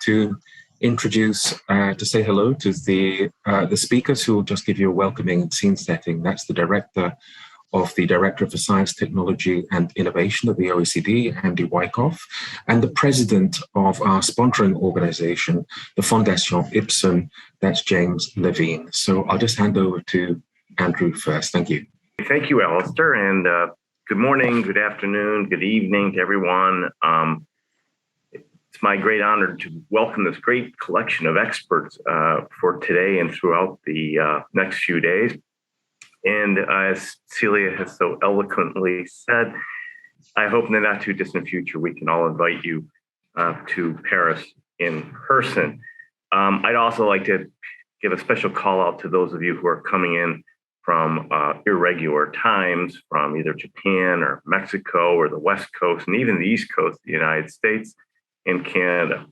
to introduce, to say hello to the speakers who will just give you a welcoming scene setting. That's the Director for Science, Technology and Innovation at the OECD, Andy Wyckoff, and the President of our sponsoring organization, the Fondation Ipsen, that's James Levine. So I'll just hand over to Andrew first. Thank you. Thank you, Alistair, and good morning, good afternoon, good evening to everyone. It's my great honor to welcome this great collection of experts for today and throughout the next few days. And as Celia has so eloquently said, I hope in the not too distant future we can all invite you to Paris in person. I'd also like to give a special call out to those of you who are coming in from irregular times from either Japan or Mexico or the West Coast and even the East Coast of the United States and Canada.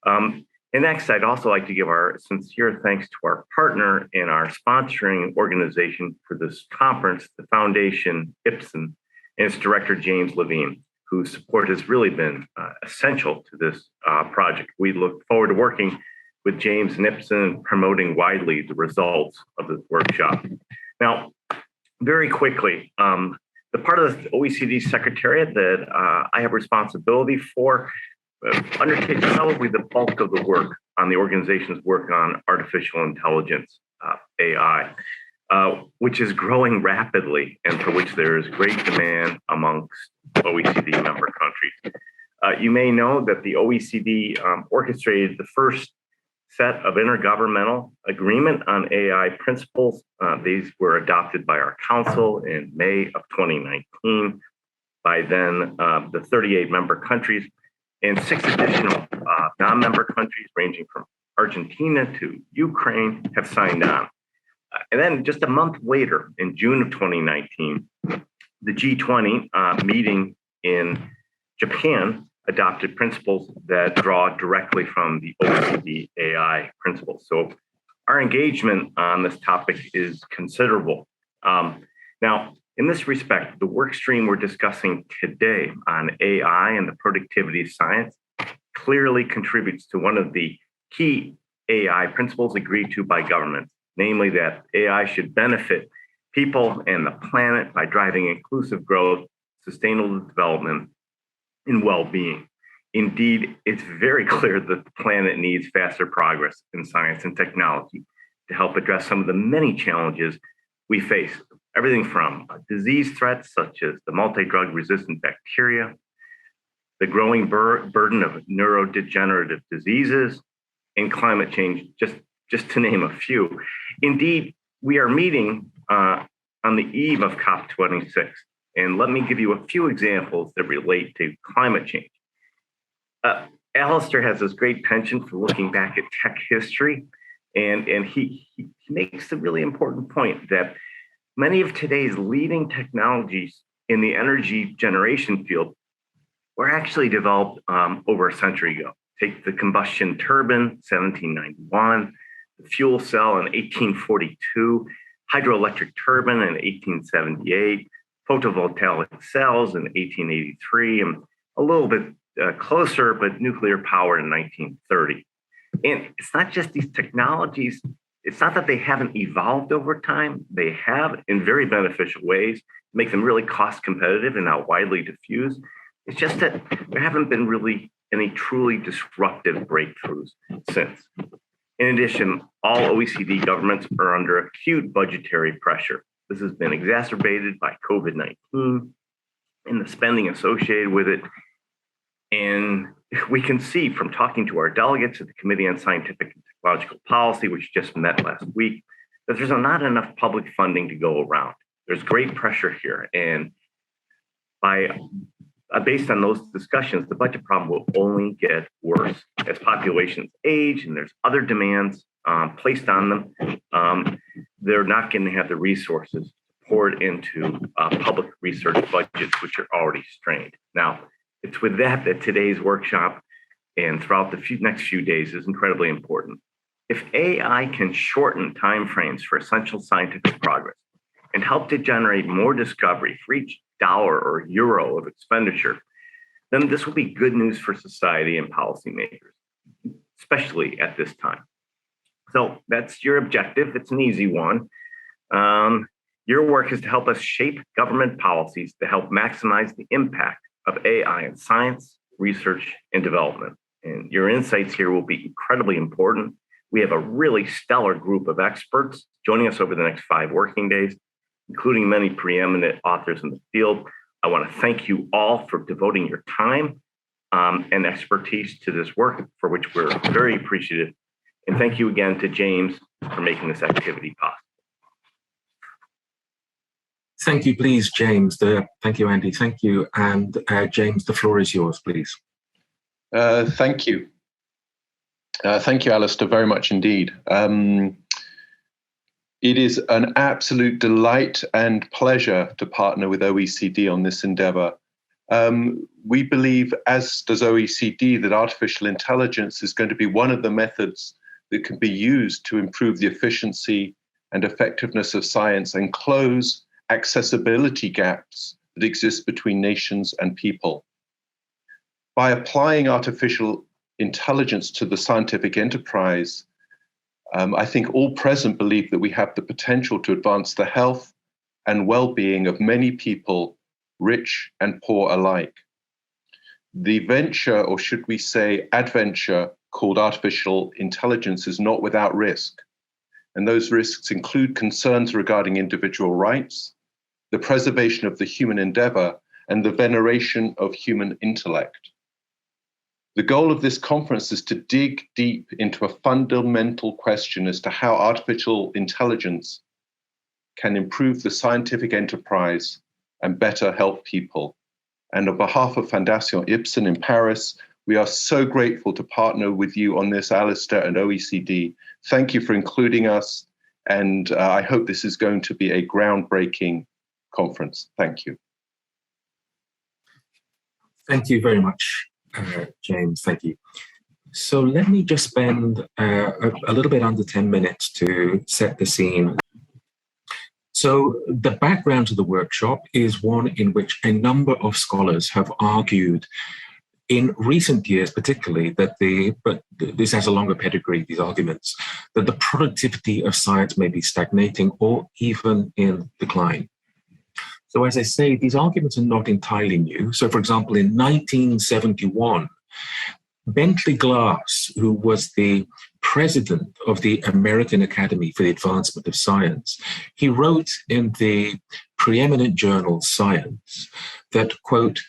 And next, I'd also like to give our sincere thanks to our partner and our sponsoring organization for this conference, the Foundation Ipsen, and its director, James Levine, whose support has really been essential to this project. We look forward to working with James and Ipsen, promoting widely the results of this workshop. Now, very quickly, the part of the OECD Secretariat that I have responsibility for undertakes probably the bulk of the work on the organization's work on artificial intelligence, AI, which is growing rapidly and for which there is great demand amongst OECD member countries. You may know that the OECD orchestrated the first set of intergovernmental agreement on AI principles. These were adopted by our council in May of 2019. By then, the 38 member countries and 6 additional non-member countries ranging from Argentina to Ukraine have signed on. And then just a month later, in June of 2019, the G20 meeting in Japan adopted principles that draw directly from the OECD AI principles. So our engagement on this topic is considerable. Now, in this respect, the work stream we're discussing today on AI and the productivity of science clearly contributes to one of the key AI principles agreed to by governments, namely that AI should benefit people and the planet by driving inclusive growth, sustainable development, and well-being. Indeed, it's very clear that the planet needs faster progress in science and technology to help address some of the many challenges we face. Everything from disease threats such as the multi-drug resistant bacteria, the growing burden of neurodegenerative diseases, and climate change, just to name a few. Indeed, we are meeting on the eve of COP26, and let me give you a few examples that relate to climate change. Alistair has this great penchant for looking back at tech history, and he makes a really important point that many of today's leading technologies in the energy generation field were actually developed over a century ago. Take the combustion turbine, 1791, the fuel cell in 1842, hydroelectric turbine in 1878, photovoltaic cells in 1883, and a little bit closer, but nuclear power in 1930. And it's not just these technologies. It's not that they haven't evolved over time. They have in very beneficial ways, make them really cost competitive and now widely diffused. It's just that there haven't been really any truly disruptive breakthroughs since. In addition, all OECD governments are under acute budgetary pressure. This has been exacerbated by COVID-19 and the spending associated with it. And we can see from talking to our delegates at the Committee on Scientific and Technological Policy, which just met last week, that there's not enough public funding to go around. There's great pressure here. And based on those discussions, the budget problem will only get worse as populations age and there's other demands placed on them. They're not going to have the resources poured into public research budgets, which are already strained. Now, it's with that today's workshop and throughout the next few days is incredibly important. If AI can shorten timeframes for essential scientific progress and help to generate more discovery for each dollar or euro of expenditure, then this will be good news for society and policymakers. especially at this time. So that's your objective. It's an easy one. Your work is to help us shape government policies to help maximize the impact of AI in science, research, and development. And your insights here will be incredibly important. We have a really stellar group of experts joining us over the next 5 working days, including many preeminent authors in the field. I want to thank you all for devoting your time and expertise to this work, for which we're very appreciative. And thank you again to James for making this activity possible. Thank you, please, James. Thank you, Andy. Thank you. And James, the floor is yours, please. Thank you. Thank you, Alistair, very much indeed. It is an absolute delight and pleasure to partner with OECD on this endeavor. We believe, as does OECD, that artificial intelligence is going to be one of the methods that can be used to improve the efficiency and effectiveness of science and close accessibility gaps that exist between nations and people. By applying artificial intelligence to the scientific enterprise, I think all present believe that we have the potential to advance the health and well-being of many people, rich and poor alike. The venture, or should we say adventure, called artificial intelligence is not without risk. And those risks include concerns regarding individual rights, the preservation of the human endeavor, and the veneration of human intellect. The goal of this conference is to dig deep into a fundamental question as to how artificial intelligence can improve the scientific enterprise and better help people. And on behalf of Fondation Ibsen in Paris, we are so grateful to partner with you on this, Alistair and OECD. Thank you for including us, and I hope this is going to be a groundbreaking conference. Thank you. Thank you very much, James. Thank you. So let me just spend a little bit under 10 minutes to set the scene. So the background to the workshop is one in which a number of scholars have argued in recent years, particularly, but this has a longer pedigree, these arguments, that the productivity of science may be stagnating or even in decline. So as I say, these arguments are not entirely new. So for example, in 1971, Bentley Glass, who was the president of the American Academy for the Advancement of Science, he wrote in the preeminent journal Science that, quote,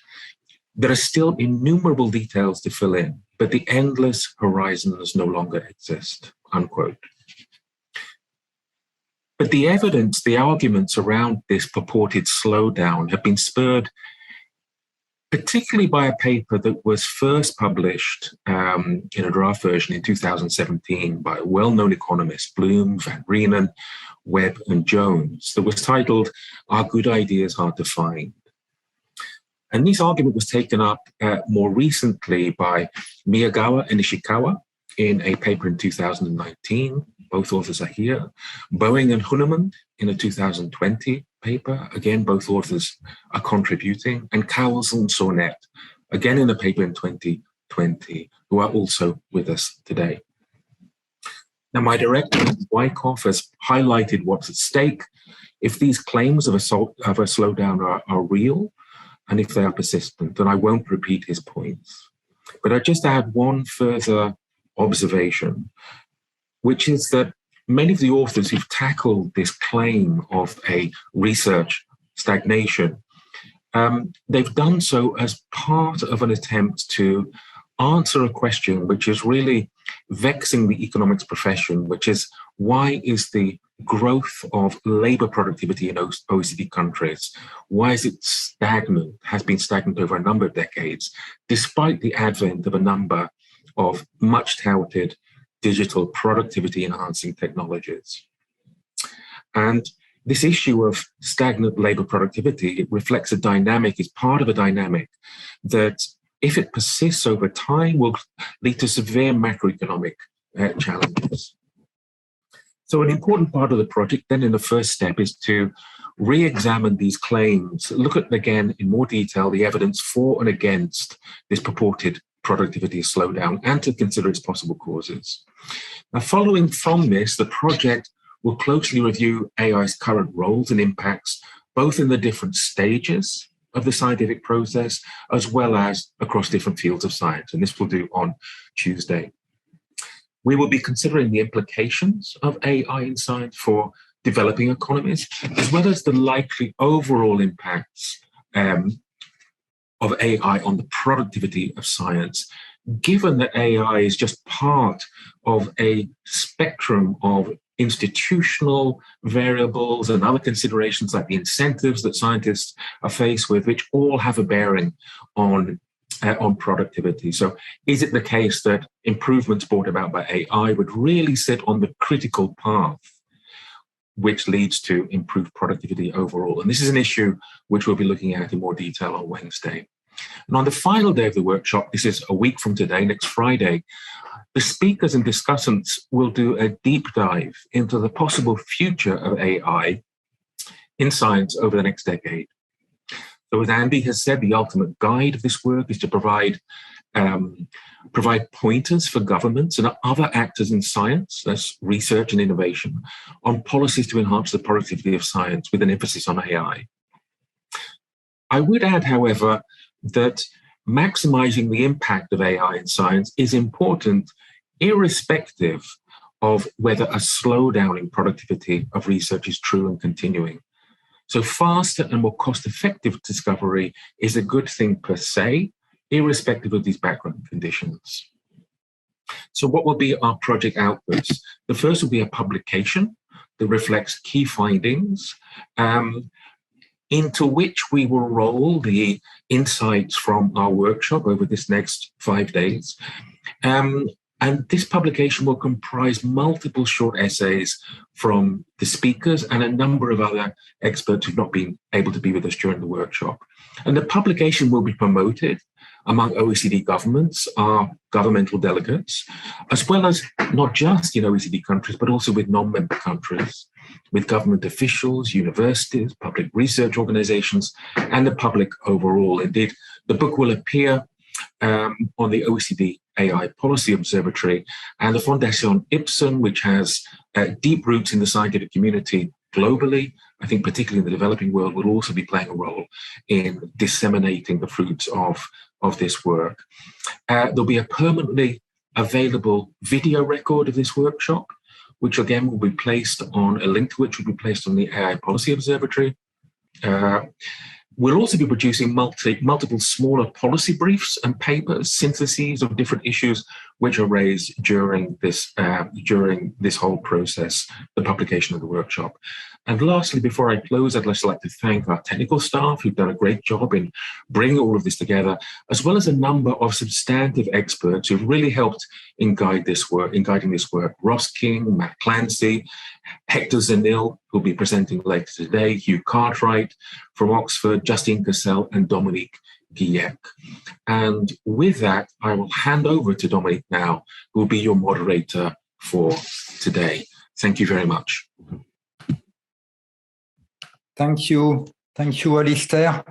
"There are still innumerable details to fill in, but the endless horizons no longer exist," unquote. But the evidence, the arguments around this purported slowdown have been spurred particularly by a paper that was first published in a draft version in 2017 by well-known economists, Bloom, Van Reenen, Webb, and Jones, that was titled, "Are Good Ideas Hard to Find?" And this argument was taken up more recently by Miyagawa and Ishikawa in a paper in 2019. Both authors are here. Boeing and Hünermund in a 2020 paper. Again, both authors are contributing. And Cowles and Sornette, again in a paper in 2020, who are also with us today. Now, my director, Wyckoff, has highlighted what's at stake if these claims of a slowdown are real, and if they are persistent, then I won't repeat his points. But I just add one further observation, which is that many of the authors who've tackled this claim of a research stagnation, they've done so as part of an attempt to answer a question which is really vexing the economics profession, which is, why is the growth of labor productivity in OECD countries, why is it stagnant, has been stagnant over a number of decades, despite the advent of a number of much touted digital productivity enhancing technologies? And this issue of stagnant labor productivity, it reflects a dynamic, is part of a dynamic that, if it persists over time, will lead to severe macroeconomic challenges. So an important part of the project then in the first step is to re-examine these claims, look at, again, in more detail, the evidence for and against this purported productivity slowdown and to consider its possible causes. Now, following from this, the project will closely review AI's current roles and impacts, both in the different stages of the scientific process, as well as across different fields of science. And this we'll do on Tuesday. We will be considering the implications of AI in science for developing economies, as well as the likely overall impacts of AI on the productivity of science, given that AI is just part of a spectrum of institutional variables and other considerations like the incentives that scientists are faced with, which all have a bearing on productivity. So is it the case that improvements brought about by AI would really sit on the critical path which leads to improved productivity overall? And this is an issue which we'll be looking at in more detail on Wednesday. And on the final day of the workshop, this is a week from today, next Friday, the speakers and discussants will do a deep dive into the possible future of AI in science over the next decade. So as Andy has said, the ultimate guide of this work is to provide pointers for governments and other actors in science, that's research and innovation, on policies to enhance the productivity of science with an emphasis on AI. I would add, however, that maximizing the impact of AI in science is important irrespective of whether a slowdown in productivity of research is true and continuing. So faster and more cost-effective discovery is a good thing per se, irrespective of these background conditions. So what will be our project outputs? The first will be a publication that reflects key findings, into which we will roll the insights from our workshop over this next 5 days. And this publication will comprise multiple short essays from the speakers and a number of other experts who've not been able to be with us during the workshop. And the publication will be promoted among OECD governments, our governmental delegates, as well as not just in OECD countries, but also with non-member countries, with government officials, universities, public research organizations, and the public overall. Indeed, the book will appear on the OECD AI Policy Observatory and the Fondation Ipsen, which has deep roots in the scientific community globally. I think particularly in the developing world, will also be playing a role in disseminating the fruits of this work. There'll be a permanently available video record of this workshop, which again will be placed on, a link to which will be placed on the AI Policy Observatory. We'll also be producing multiple smaller policy briefs and papers, syntheses of different issues which are raised during this whole process, the publication of the workshop. And lastly, before I close, I'd just like to thank our technical staff who've done a great job in bringing all of this together, as well as a number of substantive experts who've really helped in guiding this work. Ross King, Matt Clancy, Hector Zenil, who'll be presenting later today, Hugh Cartwright from Oxford, Justine Cassell, and Dominique Guillec. And with that, I will hand over to Dominique now, who will be your moderator for today. Thank you very much. Thank you, Alistair,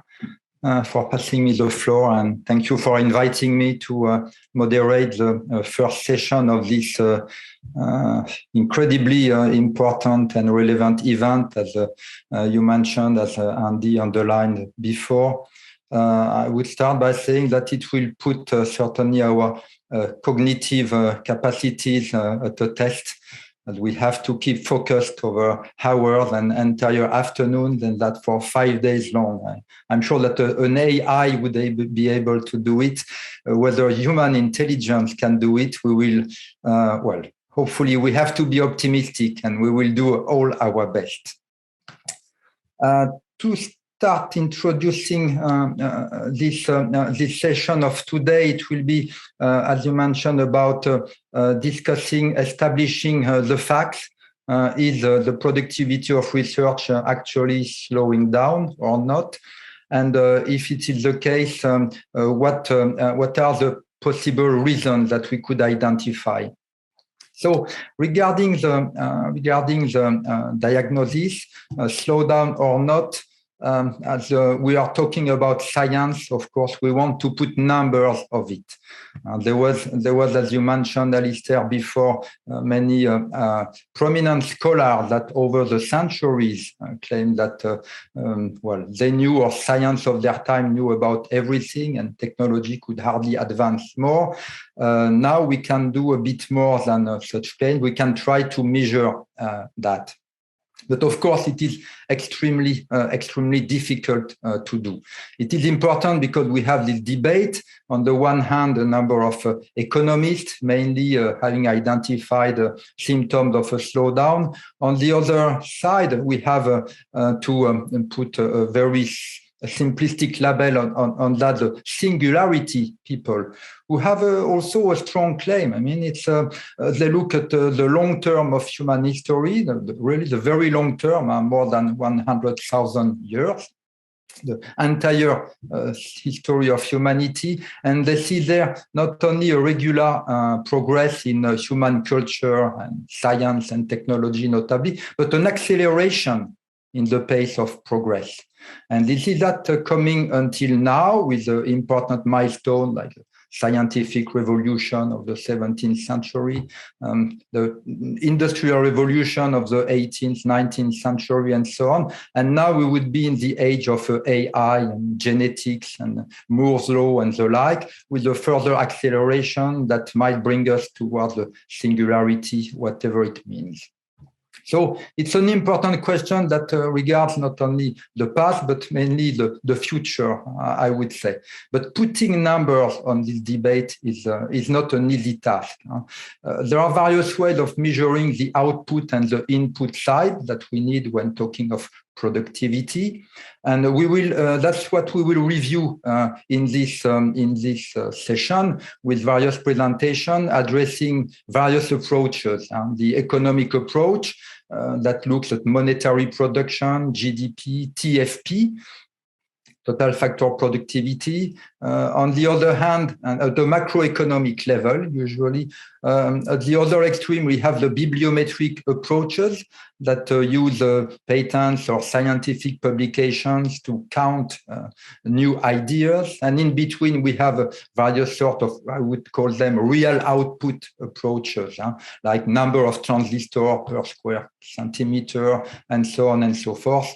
for passing me the floor, and thank you for inviting me to moderate the first session of this incredibly important and relevant event, as you mentioned, as Andy underlined before. I would start by saying that it will put certainly our cognitive capacities at the test. And we have to keep focused over hours and entire afternoons, and that for 5 days long. I'm sure that an AI would be able to do it. Whether human intelligence can do it, we will, well, hopefully we have to be optimistic, and we will do all our best. To start introducing this session of today, it will be, as you mentioned, about establishing the facts. Is the productivity of research actually slowing down or not? And if it is the case, what are the possible reasons that we could identify? So regarding the diagnosis, slowdown or not, as we are talking about science, of course, we want to put numbers of it. There was, as you mentioned, Alistair, before, many prominent scholars that over the centuries claimed that, they knew, or science of their time knew about everything, and technology could hardly advance more. Now we can do a bit more than such claim. We can try to measure that. But of course, it is extremely difficult to do. It is important because we have this debate. On the one hand, a number of economists, mainly having identified symptoms of a slowdown. On the other side, we have to put a very simplistic label on that, the singularity people, who have also a strong claim. I mean, it's they look at the long term of human history, really the very long term, more than 100,000 years, the entire history of humanity, and they see there not only a regular progress in human culture and science and technology notably, but an acceleration in the pace of progress. And this is that coming until now with the important milestone like the scientific revolution of the 17th century, the industrial revolution of the 18th, 19th century, and so on. And now we would be in the age of AI and genetics and Moore's law and the like, with a further acceleration that might bring us towards the singularity, whatever it means. So it's an important question that regards not only the past, but mainly the future, I would say. But putting numbers on this debate is not an easy task. There are various ways of measuring the output and the input side that we need when talking of productivity, and we will. That's what we will review in this session with various presentations addressing various approaches. The economic approach that looks at monetary production, GDP, TFP, total factor productivity. On the other hand, and at the macroeconomic level, usually, at the other extreme, we have the bibliometric approaches that use patents or scientific publications to count new ideas. And in between, we have various sort of, I would call them real output approaches, like number of transistors per square centimeter, and so on and so forth.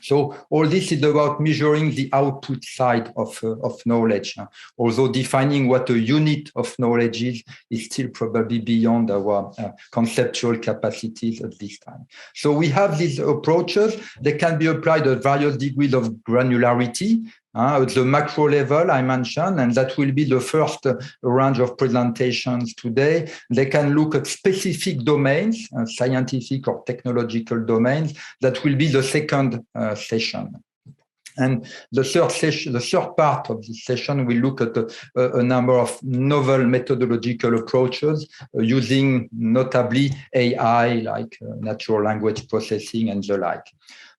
So all this is about measuring the output side of knowledge. Although defining what a unit of knowledge is still probably beyond our conceptual capacities at this time. So we have these approaches. They can be applied at various degrees of granularity. At the macro level, I mentioned, and that will be the first range of presentations today. They can look at specific domains, scientific or technological domains. That will be the second session. And the third part of this session, we look at a number of novel methodological approaches using notably AI, like natural language processing and the like.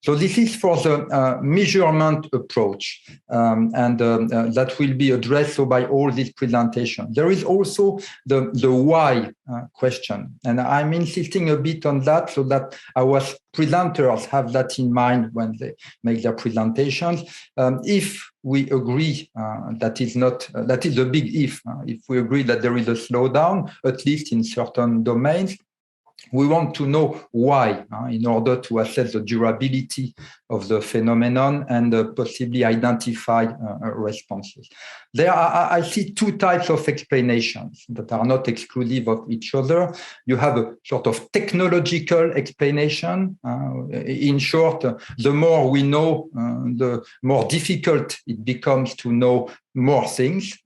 So this is for the measurement approach, and that will be addressed by all these presentations. There is also the why question, and I'm insisting a bit on that so that our presenters have that in mind when they make their presentations. If we agree that is a big if we agree that there is a slowdown, at least in certain domains, we want to know why in order to assess the durability of the phenomenon and possibly identify responses. There are, I see two types of explanations that are not exclusive of each other. You have a sort of technological explanation. In short, the more we know, the more difficult it becomes to know more things.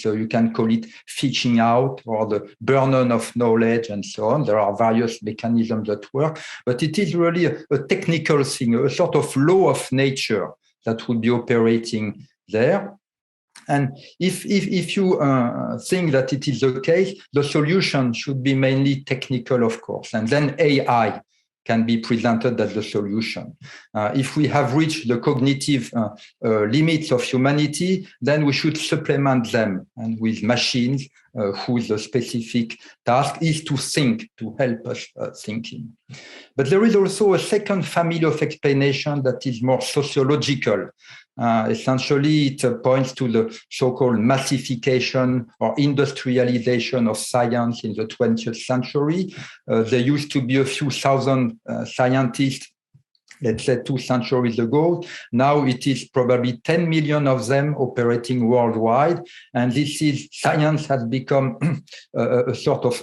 You can call it fishing out or the burden of knowledge and so on. There are various mechanisms that work, but it is really a technical thing, a sort of law of nature that would be operating there. And if you think that it is the case, the solution should be mainly technical, of course, and then AI can be presented as the solution. If we have reached the cognitive limits of humanity, then we should supplement them and with machines whose specific task is to think, to help us thinking. But there is also a second family of explanation that is more sociological. Essentially, it points to the so-called massification or industrialization of science in the 20th century. There used to be a few thousand scientists, let's say 2 centuries ago. Now it is probably 10 million of them operating worldwide. And this is, science has become a sort of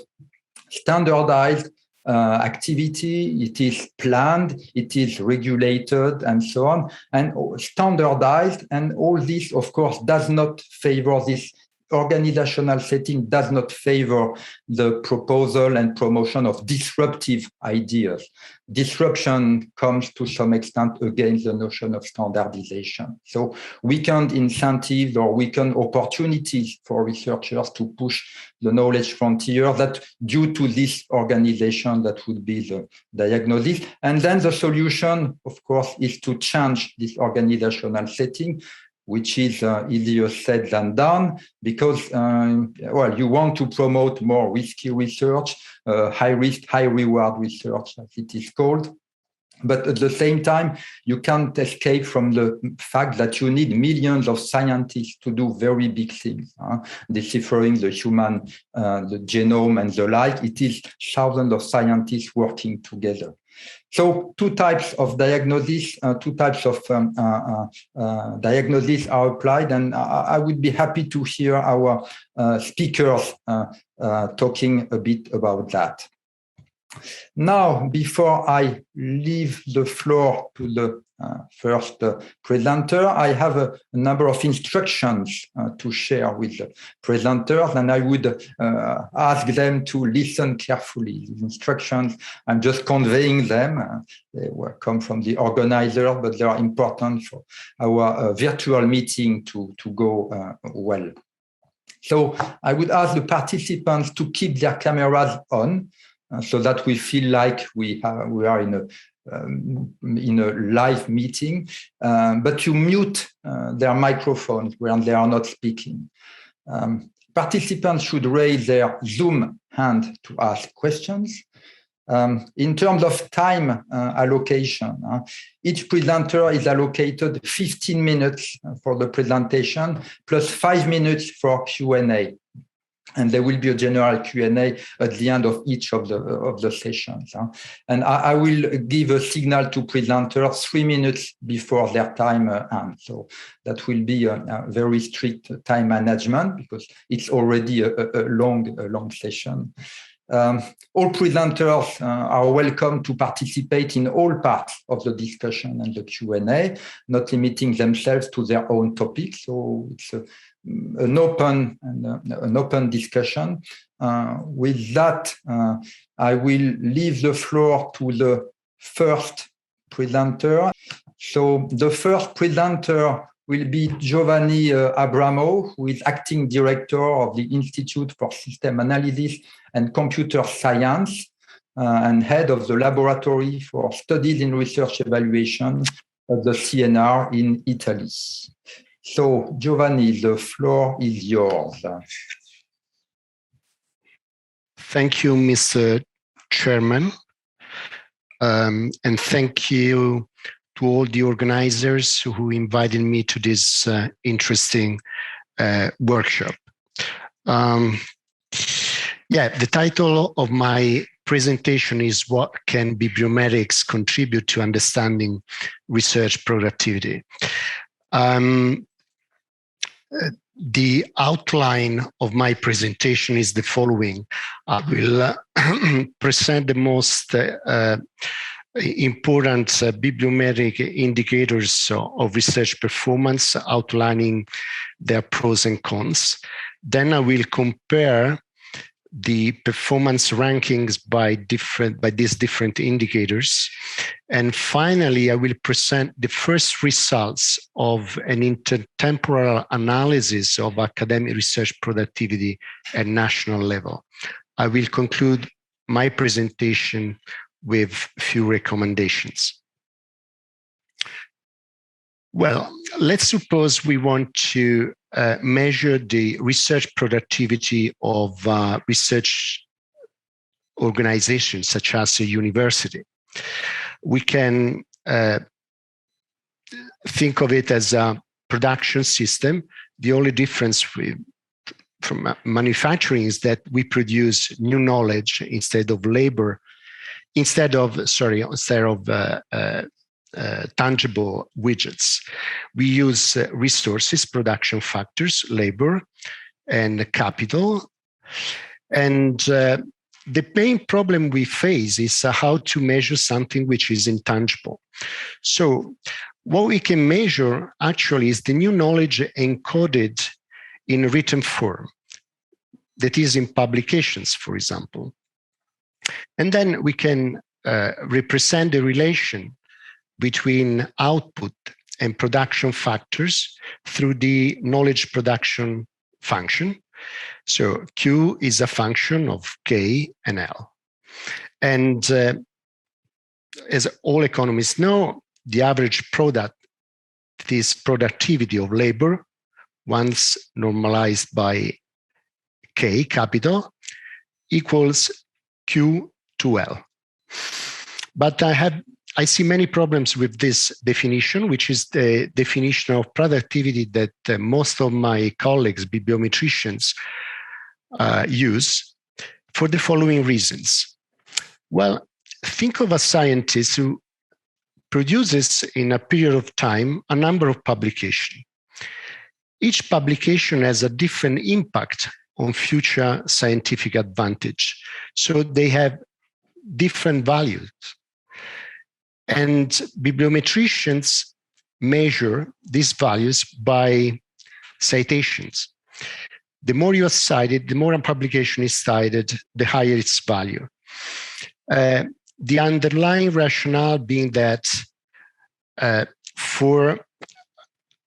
standardized activity. It is planned, it is regulated, and so on, and standardized. And all this, of course, does not favor this organizational setting, does not favor the proposal and promotion of disruptive ideas. Disruption comes to some extent against the notion of standardization. So weakened incentives or weakened opportunities for researchers to push the knowledge frontier, that due to this organization, that would be the diagnosis. And then the solution, of course, is to change this organizational setting, which is easier said than done, because, well, you want to promote more risky research, high risk, high reward research, as it is called. But at the same time, you can't escape from the fact that you need millions of scientists to do very big things, deciphering the human, the genome and the like. It is thousands of scientists working together. So 2 types of diagnosis, 2 types of diagnosis are applied, and I would be happy to hear our speakers talking a bit about that. Now, before I leave the floor to the first presenter, I have a number of instructions to share with the presenters, and I would ask them to listen carefully. These instructions, I'm just conveying them. They come from the organizer, but they are important for our virtual meeting to go well. So I would ask the participants to keep their cameras on, so that we feel like we are in a live meeting, but you mute their microphones when they are not speaking. Participants should raise their Zoom hand to ask questions. In terms of time allocation, each presenter is allocated 15 minutes for the presentation, plus 5 minutes for Q&A. And there will be a general Q&A at the end of each of the sessions. And I will give a signal to presenters 3 minutes before their time ends. So that will be a very strict time management, because it's already a long session. All presenters are welcome to participate in all parts of the discussion and the Q&A, not limiting themselves to their own topic. So it's an open discussion. With that, I will leave the floor to the first presenter. So the first presenter will be Giovanni Abramo, who is acting director of the Institute for System Analysis and Computer Science and head of the Laboratory for Studies in Research Evaluation at the CNR in Italy. So, Giovanni, the floor is yours. Thank you, Mr. Chairman. And thank you to all the organizers who invited me to this interesting workshop. The title of my presentation is "What Can Bibliometrics Contribute to Understanding Research Productivity?" The outline of my presentation is the following. I will present the most important bibliometric indicators of research performance, outlining their pros and cons. Then I will compare the performance rankings by these different indicators. And finally, I will present the first results of an intertemporal analysis of academic research productivity at national level. I will conclude my presentation with few recommendations. Well, let's suppose we want to measure the research productivity of research organizations such as a university. We can think of it as a production system. The only difference from manufacturing is that we produce new knowledge instead of labor, instead of tangible widgets. We use resources, production factors, labor, and capital. And the main problem we face is how to measure something which is intangible. So what we can measure actually is the new knowledge encoded in written form, that is in publications, for example. And then we can represent the relation between output and production factors through the knowledge production function. So Q is a function of K and L. And as all economists know, the average product, this productivity of labor, once normalized by K capital, equals Q to L. But I see many problems with this definition, which is the definition of productivity that most of my colleagues, bibliometricians, use for the following reasons. Well, think of a scientist who produces in a period of time a number of publications. Each publication has a different impact on future scientific advantage. So they have different values. And bibliometricians measure these values by citations. The more you are cited, the more a publication is cited, the higher its value. The underlying rationale being that for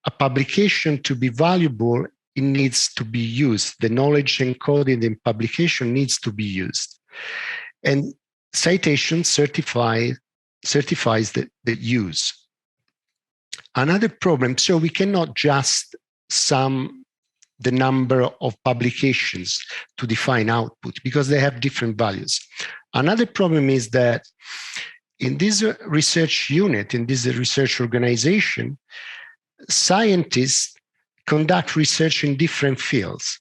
a publication to be valuable, it needs to be used. The knowledge encoded in publication needs to be used. And citation certifies the use. Another problem, so we cannot just sum the number of publications to define output because they have different values. Another problem is that in this research unit, in this research organization, scientists conduct research in different fields,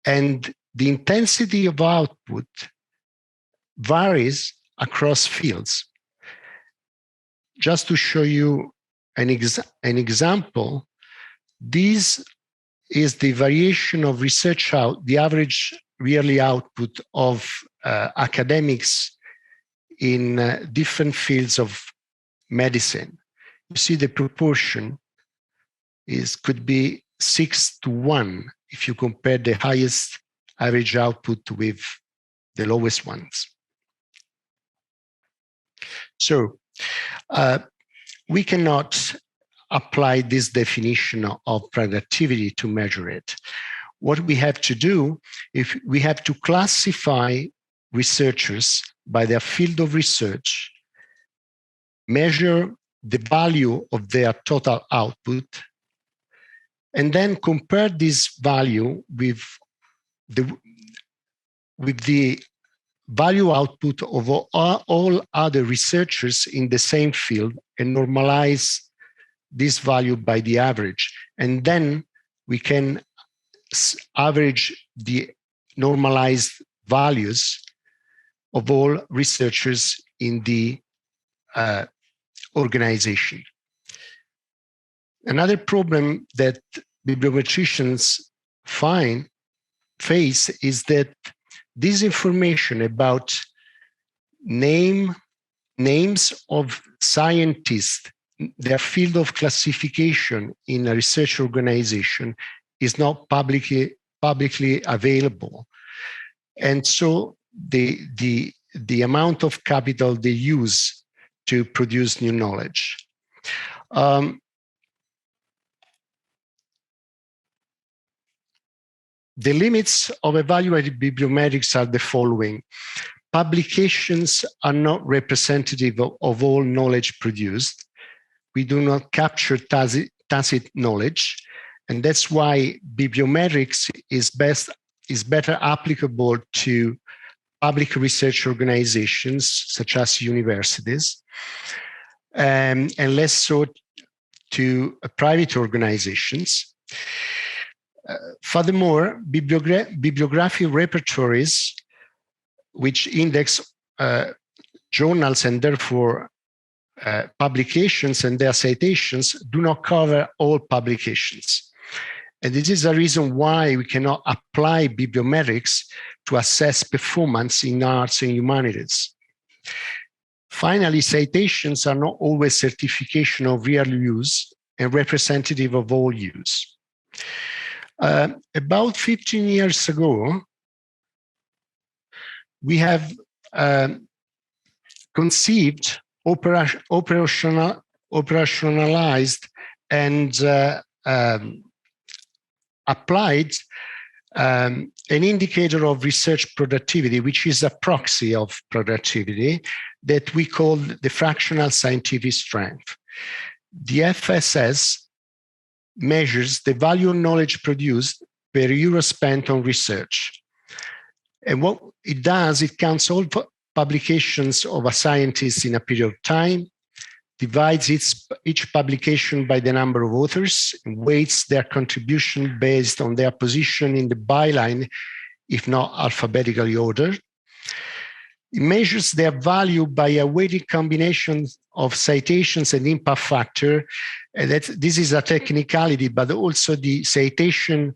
and the intensity of output varies across fields. Just to show you an example, this is the variation of research the average yearly output of academics in different fields of medicine. You see the proportion could be 6:1 if you compare the highest average output with the lowest ones. So we cannot apply this definition of productivity to measure it. What we have to do, if we have to classify researchers by their field of research, measure the value of their total output, and then compare this value with the value output of all other researchers in the same field and normalize this value by the average. And then we can average the normalized values of all researchers in the organization. Another problem that bibliometricians face is that this information about names of scientists, their field of classification in a research organization is not publicly available. And so the amount of capital they use to produce new knowledge. The limits of evaluated bibliometrics are the following. publications are not representative of all knowledge produced. We do not capture tacit knowledge, and that's why bibliometrics is better applicable to public research organizations such as universities, and less so to private organizations. Furthermore, bibliography repertories, which index journals and therefore publications and their citations, do not cover all publications. And this is the reason why we cannot apply bibliometrics to assess performance in arts and humanities. Finally, citations are not always certification of real use and representative of all use. About 15 years ago, we have conceived, operationalized, and applied an indicator of research productivity, which is a proxy of productivity that we call the fractional scientific strength. The FSS measures the value of knowledge produced per euro spent on research. And what it does, it counts all publications of a scientist in a period of time, divides each publication by the number of authors, and weights their contribution based on their position in the byline, if not alphabetically ordered. It measures their value by a weighted combination of citations and impact factor. And this is a technicality, but also the citation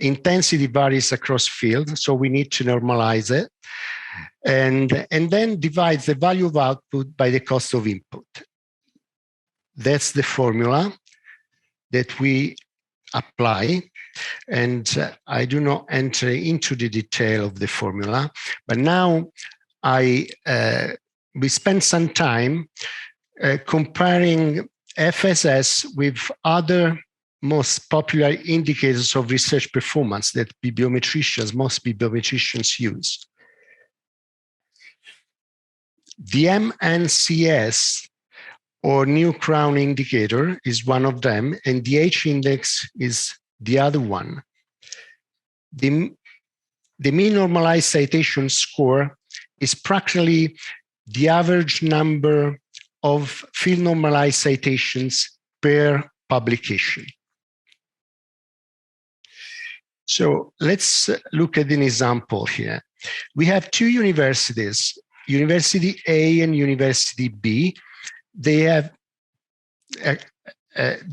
intensity varies across fields, so we need to normalize it. And then divides the value of output by the cost of input. That's the formula that we apply. And I do not enter into the detail of the formula, but now we spend some time comparing FSS with other most popular indicators of research performance that most bibliometricians use. The MNCS, or New Crown Indicator, is one of them, and the H-index is the other one. The mean normalized citation score is practically the average number of field normalized citations per publication. So let's look at an example here. We have two universities, University A and University B. They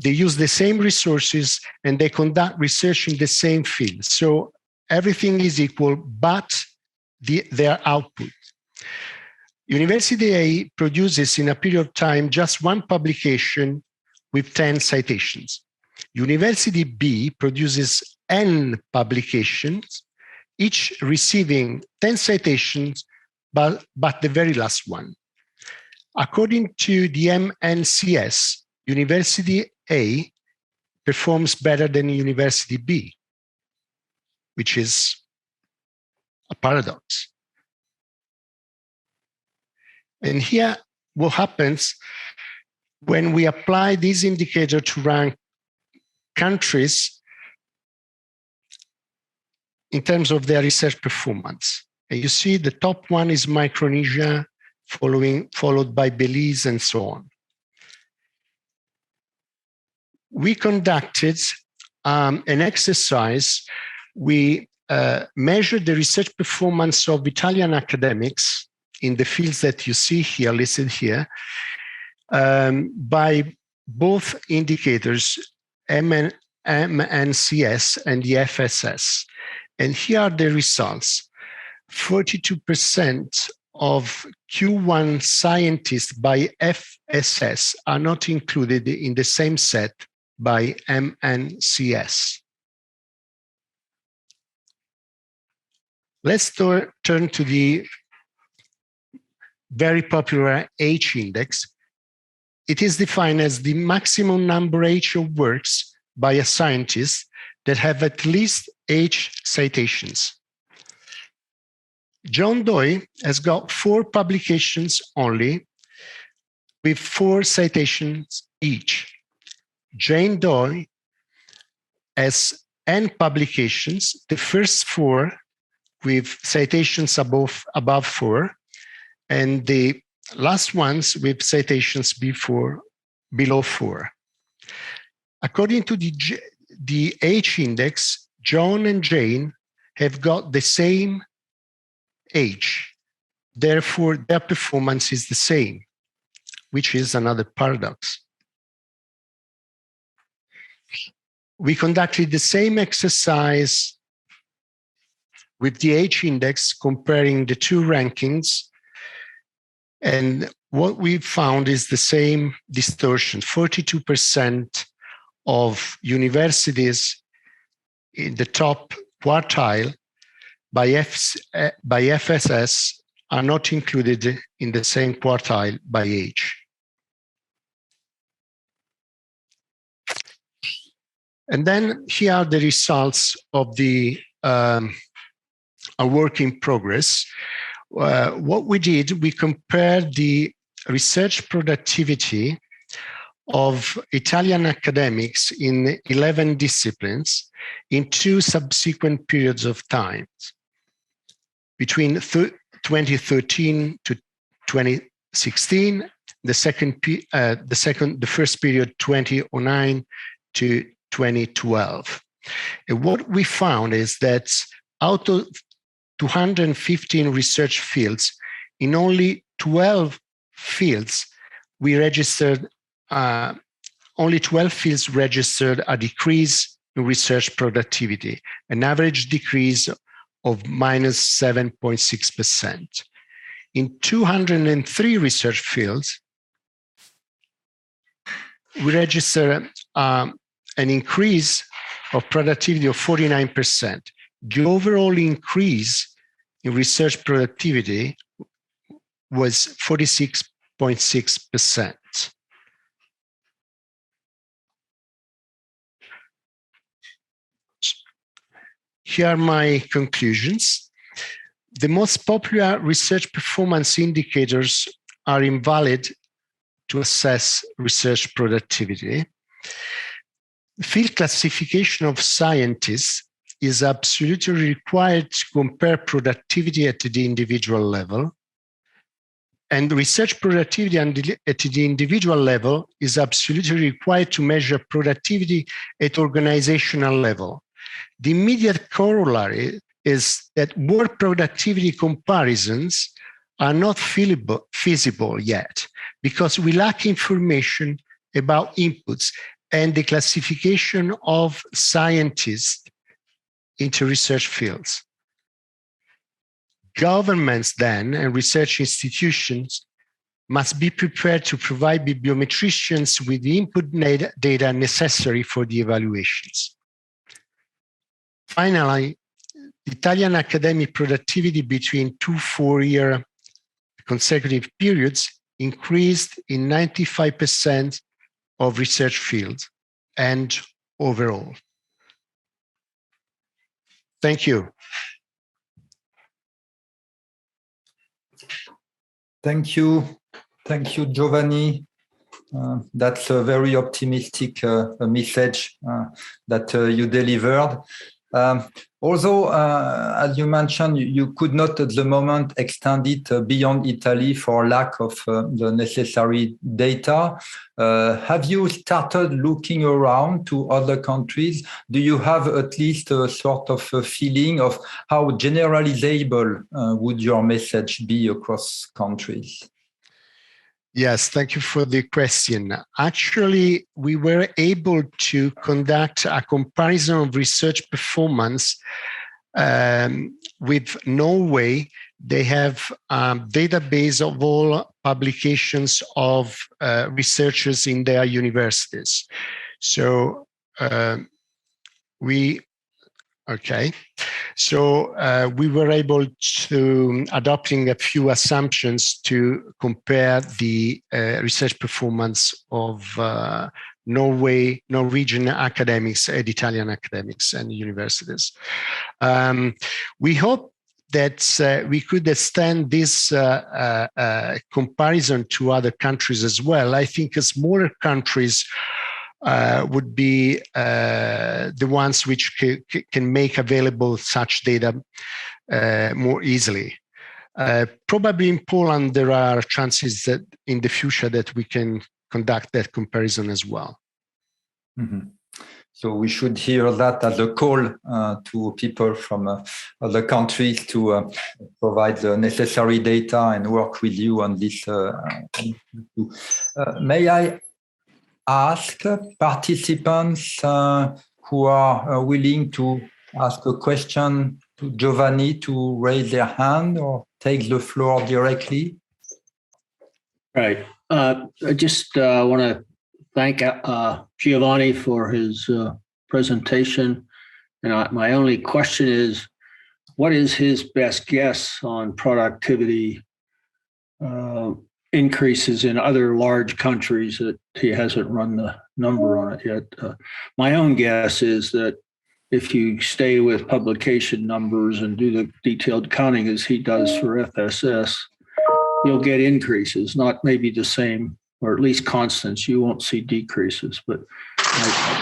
use the same resources and they conduct research in the same field. So everything is equal, but their output. University A produces in a period of time just one publication with 10 citations. University B produces N publications, each receiving 10 citations, but the very last one. According to the MNCS, University A performs better than University B, which is a paradox. And here, what happens when we apply this indicator to rank countries in terms of their research performance. And you see the top one is Micronesia, followed by Belize and so on. We conducted an exercise. We measured the research performance of Italian academics in the fields that you see here, listed here, by both indicators, MNCS and the FSS. And here are the results. 42% of Q1 scientists by FSS are not included in the same set by MNCS. Let's turn to the very popular H-index. It is defined as the maximum number H of works by a scientist that have at least H citations. John Doe has got 4 publications only, with 4 citations each. Jane Doe has N publications, the first 4 with citations above 4, and the last ones with citations below 4. According to the H index, John and Jane have got the same age. Therefore, their performance is the same, which is another paradox. We conducted the same exercise with the H index, comparing the 2 rankings. And what we found is the same distortion. 42% of universities in the top quartile by FSS are not included in the same quartile by age. And then here are the results of the a work in progress. What we did, we compared the research productivity of Italian academics in 11 disciplines in 2 subsequent periods of time, between 2013 to 2016, the first period 2009 to 2012. And what we found is that out of 215 research fields, in only 12 fields, we registered, only 12 fields registered a decrease in research productivity, an average decrease of minus 7.6%. In 203 research fields, we registered an increase of productivity of 49%. The overall increase in research productivity was 46.6%. Here are my conclusions. The most popular research performance indicators are invalid to assess research productivity. Field classification of scientists is absolutely required to compare productivity at the individual level. And research productivity at the individual level is absolutely required to measure productivity at organizational level. The immediate corollary is that work productivity comparisons are not feasible yet because we lack information about inputs and the classification of scientists into research fields. Governments then and research institutions must be prepared to provide bibliometricians with the input data necessary for the evaluations. Finally, Italian academic productivity between 2 4-year consecutive periods increased in 95% of research fields and overall. Thank you. Thank you. Thank you, Giovanni. That's a very optimistic message that you delivered. Although, as you mentioned, you could not at the moment extend it beyond Italy for lack of the necessary data. Have you started looking around to other countries? Do you have at least a sort of a feeling of how generalizable would your message be across countries? Yes, thank you for the question. Actually, we were able to conduct a comparison of research performance with Norway. They have a database of all publications of researchers in their universities. So we were able to adopting a few assumptions to compare the research performance of Norwegian academics and Italian academics and universities. We hope that we could extend this comparison to other countries as well. I think smaller countries would be the ones which can make available such data more easily. Probably in Poland, there are chances that in the future that we can conduct that comparison as well. Mm-hmm. So we should hear that as a call to people from other countries to provide the necessary data and work with you on this. May I ask participants who are willing to ask a question to Giovanni to raise their hand or take the floor directly? Right. I just want to thank Giovanni for his presentation. And my only question is, what is his best guess on productivity increases in other large countries that he hasn't run the number on it yet? My own guess is that if you stay with publication numbers and do the detailed counting as he does for FSS, you'll get increases, not maybe the same, or at least constants. You won't see decreases, but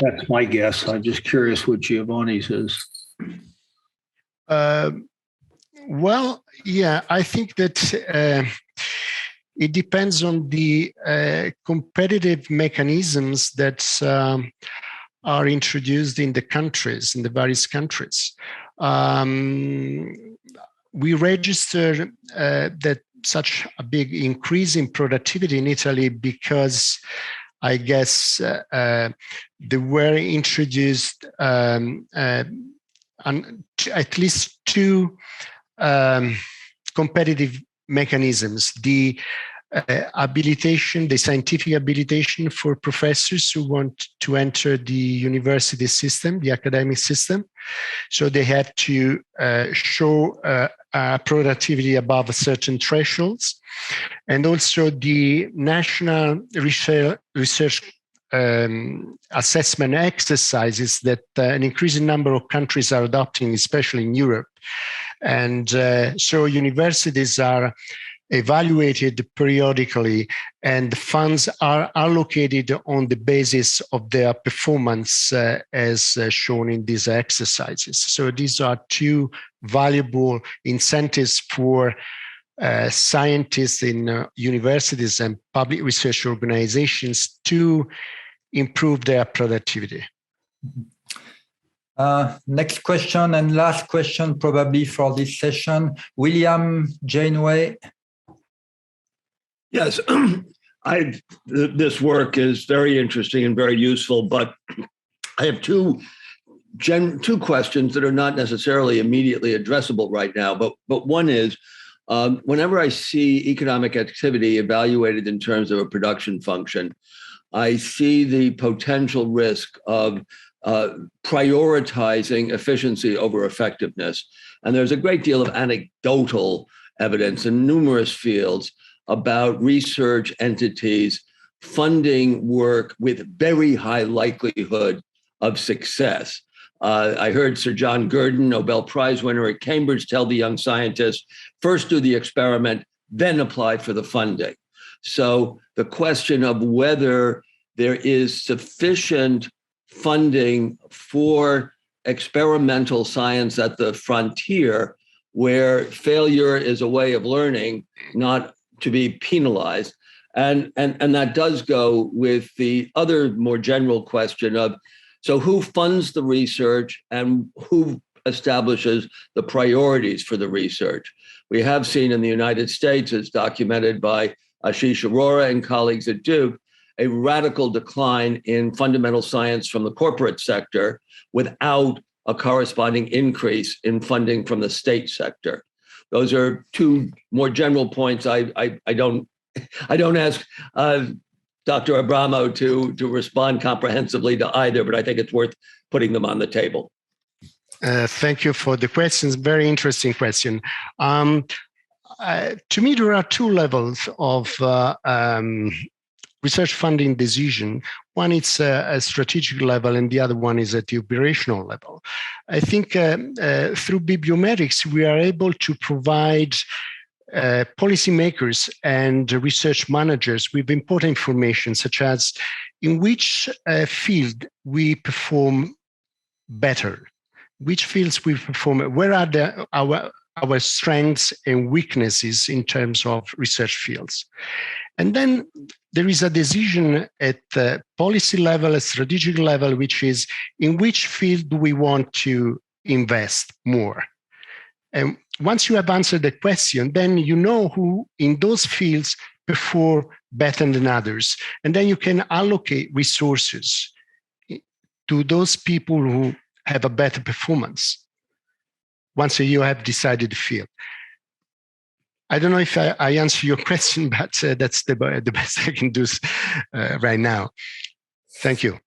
that's my guess. I'm just curious what Giovanni says. Well, yeah, I think that it depends on the competitive mechanisms that are introduced in the countries, in the various countries. We registered that such a big increase in productivity in Italy because I guess there were introduced at least two competitive mechanisms. The habilitation, the scientific habilitation for professors who want to enter the university system, the academic system. So they had to show productivity above certain thresholds. And also the national research assessment exercises that an increasing number of countries are adopting, especially in Europe. And so universities are evaluated periodically, and funds are allocated on the basis of their performance as shown in these exercises. So these are two valuable incentives for scientists in universities and public research organizations to improve their productivity. Next question and last question probably for this session. William Janeway. Yes, this work is very interesting and very useful, but I have two questions that are not necessarily immediately addressable right now. But one is, whenever I see economic activity evaluated in terms of a production function, I see the potential risk of prioritizing efficiency over effectiveness. And there's a great deal of anecdotal evidence in numerous fields about research entities funding work with very high likelihood of success. I heard Sir John Gurdon, Nobel Prize winner at Cambridge, tell the young scientists, first do the experiment, then apply for the funding. So the question of whether there is sufficient funding for experimental science at the frontier, where failure is a way of learning, not to be penalized. And that does go with the other more general question of, so who funds the research and who establishes the priorities for the research? We have seen in the United States, as documented by Ashish Arora and colleagues at Duke, a radical decline in fundamental science from the corporate sector without a corresponding increase in funding from the state sector. Those are two more general points. I don't ask Dr. Abramo to respond comprehensively to either, but I think it's worth putting them on the table. Thank you for the questions. Very interesting question. To me, there are two levels of research funding decision. One is a strategic level, and the other one is at the operational level. I think through bibliometrics, we are able to provide policymakers and research managers with important information, such as in which field we perform better, which fields we perform, where are our strengths and weaknesses in terms of research fields. And then there is a decision at the policy level, a strategic level, which is in which field do we want to invest more. And once you have answered the question, then you know who in those fields perform better than others. And then you can allocate resources to those people who have a better performance once you have decided the field. I don't know if I answer your question, but that's the best I can do right now. Thank you.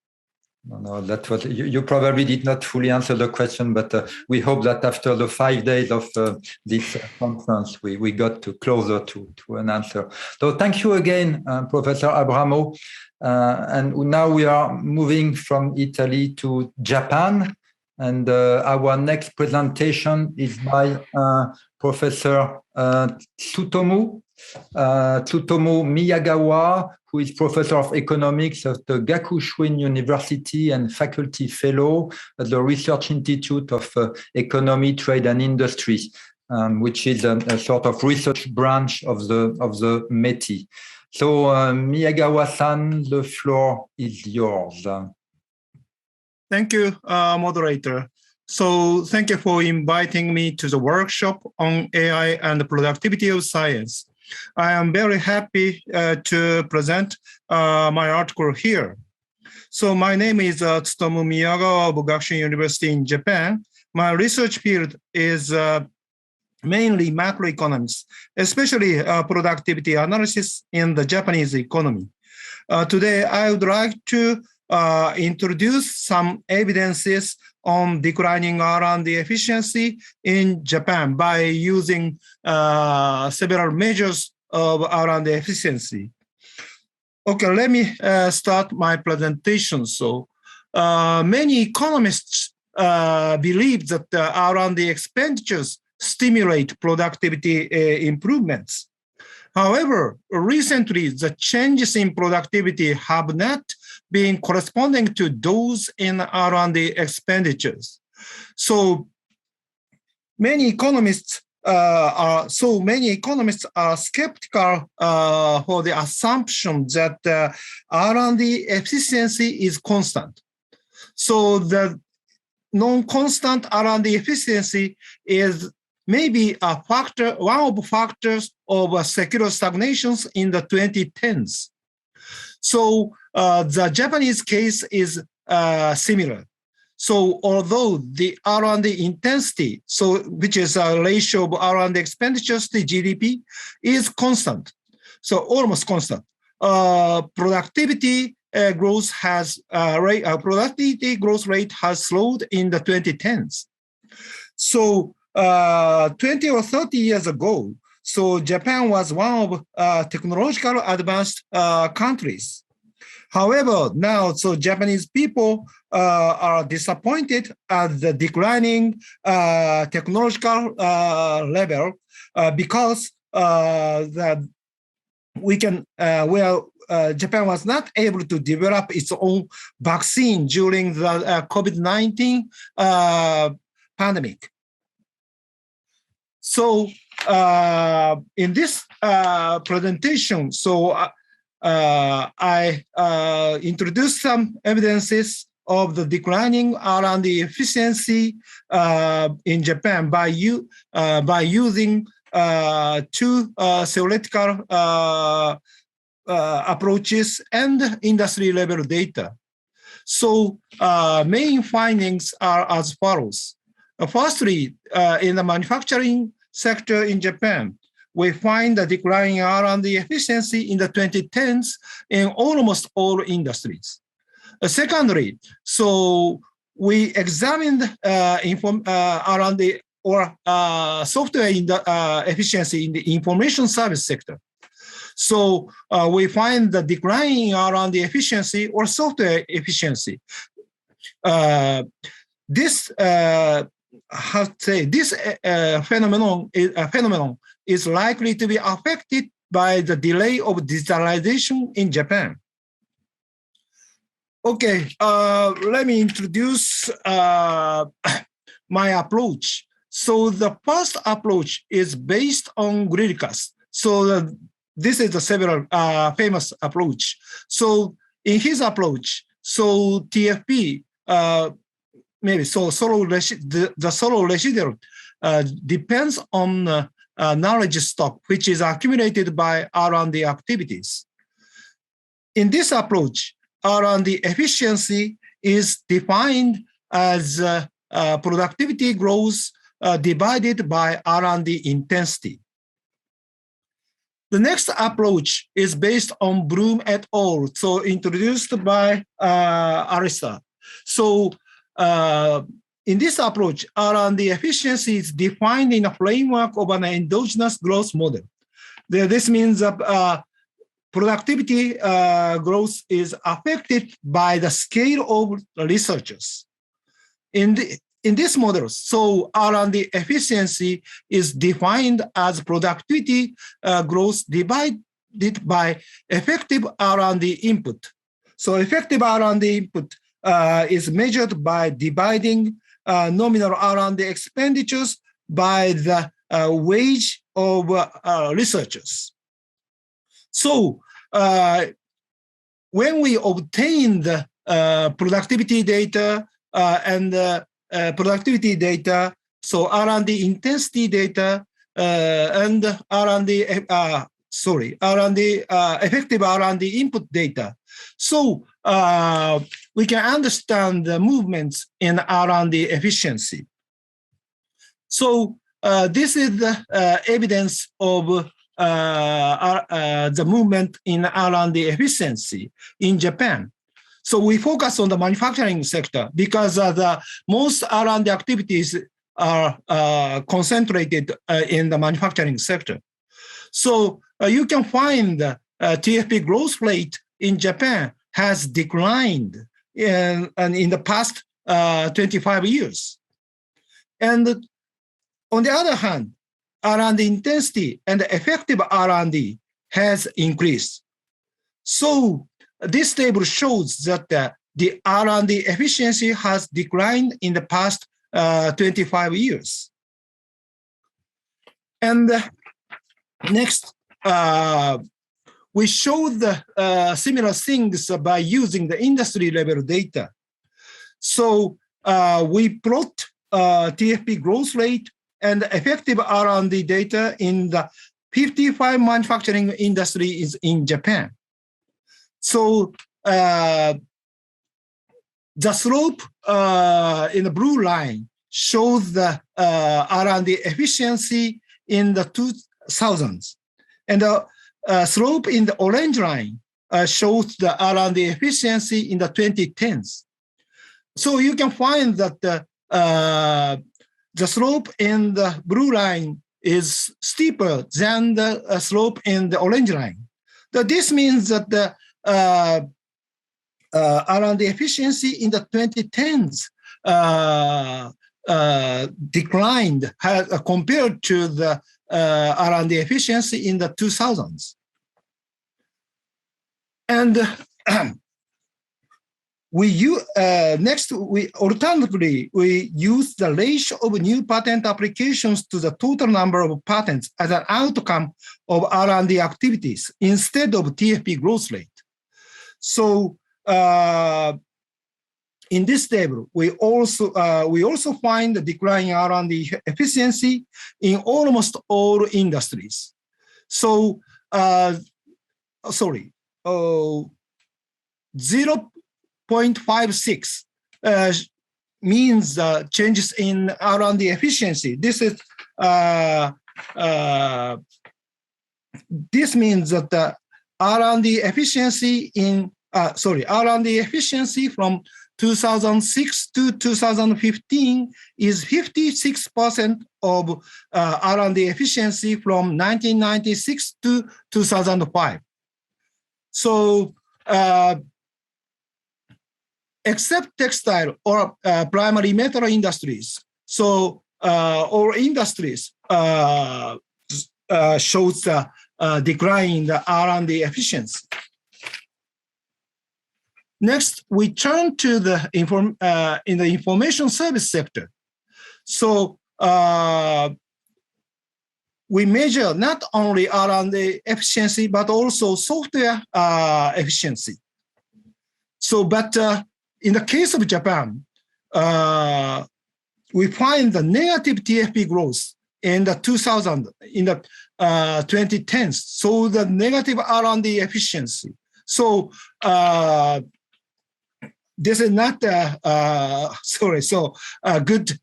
No, that was, you probably did not fully answer the question, but we hope that after the 5 days of this conference, we got closer to an answer. So thank you again, Professor Abramo. And now we are moving from Italy to Japan. And our next presentation is by Professor Tsutomu Miyagawa, who is Professor of Economics at the Gakushūin University and Faculty Fellow at the Research Institute of Economy, Trade and Industry, which is a sort of research branch of the METI. So Miyagawa-san, the floor is yours. Thank you, moderator. So thank you for inviting me to the workshop on AI and the productivity of science. I am very happy to present my article here. So my name is Tsutomu Miyagawa of Gakushūin University in Japan. My research field is mainly macroeconomics, especially productivity analysis in the Japanese economy. Today, I would like to introduce some evidences on declining R&D efficiency in Japan by using several measures of R&D efficiency. Okay, let me start my presentation. So many economists believe that R&D expenditures stimulate productivity improvements. However, recently, the changes in productivity have not been corresponding to those in R&D expenditures. So many economists are skeptical for the assumption that R&D efficiency is constant. So the non-constant R&D efficiency is maybe a factor, one of the factors of secular stagnations in the 2010s. So the Japanese case is similar. So although the R&D intensity, which is a ratio of R&D expenditures to GDP, is constant, so almost constant. Productivity growth rate has slowed in the 2010s. So 20 or 30 years ago, so Japan was one of technologically advanced countries. However, now, so Japanese people are disappointed at the declining technological level because Japan was not able to develop its own vaccine during the COVID-19 pandemic. So in this presentation, so I introduced some evidences of the declining R&D efficiency in Japan by using two theoretical approaches and industry level data. So main findings are as follows. Firstly, in the manufacturing sector in Japan, we find the declining R&D efficiency in the 2010s in almost all industries. Secondly, so we examined R&D or software efficiency in the information service sector. So we find the decline in R&D efficiency or software efficiency. This phenomenon is likely to be affected by the delay of digitalization in Japan. Okay, let me introduce my approach. So the first approach is based on Gridcast. So this is a several famous approach. So in his approach, so TFP, maybe so the solo residual depends on knowledge stock, which is accumulated by R&D activities. In this approach, R&D efficiency is defined as productivity growth divided by R&D intensity. The next approach is based on Bloom et al., so introduced by Arista. So in this approach, R&D efficiency is defined in a framework of an endogenous growth model. This means that productivity growth is affected by the scale of researchers. In this model, so R&D efficiency is defined as productivity growth divided by effective R&D input. So effective R&D input is measured by dividing nominal R&D expenditures by the wage of researchers. So when we obtain the productivity data productivity data, so R&D intensity data and effective R&D input data. So we can understand the movements in R&D efficiency. So this is the evidence of the movement in R&D efficiency in Japan. So we focus on the manufacturing sector because the most R&D activities are concentrated in the manufacturing sector. So you can find the TFP growth rate in Japan has declined in the past 25 years. And on the other hand, R&D intensity and effective R&D has increased. So this table shows that the R&D efficiency has declined in the past 25 years. And next, we show the similar things by using the industry level data. So we plot TFP growth rate and effective R&D data in the 55 manufacturing industries in Japan. So the slope in the blue line shows the R&D efficiency in the 2000s. And the slope in the orange line shows the R&D efficiency in the 2010s. So you can find that the slope in the blue line is steeper than the slope in the orange line. So this means that the R&D efficiency in the 2010s declined compared to the R&D efficiency in the 2000s. And alternatively, we use the ratio of new patent applications to the total number of patents as an outcome of R&D activities instead of TFP growth rate. So in this table, we also find the decline in R&D efficiency in almost all industries. So 0.56 means changes in R&D efficiency. This means that the R&D efficiency from 2006 to 2015 is 56% of R&D efficiency from 1996 to 2005. So except textile or primary metal industries, so all industries shows a decline in the R&D efficiency. Next, we turn to the in the information service sector. So we measure not only R&D efficiency, but also software efficiency. So, but in the case of Japan, we find the negative TFP growth in the 2010s. So the negative R&D efficiency. So this is not good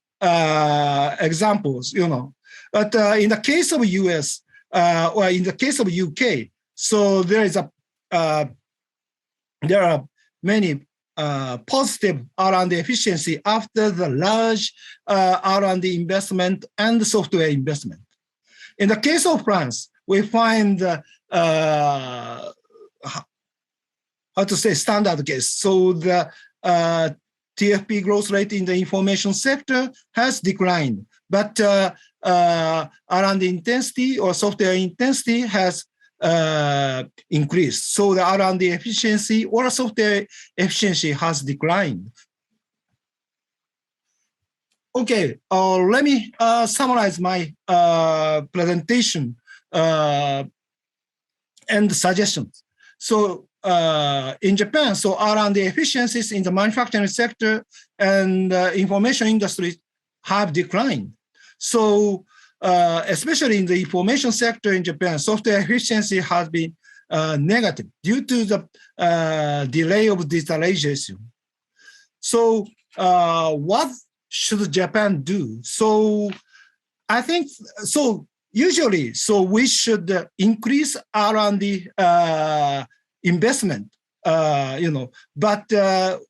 examples, you know. But in the case of US or in the case of UK, so there are many positive R&D efficiency after the large R&D investment and software investment. In the case of France, we find standard case. So the TFP growth rate in the information sector has declined, but R&D intensity or software intensity has increased. So the R&D efficiency or software efficiency has declined. Okay, let me summarize my presentation and suggestions. So in Japan, so R&D efficiencies in the manufacturing sector and information industry have declined. So especially in the information sector in Japan, software efficiency has been negative due to the delay of digitalization. So what should Japan do? So I think, so usually, so we should increase R&D investment, you know, but the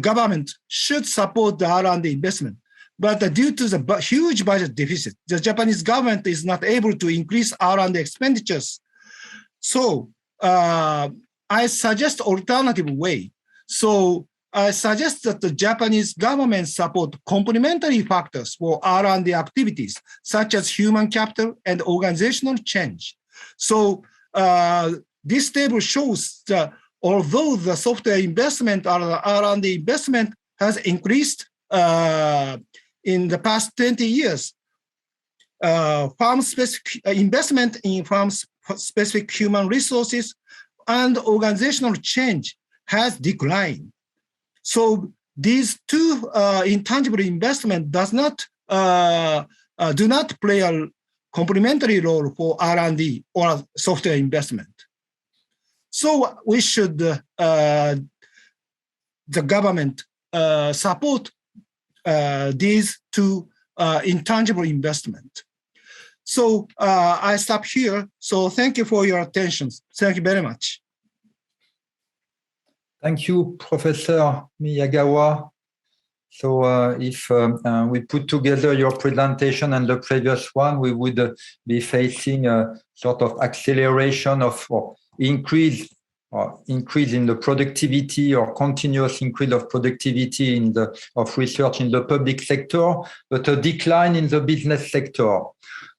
government should support the R&D investment. But due to the huge budget deficit, the Japanese government is not able to increase R&D expenditures. So I suggest alternative way. So I suggest that the Japanese government support complementary factors for R&D activities, such as human capital and organizational change. So this table shows that although the software investment or the R&D investment has increased in the past 20 years, farm-specific investment in farm-specific human resources and organizational change has declined. So these two intangible investment do not play a complementary role for R&D or software investment. So we should, the government support these two intangible investment. So I stop here. So thank you for your attention. Thank you very much. Thank you, Professor Miyagawa. So if we put together your presentation and the previous one, we would be facing a sort of acceleration of increase in the productivity or continuous increase of productivity of research in the public sector, but a decline in the business sector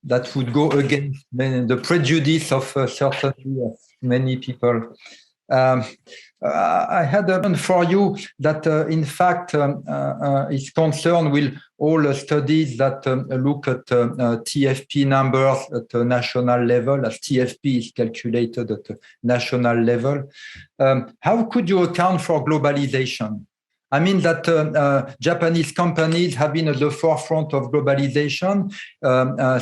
that would go against the prejudice of certainly many people. I had one for you that, in fact, is concerned with all studies that look at TFP numbers at a national level, as TFP is calculated at a national level. How could you account for globalization? I mean that Japanese companies have been at the forefront of globalization,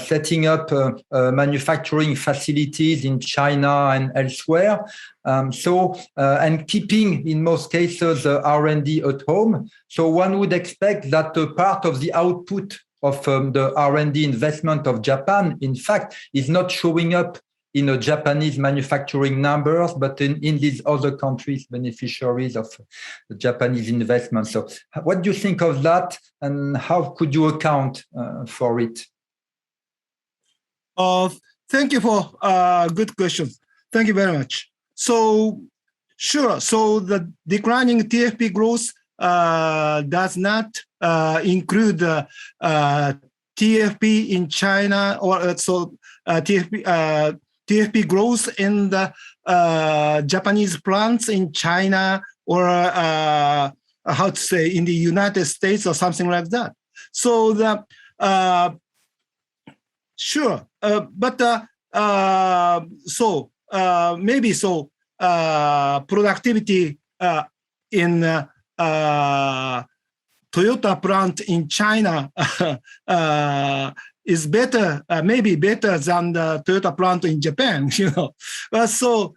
setting up manufacturing facilities in China and elsewhere. And keeping, in most cases, R&D at home. So one would expect that part of the output of the R&D investment of Japan, in fact, is not showing up in a Japanese manufacturing numbers, but in these other countries, beneficiaries of the Japanese investment. So what do you think of that, and how could you account for it? Thank you for good questions. Thank you very much. So, sure. So the declining TFP growth does not include TFP in China, or TFP growth in the Japanese plants in China, or how to say, in the United States or something like that. So the sure, but so maybe so productivity in Toyota plant in China is better, maybe better than the Toyota plant in Japan, you know. So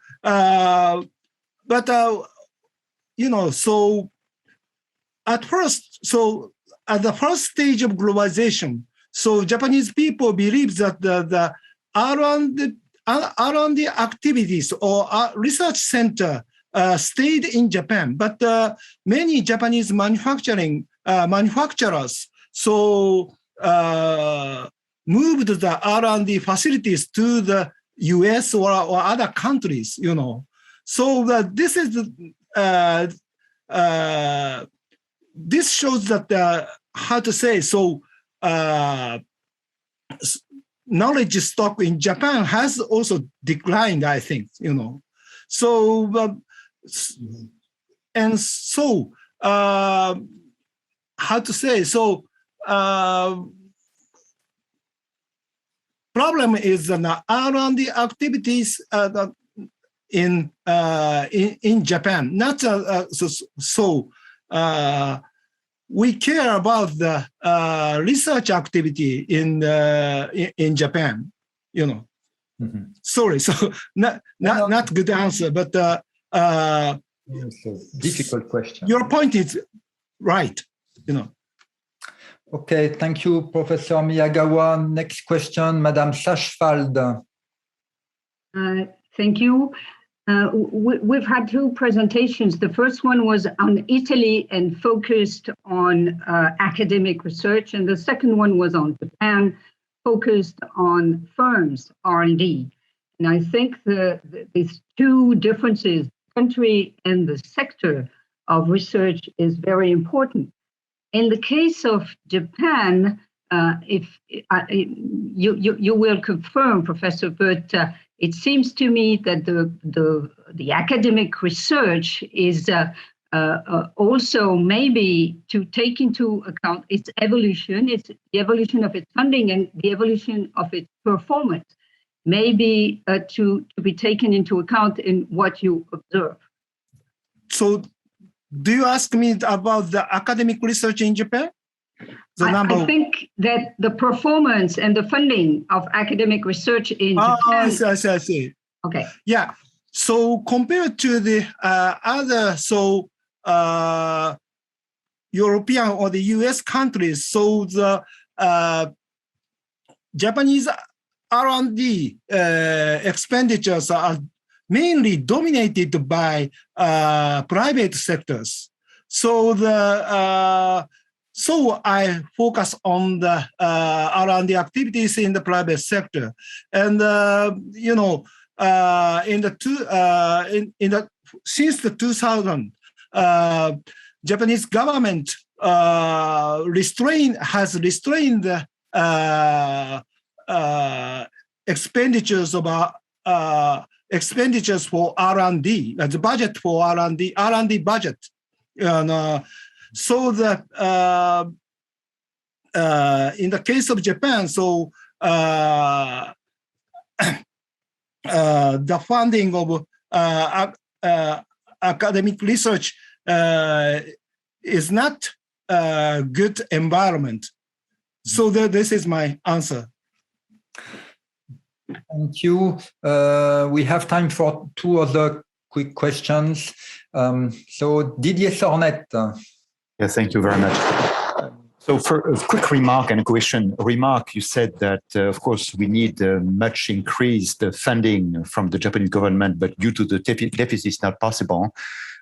at first, so at the first stage of globalization, so Japanese people believe that the R&D activities or research center stayed in Japan, but many Japanese manufacturers so moved the R&D facilities to the US or other countries, you know. So this is this shows that how to say, so knowledge stock in Japan has also declined, I think, you know. So and so how to say, so problem is the R&D activities in Japan. Not we care about the research activity in Japan, you know. Mm-hmm. Sorry, so not good answer, but difficult question. Your point is right, you know. Okay, thank you, Professor Miyagawa. Next question, Madame Sachfald. Thank you. We've had two presentations. The first one was on Italy and focused on academic research, and the second one was on Japan, focused on firms, R&D. And I think these two differences, country and the sector of research, is very important. In the case of Japan, if you will confirm, Professor, but it seems to me that the academic research is also maybe to take into account its evolution, the evolution of its funding and the evolution of its performance, maybe to be taken into account in what you observe. So do you ask me about the academic research in Japan? I think that the performance and the funding of academic research in Japan. I see. Okay. Yeah. So compared to the other European or the US countries, so the Japanese R&D expenditures are mainly dominated by private sectors. So so I focus on the R&D activities in the private sector, and you know, since the 2000, Japanese government has restrained the expenditures for R&D, the budget for R&D budget, and so that in the case of Japan, so the funding of academic research is not a good environment. So this is my answer. Thank you. We have time for two other quick questions. So Didier Sornette. Yeah, thank you very much. So for a quick remark and a question, you said that, of course, we need much increased funding from the Japanese government, but due to the deficit, it's not possible.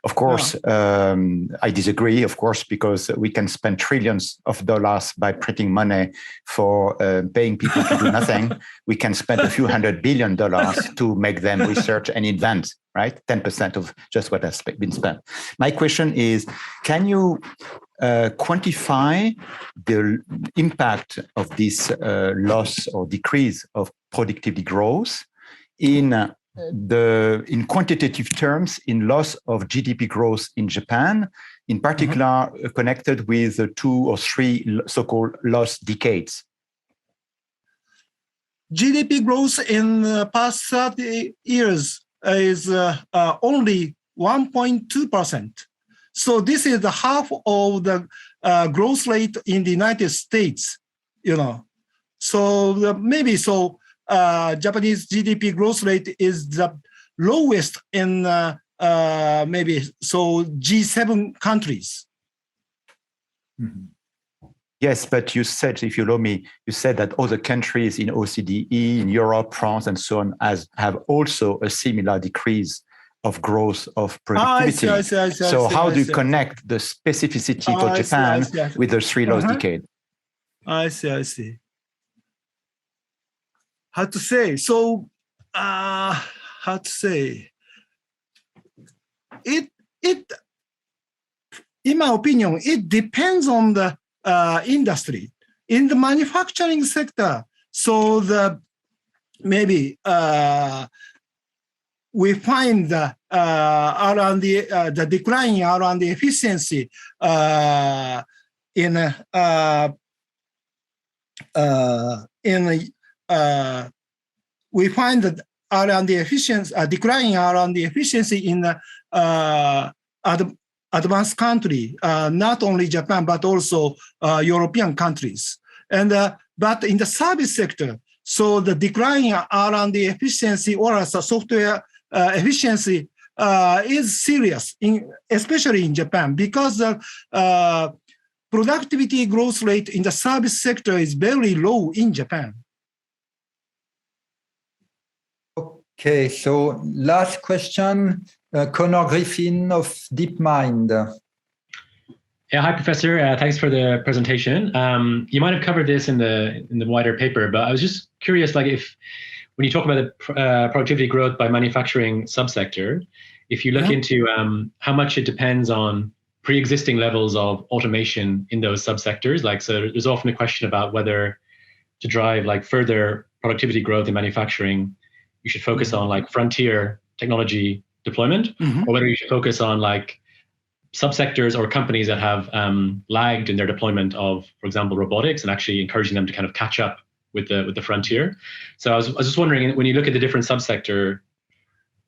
Of course, I disagree, of course, because we can spend trillions of dollars by printing money for paying people to do nothing. We can spend a few $100 billion to make them research and invent, right? 10% of just what has been spent. My question is, can you quantify the impact of this loss or decrease of productivity growth in quantitative terms, in loss of GDP growth in Japan, in particular connected with the 2 or 3 so-called lost decades? GDP growth in the past 30 years is only 1.2%. So this is the half of the growth rate in the United States, So Japanese GDP growth rate is the lowest in G7 countries. Mm-hmm. Yes, but you said, if you allow me, you said that other countries in OECD, in Europe, France, and so on, have also a similar decrease of growth of productivity. I see, so how do you connect the specificity for Japan with the 3 lost decades? I see. How to say? So, It, in my opinion, it depends on the industry. In the manufacturing sector, so we find the R&D, the declining R&D efficiency we find that R&D efficiency, declining R&D efficiency in the advanced country, not only Japan but also European countries. And but in the service sector, so the declining R&D efficiency or software efficiency is serious, especially in Japan, because the productivity growth rate in the service sector is very low in Japan. Okay, so last question, Connor Griffin of DeepMind. Yeah, hi, Professor. Thanks for the presentation. You might have covered this in the wider paper, but I was just curious, like when you talk about the productivity growth by manufacturing subsector, if you look into how much it depends on pre-existing levels of automation in those subsectors, so there's often a question about whether to drive further productivity growth in manufacturing, you should focus on frontier technology deployment, or whether you should focus on subsectors or companies that have lagged in their deployment of, for example, robotics, and actually encouraging them to kind of catch up with the frontier. So I was just wondering, when you look at the different subsector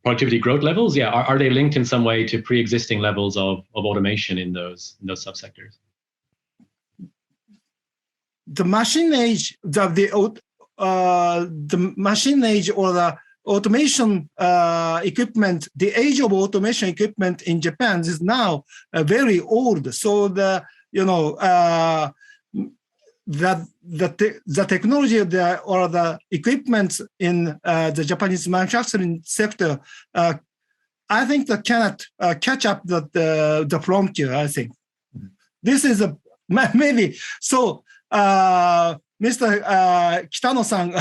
productivity growth levels, are they linked in some way to pre-existing levels of automation in those subsectors? The machine age, the machine age or the automation equipment, the age of automation equipment in Japan is now very old. So the technology or the equipment in the Japanese manufacturing sector, I think that cannot catch up the frontier. I think this is maybe so. Mr. Kitano-san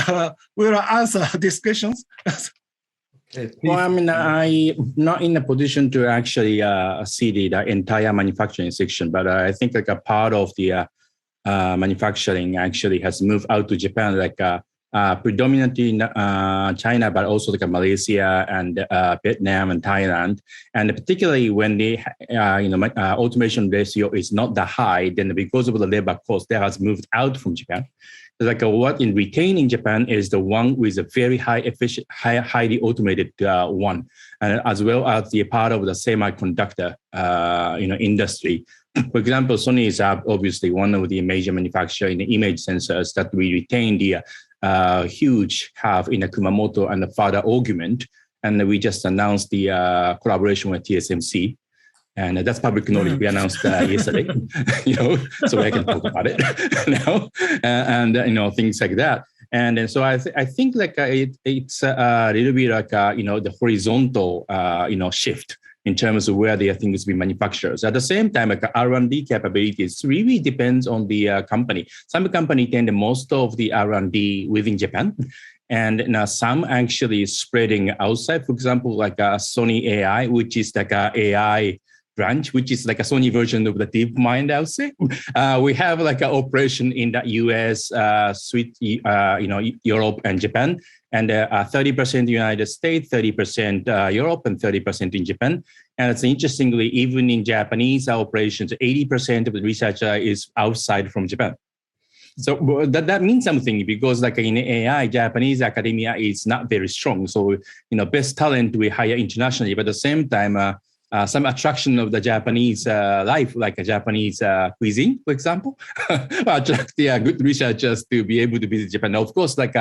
will answer these questions. Well, I mean, I'm not in a position to actually see the entire manufacturing section, but I think a part of the manufacturing actually has moved out to Japan, predominantly in China, but also Malaysia and Vietnam and Thailand. And particularly when the automation ratio is not that high, then because of the labor cost, that has moved out from Japan. What in retaining Japan is the one with a very highly automated one, and as well as the part of the semiconductor industry. For example, Sony is obviously one of the major manufacturers in the image sensors that we retain the huge hub in Kumamoto and the further augment. And we just announced the collaboration with TSMC. And that's public knowledge. We announced yesterday, so I can talk about it now, and things like that. And then so I think like it's a little bit like the horizontal shift in terms of where the things be manufactured. At the same time, like R&D capabilities really depends on the company. Some company tend most of the R&D within Japan. And now some actually spreading outside. For example, like Sony AI, which is like a AI branch, which is like a Sony version of the DeepMind, I would say. We have like an operation in the US, Europe and Japan, and 30% United States, 30% Europe, and 30% in Japan. And it's interestingly, even in Japanese operations, 80% of the research is outside from Japan. So that means something, because like in AI, Japanese academia is not very strong. So, best talent we hire internationally, but at the same time, some attraction of the Japanese life, like a Japanese cuisine, for example, attract good researchers to be able to visit Japan. Now, of course, like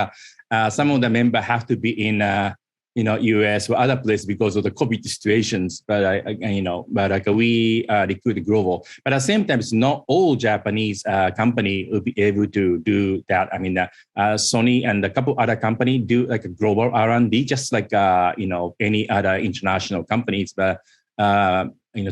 some of the members have to be in US or other places because of the COVID situations. But we recruit global. But at the same time, it's not all Japanese company will be able to do that. I mean, Sony and a couple other companies do like a global R&D, just like any other international companies. But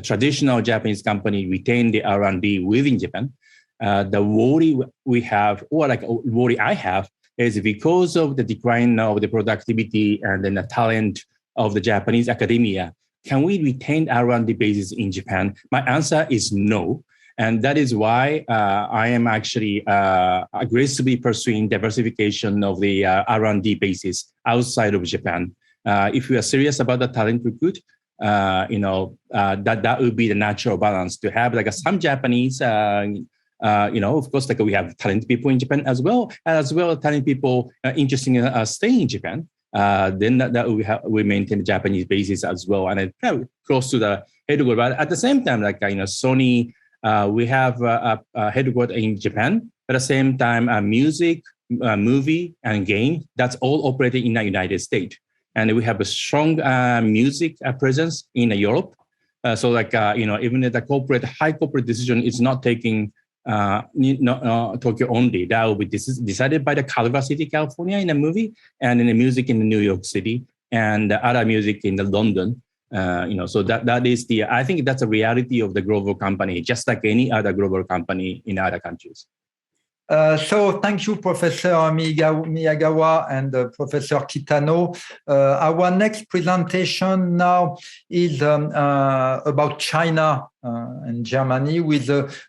traditional Japanese company retain the R&D within Japan. The worry we have, or like worry I have, is because of the decline of the productivity and then the talent of the Japanese academia, can we retain R&D bases in Japan? My answer is no. And that is why I am actually aggressively pursuing diversification of the R&D bases outside of Japan. If we are serious about the talent recruit, that would be the natural balance to have like some Japanese of course, like we have talented people in Japan as well talented people interested in staying in Japan. Then that we maintain the Japanese basis as well, and it's close to the headquarters. But at the same time, like Sony, we have a headquarters in Japan. At the same time, music, movie, and game, that's all operated in the United States, and we have a strong music presence in Europe. So like even if the high corporate decision is not taking Tokyo only, that will be decided by the Culver City, California in the movie, and in the music in New York City, and the other music in the London. So that is I think that's a reality of the global company, just like any other global company in other countries. So thank you, Professor Miyagawa and Professor Kitano. Our next presentation now is about China and Germany with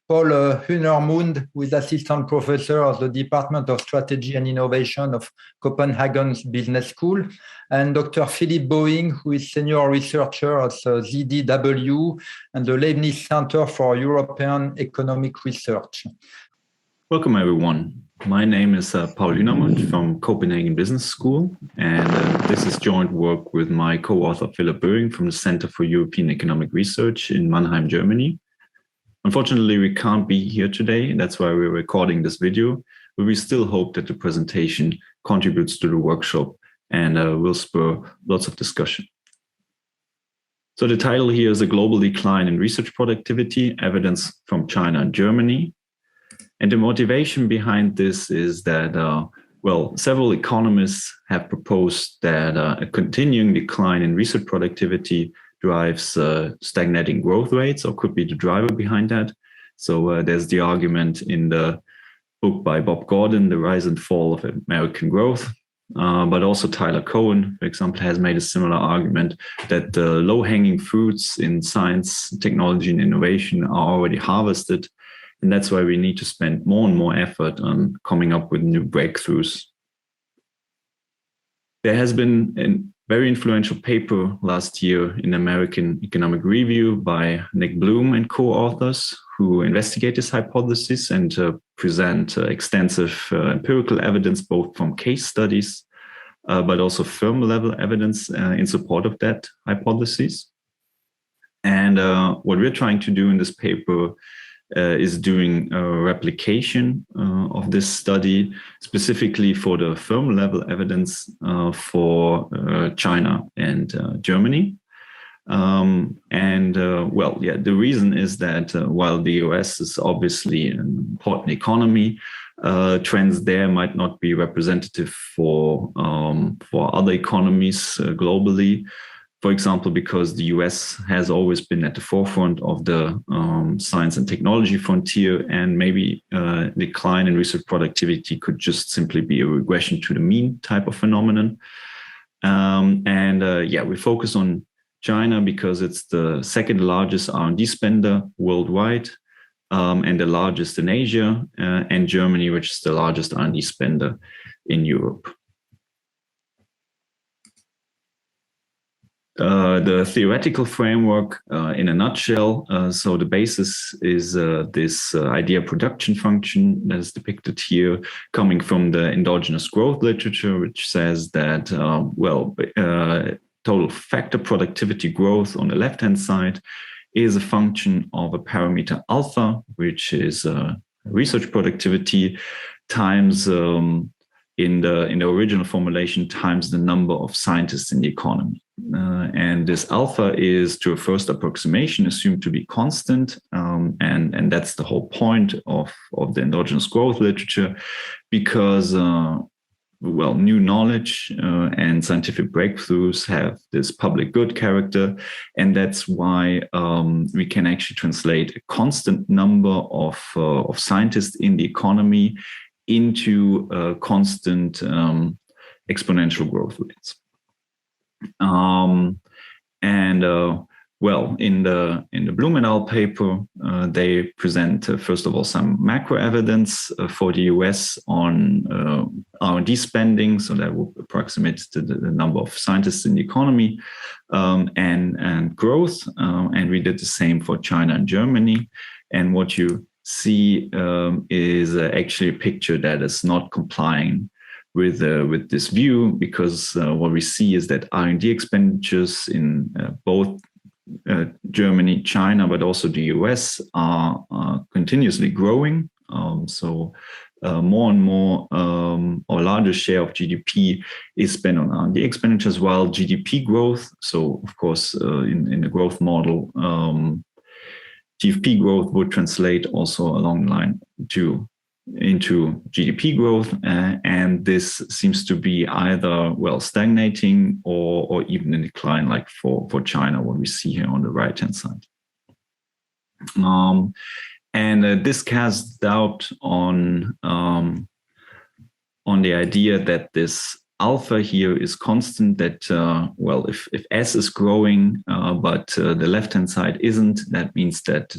Paul Hünermund, who is Assistant Professor of the Department of Strategy and Innovation of Copenhagen's Business School, and Dr. Philipp Boeing, who is Senior Researcher at ZDW and the Leibniz Center for European Economic Research. Welcome, everyone. My name is Paul Hünermund from Copenhagen Business School, and this is joint work with my co-author Philipp Boeing from the Center for European Economic Research in Mannheim, Germany. Unfortunately, we can't be here today. That's why we're recording this video, but we still hope that the presentation contributes to the workshop and will spur lots of discussion. So the title here is A Global Decline in Research Productivity, Evidence from China and Germany. And the motivation behind this is that, several economists have proposed that a continuing decline in research productivity drives stagnating growth rates, or could be the driver behind that. So there's the argument in the book by Bob Gordon, The Rise and Fall of American Growth. But also Tyler Cohen, for example, has made a similar argument that the low-hanging fruits in science, technology, and innovation are already harvested. And that's why we need to spend more and more effort on coming up with new breakthroughs. There has been a very influential paper last year in American Economic Review by Nick Bloom and co-authors who investigate this hypothesis and present extensive empirical evidence, both from case studies, but also firm-level evidence in support of that hypothesis. And what we're trying to do in this paper is doing a replication of this study, specifically for the firm level evidence for China and Germany. The reason is that while the US is obviously an important economy, trends there might not be representative for other economies globally. For example, because the US has always been at the forefront of the science and technology frontier, and maybe decline in research productivity could just simply be a regression to the mean type of phenomenon. We focus on China because it's the second largest R&D spender worldwide, and the largest in Asia, and Germany, which is the largest R&D spender in Europe. The theoretical framework in a nutshell, so the basis is this idea production function that is depicted here, coming from the endogenous growth literature, which says that, total factor productivity growth on the left-hand side is a function of a parameter alpha, which is research productivity times, in the original formulation, times the number of scientists in the economy. And this alpha is, to a first approximation, assumed to be constant. And that's the whole point of the endogenous growth literature, because new knowledge and scientific breakthroughs have this public good character. And that's why we can actually translate a constant number of scientists in the economy into constant exponential growth rates. In the Bloom et al. Paper, they present first of all some macro evidence for the US on R&D spending, so that would approximate the number of scientists in the economy, and growth. And we did the same for China and Germany. And what you see is actually a picture that is not complying with this view, because what we see is that R&D expenditures in both Germany, China, but also the US are continuously growing. More and more, or larger share of GDP is spent on R&D expenditures, while GDP growth, so of course in the growth model, GDP growth would translate also along the line into GDP growth, and this seems to be either stagnating or even in decline, like for China, what we see here on the right hand side. This casts doubt on the idea that this alpha here is constant, that if S is growing but the left hand side isn't, that means that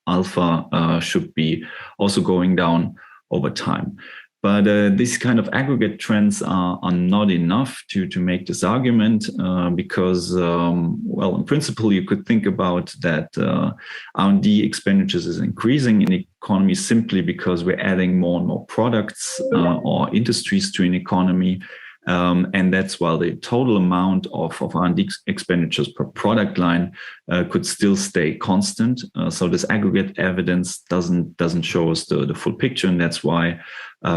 alpha should be also going down over time. But these kind of aggregate trends are not enough to make this argument, because in principle you could think about that R&D expenditures is increasing in the economy simply because we're adding more and more products or industries to an economy. And that's why the total amount of R&D expenditures per product line could still stay constant. So this aggregate evidence doesn't show us the full picture, and that's why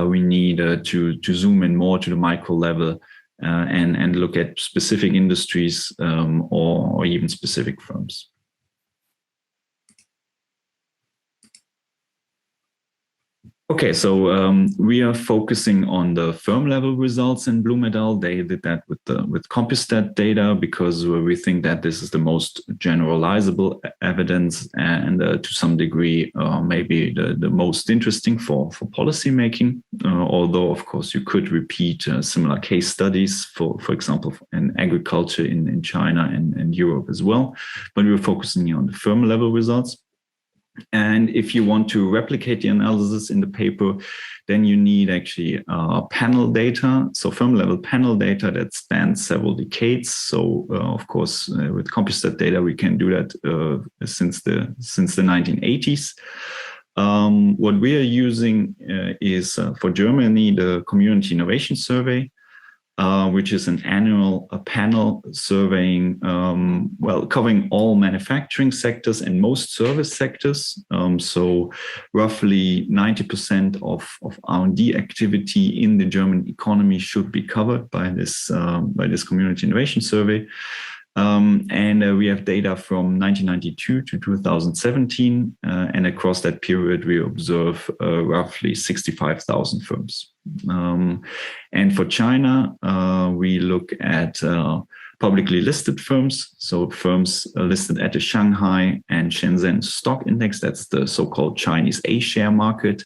we need to zoom in more to the micro level and look at specific industries or even specific firms. Okay, so we are focusing on the firm level results in Bloom et al. They did that with Compustat data because we think that this is the most generalizable evidence and to some degree maybe the most interesting for policy making. Although of course you could repeat similar case studies for example in agriculture in China and Europe as well. But we're focusing on the firm level results. And if you want to replicate the analysis in the paper, then you need actually panel data, so firm level panel data that spans several decades. So of course, with Compustat data, we can do that since the 1980s. What we are using is for Germany, the Community Innovation Survey, which is an annual panel surveying, covering all manufacturing sectors and most service sectors. So roughly 90% of R&D activity in the German economy should be covered by this Community Innovation Survey. And we have data from 1992 to 2017. And across that period, we observe roughly 65,000 firms. And for China, we look at publicly listed firms, so firms listed at the Shanghai and Shenzhen stock index. That's the so-called Chinese A-share market.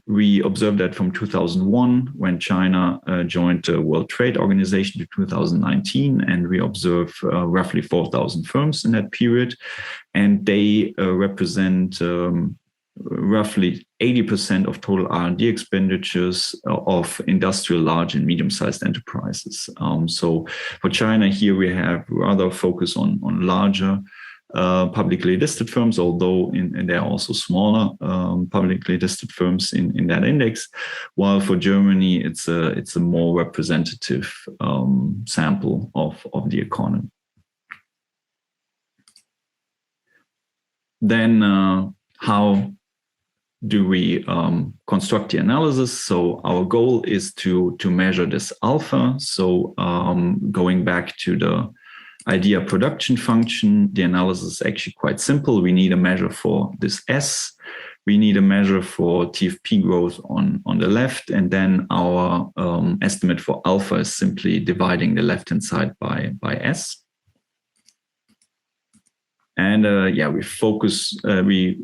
We observed that from 2001, when China joined the World Trade Organization, to 2019, and we observe roughly 4,000 firms in that period, and they represent roughly 80% of total R&D expenditures of industrial large and medium-sized enterprises. So for China here, we have rather focus on larger publicly listed firms, although there are also smaller publicly listed firms in that index. While for Germany, it's a more representative sample of the economy. Then how do we construct the analysis? So our goal is to measure this alpha. So going back to the idea production function, the analysis is actually quite simple. We need a measure for this S. We need a measure for TFP growth on the left. And then our estimate for alpha is simply dividing the left-hand side by S. And we focus, we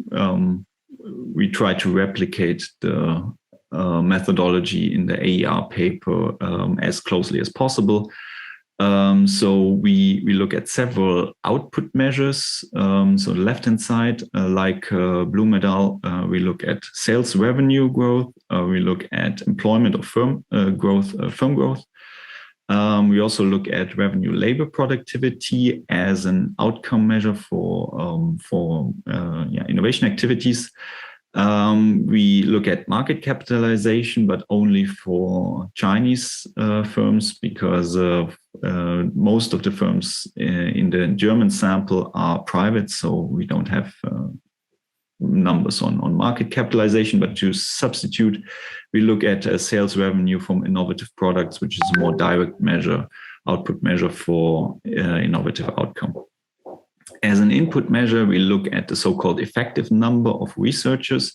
try to replicate the methodology in the AER paper as closely as possible. So we look at several output measures. So the left-hand side, like blue medal, we look at sales revenue growth. We look at employment of firm growth. We also look at revenue labor productivity as an outcome measure for innovation activities. We look at market capitalization, but only for Chinese firms, because most of the firms in the German sample are private, so we don't have numbers on market capitalization. But to substitute, we look at sales revenue from innovative products, which is a more direct measure, output measure for innovative outcome. As an input measure, we look at the so-called effective number of researchers.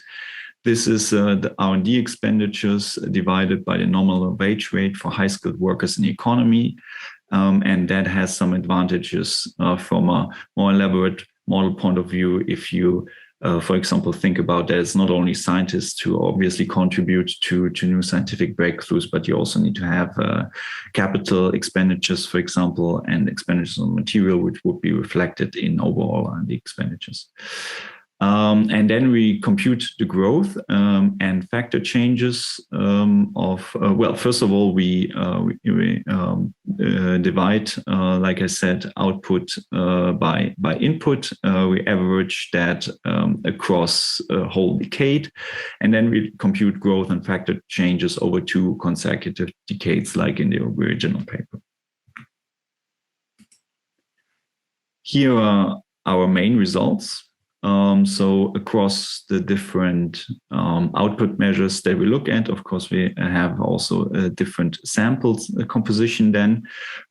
This is the R&D expenditures divided by the nominal wage rate for high-skilled workers in the economy. And that has some advantages from a more elaborate model point of view. If you, for example, think about there's not only scientists who obviously contribute to new scientific breakthroughs, but you also need to have capital expenditures, for example, and expenditures on material, which would be reflected in overall R&D expenditures. And then we compute the growth and factor changes first of all, we divide, like I said, output by input. We average that across a whole decade. And then we compute growth and factor changes over 2 consecutive decades, like in the original paper. Here are our main results. So across the different output measures that we look at, of course, we have also different samples composition then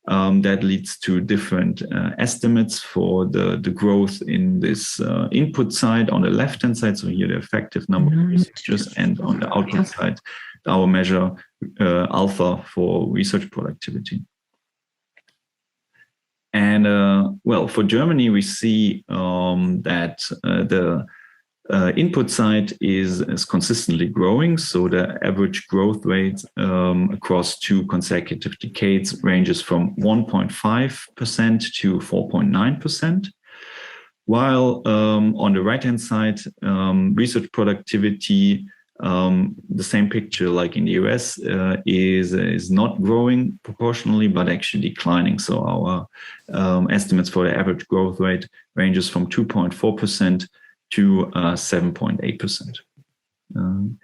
that leads to different estimates for the growth in this input side on the left-hand side. So here the effective number of researchers, and on the output side, our measure alpha for research productivity. And for Germany, we see that the input side is consistently growing. So the average growth rate across 2 consecutive decades ranges from 1.5% to 4.9%. While on the right-hand side, research productivity, the same picture like in the US, is not growing proportionally, but actually declining. So our estimates for the average growth rate ranges from 2.4% to 7.8%.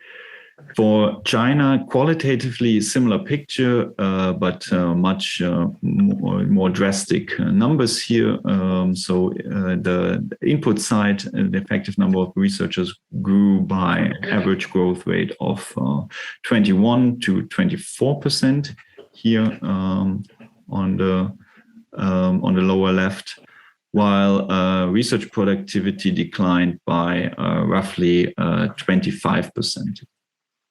For China, qualitatively similar picture, but much more drastic numbers here. So the input side, the effective number of researchers grew by average growth rate of 21 to 24% here on the on the lower left, while research productivity declined by roughly 25%.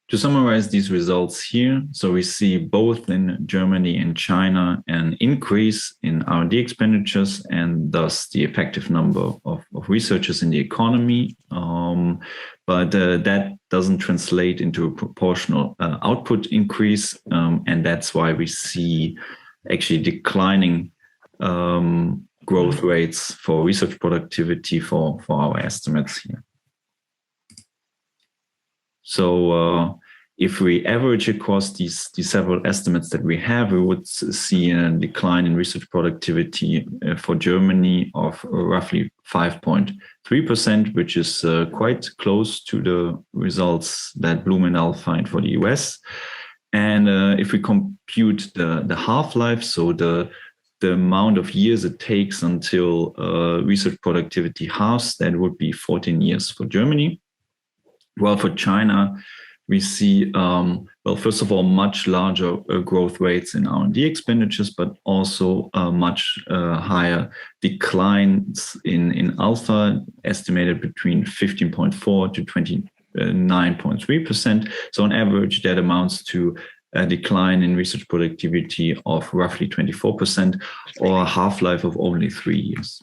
To summarize these results here, so we see both in Germany and China an increase in R&D expenditures and thus the effective number of researchers in the economy. But that doesn't translate into a proportional output increase. And that's why we see actually declining growth rates for research productivity for our estimates here. So if we average across these several estimates that we have, we would see a decline in research productivity for Germany of roughly 5.3%, which is quite close to the results that Bloom et al. Find for the US. And if we compute the half-life, so the amount of years it takes until research productivity halves, that would be 14 years for Germany. Well, for China, we see, well, first of all, much larger growth rates in R&D expenditures, but also much higher declines in alpha, estimated between 15.4 to 29.3%. So on average, that amounts to a decline in research productivity of roughly 24%, or a half-life of only 3 years.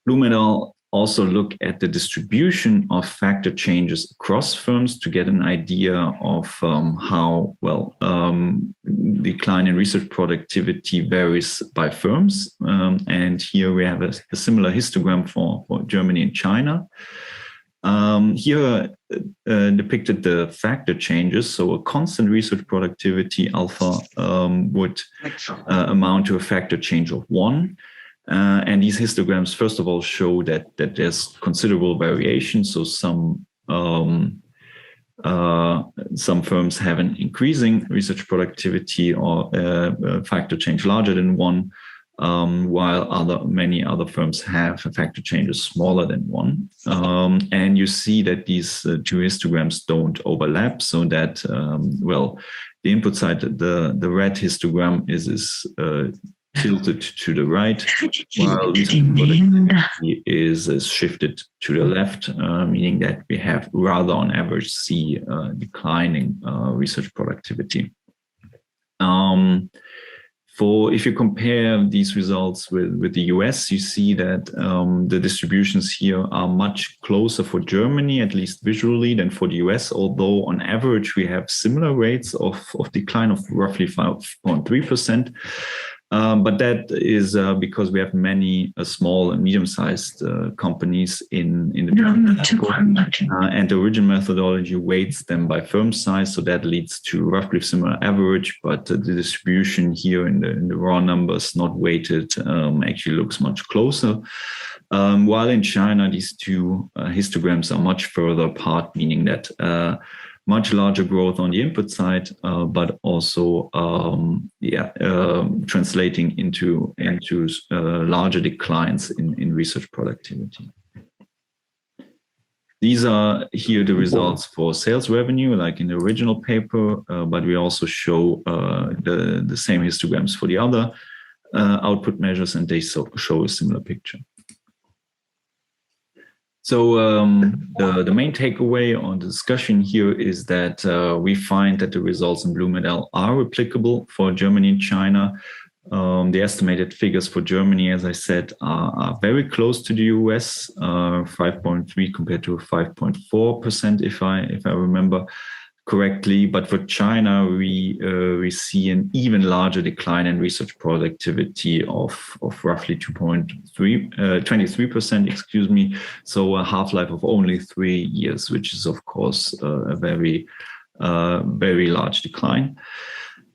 Bloom et al. Also look at the distribution of factor changes across firms to get an idea of how well decline in research productivity varies by firms. And here we have a similar histogram for Germany and China. Here depicted the factor changes. So a constant research productivity alpha would amount to a factor change of 1. And these histograms, first of all, show that there's considerable variation. So some firms have an increasing research productivity or factor change larger than 1, while many other firms have a factor changes smaller than 1. And you see that these two histograms don't overlap, so that well, the input side, the red histogram is tilted to the right, while research productivity is shifted to the left, meaning that we have rather on average see declining research productivity. If you compare these results with the US, you see that the distributions here are much closer for Germany, at least visually, than for the US, although on average we have similar rates of decline of roughly 5.3%. But that is because we have many small and medium-sized companies in the German market, and the original methodology weights them by firm size, so that leads to roughly similar average. But the distribution here in the raw numbers, not weighted, actually looks much closer. While in China, these two histograms are much further apart, meaning that much larger growth on the input side, but also translating into larger declines in research productivity. These are here the results for sales revenue, like in the original paper, but we also show the same histograms for the other output measures, and they show a similar picture. So the main takeaway on the discussion here is that we find that the results in Bloom et al. Are replicable for Germany and China. The estimated figures for Germany, as I said, are very close to the US, 5.3 compared to 5.4%, if I remember correctly. But for China, we see an even larger decline in research productivity of roughly 23%, excuse me. So a half-life of only 3 years, which is of course a very large decline.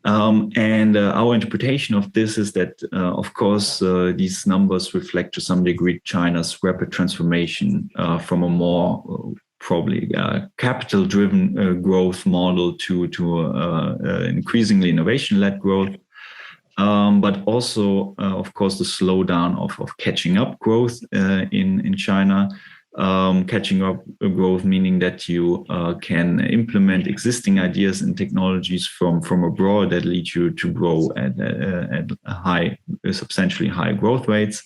And our interpretation of this is that, of course, these numbers reflect to some degree China's rapid transformation from a more probably capital-driven growth model to increasingly innovation-led growth, but also, of course, the slowdown of catching up growth in China. catching up growth, meaning that you can implement existing ideas and technologies from abroad that lead you to grow at substantially high growth rates.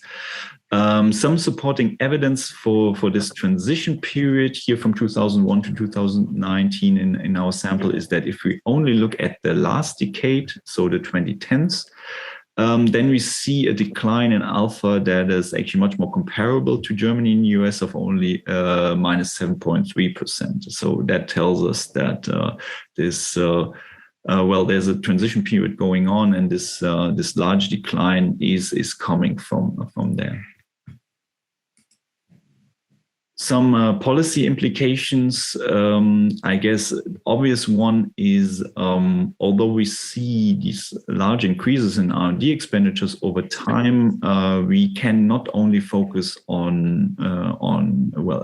Some supporting evidence for this transition period here from 2001 to 2019 in our sample is that if we only look at the last decade, so the 2010s, then we see a decline in alpha that is actually much more comparable to Germany and US of only minus 7.3%. So that tells us that there's a transition period going on, and this large decline is coming from there. Some policy implications, I guess, obvious one is, although we see these large increases in R&D expenditures over time, we can not only focus on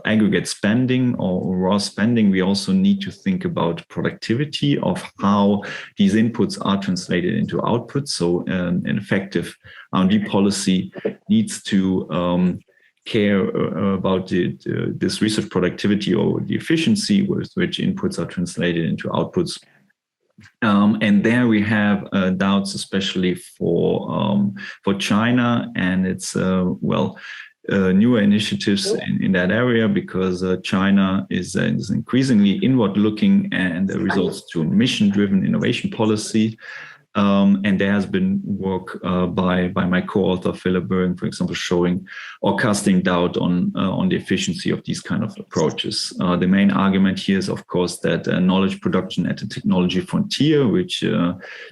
aggregate spending or raw spending, we also need to think about productivity of how these inputs are translated into outputs. So an effective R&D policy needs to care about this research productivity or the efficiency with which inputs are translated into outputs. And there we have doubts, especially for China and its newer initiatives in that area, because China is increasingly inward-looking and results to mission-driven innovation policy. And there has been work by my co-author Philipp, for example, showing or casting doubt on the efficiency of these kind of approaches. The main argument here is, of course, that knowledge production at the technology frontier, which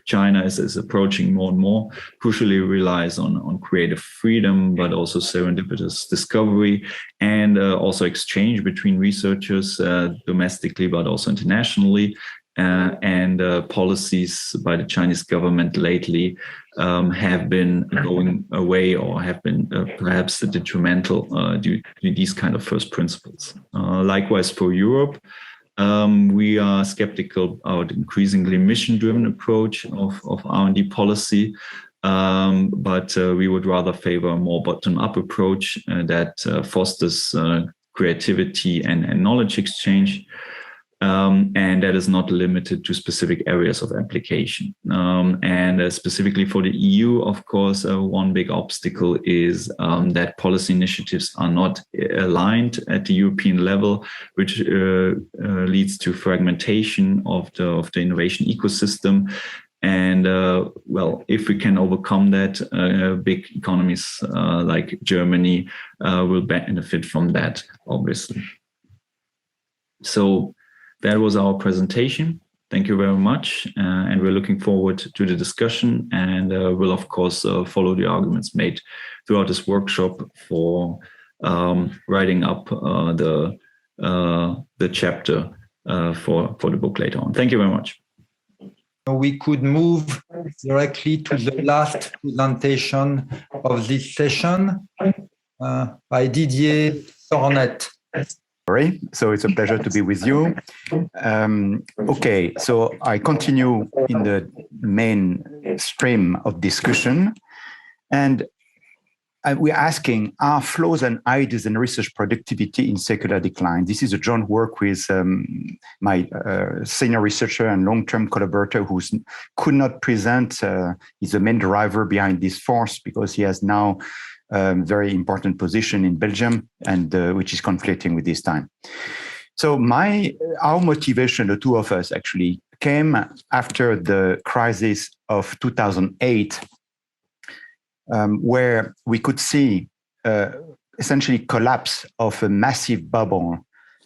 China is approaching more and more, crucially relies on creative freedom, but also serendipitous discovery and also exchange between researchers domestically, but also internationally. And policies by the Chinese government lately have been going away or have been perhaps detrimental due to these kind of first principles. Likewise for Europe, we are skeptical about increasingly mission-driven approach of R&D policy, but we would rather favor a more bottom-up approach that fosters creativity and knowledge exchange. And that is not limited to specific areas of application. And specifically for the EU, of course, one big obstacle is that policy initiatives are not aligned at the European level, which leads to fragmentation of the innovation ecosystem. And if we can overcome that, big economies like Germany will benefit from that, obviously. So that was our presentation. Thank you very much. And we're looking forward to the discussion, and we'll, of course, follow the arguments made throughout this workshop for writing up the chapter for the book later on. Thank you very much. We could move directly to the last presentation of this session by Didier Sornette. So it's a pleasure to be with you. Okay, so I continue in the main stream of discussion. And we're asking, are flows and ideas in research productivity in secular decline? This is a joint work with my senior researcher and long-term collaborator who could not present. He's the main driver behind this force because he has now very important position in Belgium, and which is conflicting with this time. So our motivation, the two of us actually, came after the crisis of 2008, where we could see essentially collapse of a massive bubble,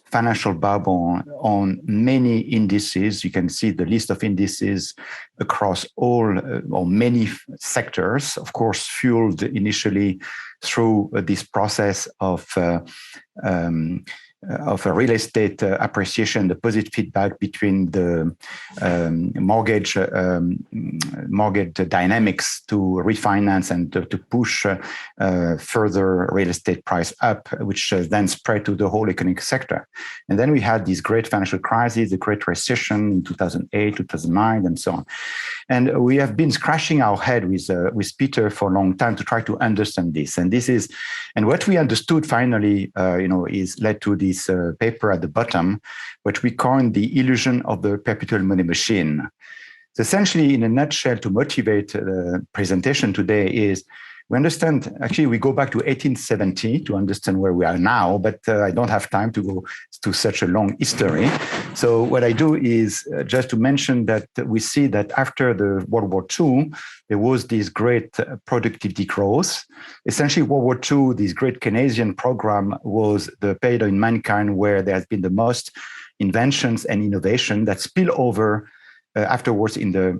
financial bubble on many indices. You can see the list of indices across all or many sectors, of course, fueled initially through this process of of a real estate appreciation, the positive feedback between the mortgage dynamics to refinance and to push further real estate price up, which then spread to the whole economic sector. And then we had this great financial crisis, the Great Recession in 2008, 2009, and so on. And we have been scratching our head with Peter for a long time to try to understand this. And what we understood finally, is led to this paper at the bottom, which we coined the illusion of the perpetual money machine. So essentially, in a nutshell, to motivate the presentation today is, we understand, actually, we go back to 1870 to understand where we are now, but I don't have time to go to such a long history. So what I do is just to mention that we see that after the World War II, there was this great productivity growth. Essentially, World War II, this great Keynesian program, was the period in mankind where there has been the most inventions and innovation that spill over afterwards in the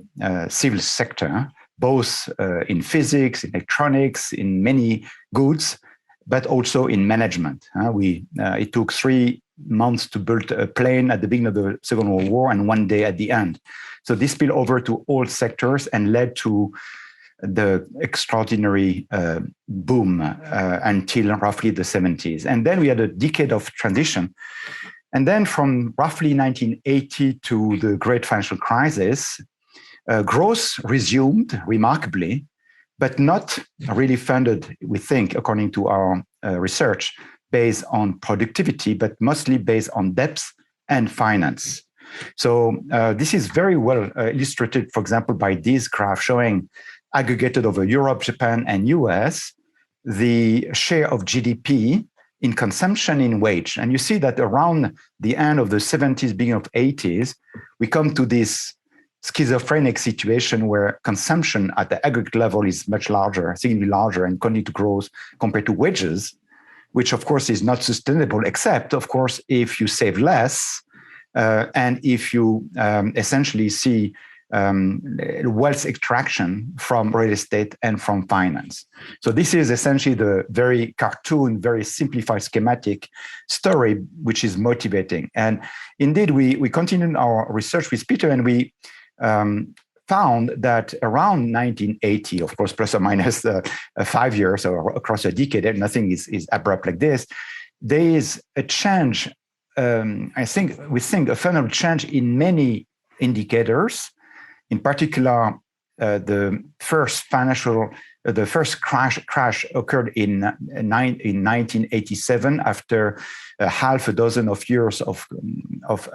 civil sector, both in physics, in electronics, in many goods, but also in management. It took 3 months to build a plane at the beginning of the Second World War and 1 day at the end. So this spilled over to all sectors and led to the extraordinary boom until roughly the 70s. And then we had a decade of transition. And then from roughly 1980 to the great financial crisis, growth resumed remarkably, but not really funded, we think, according to our research, based on productivity, but mostly based on depth and finance. So this is very well illustrated, for example, by this graph showing, aggregated over Europe, Japan, and US, the share of GDP in consumption in wage. And you see that around the end of the 70s, beginning of 80s, we come to this schizophrenic situation where consumption at the aggregate level is much larger, significantly larger, and continue to grow compared to wages, which of course is not sustainable, except of course if you save less and if you essentially see wealth extraction from real estate and from finance. So this is essentially the very cartoon, very simplified schematic story, which is motivating. And indeed, we continued our research with Peter, and we found that around 1980, of course, plus or minus 5 years or across a decade, nothing is abrupt like this, there is a change, we think a fundamental change in many indicators. In particular, the first crash occurred in 1987 after half a dozen of years of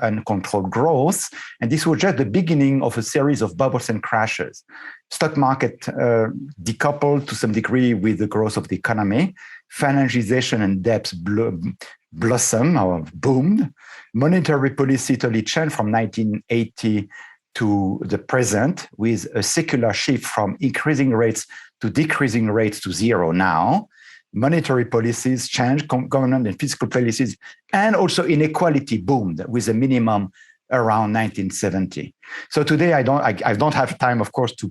uncontrolled growth. And this was just the beginning of a series of bubbles and crashes. Stock market decoupled to some degree with the growth of the economy. Financialization and debts blossomed or boomed. Monetary policy totally changed from 1980 to the present, with a secular shift from increasing rates to decreasing rates to zero now. Monetary policies changed, government and fiscal policies, and also inequality boomed with a minimum around 1970. So today I don't have time, of course, to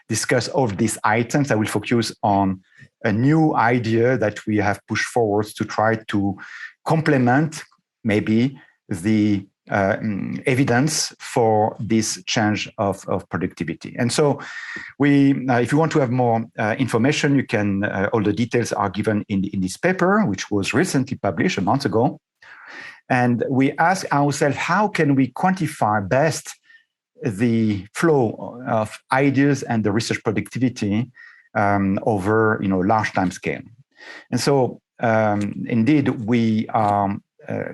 discuss all of these items. I will focus on a new idea that we have pushed forward to try to complement maybe the evidence for this change of productivity. And so if you want to have more information, you can, all the details are given in this paper, which was recently published a month ago. And we ask ourselves, how can we quantify best the flow of ideas and the research productivity over large time scale? And so indeed, we are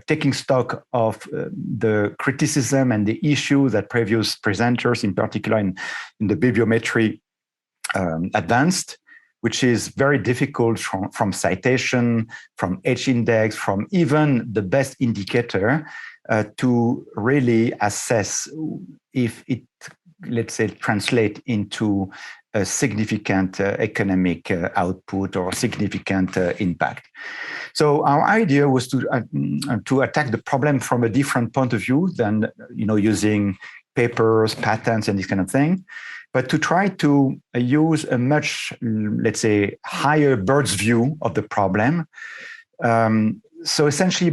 taking stock of the criticism and the issue that previous presenters, in particular in the bibliometry, advanced, which is very difficult from citation, from H-index, from even the best indicator to really assess if it, let's say, translate into a significant economic output or significant impact. So our idea was to attack the problem from a different point of view than using papers, patents, and this kind of thing, but to try to use a much, let's say, higher bird's view of the problem. So essentially,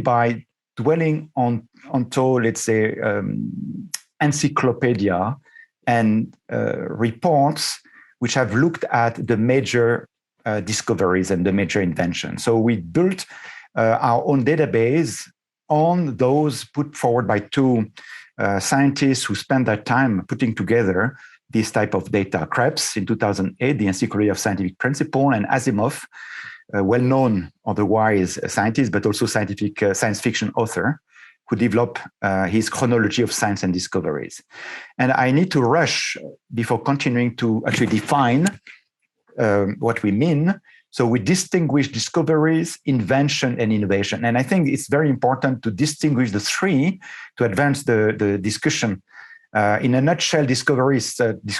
dwelling onto, let's say, encyclopedia and reports which have looked at the major discoveries and the major inventions. So we built our own database on those put forward by two scientists who spent their time putting together this type of data. Krebs in 2008, the Encyclopedia of Scientific Principle, and Asimov, a well-known otherwise scientist, but also science fiction author, who developed his chronology of science and discoveries. And I need to rush before continuing to actually define what we mean. So we distinguish discoveries, invention, and innovation. And I think it's very important to distinguish the three to advance the discussion. In a nutshell, discovery is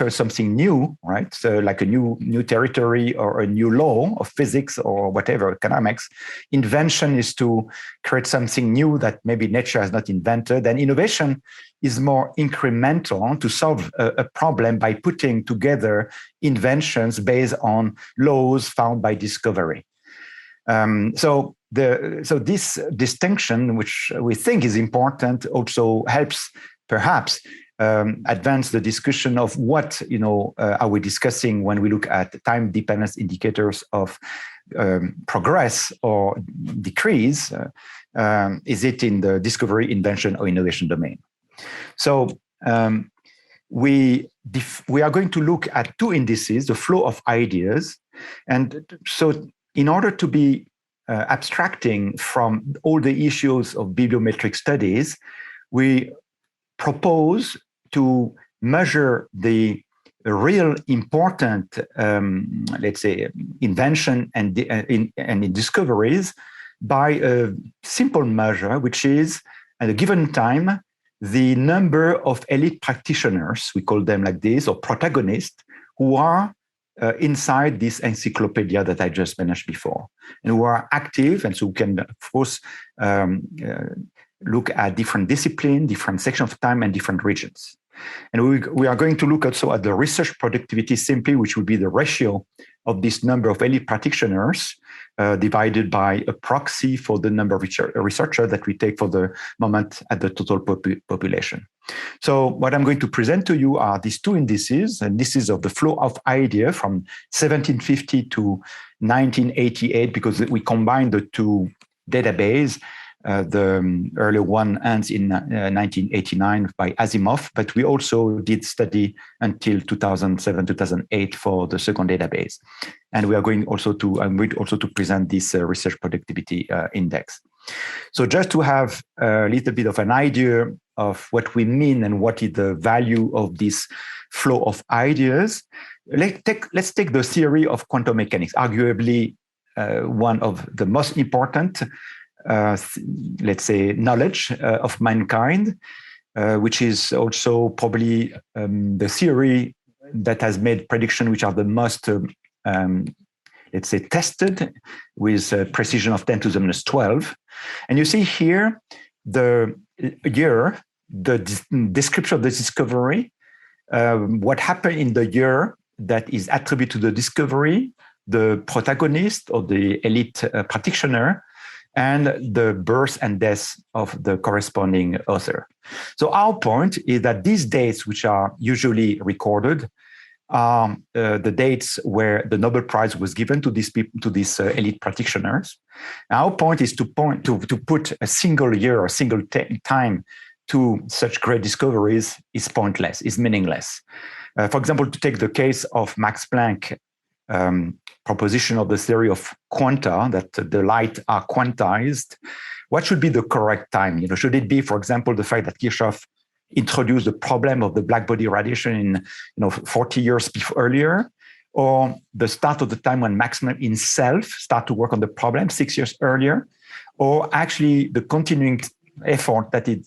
something new, right? So like a new territory or a new law of physics or whatever, economics. Invention is to create something new that maybe nature has not invented. And innovation is more incremental, to solve a problem by putting together inventions based on laws found by discovery. So this distinction, which we think is important, also helps perhaps advance the discussion of what are we discussing when we look at time dependence indicators of progress or decrease. Is it in the discovery, invention, or innovation domain? So we are going to look at two indices, the flow of ideas. And so in order to be abstracting from all the issues of bibliometric studies, we propose to measure the real important, let's say, invention and discoveries by a simple measure, which is at a given time, the number of elite practitioners, we call them like this, or protagonists, who are inside this encyclopedia that I just mentioned before, and who are active, and so we can, of course, look at different disciplines, different sections of time, and different regions. And we are going to look also at the research productivity simply, which would be the ratio of this number of elite practitioners divided by a proxy for the number of researchers that we take for the moment at the total population. So what I'm going to present to you are these two indices, and this is of the flow of idea from 1750 to 1988, because we combine the two databases. The earlier one ends in 1989 by Asimov, but we also did study until 2007, 2008 for the second database. And we are going also to present this research productivity index. So just to have a little bit of an idea of what we mean and what is the value of this flow of ideas, let's take the theory of quantum mechanics, arguably one of the most important let's say, knowledge of mankind, which is also probably the theory that has made predictions which are the most, let's say, tested with precision of 10 to the minus 12. And you see here the year, the description of the discovery, what happened in the year that is attributed to the discovery, the protagonist or the elite practitioner, and the birth and death of the corresponding author. So our point is that these dates, which are usually recorded, are the dates where the Nobel Prize was given to these people, to these elite practitioners. Our point is to put a single year or a single time to such great discoveries is pointless, is meaningless. For example, to take the case of Max Planck proposition of the theory of quanta, that the light are quantized, what should be the correct time? Should it be, for example, the fact that Kirchhoff introduced the problem of the black body radiation in 40 years earlier, or the start of the time when Max Planck himself started to work on the problem 6 years earlier, or actually the continuing effort that it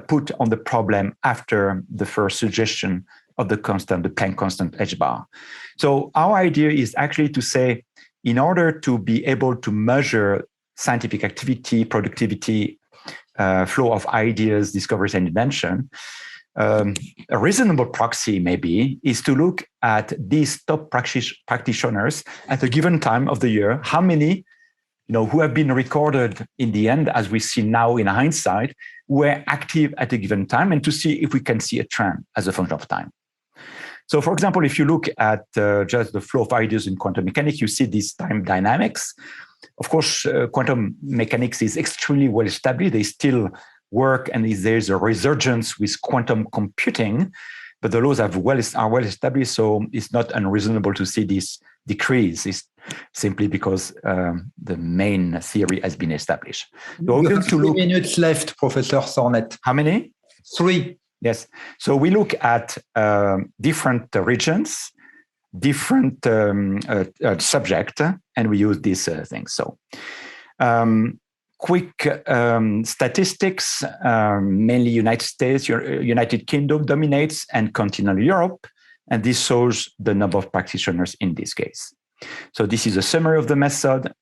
put on the problem after the first suggestion of the constant, the Planck constant H bar. So our idea is actually to say, in order to be able to measure scientific activity, productivity, flow of ideas, discoveries, and invention, a reasonable proxy maybe is to look at these top practitioners at a given time of the year, how many who have been recorded in the end, as we see now in hindsight, were active at a given time, and to see if we can see a trend as a function of time. So, for example, if you look at just the flow of ideas in quantum mechanics, you see these time dynamics. Of course, quantum mechanics is extremely well established. They still work, and there's a resurgence with quantum computing, but the laws are well established, so it's not unreasonable to see this decrease. It's simply because the main theory has been established. So we have 3 minutes left, Professor Sornette. How many? 3. Yes. So we look at different regions, different subject, and we use these things. So quick statistics, mainly United States, United Kingdom dominates, and continental Europe. And this shows the number of practitioners in this case. So this is a summary of the method.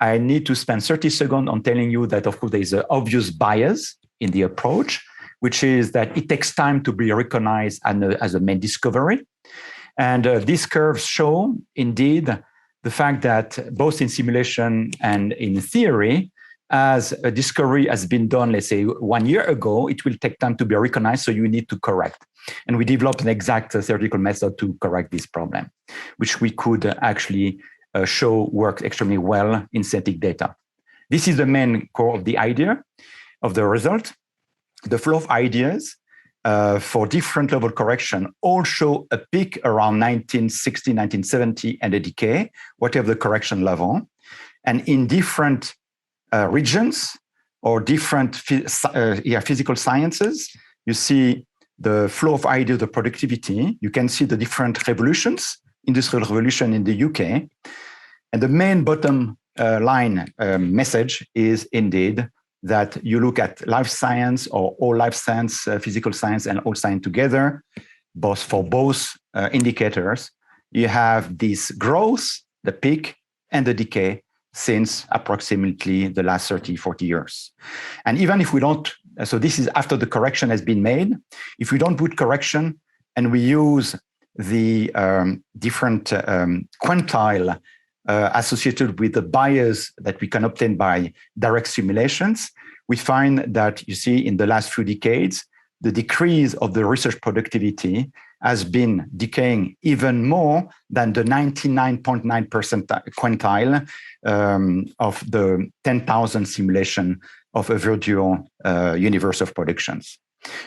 I need to spend 30 seconds on telling you that, of course, there is an obvious bias in the approach, which is that it takes time to be recognized as a main discovery. And these curves show, indeed, the fact that both in simulation and in theory, as a discovery has been done, let's say 1 year ago, it will take time to be recognized, so you need to correct. And we developed an exact theoretical method to correct this problem, which we could actually show works extremely well in synthetic data. This is the main core of the idea of the result. The flow of ideas for different level correction all show a peak around 1960, 1970, and a decay, whatever the correction level. And in different regions or different physical sciences, you see the flow of ideas, the productivity. You can see the different revolutions, industrial revolution in the UK. And the main bottom line message is indeed that you look at life science or all life science, physical science, and all science together, for both indicators, you have this growth, the peak, and the decay since approximately the last 30, 40 years. And even if we don't, so this is after the correction has been made, if we don't put correction and we use the different quantile associated with the bias that we can obtain by direct simulations, we find that, you see, in the last few decades, the decrease of the research productivity has been decaying even more than the 99.9% quantile of the 10,000 simulation of a virtual universe of predictions.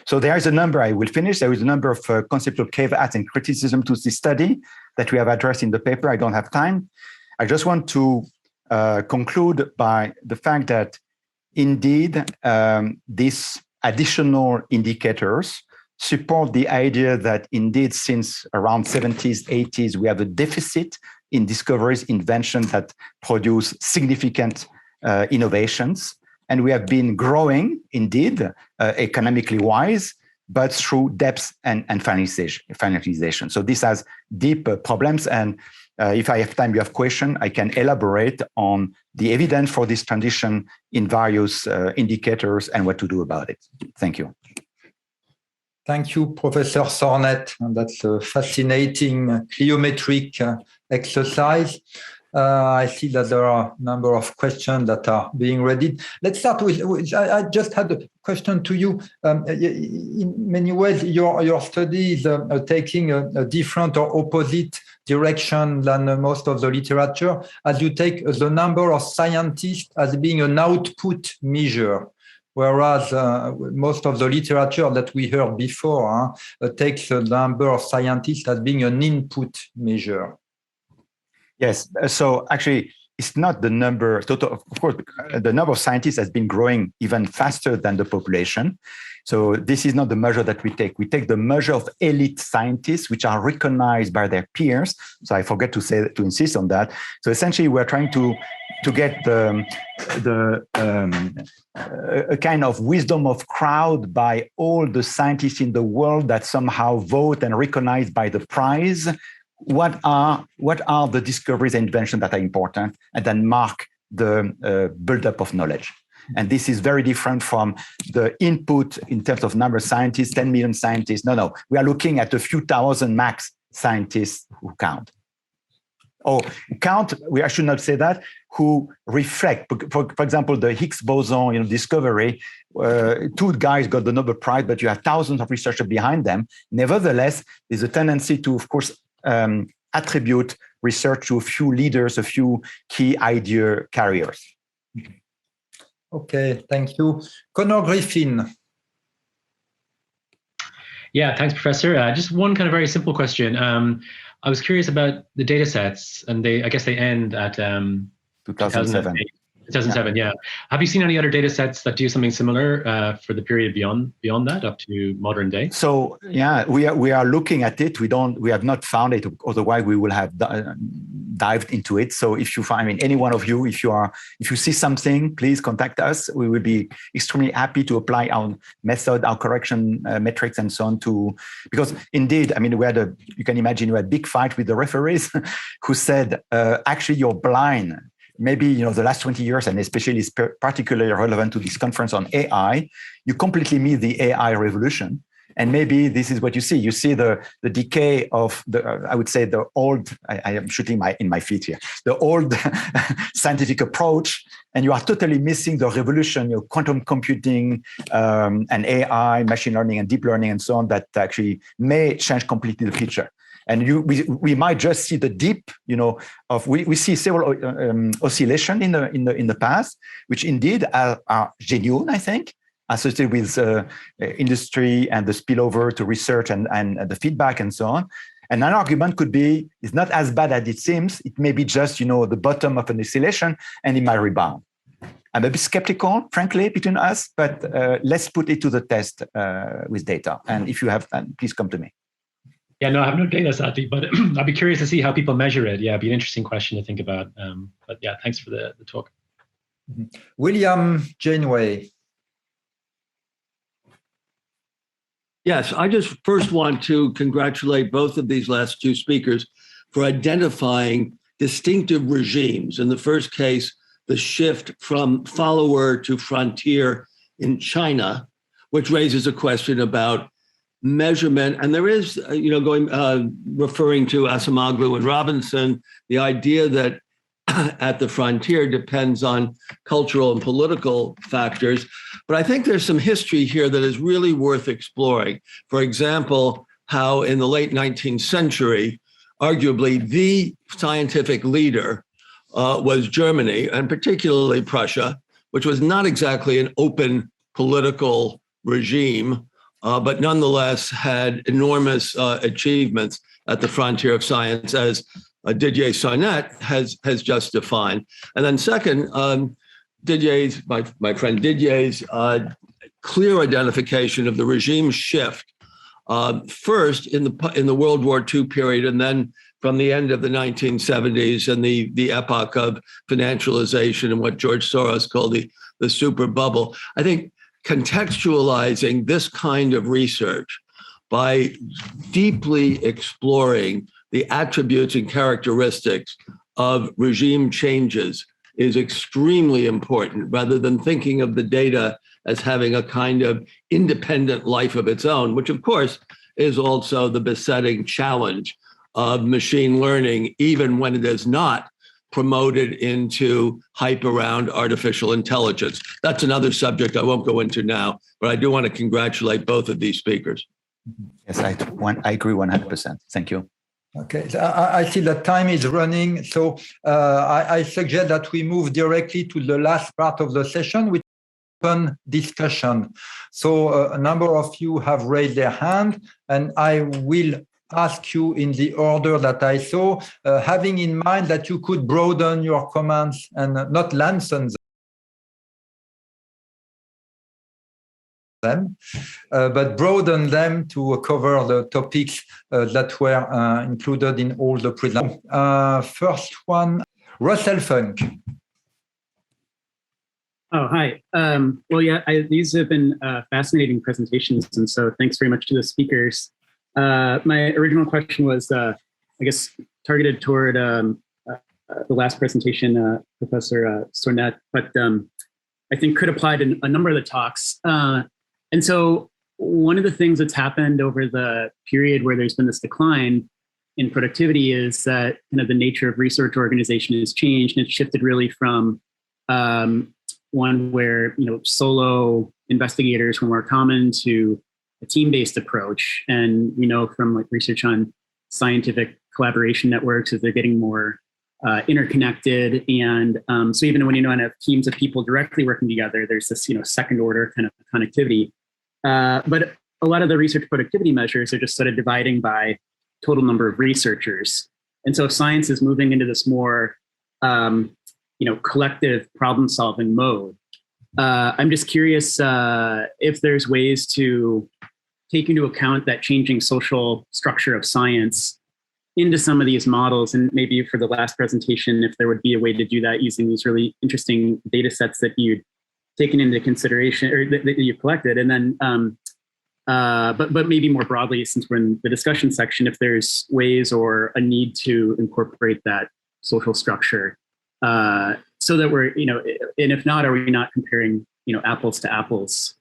So there is a number, I will finish, there is a number of conceptual caveats and criticism to this study that we have addressed in the paper. I don't have time. I just want to conclude by the fact that indeed these additional indicators support the idea that indeed since around 70s, 80s, we have a deficit in discoveries, inventions that produce significant innovations. And we have been growing indeed, economically wise, but through depth and finalization. So this has deep problems. And if I have time, you have question, I can elaborate on the evidence for this transition in various indicators and what to do about it. Thank you. Thank you, Professor Sornette. And that's a fascinating pliometric exercise. I see that there are a number of questions that are being ready. Let's start with I just had a question to you. In many ways, your study is taking a different or opposite direction than most of the literature, as you take the number of scientists as being an output measure, whereas most of the literature that we heard before takes the number of scientists as being an input measure. Yes. So actually, it's not the number total. Of course, the number of scientists has been growing even faster than the population. So this is not the measure that we take. We take the measure of elite scientists, which are recognized by their peers. So I forget to insist on that. So essentially, we're trying to get a kind of wisdom of crowd by all the scientists in the world that somehow vote and recognized by the prize. What are the discoveries and inventions that are important, and then mark the buildup of knowledge. And this is very different from the input in terms of number of scientists, 10 million scientists. No, we are looking at a few thousand max scientists who count. I should not say that. who reflect. For example, the Higgs boson discovery, two guys got the Nobel Prize, but you have thousands of researchers behind them. Nevertheless, there's a tendency to, of course, attribute research to a few leaders, a few key idea carriers. Okay, thank you. Connor Griffin. Yeah, thanks, Professor. Just one kind of very simple question. I was curious about the data sets, and I guess they end at 2007. 2007, yeah. Have you seen any other data sets that do something similar for the period beyond that, up to modern day? So yeah, we are looking at it. We have not found it. Otherwise, we will have dived into it. So if you find, any one of you, if you see something, please contact us. We will be extremely happy to apply our method, our correction metrics, and so on. Because indeed, you can imagine we had a big fight with the referees who said, actually, you're blind. Maybe, the last 20 years, and especially it's particularly relevant to this conference on AI, you completely miss the AI revolution. And maybe this is what you see. You see the decay of I would say the old, I am shooting in my feet here, the old scientific approach, and you are totally missing the revolution, quantum computing and AI, machine learning and deep learning and so on, that actually may change completely the picture. And we might just see the dip, we see several oscillation in the past, which indeed are genuine, I think, associated with industry and the spillover to research and the feedback and so on. And an argument could be, it's not as bad as it seems. It may be just, the bottom of an oscillation, and it might rebound. I'm a bit skeptical, frankly, between us, but let's put it to the test with data. And if you have, please come to me. Yeah, no, I have no data, sadly, but I'd be curious to see how people measure it. Yeah, it'd be an interesting question to think about. But yeah, thanks for the talk. William Janeway. Yes, I just first want to congratulate both of these last two speakers for identifying distinctive regimes. In the first case, the shift from follower to frontier in China, which raises a question about measurement. And there is, referring to Acemoglu and Robinson, the idea that at the frontier depends on cultural and political factors. But I think there's some history here that is really worth exploring. For example, how in the late 19th century, arguably the scientific leader was Germany, and particularly Prussia, which was not exactly an open political regime, but nonetheless had enormous achievements at the frontier of science, as Didier Sornette has just defined. And then second, Didier's, my friend Didier's clear identification of the regime shift, first in the World War II period, and then from the end of the 1970s and the epoch of financialization and what George Soros called the super bubble. I think contextualizing this kind of research by deeply exploring the attributes and characteristics of regime changes is extremely important, rather than thinking of the data as having a kind of independent life of its own, which of course is also the besetting challenge of machine learning, even when it is not promoted into hype around artificial intelligence. That's another subject I won't go into now, but I do want to congratulate both of these speakers. Yes, I agree 100%. Thank you. Okay, so I see that time is running, so I suggest that we move directly to the last part of the session, which is open discussion. So a number of you have raised their hand, and I will ask you in the order that I saw, having in mind that you could broaden your comments and not lengthen them, but broaden them to cover the topics that were included in all the presentations. First one, Russell Funk. Oh, hi. Well, yeah, these have been fascinating presentations, and so thanks very much to the speakers. My original question was, I guess, targeted toward the last presentation, Professor Sornette, but I think could apply to a number of the talks. And so one of the things that's happened over the period where there's been this decline in productivity is that kind of the nature of research organization has changed, and it's shifted really from one where solo investigators were more common to a team-based approach. And we know from like research on scientific collaboration networks that they're getting more interconnected. And so even when you have teams of people directly working together, there's this second order kind of connectivity. But a lot of the research productivity measures are just sort of dividing by total number of researchers. And so if science is moving into this more collective problem solving mode, I'm just curious if there's ways to take into account that changing social structure of science into some of these models. And maybe for the last presentation, if there would be a way to do that using these really interesting data sets that you'd taken into consideration or that you collected. And then, but maybe more broadly, since we're in the discussion section, if there's ways or a need to incorporate that social structure so that we're, and if not, are we not comparing, apples to apples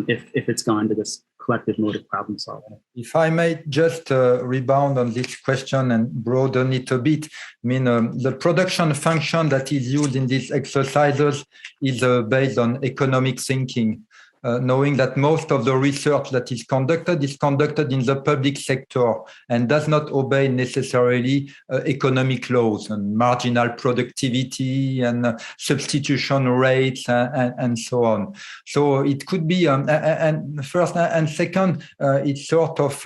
if it's gone to this collective mode of problem solving? If I may just rebound on this question and broaden it a bit, the production function that is used in these exercises is based on economic thinking. Knowing that most of the research that is conducted in the public sector and does not obey necessarily economic laws and marginal productivity and substitution rates and so on. So it could be, and first and second, it sort of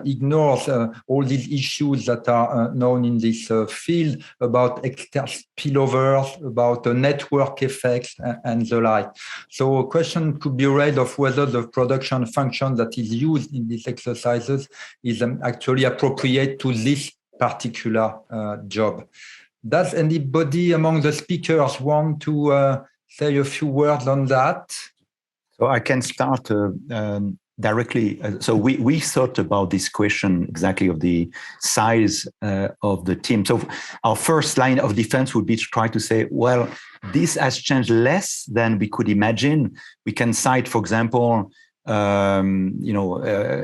ignores all these issues that are known in this field about external spillovers, about network effects and the like. So a question could be of whether the production function that is used in these exercises is actually appropriate to this particular job. Does anybody among the speakers want to say a few words on that? So I can start directly. So we thought about this question exactly of the size of the team. So our first line of defense would be to try to say, well, this has changed less than we could imagine. We can cite, for example,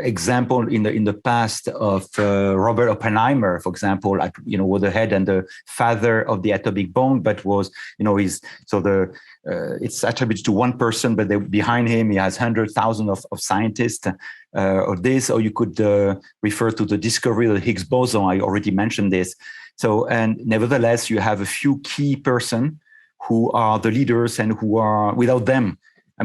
example in the past of Robert Oppenheimer, for example, was the head and the father of the atomic bomb, but was, it's attributed to one person, but behind him he has 100,000 of scientists. Or you could refer to the discovery of the Higgs boson. I already mentioned this. So, and nevertheless, you have a few key persons who are the leaders and who are, without them,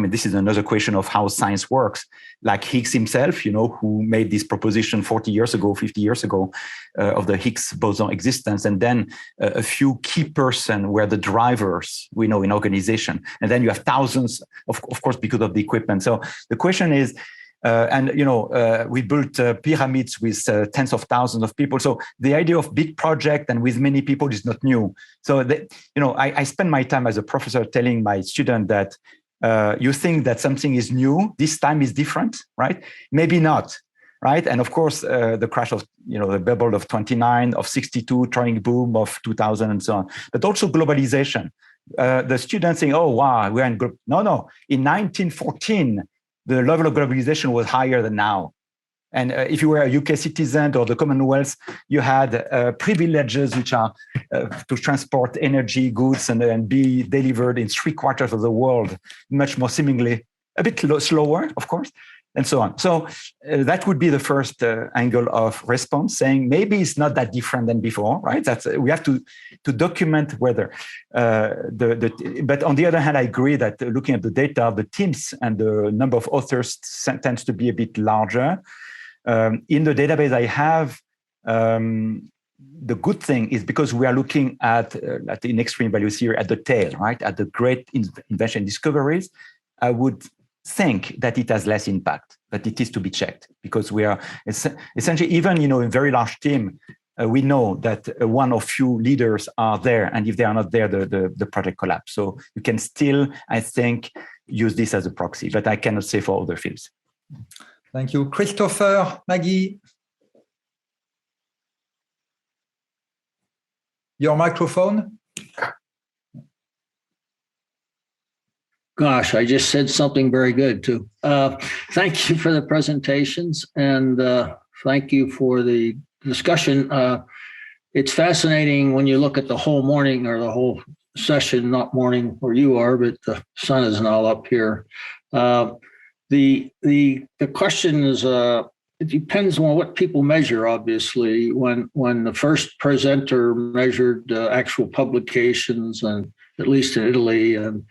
this is another question of how science works, like Higgs himself, who made this proposition 40 years ago, 50 years ago, of the Higgs boson existence. And then a few key persons were the drivers, we know, in organization. And then you have thousands, of course, because of the equipment. So the question is, we built pyramids with tens of thousands of people. So the idea of big project and with many people is not new. So, I spend my time as a professor telling my student that you think that something is new, this time is different, right? Maybe not, right? And of course, the crash of, the bubble of 29, of 62, training boom of 2000 and so on, but also globalization. The students saying, oh, wow, we're in group. No. In 1914, the level of globalization was higher than now. And if you were a UK citizen or the Commonwealth, you had privileges which are to transport energy, goods, and be delivered in 3/4 of the world, much more seemingly, a bit slower, of course, and so on. So that would be the first angle of response, saying maybe it's not that different than before, right? We have to document whether but on the other hand, I agree that looking at the data, the teams and the number of authors tends to be a bit larger. In the database I have, the good thing is because we are looking at in extreme value theory at the tail, right? At the great invention discoveries, I would think that it has less impact, but it is to be checked because we are essentially, even, in very large team, we know that one or few leaders are there. And if they are not there, the project collapses. So you can still, I think, use this as a proxy, but I cannot say for other fields. Thank you. Christopher, Maggie. Your microphone. Gosh, I just said something very good too. Thank you for the presentations and thank you for the discussion. It's fascinating when you look at the whole morning or the whole session, not morning where you are, but the sun is not up here. The question is, it depends on what people measure, obviously. When the first presenter measured actual publications, and at least in Italy, and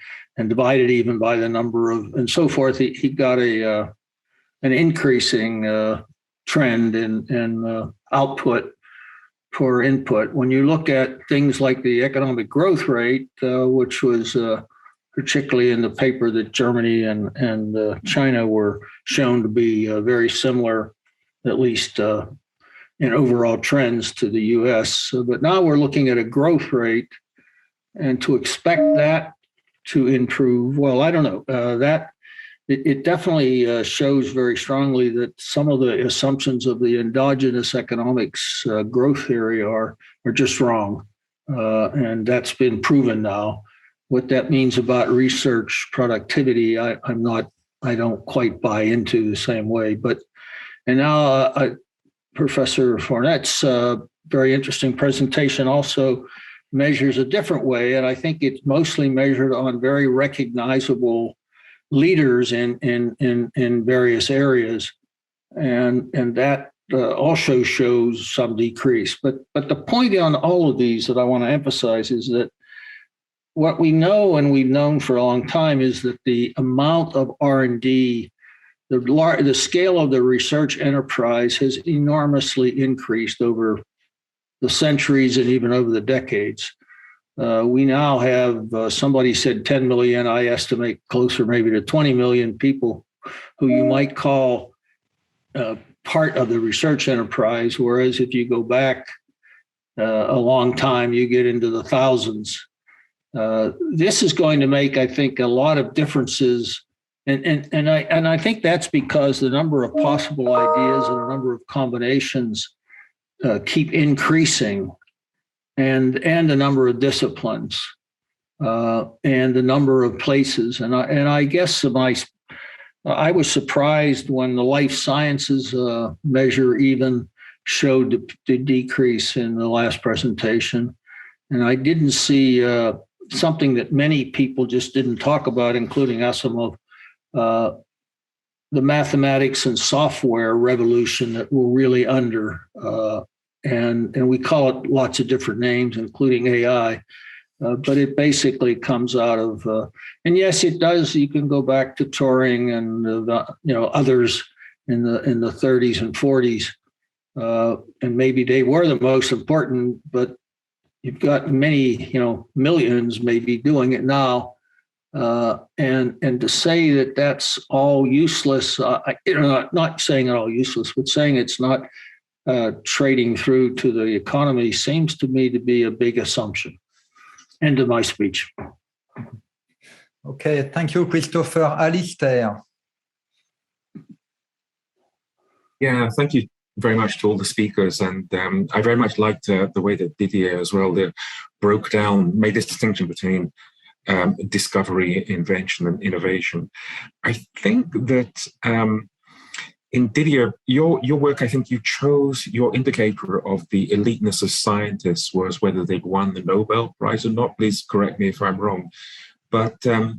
divided even by the number of, and so forth, he got an increasing trend in output per input. When you look at things like the economic growth rate, which was particularly in the paper that Germany and China were shown to be very similar, at least in overall trends to the US. But now we're looking at a growth rate, and to expect that to improve, well, I don't know. That it definitely shows very strongly that some of the assumptions of the endogenous economics growth theory are just wrong. And that's been proven now. What that means about research productivity, I don't quite buy into the same way. But and now Professor Sornette's very interesting presentation also measures a different way, and I think it's mostly measured on very recognizable leaders in various areas, and that also shows some decrease. But the point on all of these that I want to emphasize is that what we know, and we've known for a long time, is that the amount of R&D, the scale of the research enterprise has enormously increased over the centuries and even over the decades. We now have, somebody said 10 million, I estimate closer maybe to 20 million people who you might call part of the research enterprise, whereas if you go back a long time, you get into the thousands. This is going to make, I think, a lot of differences. And I think that's because the number of possible ideas and the number of combinations keep increasing, and the number of disciplines and the number of places. And I guess I was surprised when the life sciences measure even showed the decrease in the last presentation. And I didn't see something that many people just didn't talk about, including Asimov, the mathematics and software revolution that we're really under. And we call it lots of different names, including AI. But it basically comes out of, and yes, it does. You can go back to Turing and others in the 30s and 40s, and maybe they were the most important. But you've got many, millions maybe doing it now, and to say that that's all useless, not saying it all useless, but saying it's not trading through to the economy seems to me to be a big assumption. End of my speech. Okay, thank you, Christopher. Alistair. Yeah, thank you very much to all the speakers. And I very much liked the way that Didier as well made this distinction between discovery, invention, and innovation. I think that in Didier, your work, I think you chose your indicator of the eliteness of scientists was whether they'd won the Nobel Prize or not. Please correct me if I'm wrong. But no,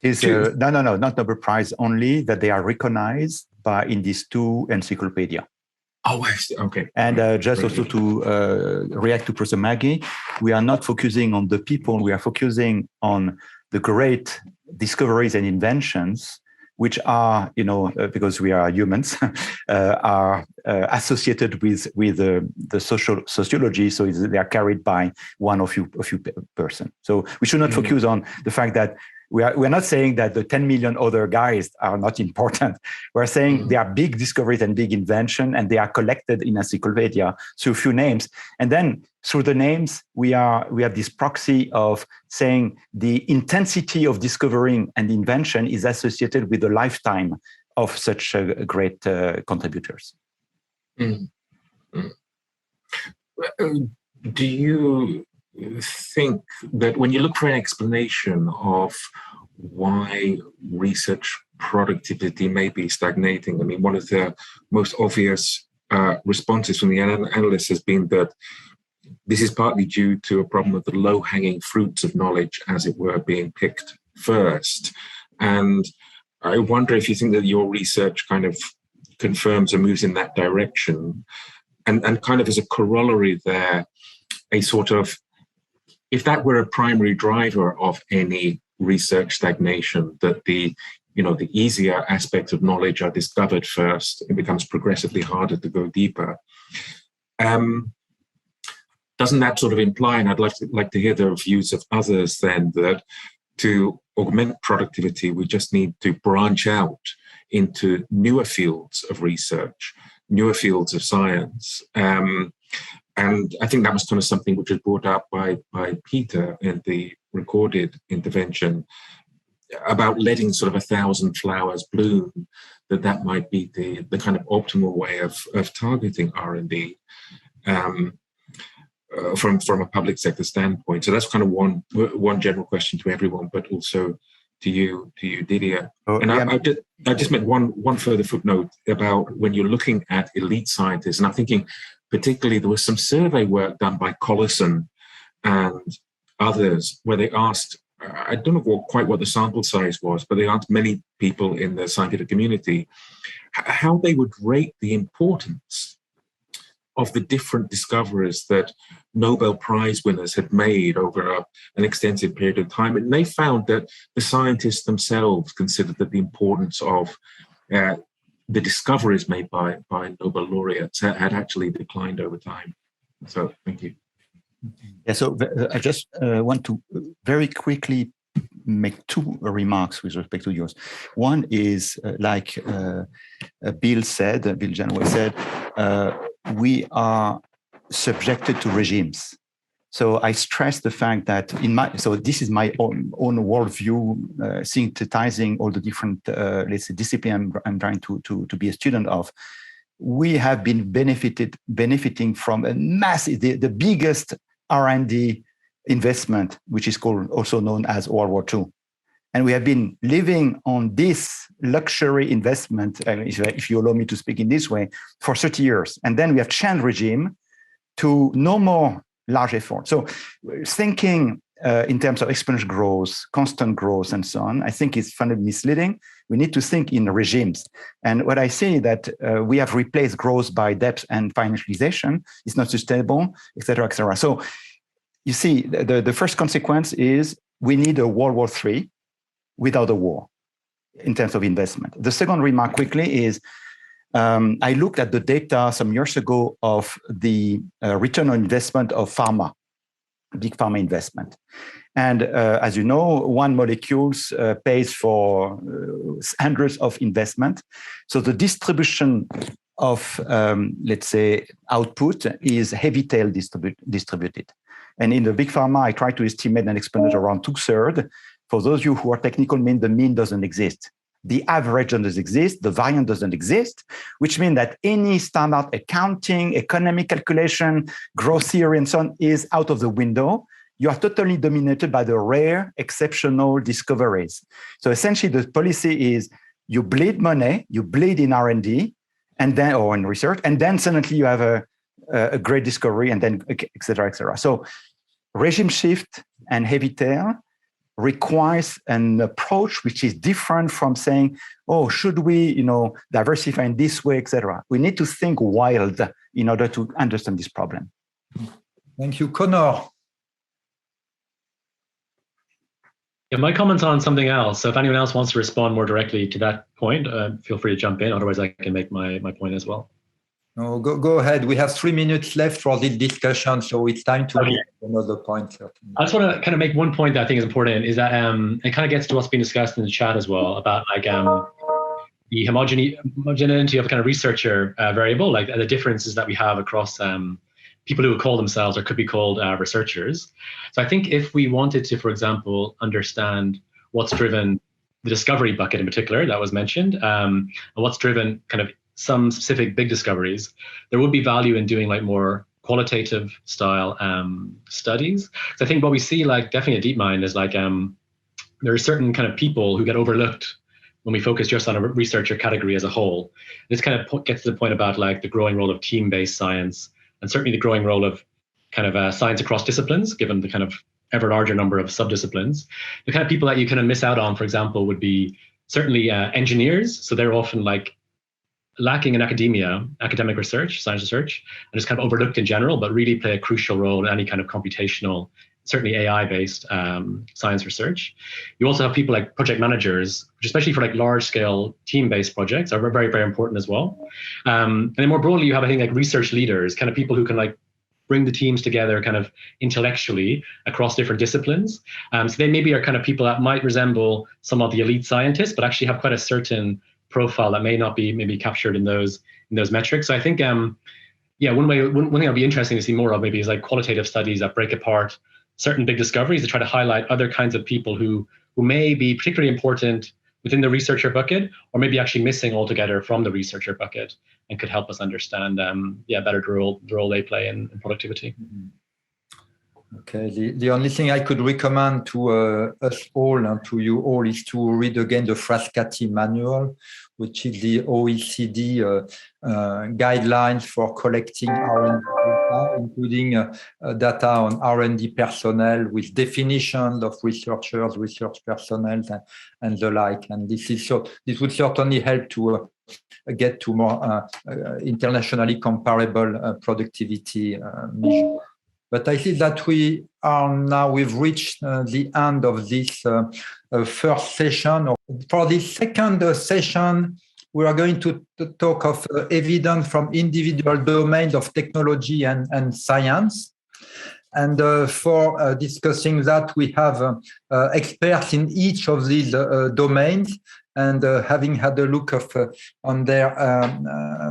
not Nobel Prize, only that they are recognized in these two encyclopedia. Oh, I see. Okay. And just also to react to Professor Maggie, we are not focusing on the people, we are focusing on the great discoveries and inventions, which are, because we are humans, are associated with the social sociology. So they are carried by one or few person. So we should not focus on the fact that we're not saying that the 10 million other guys are not important. We're saying they are big discoveries and big invention, and they are collected in encyclopedia through a few names. And then through the names, we have this proxy of saying the intensity of discovering and invention is associated with the lifetime of such great contributors. Do you think that when you look for an explanation of why research productivity may be stagnating, I mean, one of the most obvious responses from the analysts has been that this is partly due to a problem of the low-hanging fruits of knowledge, as it were, being picked first. And I wonder if you think that your research kind of confirms or moves in that direction, and kind of as a corollary there, a sort of, if that were a primary driver of any research stagnation, that the easier aspects of knowledge are discovered first, it becomes progressively harder to go deeper. Doesn't that sort of imply, and I'd like to hear the views of others then, that to augment productivity, we just need to branch out into newer fields of research, newer fields of science. And I think that was kind of something which was brought up by Peter in the recorded intervention about letting sort of 1,000 flowers bloom, that might be the kind of optimal way of targeting R&D from a public sector standpoint. So that's kind of one general question to everyone, but also to you, Didier. And yeah. I just meant one further footnote about when you're looking at elite scientists, and I'm thinking particularly there was some survey work done by Collison and others where they asked, I don't know quite what the sample size was, but they asked many people in the scientific community how they would rate the importance of the different discoveries that Nobel Prize winners had made over an extensive period of time. And they found that the scientists themselves considered that the importance of the discoveries made by Nobel laureates had actually declined over time. So thank you. Yeah, so I just want to very quickly make two remarks with respect to yours. One is like Bill Janway said, we are subjected to regimes. So I stress the fact that this is my own worldview, synthesizing all the different, let's say, discipline I'm trying to be a student of. We have been benefiting from a massive, the biggest R&D investment, which is also known as World War II. And we have been living on this luxury investment, if you allow me to speak in this way, for 30 years. And then we have changed regime to no more large effort. So thinking in terms of exponential growth, constant growth, and so on, I think is fundamentally misleading. We need to think in regimes. And what I say that we have replaced growth by debt and financialization. It's not sustainable, et cetera, et cetera. So you see, the first consequence is we need a World War III without a war in terms of investment. The second remark quickly is I looked at the data some years ago of the return on investment of pharma, big pharma investment. And as you know, one molecule pays for hundreds of investment. So the distribution of, let's say, output is heavy tail distributed. And in the big pharma, I try to estimate an exponent around 2/3. For those of you who are technical, mean the mean doesn't exist. The average doesn't exist, the variance doesn't exist, which means that any standard accounting, economic calculation, growth theory, and so on is out of the window. You are totally dominated by the rare, exceptional discoveries. So essentially, the policy is you bleed money, you bleed in R&D, and then or in research, and then suddenly you have a great discovery, and then et cetera, et cetera. So regime shift and heavy tail requires an approach which is different from saying, oh, should we, diversify in this way, et cetera. We need to think wild in order to understand this problem. Thank you. Connor. Yeah, my comments on something else. So if anyone else wants to respond more directly to that point, feel free to jump in. Otherwise, I can make my point as well. No, go ahead. We have 3 minutes left for this discussion, so it's time to make another point. Certainly. I just want to kind of make one point that I think is important, is that it kind of gets to what's being discussed in the chat as well about like the homogeneity of kind of researcher variable, like the differences that we have across people who would call themselves or could be called researchers. So I think if we wanted to, for example, understand what's driven the discovery bucket in particular that was mentioned, and what's driven kind of some specific big discoveries, there would be value in doing like more qualitative style studies. So I think what we see, like definitely at DeepMind, is like there are certain kind of people who get overlooked when we focus just on a researcher category as a whole. This kind of gets to the point about like the growing role of team-based science, and certainly the growing role of kind of science across disciplines, given the kind of ever larger number of subdisciplines. The kind of people that you kind of miss out on, for example, would be certainly engineers. So they're often like lacking in academic research, science research, and just kind of overlooked in general, but really play a crucial role in any kind of computational, certainly AI-based science research. You also have people like project managers, which especially for like large-scale team-based projects are very, very important as well. And then more broadly, you have, I think, like research leaders, kind of people who can like bring the teams together kind of intellectually across different disciplines. So they maybe are kind of people that might resemble some of the elite scientists, but actually have quite a certain profile that may not be maybe captured in those metrics. So I think, one thing that'll be interesting to see more of maybe is like qualitative studies that break apart certain big discoveries to try to highlight other kinds of people who may be particularly important within the researcher bucket, or maybe actually missing altogether from the researcher bucket, and could help us understand, better the role they play in productivity. Okay, the only thing I could recommend to us all and to you all is to read again the Frascati manual, which is the OECD guidelines for collecting R&D data, including data on R&D personnel with definitions of researchers, research personnel, and the like. And this would certainly help to get to more internationally comparable productivity measures. But I think that we've reached the end of this first session. For the second session, we are going to talk of evidence from individual domains of technology and science. And for discussing that, we have experts in each of these domains. And having had a look on their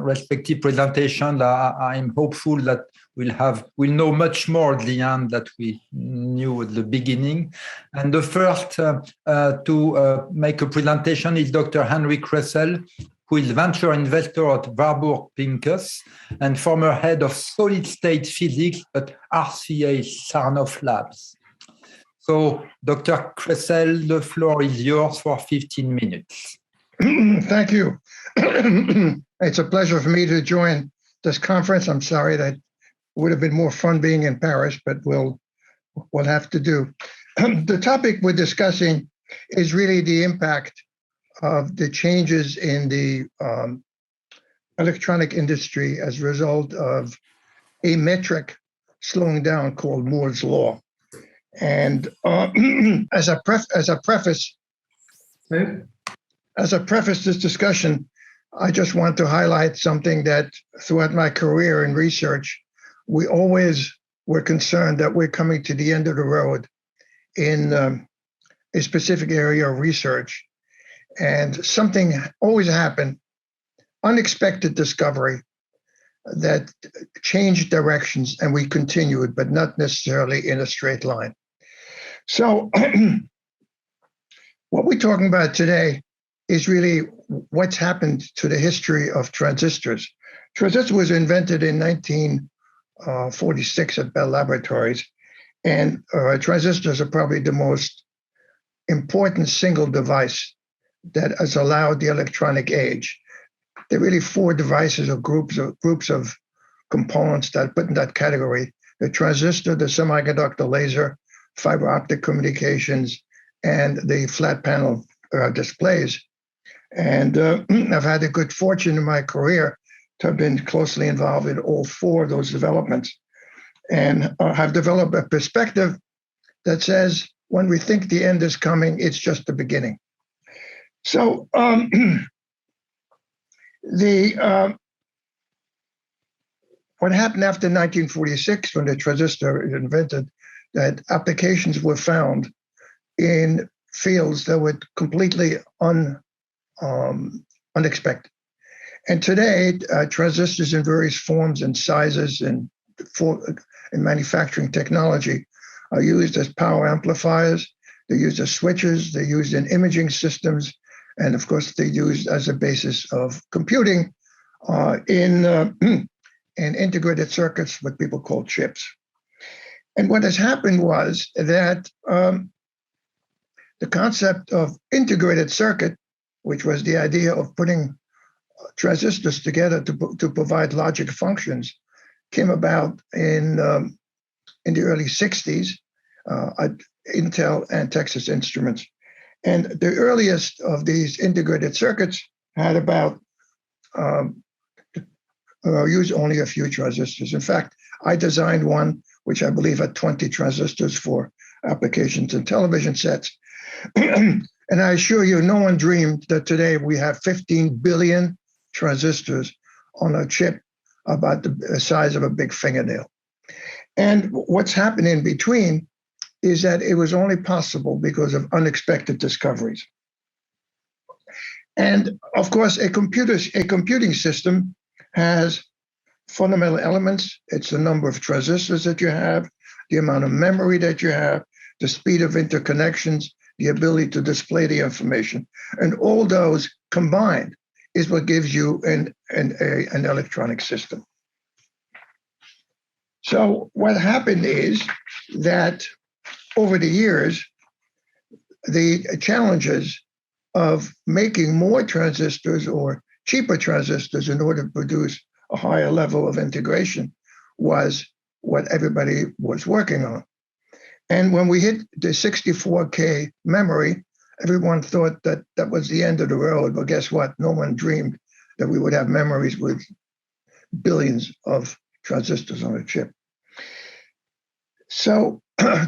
respective presentations, I'm hopeful that we'll know much more at the end that we knew at the beginning. And the first to make a presentation is Dr. Henry Kressel, who is venture investor at Warburg Pincus and former head of solid-state physics at RCA Sarnoff Labs. So, Dr. Kressel, the floor is yours for 15 minutes. Thank you. It's a pleasure for me to join this conference. I'm sorry that would have been more fun being in Paris, but we'll have to do. The topic we're discussing is really the impact of the changes in the electronic industry as a result of a metric slowing down called Moore's Law. And as a preface this discussion, I just want to highlight something that throughout my career in research, we always were concerned that we're coming to the end of the road in a specific area of research. And something always happened, unexpected discovery that changed directions, and we continued, but not necessarily in a straight line. So what we're talking about today is really what's happened to the history of transistors. Transistor was invented in 1946 at Bell Laboratories, and transistors are probably the most important single device that has allowed the electronic age. There are really four devices or groups of components that put in that category: the transistor, the semiconductor laser, fiber optic communications, and the flat panel displays. And I've had the good fortune in my career to have been closely involved in all four of those developments, and have developed a perspective that says when we think the end is coming, it's just the beginning. So what happened after 1946, when the transistor was invented, that applications were found in fields that were completely unexpected. And today, transistors in various forms and sizes and in manufacturing technology are used as power amplifiers. They're used as switches. They're used in imaging systems. And of course, they're used as a basis of computing in integrated circuits, what people call chips. And what has happened was that the concept of integrated circuit which was the idea of putting transistors together to provide logic functions, came about in the early 60s at Intel and Texas Instruments. And the earliest of these integrated circuits had about use only a few transistors. In fact, I designed one which I believe had 20 transistors for applications in television sets. And I assure you, no one dreamed that today we have 15 billion transistors on a chip about the size of a big fingernail. And what's happened in between is that it was only possible because of unexpected discoveries. And of course, a computing system has fundamental elements. It's the number of transistors that you have, the amount of memory that you have, the speed of interconnections, the ability to display the information. And all those combined is what gives you an electronic system. So what happened is that over the years, the challenges of making more transistors or cheaper transistors in order to produce a higher level of integration was what everybody was working on. And when we hit the 64K memory, everyone thought that that was the end of the road. But guess what? No one dreamed that we would have memories with billions of transistors on a chip. So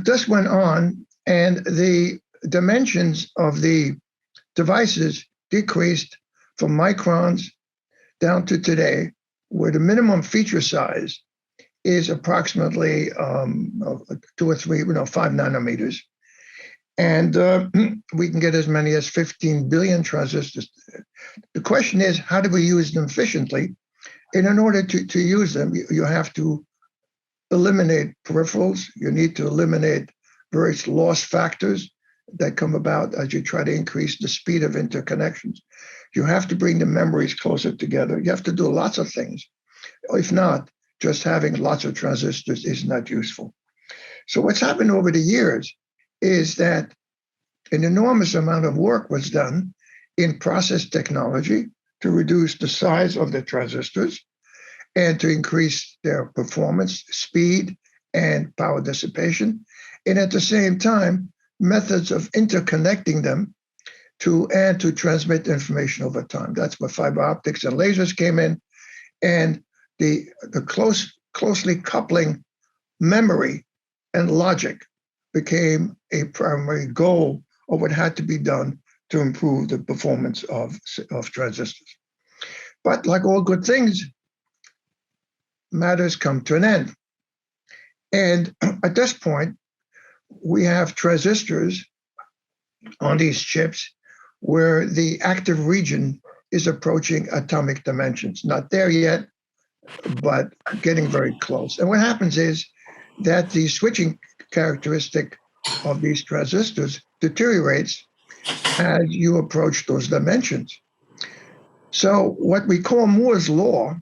this went on, and the dimensions of the devices decreased from microns down to today, where the minimum feature size is approximately 2 or 3, 5 nanometers. And we can get as many as 15 billion transistors. The question is, how do we use them efficiently? And in order to use them, you have to eliminate peripherals. You need to eliminate various loss factors that come about as you try to increase the speed of interconnections. You have to bring the memories closer together. You have to do lots of things. If not, just having lots of transistors is not useful. So what's happened over the years is that an enormous amount of work was done in process technology to reduce the size of the transistors and to increase their performance, speed, and power dissipation. And at the same time, methods of interconnecting them to transmit information over time. That's where fiber optics and lasers came in. And the closely coupling memory and logic became a primary goal of what had to be done to improve the performance of transistors. But like all good things, matters come to an end. And at this point, we have transistors on these chips where the active region is approaching atomic dimensions. Not there yet, but getting very close. And what happens is that the switching characteristic of these transistors deteriorates as you approach those dimensions. So what we call Moore's law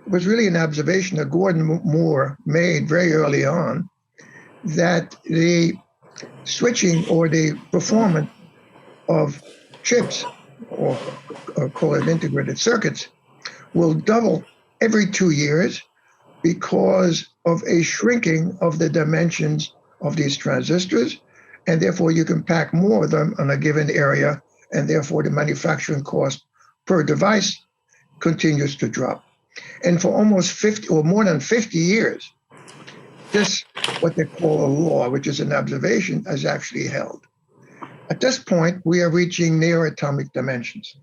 was really an observation that Gordon Moore made very early on, that the switching or the performance of chips, or call it integrated circuits, will double every 2 years because of a shrinking of the dimensions of these transistors, and therefore you can pack more of them on a given area, and therefore the manufacturing cost per device continues to drop. And for almost 50 or more than 50 years, this, what they call a law, which is an observation, has actually held. At this point, we are reaching near atomic dimensions.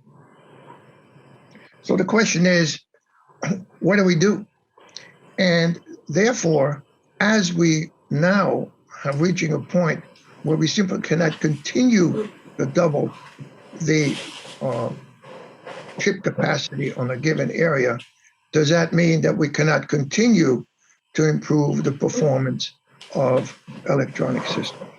So the question is, what do we do? And therefore, as we now are reaching a point where we simply cannot continue to double the chip capacity on a given area, does that mean that we cannot continue to improve the performance of electronic systems?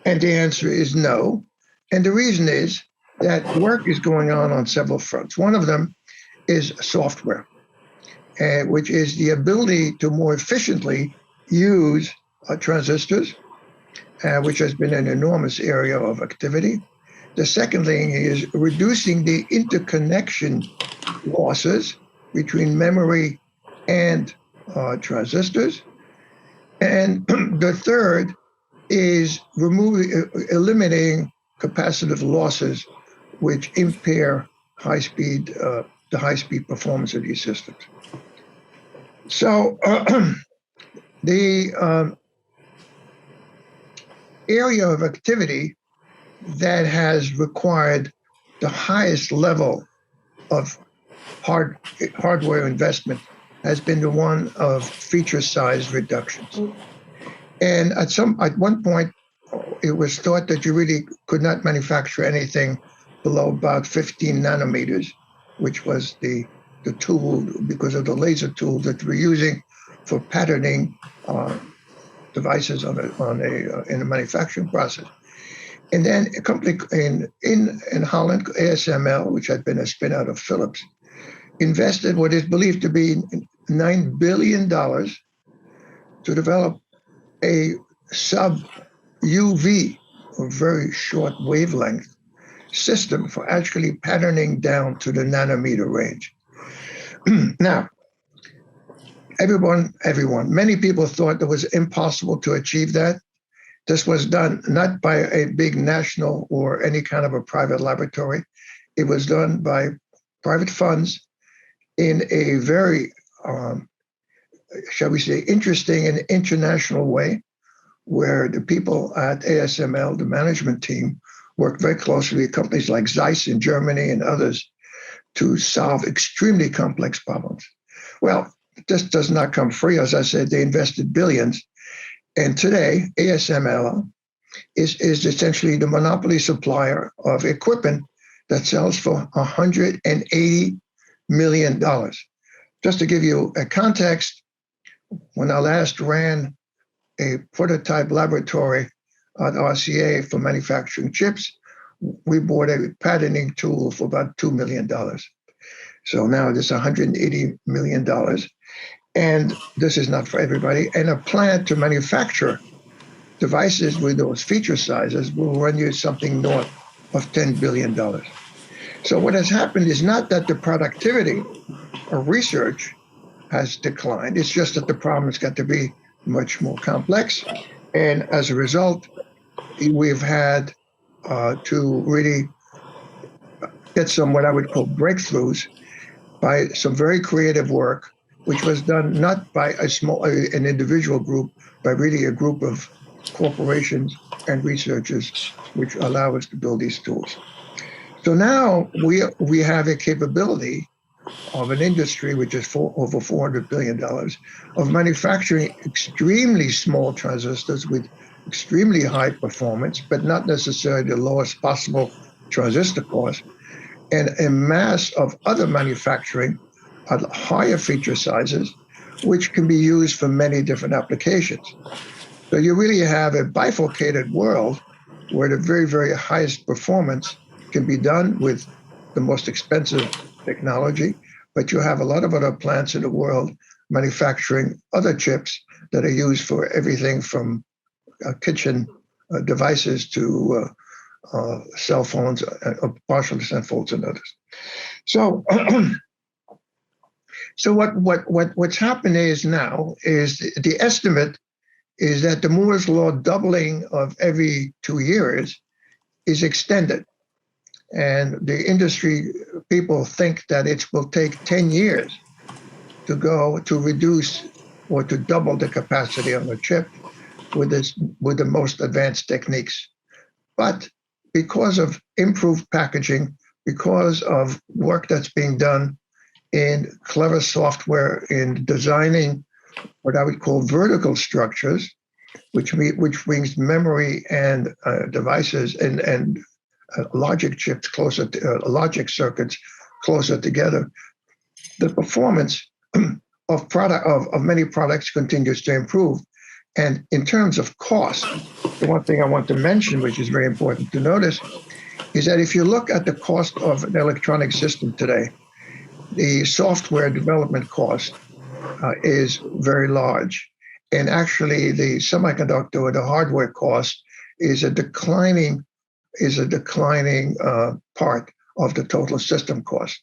And the answer is no. And the reason is that work is going on several fronts. One of them is software, which is the ability to more efficiently use transistors, which has been an enormous area of activity. The second thing is reducing the interconnection losses between memory and transistors. And the third is eliminating capacitive losses, which impair the high-speed performance of these systems. So the area of activity that has required the highest level of hardware investment has been the one of feature size reductions. And at one point, it was thought that you really could not manufacture anything below about 15 nanometers, which was the tool, because of the laser tools that we're using for patterning devices in a manufacturing process. And then a company in Holland, ASML, which had been a spin out of Philips, invested what is believed to be $9 billion to develop a sub-UV, or very short wavelength, system for actually patterning down to the nanometer range. Now, many people thought it was impossible to achieve that. This was done not by a big national or any kind of a private laboratory. It was done by private funds in a very, shall we say, interesting and international way, where the people at ASML, the management team, worked very closely with companies like Zeiss in Germany and others to solve extremely complex problems. Well, this does not come free. As I said, they invested billions. And today, ASML is essentially the monopoly supplier of equipment that sells for $180 million. Just to give you a context, when I last ran a prototype laboratory at RCA for manufacturing chips, we bought a patterning tool for about $2 million. So now it's $180 million. And this is not for everybody. And a plant to manufacture devices with those feature sizes will run you something north of $10 billion. So what has happened is not that the productivity of research has declined. It's just that the problems got to be much more complex. And as a result, we've had to really get some what I would call breakthroughs by some very creative work, which was done not by an individual group, but really a group of corporations and researchers, which allow us to build these tools. So now we have a capability of an industry which is over $400 billion of manufacturing extremely small transistors with extremely high performance, but not necessarily the lowest possible transistor cost, and a mass of other manufacturing at higher feature sizes, which can be used for many different applications. So you really have a bifurcated world where the very, very highest performance can be done with the most expensive technology, but you have a lot of other plants in the world manufacturing other chips that are used for everything from kitchen devices to cell phones, partial cell phones and others. So, what's happened is now is the estimate is that the Moore's law doubling of every 2 years is extended. And the industry people think that it will take 10 years to reduce or to double the capacity on the chip with the most advanced techniques. But because of improved packaging, because of work that's being done in clever software in designing what I would call vertical structures, which brings memory and devices and logic chips closer to logic circuits closer together, the performance of many products continues to improve. And in terms of cost, the one thing I want to mention, which is very important to notice, is that if you look at the cost of an electronic system today, the software development cost is very large. And actually, the semiconductor or the hardware cost is a declining is a declining part of the total system cost.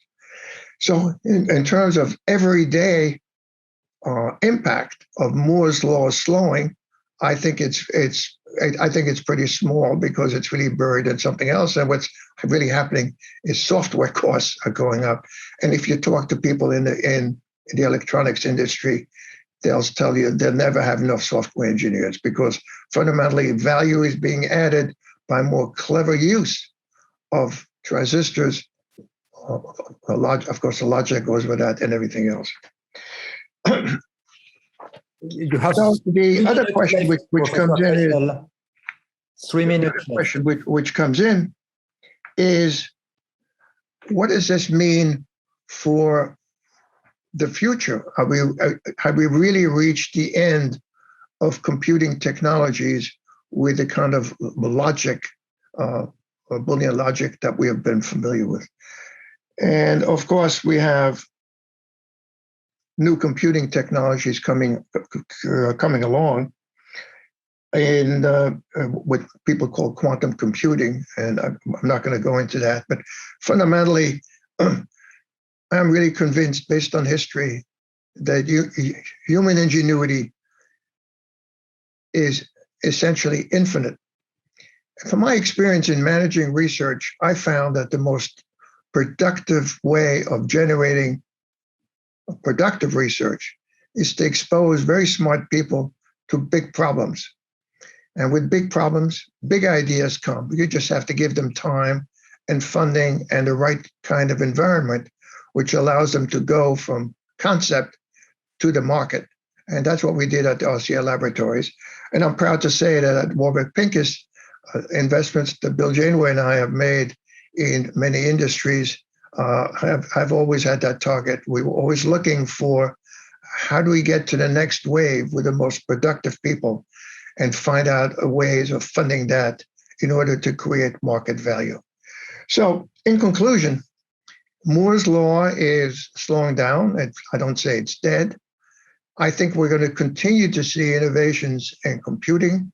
So in terms of everyday impact of Moore's law slowing, I think it's pretty small because it's really buried in something else. And what's really happening is software costs are going up. And if you talk to people in the electronics industry, they'll tell you they'll never have enough software engineers because fundamentally value is being added by more clever use of transistors. Of course, the logic goes with that and everything else. You have so the other question which comes in is 3 minutes. The question which comes in is, what does this mean for the future? Have we really reached the end of computing technologies with the kind of logic, Boolean logic that we have been familiar with? And of course, we have new computing technologies coming along in what people call quantum computing, and I'm not going to go into that. But fundamentally, I'm really convinced, based on history, that human ingenuity is essentially infinite. From my experience in managing research, I found that the most productive way of generating productive research is to expose very smart people to big problems. And with big problems, big ideas come. You just have to give them time and funding and the right kind of environment, which allows them to go from concept to the market. And that's what we did at the RCA Laboratories. And I'm proud to say that at Warburg Pincus, investments that Bill Janeway and I have made in many industries have always had that target. We were always looking for how do we get to the next wave with the most productive people and find out ways of funding that in order to create market value. So in conclusion, Moore's law is slowing down. I don't say it's dead. I think we're going to continue to see innovations in computing.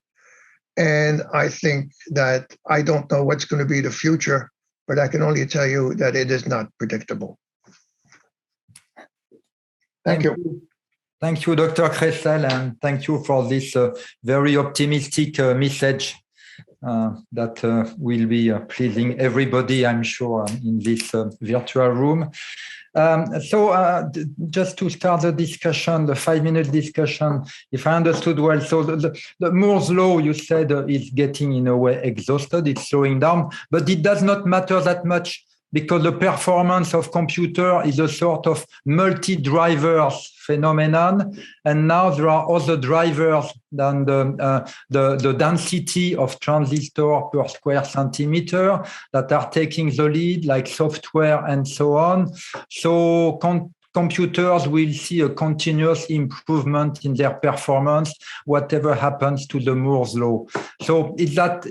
And I think that I don't know what's going to be the future, but I can only tell you that it is not predictable. Thank you. Thank you, Dr. Kressel, and thank you for this very optimistic message that will be pleasing everybody, I'm sure, in this virtual room. Just to start the discussion, the 5-minute discussion, if I understood well, so the Moore's law, you said, is getting in a way exhausted, it's slowing down, but it does not matter that much because the performance of computer is a sort of multi-drivers phenomenon, and now there are other drivers than the density of transistor per square centimeter that are taking the lead, like software and so on. So computers will see a continuous improvement in their performance, whatever happens to the Moore's law. So is that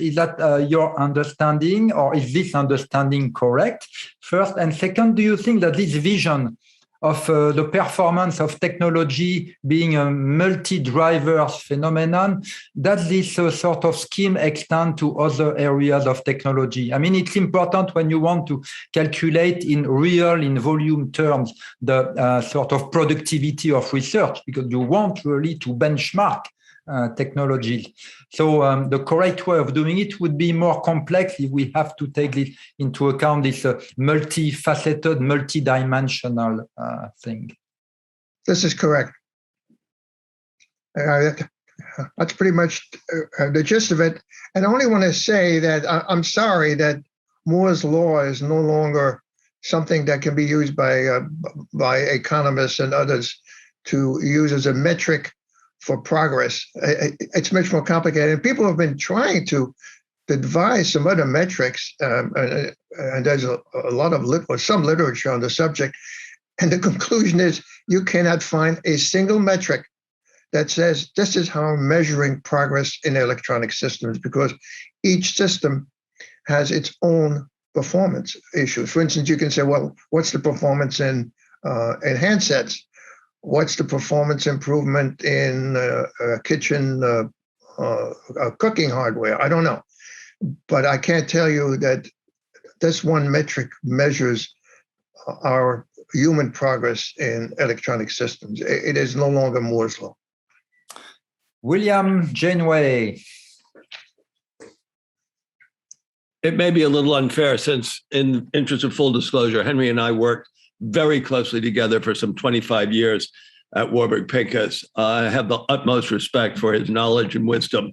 your understanding, or is this understanding correct? First, and second, do you think that this vision of the performance of technology being a multi-drivers phenomenon, does this sort of scheme extend to other areas of technology? I mean, it's important when you want to calculate in volume terms, the sort of productivity of research, because you want really to benchmark technology. So the correct way of doing it would be more complex if we have to take this into account, this multifaceted, multidimensional thing. This is correct. That's pretty much the gist of it. And I only want to say that I'm sorry that Moore's law is no longer something that can be used by economists and others to use as a metric for progress. It's much more complicated. And people have been trying to devise some other metrics, and there's a lot of some literature on the subject. And the conclusion is you cannot find a single metric that says this is how I'm measuring progress in electronic systems, because each system has its own performance issues. For instance, you can say, well, what's the performance in handsets? What's the performance improvement in kitchen cooking hardware? I don't know. But I can't tell you that this one metric measures our human progress in electronic systems. It is no longer Moore's law. William Janeway. It may be a little unfair since, in interest of full disclosure, Henry and I worked very closely together for some 25 years at Warburg Pincus. I have the utmost respect for his knowledge and wisdom,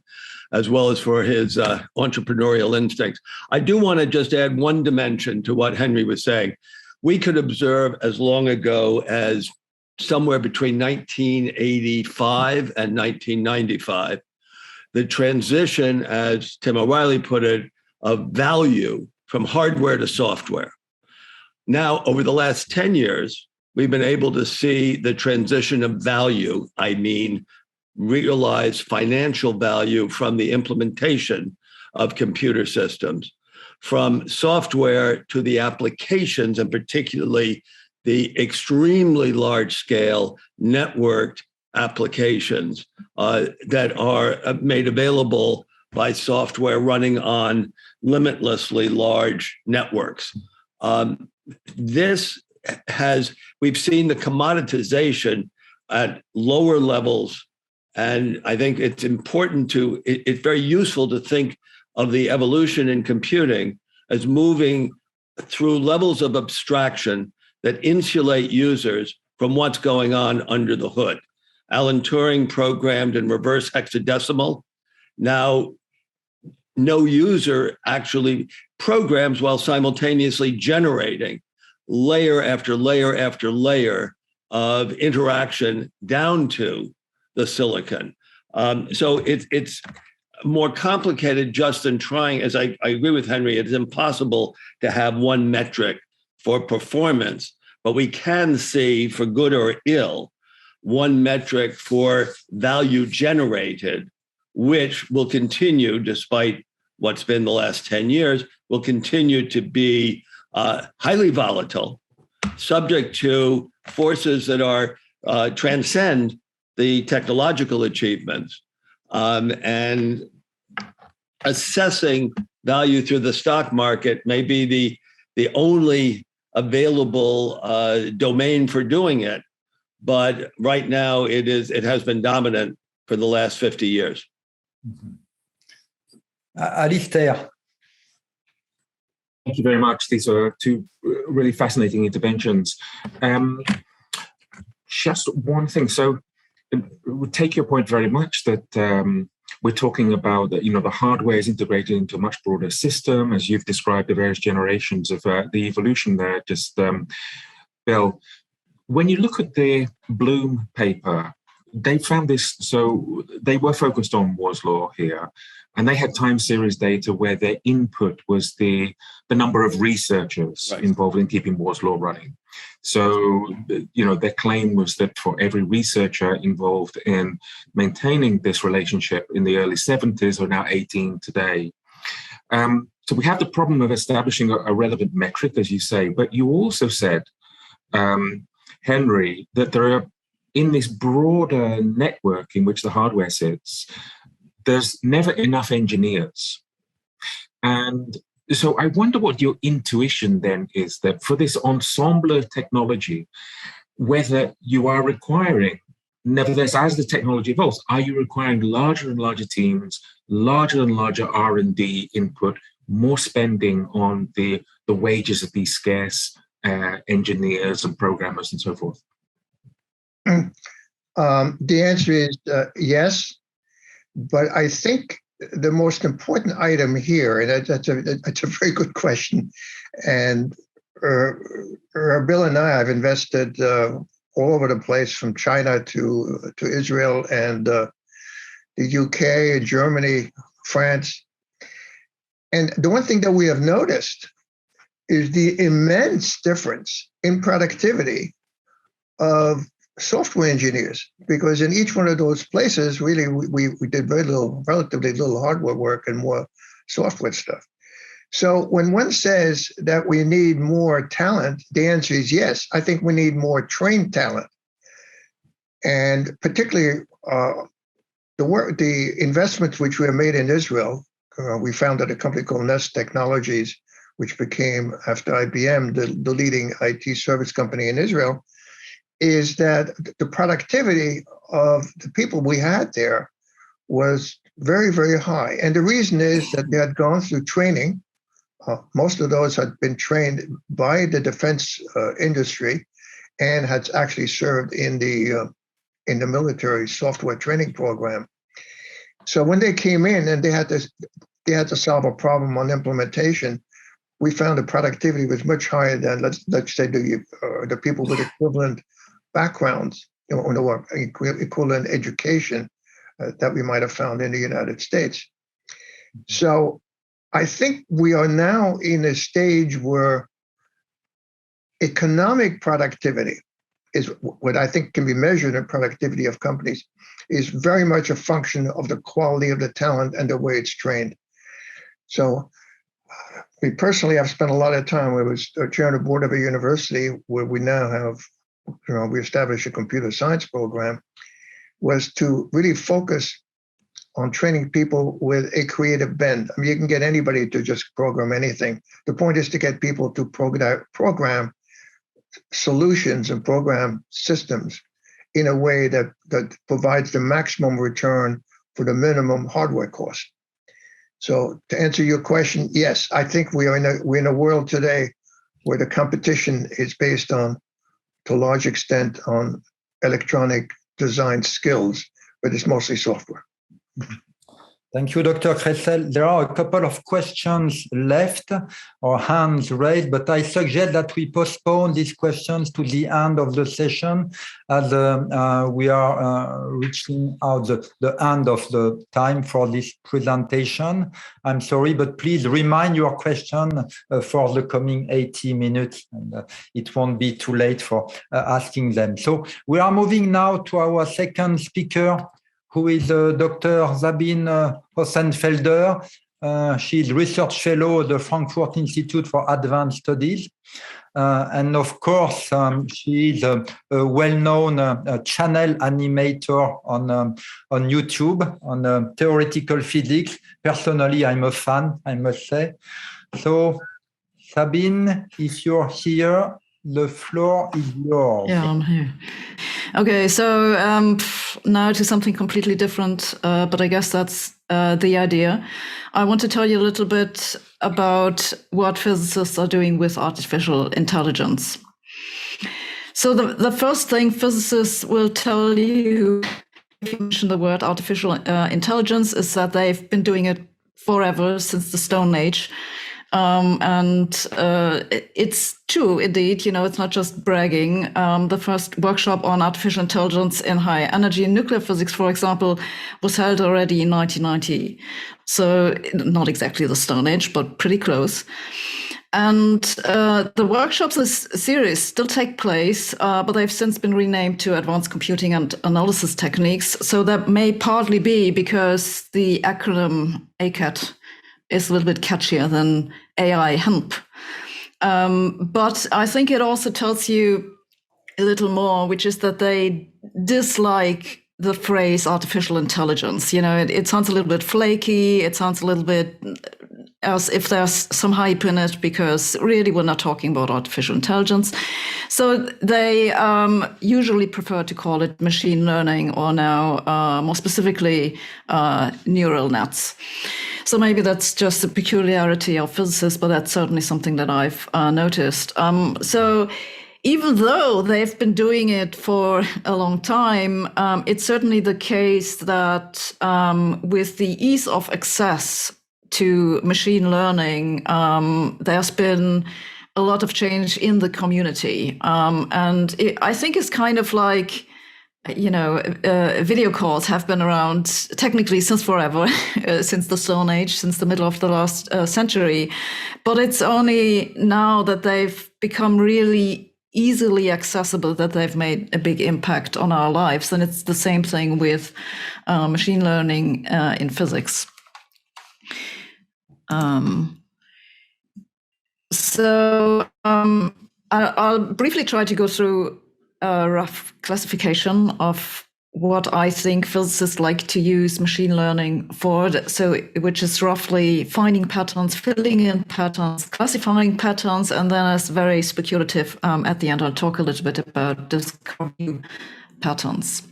as well as for his entrepreneurial instincts. I do want to just add one dimension to what Henry was saying. We could observe as long ago as somewhere between 1985 and 1995, the transition, as Tim O'Reilly put it, of value from hardware to software. Now, over the last 10 years, we've been able to see the transition of value, I mean, realized financial value from the implementation of computer systems, from software to the applications, and particularly the extremely large-scale networked applications that are made available by software running on limitlessly large networks. We've seen the commoditization at lower levels, and I think it's it's very useful to think of the evolution in computing as moving through levels of abstraction that insulate users from what's going on under the hood. Alan Turing programmed in reverse hexadecimal. Now, no user actually programs while simultaneously generating layer after layer after layer of interaction down to the silicon. So it's more complicated just than trying, as I agree with Henry, it's impossible to have one metric for performance, but we can see, for good or ill, one metric for value generated, which will continue, despite what's been the last 10 years, will continue to be highly volatile, subject to forces that are transcend the technological achievements, and assessing value through the stock market may be the only available domain for doing it. But right now it has been dominant for the last 50 years. Mm-hmm. Alistair. Thank you very much. These are two really fascinating interventions. Just one thing. So we take your point very much that we're talking about that, the hardware is integrated into a much broader system, as you've described the various generations of the evolution there. Just Bill, when you look at the Bloom paper, they found this. So they were focused on Moore's law here, and they had time series data where their input was the number of researchers involved in keeping Moore's law running. So, their claim was that for every researcher involved in maintaining this relationship in the early 70s, or now 18 today. So we have the problem of establishing a relevant metric, as you say, but you also said, Henry, that there are, in this broader network in which the hardware sits, there's never enough engineers. And so I wonder what your intuition then is, that for this ensemble of technology, whether you are requiring, nevertheless, as the technology evolves, are you requiring larger and larger teams, larger and larger R&D input, more spending on the wages of these scarce engineers and programmers and so forth? The answer is yes, but I think the most important item here, and that's a very good question, and Bill and I have invested all over the place, from China to Israel and the UK, Germany, France. And the one thing that we have noticed is the immense difference in productivity of software engineers, because in each one of those places, really, we did relatively little hardware work and more software stuff. So when one says that we need more talent, the answer is yes. I think we need more trained talent, and particularly the investments which we have made in Israel we founded a company called Nest Technologies, which became, after IBM, the leading IT service company in Israel, is that the productivity of the people we had there was very, very high. And the reason is that they had gone through training. Most of those had been trained by the defense industry and had actually served in the military software training program. So when they came in and they had to solve a problem on implementation, we found the productivity was much higher than let's say the people with equivalent backgrounds, or equivalent education that we might have found in the United States. So I think we are now in a stage where economic productivity is what I think can be measured in productivity of companies is very much a function of the quality of the talent and the way it's trained. So me personally, I've spent a lot of time. I was chair of the board of a university where we now have, we established a computer science program, was to really focus on training people with a creative bend. I mean, you can get anybody to just program anything. The point is to get people to program solutions and program systems in a way that provides the maximum return for the minimum hardware cost. So to answer your question, yes, I think we're in a world today where the competition is based on, to a large extent, on electronic design skills, but it's mostly software. Thank you, Dr. Kressel. There are a couple of questions left or hands raised, but I suggest that we postpone these questions to the end of the session as we are reaching out the end of the time for this presentation. I'm sorry, but please remind your question for the coming 80 minutes, and it won't be too late for asking them. So we are moving now to our second speaker, who is Dr. Sabine Hossenfelder. She is research fellow at the Frankfurt Institute for Advanced Studies. And of course, she is a well-known channel animator on YouTube, on theoretical physics. Personally, I'm a fan, I must say. So, Sabine, if you're here, the floor is yours. Yeah, I'm here. Okay, so now to something completely different, but I guess that's the idea. I want to tell you a little bit about what physicists are doing with artificial intelligence. So the first thing physicists will tell you, if you mention the word artificial intelligence, is that they've been doing it forever, since the Stone Age. It's true, indeed, it's not just bragging. The first workshop on artificial intelligence in high energy nuclear physics, for example, was held already in 1990. So not exactly the Stone Age, but pretty close. And the workshops in this series still take place, but they've since been renamed to Advanced Computing and Analysis Techniques. So that may partly be because the acronym ACAT is a little bit catchier than AI HEMP. But I think it also tells you a little more, which is that they dislike the phrase artificial intelligence. It sounds a little bit flaky. It sounds a little bit as if there's some hype in it, because really we're not talking about artificial intelligence. So they usually prefer to call it machine learning, or now more specifically neural nets. So maybe that's just a peculiarity of physicists, but that's certainly something that I've noticed. So even though they've been doing it for a long time, it's certainly the case that with the ease of access to machine learning, there's been a lot of change in the community. And I think it's kind of like, video calls have been around technically since forever, since the Stone Age, since the middle of the last century. But it's only now that they've become really easily accessible that they've made a big impact on our lives. And it's the same thing with machine learning in physics. I'll briefly try to go through a rough classification of what I think physicists like to use machine learning for, which is roughly finding patterns, filling in patterns, classifying patterns, and then as very speculative at the end, I'll talk a little bit about discovering patterns.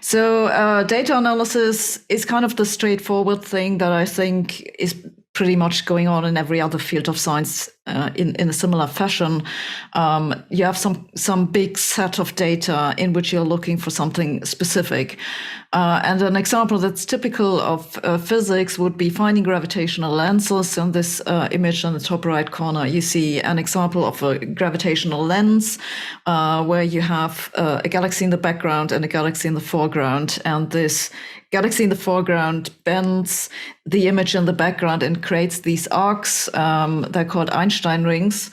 So data analysis is kind of the straightforward thing that I think is pretty much going on in every other field of science in a similar fashion. You have some big set of data in which you're looking for something specific. And an example that's typical of physics would be finding gravitational lenses. In this image in the top right corner, you see an example of a gravitational lens where you have a galaxy in the background and a galaxy in the foreground. And this galaxy in the foreground bends the image in the background and creates these arcs. They're called Einstein rings.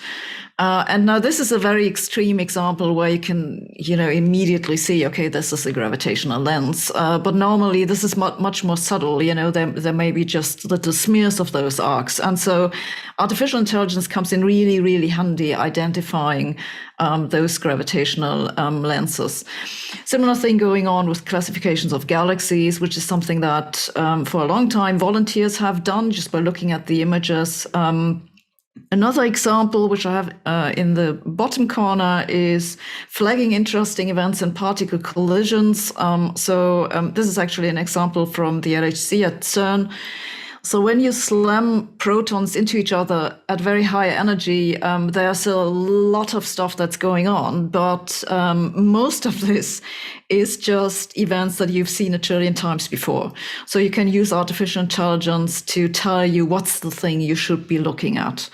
And now this is a very extreme example where you can, immediately see, okay, this is a gravitational lens. But normally this is much more subtle. There may be just little smears of those arcs. And so artificial intelligence comes in really, really handy identifying those gravitational lenses. Similar thing going on with classifications of galaxies, which is something that for a long time volunteers have done just by looking at the images. Another example, which I have in the bottom corner, is flagging interesting events and particle collisions. This is actually an example from the LHC at CERN. So when you slam protons into each other at very high energy, there's a lot of stuff that's going on, but most of this is just events that you've seen a trillion times before. So you can use artificial intelligence to tell you what's the thing you should be looking at.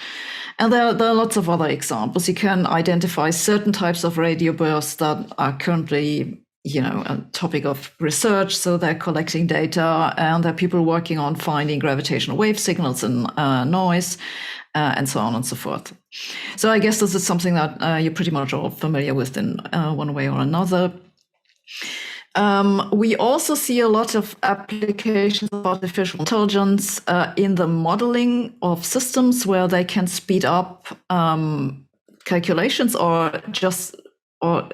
And there are lots of other examples. You can identify certain types of radio bursts that are currently a topic of research. So they're collecting data, and there are people working on finding gravitational wave signals and noise, and so on and so forth. So I guess this is something that you're pretty much all familiar with in one way or another. We also see a lot of applications of artificial intelligence in the modeling of systems where they can speed up calculations or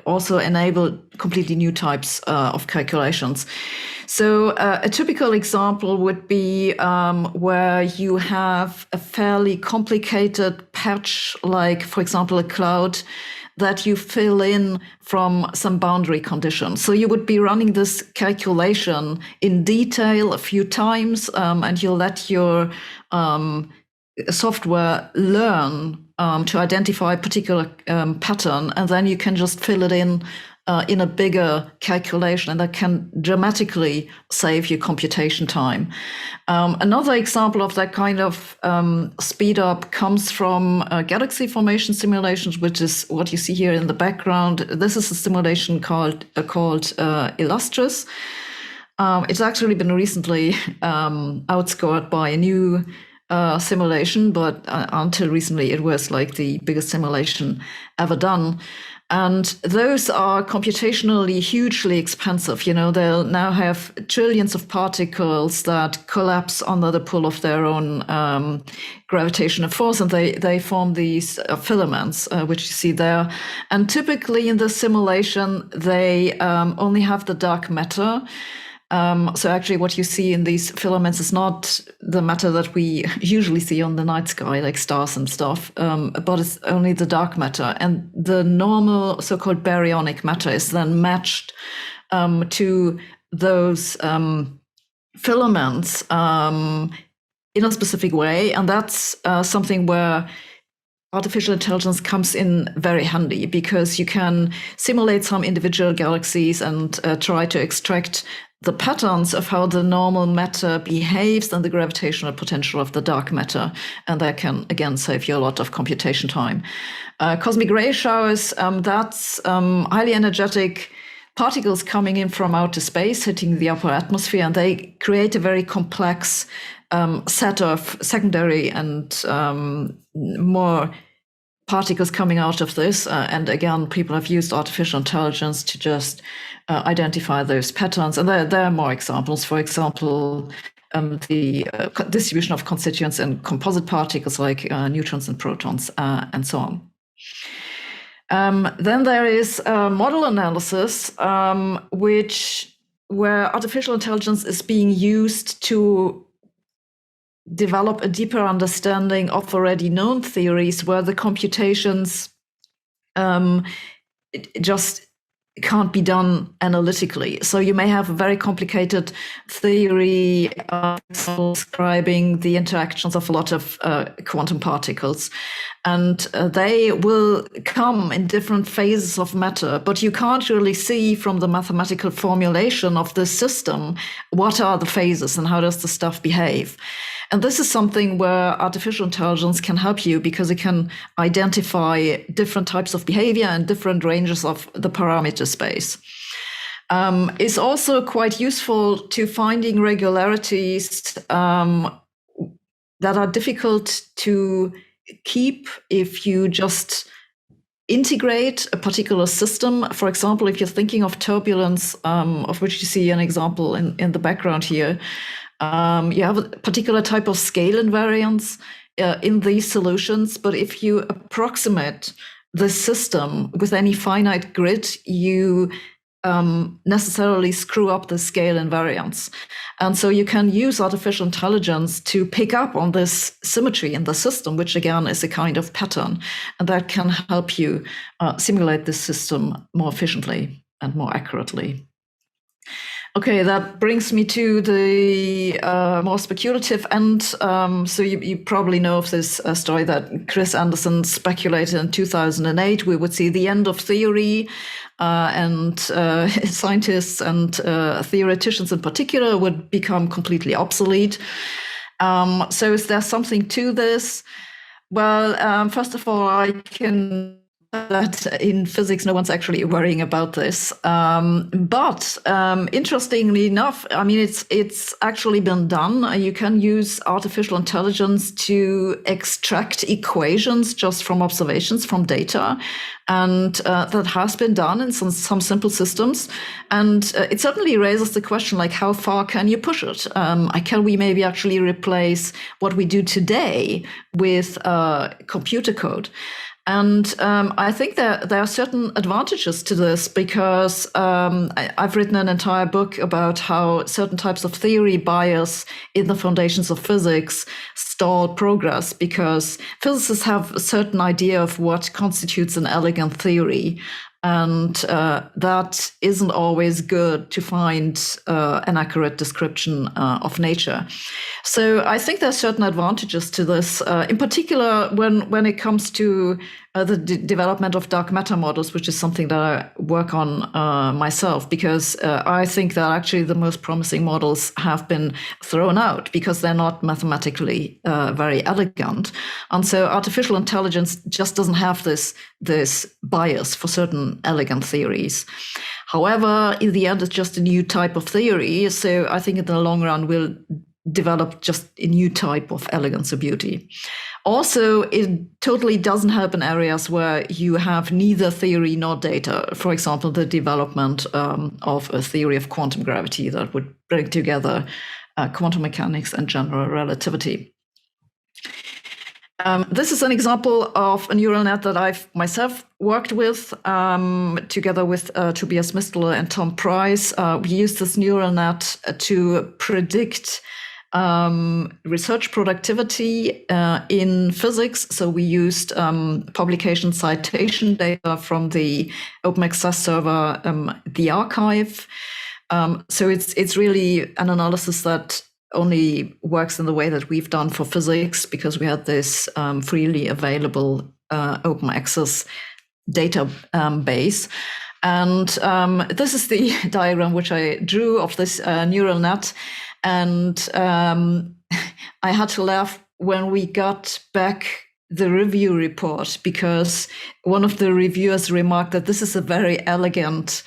also enable completely new types of calculations. So a typical example would be where you have a fairly complicated patch, like, for example, a cloud that you fill in from some boundary conditions. So you would be running this calculation in detail a few times, and you'll let your software learn to identify a particular pattern, and then you can just fill it in a bigger calculation, and that can dramatically save you computation time. Another example of that kind of speed up comes from galaxy formation simulations, which is what you see here in the background. This is a simulation called Illustris. It's actually been recently outscored by a new simulation, but until recently it was like the biggest simulation ever done. And those are computationally hugely expensive. They'll now have trillions of particles that collapse under the pull of their own gravitational force, and they form these filaments, which you see there. And typically in the simulation, they only have the dark matter. So actually what you see in these filaments is not the matter that we usually see on the night sky, like stars and stuff, but it's only the dark matter. And the normal so-called baryonic matter is then matched to those filaments in a specific way. And that's something where artificial intelligence comes in very handy, because you can simulate some individual galaxies and try to extract the patterns of how the normal matter behaves and the gravitational potential of the dark matter. And that can, again, save you a lot of computation time. Cosmic ray showers, that's highly energetic particles coming in from outer space, hitting the upper atmosphere, and they create a very complex set of secondary and more particles coming out of this. And again, people have used artificial intelligence to just identify those patterns. And there are more examples. For example, the distribution of constituents in composite particles like neutrons and protons, and so on. Then there is model analysis, where artificial intelligence is being used to develop a deeper understanding of already known theories, where the computations just can't be done analytically. So you may have a very complicated theory describing the interactions of a lot of quantum particles. And they will come in different phases of matter, but you can't really see from the mathematical formulation of the system what are the phases and how does the stuff behave. And this is something where artificial intelligence can help you, because it can identify different types of behavior and different ranges of the parameter space. It's also quite useful to finding regularities that are difficult to keep if you just integrate a particular system. For example, if you're thinking of turbulence, of which you see an example in the background here, you have a particular type of scale invariance in these solutions, but if you approximate the system with any finite grid, you necessarily screw up the scale invariance. And so you can use artificial intelligence to pick up on this symmetry in the system, which again is a kind of pattern, and that can help you simulate this system more efficiently and more accurately. Okay, that brings me to the more speculative end. So you probably know of this story that Chris Anderson speculated in 2008. We would see the end of theory, and scientists and theoreticians in particular would become completely obsolete. So is there something to this? Well, first of all, I can that in physics, no one's actually worrying about this. But interestingly enough, I mean, it's actually been done. You can use artificial intelligence to extract equations just from observations from data. And that has been done in some simple systems. And it certainly raises the question, like, how far can you push it? Can we maybe actually replace what we do today with computer code? And I think that there are certain advantages to this, because I've written an entire book about how certain types of theory bias in the foundations of physics stall progress, because physicists have a certain idea of what constitutes an elegant theory. And that isn't always good to find an accurate description of nature. So I think there's certain advantages to this, in particular when it comes to the development of dark matter models, which is something that I work on myself, because I think that actually the most promising models have been thrown out because they're not mathematically very elegant. And so artificial intelligence just doesn't have this bias for certain elegant theories. However, in the end, it's just a new type of theory. So I think in the long run, we'll develop just a new type of elegance or beauty. Also, it totally doesn't help in areas where you have neither theory nor data. For example, the development of a theory of quantum gravity that would bring together quantum mechanics and general relativity. This is an example of a neural net that I've myself worked with together with Tobias Mistel and Tom Price. We used this neural net to predict research productivity in physics. So we used publication citation data from the open access server, the archive. So it's really an analysis that only works in the way that we've done for physics, because we had this freely available open access database. And this is the diagram which I drew of this neural net. And I had to laugh when we got back the review report, because one of the reviewers remarked that this is a very elegant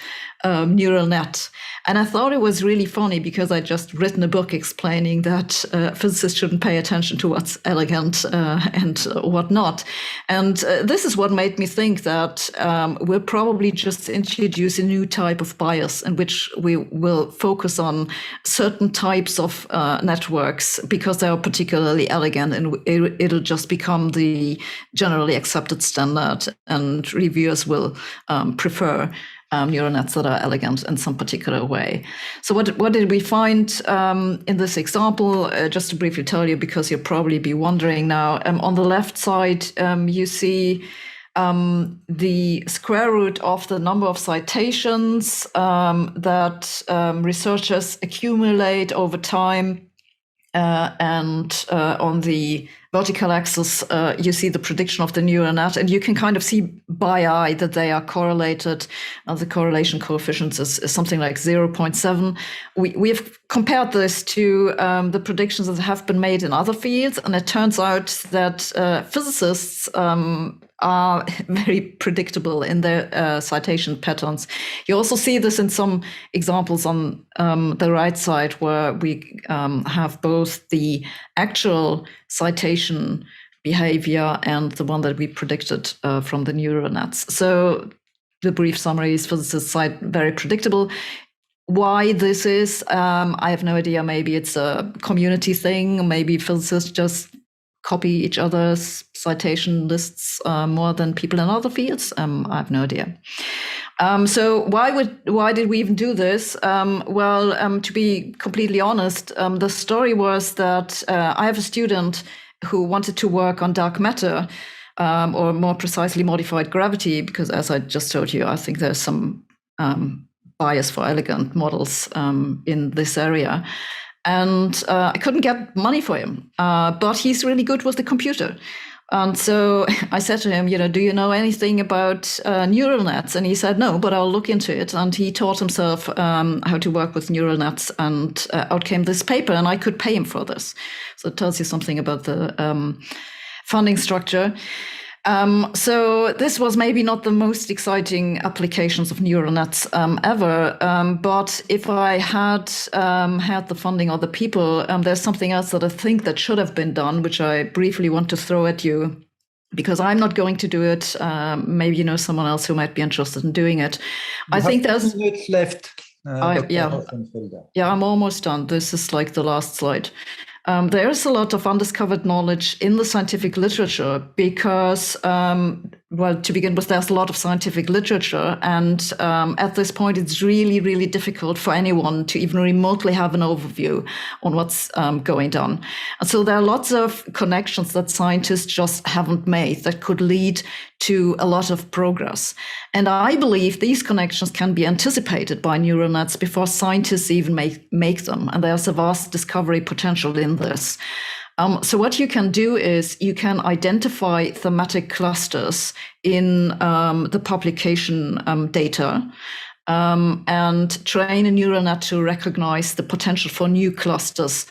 neural net. And I thought it was really funny because I just written a book explaining that physicists shouldn't pay attention to what's elegant and whatnot. And this is what made me think that we'll probably just introduce a new type of bias in which we will focus on certain types of networks because they are particularly elegant, and it'll just become the generally accepted standard, and reviewers will prefer neural nets that are elegant in some particular way. So what did we find in this example? Just to briefly tell you, because you'll probably be wondering now, on the left side, you see the square root of the number of citations that researchers accumulate over time. And on the vertical axis, you see the prediction of the neural net, and you can kind of see by eye that they are correlated. The correlation coefficient is something like 0.7. We have compared this to the predictions that have been made in other fields, and it turns out that physicists are very predictable in their citation patterns. You also see this in some examples on the right side, where we have both the actual citation behavior and the one that we predicted from the neural nets. So the brief summary is physicists cite very predictable. Why this is, I have no idea. Maybe it's a community thing. Maybe physicists just copy each other's citation lists more than people in other fields. I have no idea. So why did we even do this? To be completely honest, the story was that I have a student who wanted to work on dark matter, or more precisely modified gravity, because as I just told you, I think there's some bias for elegant models in this area. And I couldn't get money for him, but he's really good with the computer. And so I said to him, do you know anything about neural nets? And he said, no, but I'll look into it. And he taught himself how to work with neural nets, and out came this paper, and I could pay him for this. So it tells you something about the funding structure. So this was maybe not the most exciting applications of neural nets ever, but if I had had the funding or the people, there's something else that I think that should have been done, which I briefly want to throw at you, because I'm not going to do it. Maybe you know someone else who might be interested in doing it. I think there's 2 minutes left. Yeah, I'm almost done. This is like the last slide. There is a lot of undiscovered knowledge in the scientific literature because, to begin with, there's a lot of scientific literature. And at this point, it's really, really difficult for anyone to even remotely have an overview on what's going on. And so there are lots of connections that scientists just haven't made that could lead to a lot of progress. And I believe these connections can be anticipated by neural nets before scientists even make them. And there's a vast discovery potential in this. So what you can do is you can identify thematic clusters in the publication data and train a neural net to recognize the potential for new clusters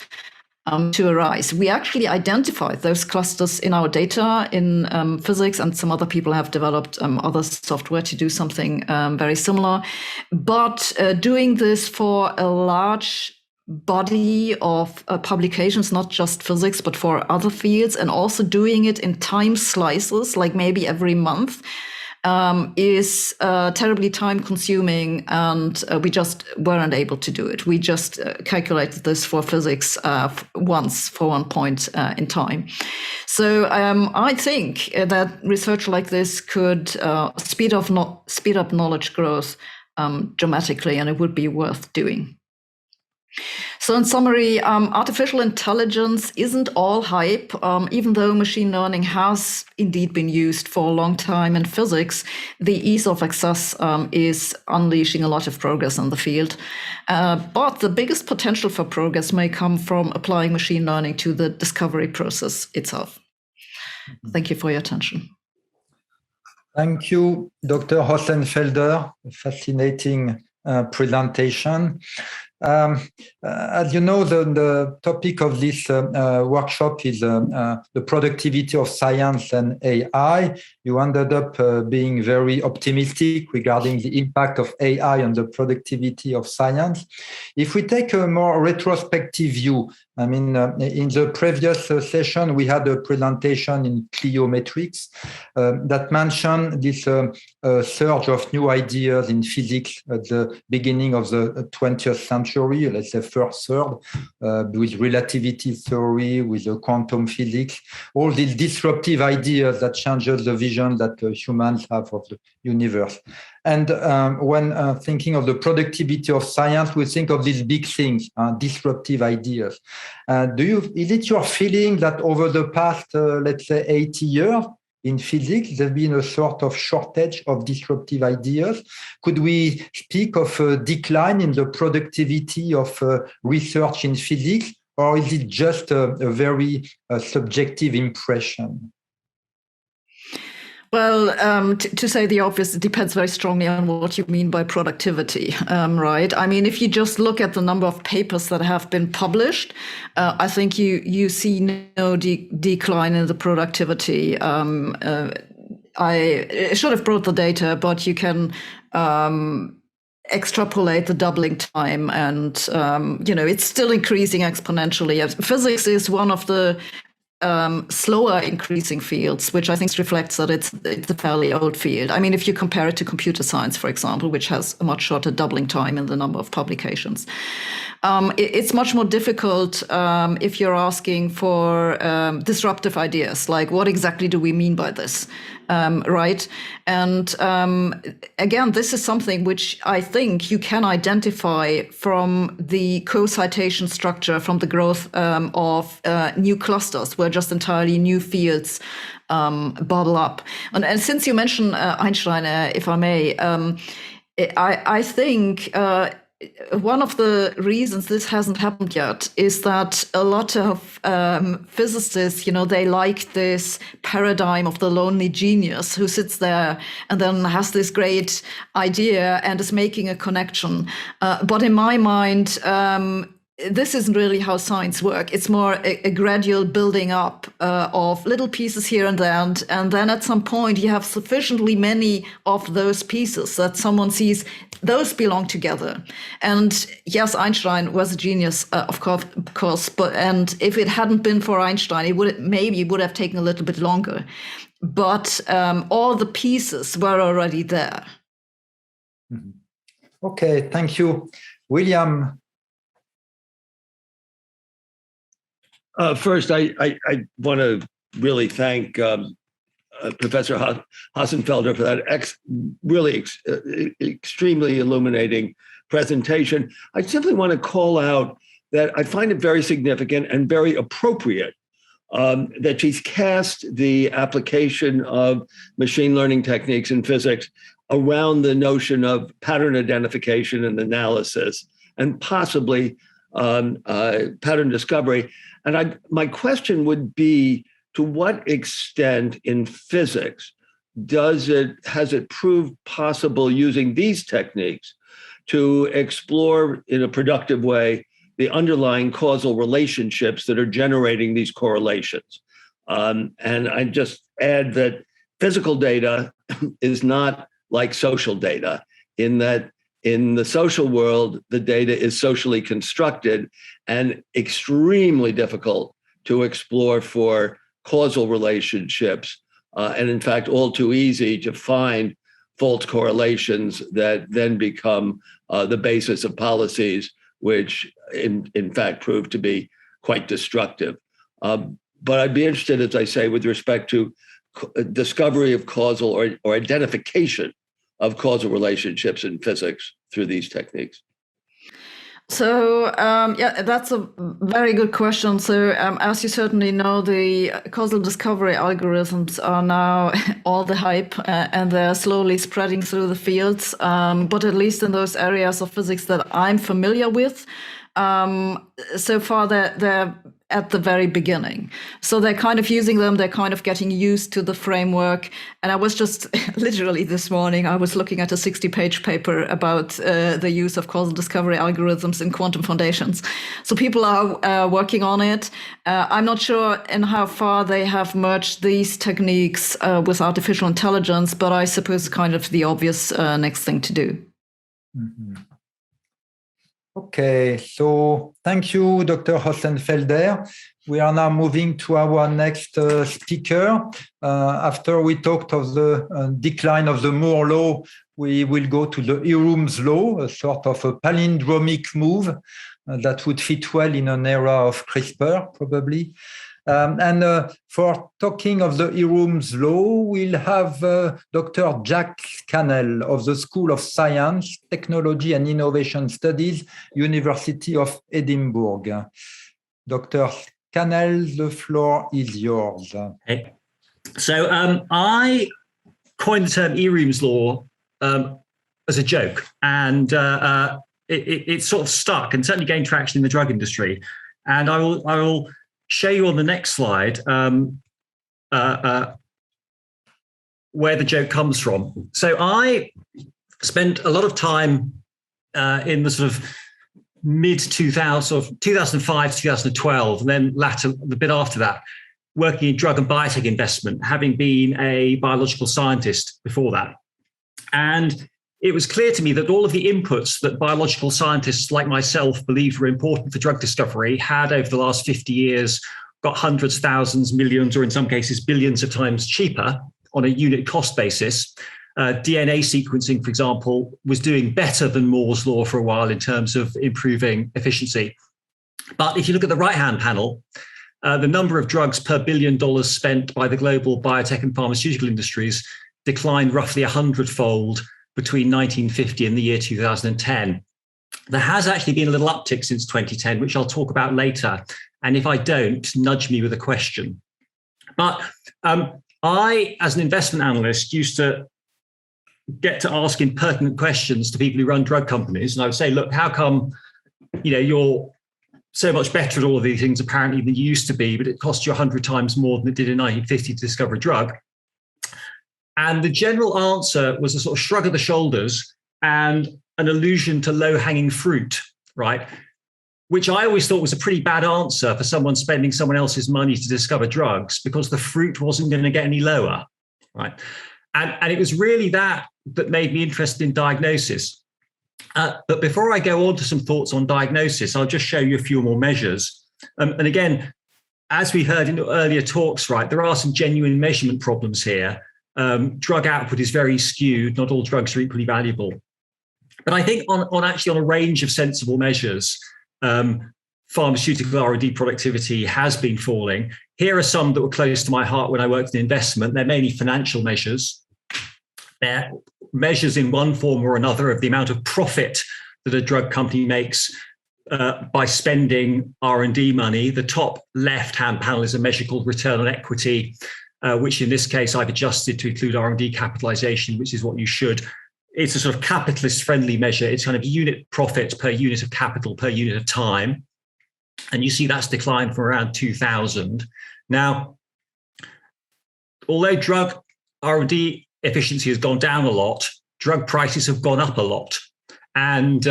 to arise. We actually identified those clusters in our data in physics, and some other people have developed other software to do something very similar. But doing this for a large body of publications, not just physics, but for other fields, and also doing it in time slices, like maybe every month, is terribly time consuming, and we just weren't able to do it. We just calculated this for physics once for one point in time. So I think that research like this could speed up knowledge growth dramatically, and it would be worth doing. So in summary, artificial intelligence isn't all hype, even though machine learning has indeed been used for a long time in physics. The ease of access is unleashing a lot of progress in the field. But the biggest potential for progress may come from applying machine learning to the discovery process itself. Thank you for your attention. Thank you, Dr. Hossenfelder. Fascinating presentation. As you know, the topic of this workshop is the productivity of science and AI. You ended up being very optimistic regarding the impact of AI on the productivity of science. If we take a more retrospective view, I mean, in the previous session, we had a presentation in bibliometrics that mentioned this surge of new ideas in physics at the beginning of the 20th century, let's say first third, with relativity theory, with quantum physics, all these disruptive ideas that changes the vision that humans have of the universe. And when thinking of the productivity of science, we think of these big things, disruptive ideas. Is it your feeling that over the past, let's say, 80 years in physics, there's been a sort of shortage of disruptive ideas? Could we speak of a decline in the productivity of research in physics, or is it just a very subjective impression? Well, to say the obvious, it depends very strongly on what you mean by productivity, right? I mean, if you just look at the number of papers that have been published, I think you see no decline in the productivity. I should have brought the data, but you can extrapolate the doubling time, and it's still increasing exponentially. Physics is one of the slower increasing fields, which I think reflects that it's a fairly old field. I mean, if you compare it to computer science, for example, which has a much shorter doubling time in the number of publications. It's much more difficult if you're asking for disruptive ideas, like what exactly do we mean by this, right? And again, this is something which I think you can identify from the co-citation structure, from the growth of new clusters, where just entirely new fields bubble up. And since you mentioned Einstein, if I may, I think one of the reasons this hasn't happened yet is that a lot of physicists, they like this paradigm of the lonely genius who sits there and then has this great idea and is making a connection. But in my mind, this isn't really how science works. It's more a gradual building up of little pieces here and there. And then at some point, you have sufficiently many of those pieces that someone sees those belong together. And yes, Einstein was a genius, of course. And if it hadn't been for Einstein, it would have taken a little bit longer. But all the pieces were already there. Okay, thank you. William. First, I want to really thank Professor Hossenfelder for that extremely illuminating presentation. I simply want to call out that I find it very significant and very appropriate that she's cast the application of machine learning techniques in physics around the notion of pattern identification and analysis, and possibly pattern discovery. And my question would be, to what extent in physics has it proved possible using these techniques to explore in a productive way the underlying causal relationships that are generating these correlations? And I just add that physical data is not like social data, in that in the social world, the data is socially constructed and extremely difficult to explore for causal relationships, and in fact, all too easy to find false correlations that then become the basis of policies, which in fact prove to be quite destructive. But I'd be interested, as I say, with respect to discovery of causal or identification of causal relationships in physics through these techniques. So, yeah, that's a very good question. So, as you certainly know, the causal discovery algorithms are now all the hype, and they're slowly spreading through the fields. But at least in those areas of physics that I'm familiar with, so far they're at the very beginning. So they're kind of using them, they're kind of getting used to the framework. And I was just literally this morning, I was looking at a 60-page paper about the use of causal discovery algorithms in quantum foundations. So people are working on it. I'm not sure in how far they have merged these techniques with artificial intelligence, but I suppose kind of the obvious next thing to do. Mm-hmm. Okay, so thank you, Dr. Hossenfelder. We are now moving to our next speaker. After we talked of the decline of the Moore law, we will go to the Eroom's law, a sort of a palindromic move that would fit well in an era of CRISPR, probably. For talking of the Eroom's law, we'll have Dr. W.Scannell of the School of Science, Technology and Innovation Studies, University of Edinburgh. Dr. Scannell, the floor is yours. Okay. So I coined the term Eroom's law as a joke, and it sort of stuck and certainly gained traction in the drug industry. And I will show you on the next slide where the joke comes from. So I spent a lot of time in the sort of mid-2000, 2005 to 2012, and then latter, the bit after that, working in drug and biotech investment, having been a biological scientist before that. And it was clear to me that all of the inputs that biological scientists like myself believed were important for drug discovery had, over the last 50 years, got hundreds, thousands, millions, or in some cases, billions of times cheaper on a unit cost basis. DNA sequencing, for example, was doing better than Moore's law for a while in terms of improving efficiency. But if you look at the right-hand panel, the number of drugs per $1 billion spent by the global biotech and pharmaceutical industries declined roughly 100-fold between 1950 and the year 2010. There has actually been a little uptick since 2010, which I'll talk about later. And if I don't, nudge me with a question. But I, as an investment analyst, used to get to ask impertinent questions to people who run drug companies. And I would say, look, how come you're so much better at all of these things apparently than you used to be, but it cost you 100 times more than it did in 1950 to discover a drug? And the general answer was a sort of shrug of the shoulders and an allusion to low-hanging fruit, right? Which I always thought was a pretty bad answer for someone spending someone else's money to discover drugs, because the fruit wasn't going to get any lower, right? And it was really that made me interested in diagnosis. But before I go on to some thoughts on diagnosis, I'll just show you a few more measures. And again, as we heard in earlier talks, right, there are some genuine measurement problems here. Drug output is very skewed. Not all drugs are equally valuable. But I think on a range of sensible measures, pharmaceutical R&D productivity has been falling. Here are some that were close to my heart when I worked in investment. They're mainly financial measures. They're measures in one form or another of the amount of profit that a drug company makes by spending R&D money. The top left-hand panel is a measure called return on equity, which in this case I've adjusted to include R&D capitalization, which is what you should. It's a sort of capitalist-friendly measure. It's kind of unit profit per unit of capital per unit of time. And you see that's declined from around 2000. Now, although drug R&D efficiency has gone down a lot, drug prices have gone up a lot. And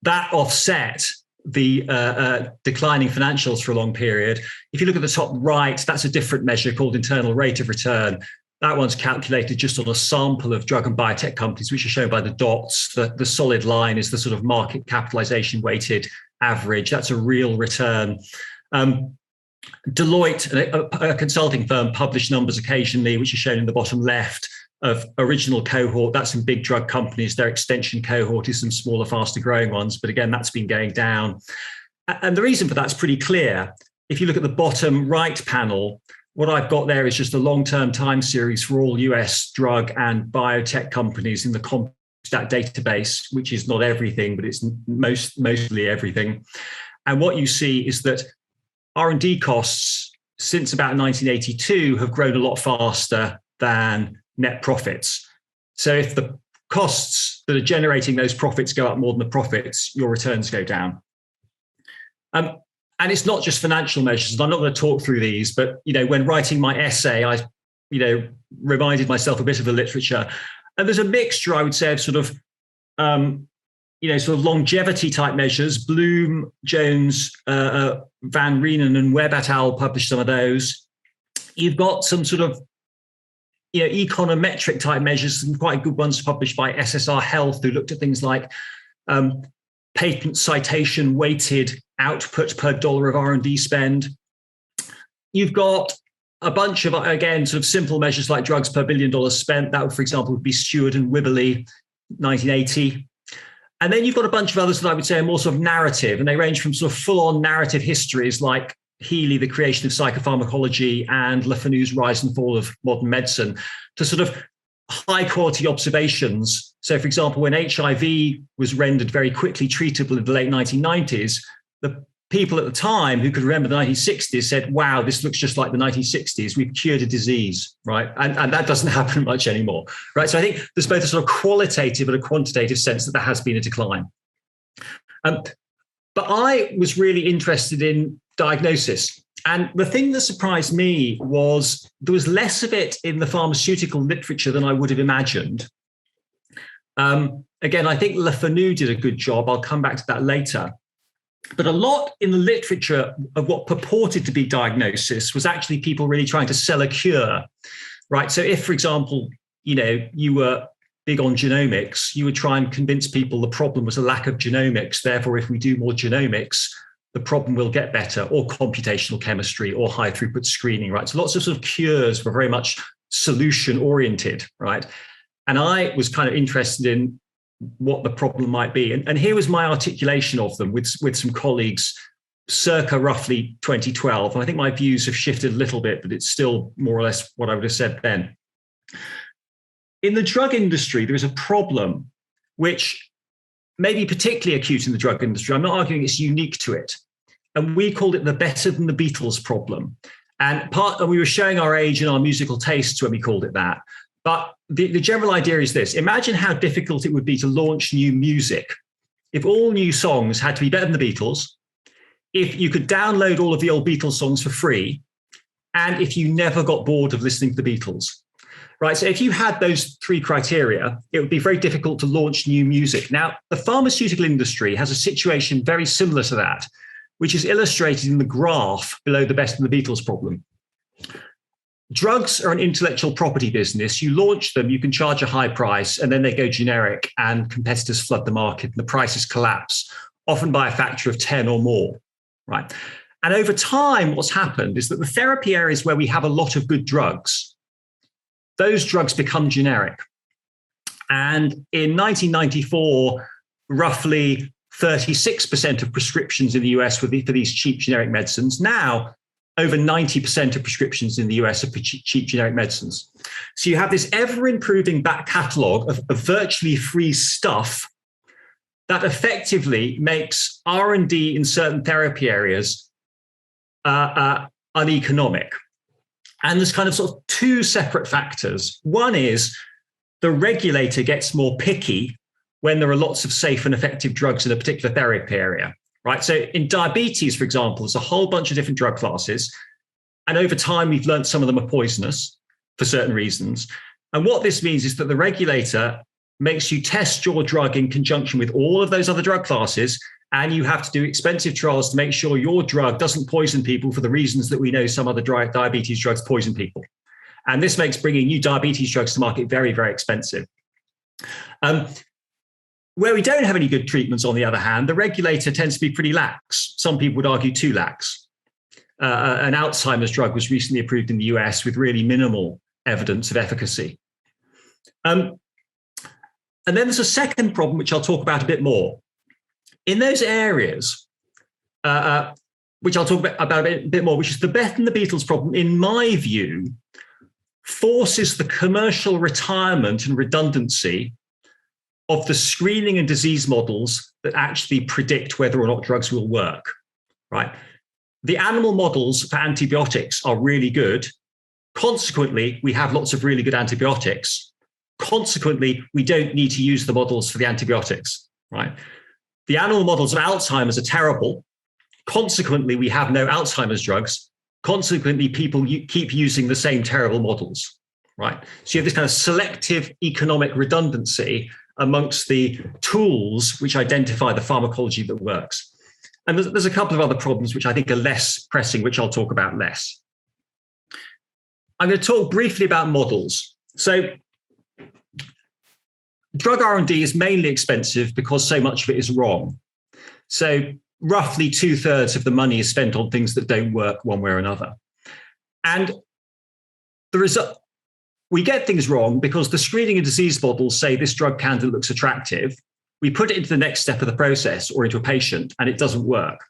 that offset the declining financials for a long period. If you look at the top right, that's a different measure called internal rate of return. That one's calculated just on a sample of drug and biotech companies, which are shown by the dots. The solid line is the sort of market capitalization weighted average. That's a real return. Deloitte, a consulting firm, publish numbers occasionally, which is shown in the bottom left, of original cohort. That's some big drug companies. Their extension cohort is some smaller, faster growing ones. But again, that's been going down. And the reason for that's pretty clear. If you look at the bottom right panel, what I've got there is just a long-term time series for all US drug and biotech companies in the CompStat database, which is not everything, but it's mostly everything. And what you see is that R&D costs since about 1982 have grown a lot faster than net profits. So if the costs that are generating those profits go up more than the profits, your returns go down. And it's not just financial measures. And I'm not going to talk through these, but when writing my essay, I reminded myself a bit of the literature. And there's a mixture, I would say, of sort of longevity type measures. Bloom, Jones, Van Reenen and Webb et al. Published some of those. You've got some sort of econometric type measures, some quite good ones published by SSR Health, who looked at things like patent citation weighted output per dollar of R&D spend. You've got a bunch of, again, sort of simple measures like drugs per $1 billion spent. That would, for example, would be Stewart and Wibberley, 1980. And then you've got a bunch of others that I would say are more sort of narrative, and they range from sort of full-on narrative histories like Healy, The Creation of Psychopharmacology, and Le Fanu's Rise and Fall of Modern Medicine, to sort of high-quality observations. So, for example, when HIV was rendered very quickly treatable in the late 1990s, the people at the time who could remember the 1960s said, wow, this looks just like the 1960s. We've cured a disease, right? And that doesn't happen much anymore, right? So I think there's both a sort of qualitative and a quantitative sense that there has been a decline. But I was really interested in diagnosis. And the thing that surprised me was there was less of it in the pharmaceutical literature than I would have imagined. Again, I think Le Fanu did a good job. I'll come back to that later. But a lot in the literature of what purported to be diagnosis was actually people really trying to sell a cure, right? So if, for example, you were big on genomics, you would try and convince people the problem was a lack of genomics. Therefore, if we do more genomics, the problem will get better, or computational chemistry or high throughput screening, right? So lots of sort of cures were very much solution oriented, right? And I was kind of interested in what the problem might be. And here was my articulation of them with some colleagues circa roughly 2012. And I think my views have shifted a little bit, but it's still more or less what I would have said then. In the drug industry, there is a problem which may be particularly acute in the drug industry. I'm not arguing it's unique to it. And we called it the better than the Beatles problem. And we were showing our age and our musical tastes when we called it that. But the general idea is this. Imagine how difficult it would be to launch new music if all new songs had to be better than the Beatles, if you could download all of the old Beatles songs for free, and if you never got bored of listening to the Beatles. Right. So if you had those three criteria, it would be very difficult to launch new music. Now, the pharmaceutical industry has a situation very similar to that, which is illustrated in the graph below the best than the Beatles problem. Drugs are an intellectual property business. You launch them, you can charge a high price, and then they go generic and competitors flood the market and the prices collapse, often by a factor of 10 or more, right? And over time, what's happened is that the therapy areas where we have a lot of good drugs, those drugs become generic. And in 1994, roughly 36% of prescriptions in the US were for these cheap generic medicines. Now, over 90% of prescriptions in the US are for cheap generic medicines. So you have this ever-improving back catalogue of virtually free stuff that effectively makes R&D in certain therapy areas uneconomic. And there's kind of sort of two separate factors. One is the regulator gets more picky when there are lots of safe and effective drugs in a particular therapy area. Right. So in diabetes, for example, there's a whole bunch of different drug classes. And over time, we've learned some of them are poisonous for certain reasons. And what this means is that the regulator makes you test your drug in conjunction with all of those other drug classes. And you have to do expensive trials to make sure your drug doesn't poison people for the reasons that we know some other diabetes drugs poison people. And this makes bringing new diabetes drugs to market very, very expensive. Where we don't have any good treatments, on the other hand, the regulator tends to be pretty lax. Some people would argue too lax. An Alzheimer's drug was recently approved in the US with really minimal evidence of efficacy. And then there's a second problem, which I'll talk about a bit more. In those areas, which I'll talk about a bit more, which is the better than the Beatles problem, in my view, forces the commercial retirement and redundancy of the screening and disease models that actually predict whether or not drugs will work, right? The animal models for antibiotics are really good. Consequently, we have lots of really good antibiotics. Consequently, we don't need to use the models for the antibiotics, right? The animal models of Alzheimer's are terrible. Consequently, we have no Alzheimer's drugs. Consequently, people keep using the same terrible models, right? So you have this kind of selective economic redundancy amongst the tools which identify the pharmacology that works. And there's a couple of other problems which I think are less pressing, which I'll talk about less. I'm going to talk briefly about models. So drug R&D is mainly expensive because so much of it is wrong. So roughly 2/3 of the money is spent on things that don't work one way or another. And the result, we get things wrong because the screening and disease models say this drug candidate looks attractive. We put it into the next step of the process or into a patient and it doesn't work.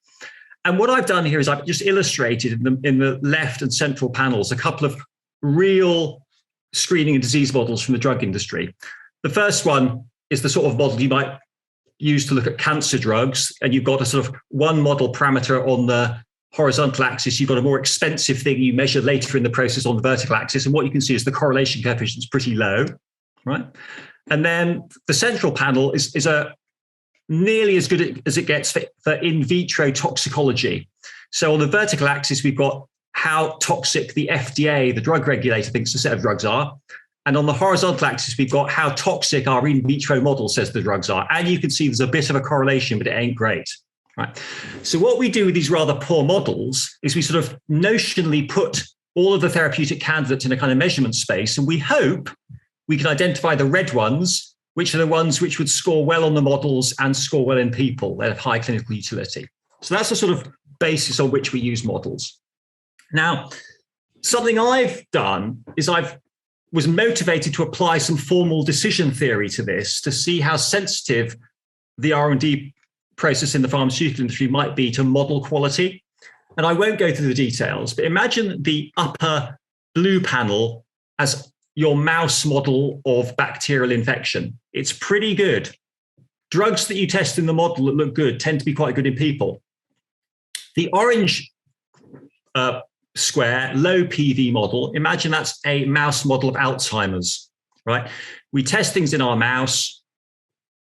And what I've done here is I've just illustrated in the left and central panels a couple of real screening and disease models from the drug industry. The first one is the sort of model you might use to look at cancer drugs, and you've got a sort of one model parameter on the horizontal axis. You've got a more expensive thing you measure later in the process on the vertical axis, and what you can see is the correlation coefficient is pretty low, right? And then the central panel is a nearly as good as it gets for in vitro toxicology. So on the vertical axis, we've got how toxic the FDA, the drug regulator, thinks a set of drugs are. And on the horizontal axis, we've got how toxic our in vitro model says the drugs are. And you can see there's a bit of a correlation, but it ain't great, right? So what we do with these rather poor models is we sort of notionally put all of the therapeutic candidates in a kind of measurement space, and we hope we can identify the red ones, which are the ones which would score well on the models and score well in people that have high clinical utility. So that's the sort of basis on which we use models. Now, something I've done is was motivated to apply some formal decision theory to this to see how sensitive the R&D process in the pharmaceutical industry might be to model quality. And I won't go through the details, but imagine the upper blue panel as your mouse model of bacterial infection. It's pretty good. Drugs that you test in the model that look good tend to be quite good in people. The orange square, low PV model, imagine that's a mouse model of Alzheimer's, right? We test things in our mouse,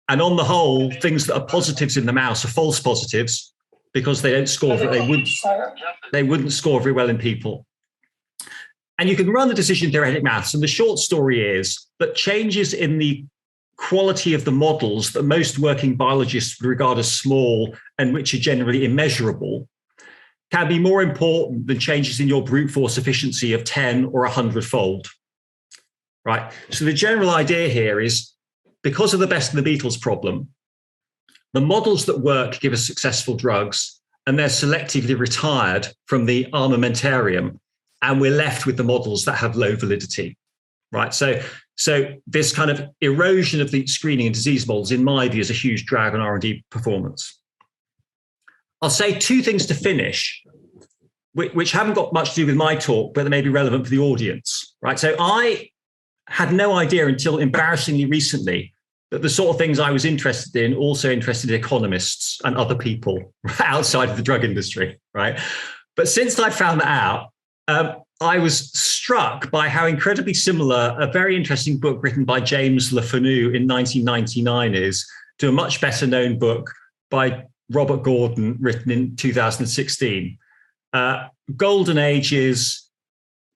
and on the whole, things that are positives in the mouse are false positives because they don't score, they wouldn't score very well in people. And you can run the decision theoretic maths, and the short story is that changes in the quality of the models that most working biologists would regard as small and which are generally immeasurable can be more important than changes in your brute force efficiency of 10 or 100-fold, right? So the general idea here is, because of the best of the Beatles problem, the models that work give us successful drugs, and they're selectively retired from the armamentarium, and we're left with the models that have low validity, right? So this kind of erosion of the screening and disease models, in my view, is a huge drag on R&D performance. I'll say two things to finish, which haven't got much to do with my talk, but they may be relevant for the audience, right? So I had no idea until embarrassingly recently that the sort of things I was interested in also interested economists and other people outside of the drug industry, right? But since I found that out, I was struck by how incredibly similar a very interesting book written by James Le Fanu in 1999 is to a much better known book by Robert Gordon, written in 2016. Golden ages,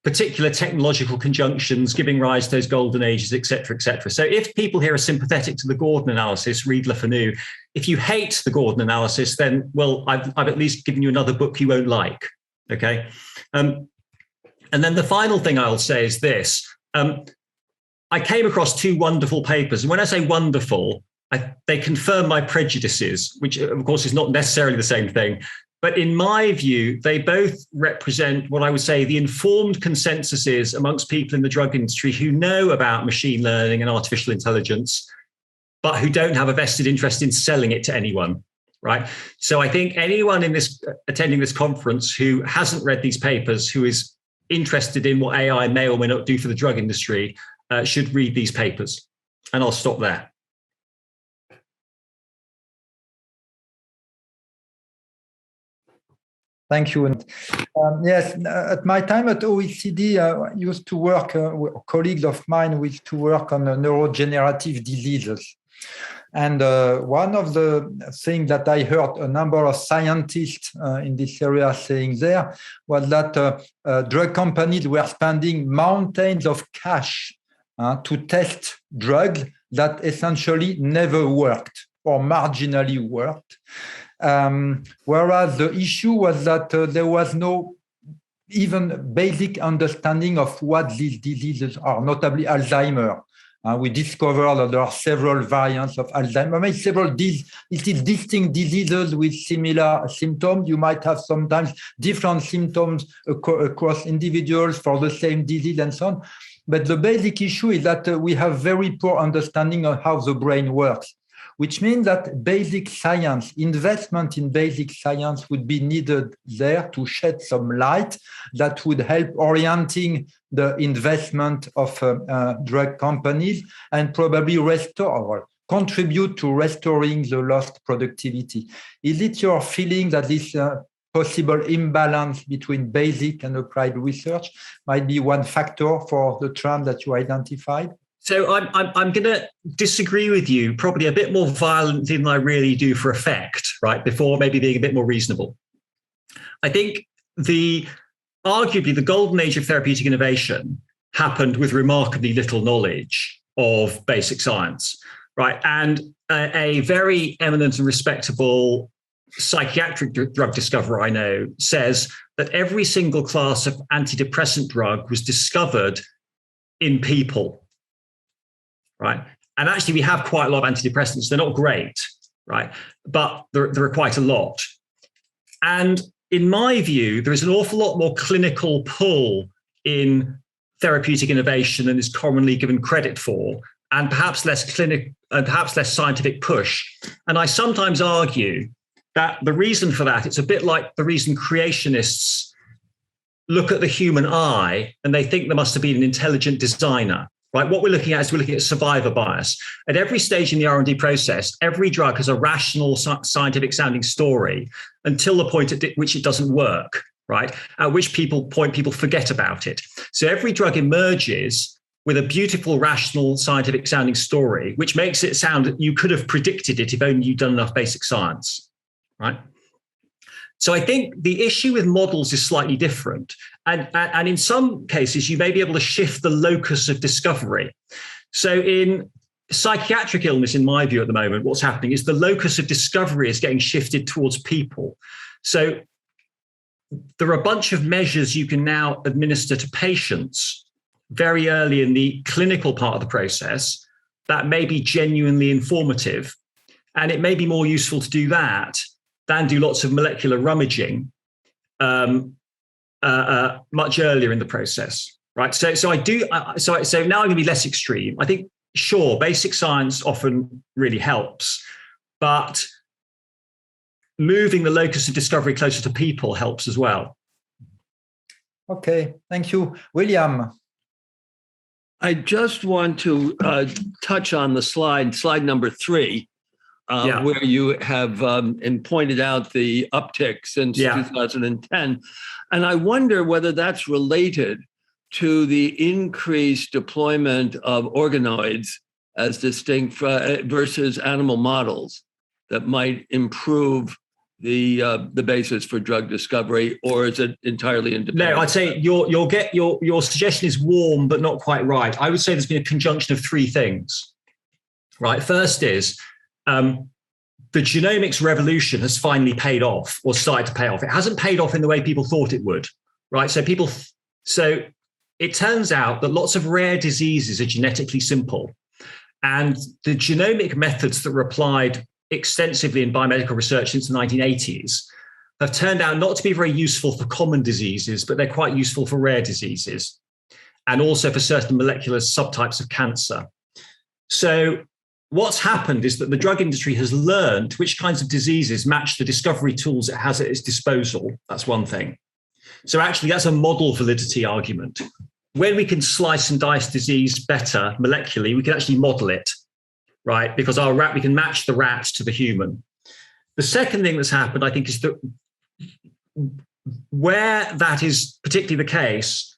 particular technological conjunctions giving rise to those golden ages, et cetera, et cetera. So if people here are sympathetic to the Gordon analysis, read Le Fanu. If you hate the Gordon analysis, then, well, I've at least given you another book you won't like, okay? And then the final thing I'll say is this. I came across two wonderful papers. And when I say wonderful, they confirm my prejudices, which of course is not necessarily the same thing. But in my view, they both represent what I would say the informed consensus is amongst people in the drug industry who know about machine learning and artificial intelligence, but who don't have a vested interest in selling it to anyone, right? So I think anyone in this attending this conference who hasn't read these papers, who is interested in what AI may or may not do for the drug industry, should read these papers. And I'll stop there. Thank you. Yes, at my time at OECD, I used to work, colleagues of mine used to work on neurodegenerative diseases. And one of the things that I heard a number of scientists in this area saying there was that drug companies were spending mountains of cash to test drugs that essentially never worked or marginally worked. Whereas the issue was that there was no even basic understanding of what these diseases are, notably Alzheimer's. We discovered that there are several variants of Alzheimer's, it is distinct diseases with similar symptoms. You might have sometimes different symptoms across individuals for the same disease and so on. But the basic issue is that we have very poor understanding of how the brain works, which means that basic science, investment in basic science would be needed there to shed some light that would help orienting the investment of drug companies and probably contribute to restoring the lost productivity. Is it your feeling that this possible imbalance between basic and applied research might be one factor for the trend that you identified? So I'm going to disagree with you, probably a bit more violent than I really do for effect, right? Before maybe being a bit more reasonable. I think arguably the golden age of therapeutic innovation happened with remarkably little knowledge of basic science, right? And a very eminent and respectable psychiatric drug discoverer I know says that every single class of antidepressant drug was discovered in people. Right. And actually, we have quite a lot of antidepressants. They're not great, right? But there are quite a lot. And in my view, there is an awful lot more clinical pull in therapeutic innovation than is commonly given credit for, and perhaps less scientific push. And I sometimes argue that the reason for that, it's a bit like the reason creationists look at the human eye and they think there must have been an intelligent designer. Right, what we're looking at is survivor bias. At every stage in the R&D process, every drug has a rational, scientific-sounding story until the point at which it doesn't work, right? At which point people forget about it. So every drug emerges with a beautiful, rational, scientific-sounding story, which makes it sound that you could have predicted it if only you'd done enough basic science, right? So I think the issue with models is slightly different. And in some cases, you may be able to shift the locus of discovery. So in psychiatric illness, in my view at the moment, what's happening is the locus of discovery is getting shifted towards people. So there are a bunch of measures you can now administer to patients very early in the clinical part of the process that may be genuinely informative. And it may be more useful to do that than do lots of molecular rummaging much earlier in the process, right? So now I'm going to be less extreme. I think, sure, basic science often really helps, but moving the locus of discovery closer to people helps as well. Okay, thank you. William. I just want to touch on the slide number 3. Where you have and pointed out the uptick since 2010. And I wonder whether that's related to the increased deployment of organoids as distinct versus animal models that might improve the basis for drug discovery, or is it entirely independent? No, I'd say your suggestion is warm, but not quite right. I would say there's been a conjunction of 3 things, right? First is, the genomics revolution has finally paid off, or started to pay off. It hasn't paid off in the way people thought it would, right? So it turns out that lots of rare diseases are genetically simple, and the genomic methods that were applied extensively in biomedical research since the 1980s have turned out not to be very useful for common diseases, but they're quite useful for rare diseases, and also for certain molecular subtypes of cancer. So what's happened is that the drug industry has learned which kinds of diseases match the discovery tools it has at its disposal. That's one thing. So actually, that's a model validity argument. When we can slice and dice disease better molecularly, we can actually model it, right? Because we can match the rat to the human. The second thing that's happened, I think, is that where that is particularly the case,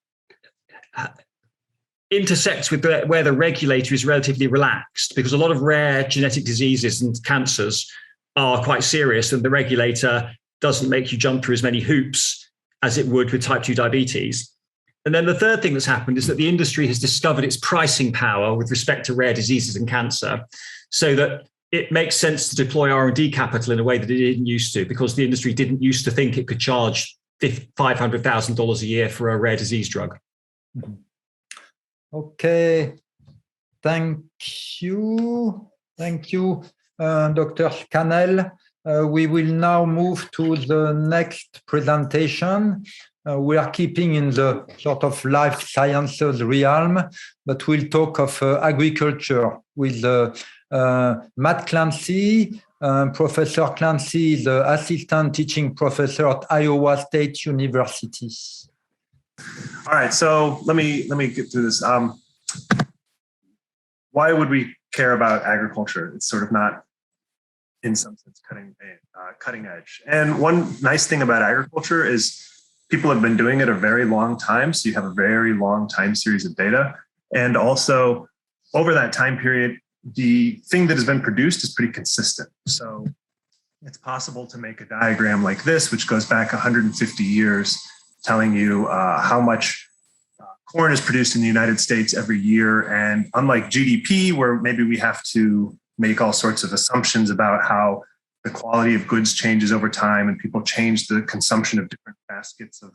intersects with where the regulator is relatively relaxed, because a lot of rare genetic diseases and cancers are quite serious, and the regulator doesn't make you jump through as many hoops as it would with type 2 diabetes. And then the third thing that's happened is that the industry has discovered its pricing power with respect to rare diseases and cancer, so that it makes sense to deploy R&D capital in a way that it didn't used to, because the industry didn't used to think it could charge $500,000 a year for a rare disease drug. Okay, thank you. Thank you, Dr. Scannell. We will now move to the next presentation. We are keeping in the sort of life sciences realm, but we'll talk of agriculture with Matt Clancy. Professor Clancy is the assistant teaching professor at Iowa State University. All right, so let me get through this. Why would we care about agriculture? It's sort of not, in some sense, cutting edge. And one nice thing about agriculture is people have been doing it a very long time. So you have a very long time series of data. And also over that time period, the thing that has been produced is pretty consistent. So it's possible to make a diagram like this, which goes back 150 years, telling you how much corn is produced in the United States every year. And unlike GDP, where maybe we have to make all sorts of assumptions about how the quality of goods changes over time and people change the consumption of different baskets of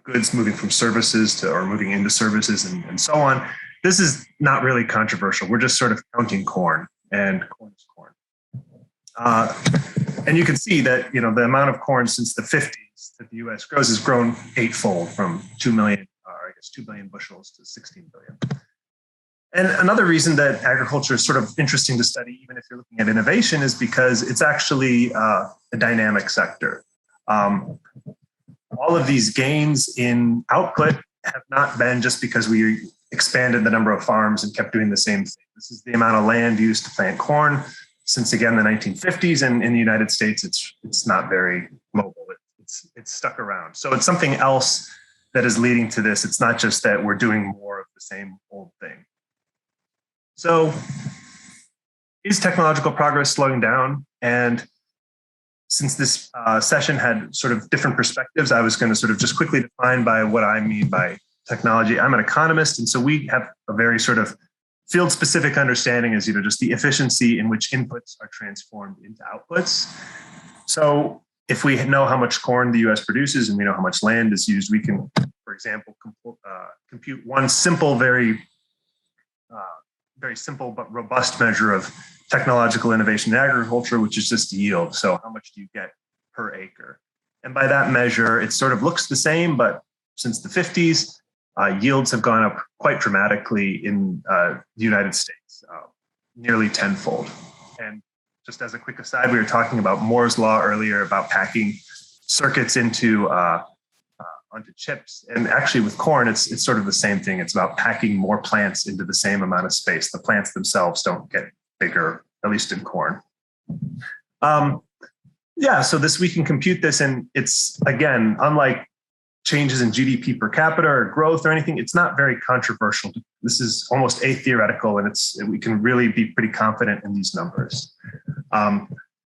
goods moving from services to, or moving into services and so on. This is not really controversial. We're just sort of counting corn, and corn is corn. And you can see that, you know, the amount of corn since the 50s that the US grows has grown eightfold, from 2 billion bushels to 16 billion. And another reason that agriculture is sort of interesting to study, even if you're looking at innovation, is because it's actually a dynamic sector. All of these gains in output have not been just because we expanded the number of farms and kept doing the same thing. This is the amount of land used to plant corn since, again, the 1950s. And in the United States, it's not very mobile. It's stuck around. So it's something else that is leading to this. It's not just that we're doing more of the same old thing. So is technological progress slowing down? And since this session had sort of different perspectives, I was going to sort of just quickly define by what I mean by technology. I'm an economist, and so we have a very sort of field-specific understanding as, you know, just the efficiency in which inputs are transformed into outputs. So if we know how much corn the US produces and we know how much land is used, we can, for example, compute one simple, very simple but robust measure of technological innovation in agriculture, which is just yield. So how much do you get per acre? And by that measure, it sort of looks the same, but since the 50s, yields have gone up quite dramatically in the United States, nearly tenfold. And just as a quick aside, we were talking about Moore's law earlier, about packing circuits into onto chips. And actually with corn, it's sort of the same thing. It's about packing more plants into the same amount of space. The plants themselves don't get bigger, at least in corn. So we can compute this, and it's, again, unlike changes in GDP per capita or growth or anything, it's not very controversial. This is almost atheoretical, and we can really be pretty confident in these numbers.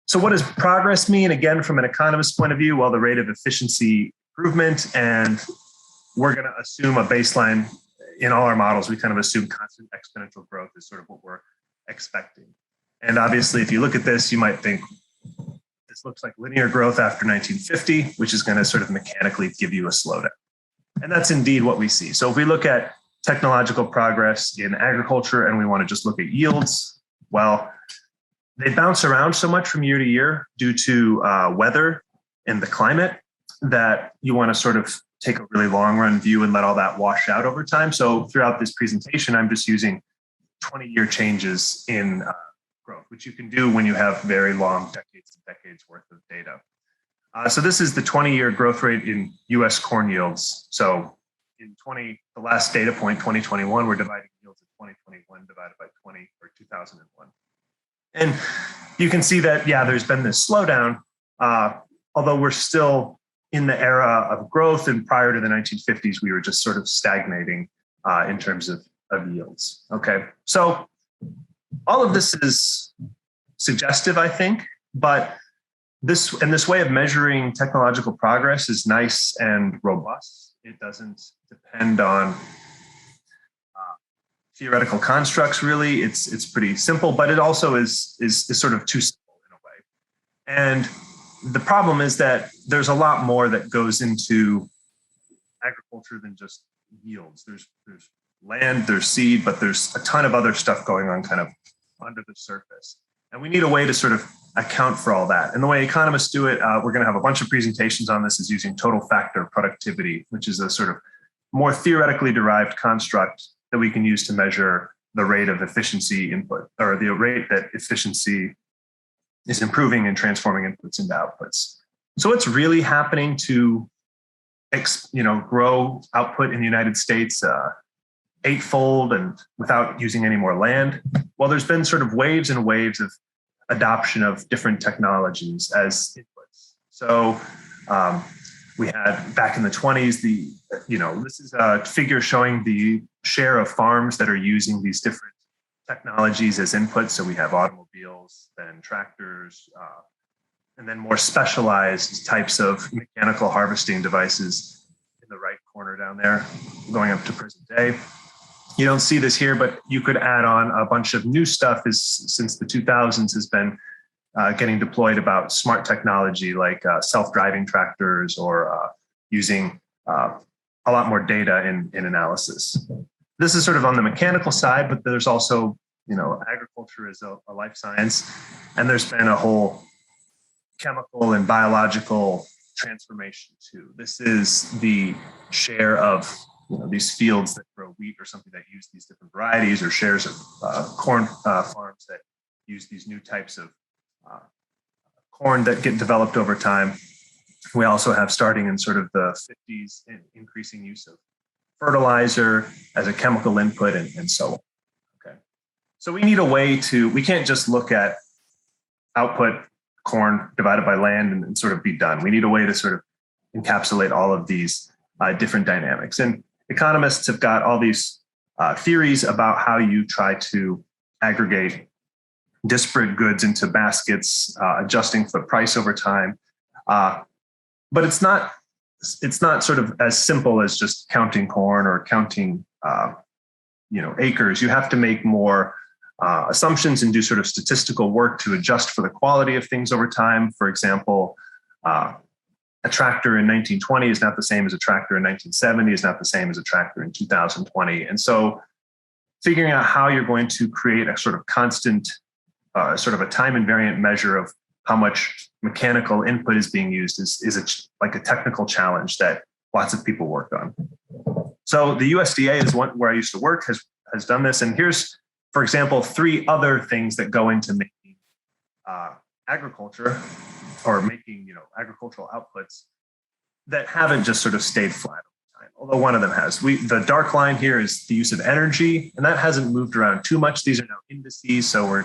So what does progress mean? Again, from an economist's point of view, well, the rate of efficiency improvement, and we're going to assume a baseline in all our models. We kind of assume constant exponential growth is sort of what we're expecting. And obviously, if you look at this, you might think this looks like linear growth after 1950, which is going to sort of mechanically give you a slowdown. And that's indeed what we see. So if we look at technological progress in agriculture and we want to just look at yields, well, they bounce around so much from year to year due to weather and the climate that you want to sort of take a really long run view and let all that wash out over time. So throughout this presentation, I'm just using 20-year changes in growth, which you can do when you have very long decades and decades worth of data. So this is the 20-year growth rate in US corn yields. So in the last data point, 2021, we're dividing yields at 2021 divided by 2001. And you can see that, yeah, there's been this slowdown, although we're still in the era of growth, and prior to the 1950s, we were just sort of stagnating in terms of yields. Okay, so all of this is suggestive, I think, but this way of measuring technological progress is nice and robust. It doesn't depend on theoretical constructs, really. It's pretty simple, but it also is sort of too simple in a way. And the problem is that there's a lot more that goes into agriculture than just yields. There's land, there's seed, but there's a ton of other stuff going on kind of under the surface. And we need a way to sort of account for all that. And the way economists do it, we're going to have a bunch of presentations on this, is using total factor productivity, which is a sort of more theoretically derived construct that we can use to measure the rate of efficiency input, or the rate that efficiency is improving and transforming inputs into outputs. So what's really happening to grow output in the United States eightfold and without using any more land? Well, there's been sort of waves and waves of adoption of different technologies as inputs. So we had back in the 20s, this is a figure showing the share of farms that are using these different technologies as inputs. So we have automobiles, then tractors, and then more specialized types of mechanical harvesting devices in the right corner down there, going up to present day. You don't see this here, but you could add on a bunch of new stuff since the 2000s has been getting deployed about smart technology like self-driving tractors or using a lot more data in analysis. This is sort of on the mechanical side, but there's also, agriculture is a life science, and there's been a whole chemical and biological transformation too. This is the share of these fields that grow wheat or something that use these different varieties, or shares of corn farms that use these new types of corn that get developed over time. We also have, starting in sort of the 50s, increasing use of fertilizer as a chemical input and so on. Okay, so we need a way we can't just look at output corn divided by land and sort of be done. We need a way to sort of encapsulate all of these different dynamics. And economists have got all these theories about how you try to aggregate disparate goods into baskets, adjusting for price over time. But it's not sort of as simple as just counting corn or counting acres. You have to make more assumptions and do sort of statistical work to adjust for the quality of things over time. For example, a tractor in 1920 is not the same as a tractor in 1970, is not the same as a tractor in 2020. And so figuring out how you're going to create a sort of constant, sort of a time invariant measure of how much mechanical input is being used is like a technical challenge that lots of people work on. So the USDA is one where I used to work, has done this. And here's, for example, 3 other things that go into making agriculture, or making agricultural outputs, that haven't just sort of stayed flat over time, although one of them has. The dark line here is the use of energy, and that hasn't moved around too much. These are now indices, so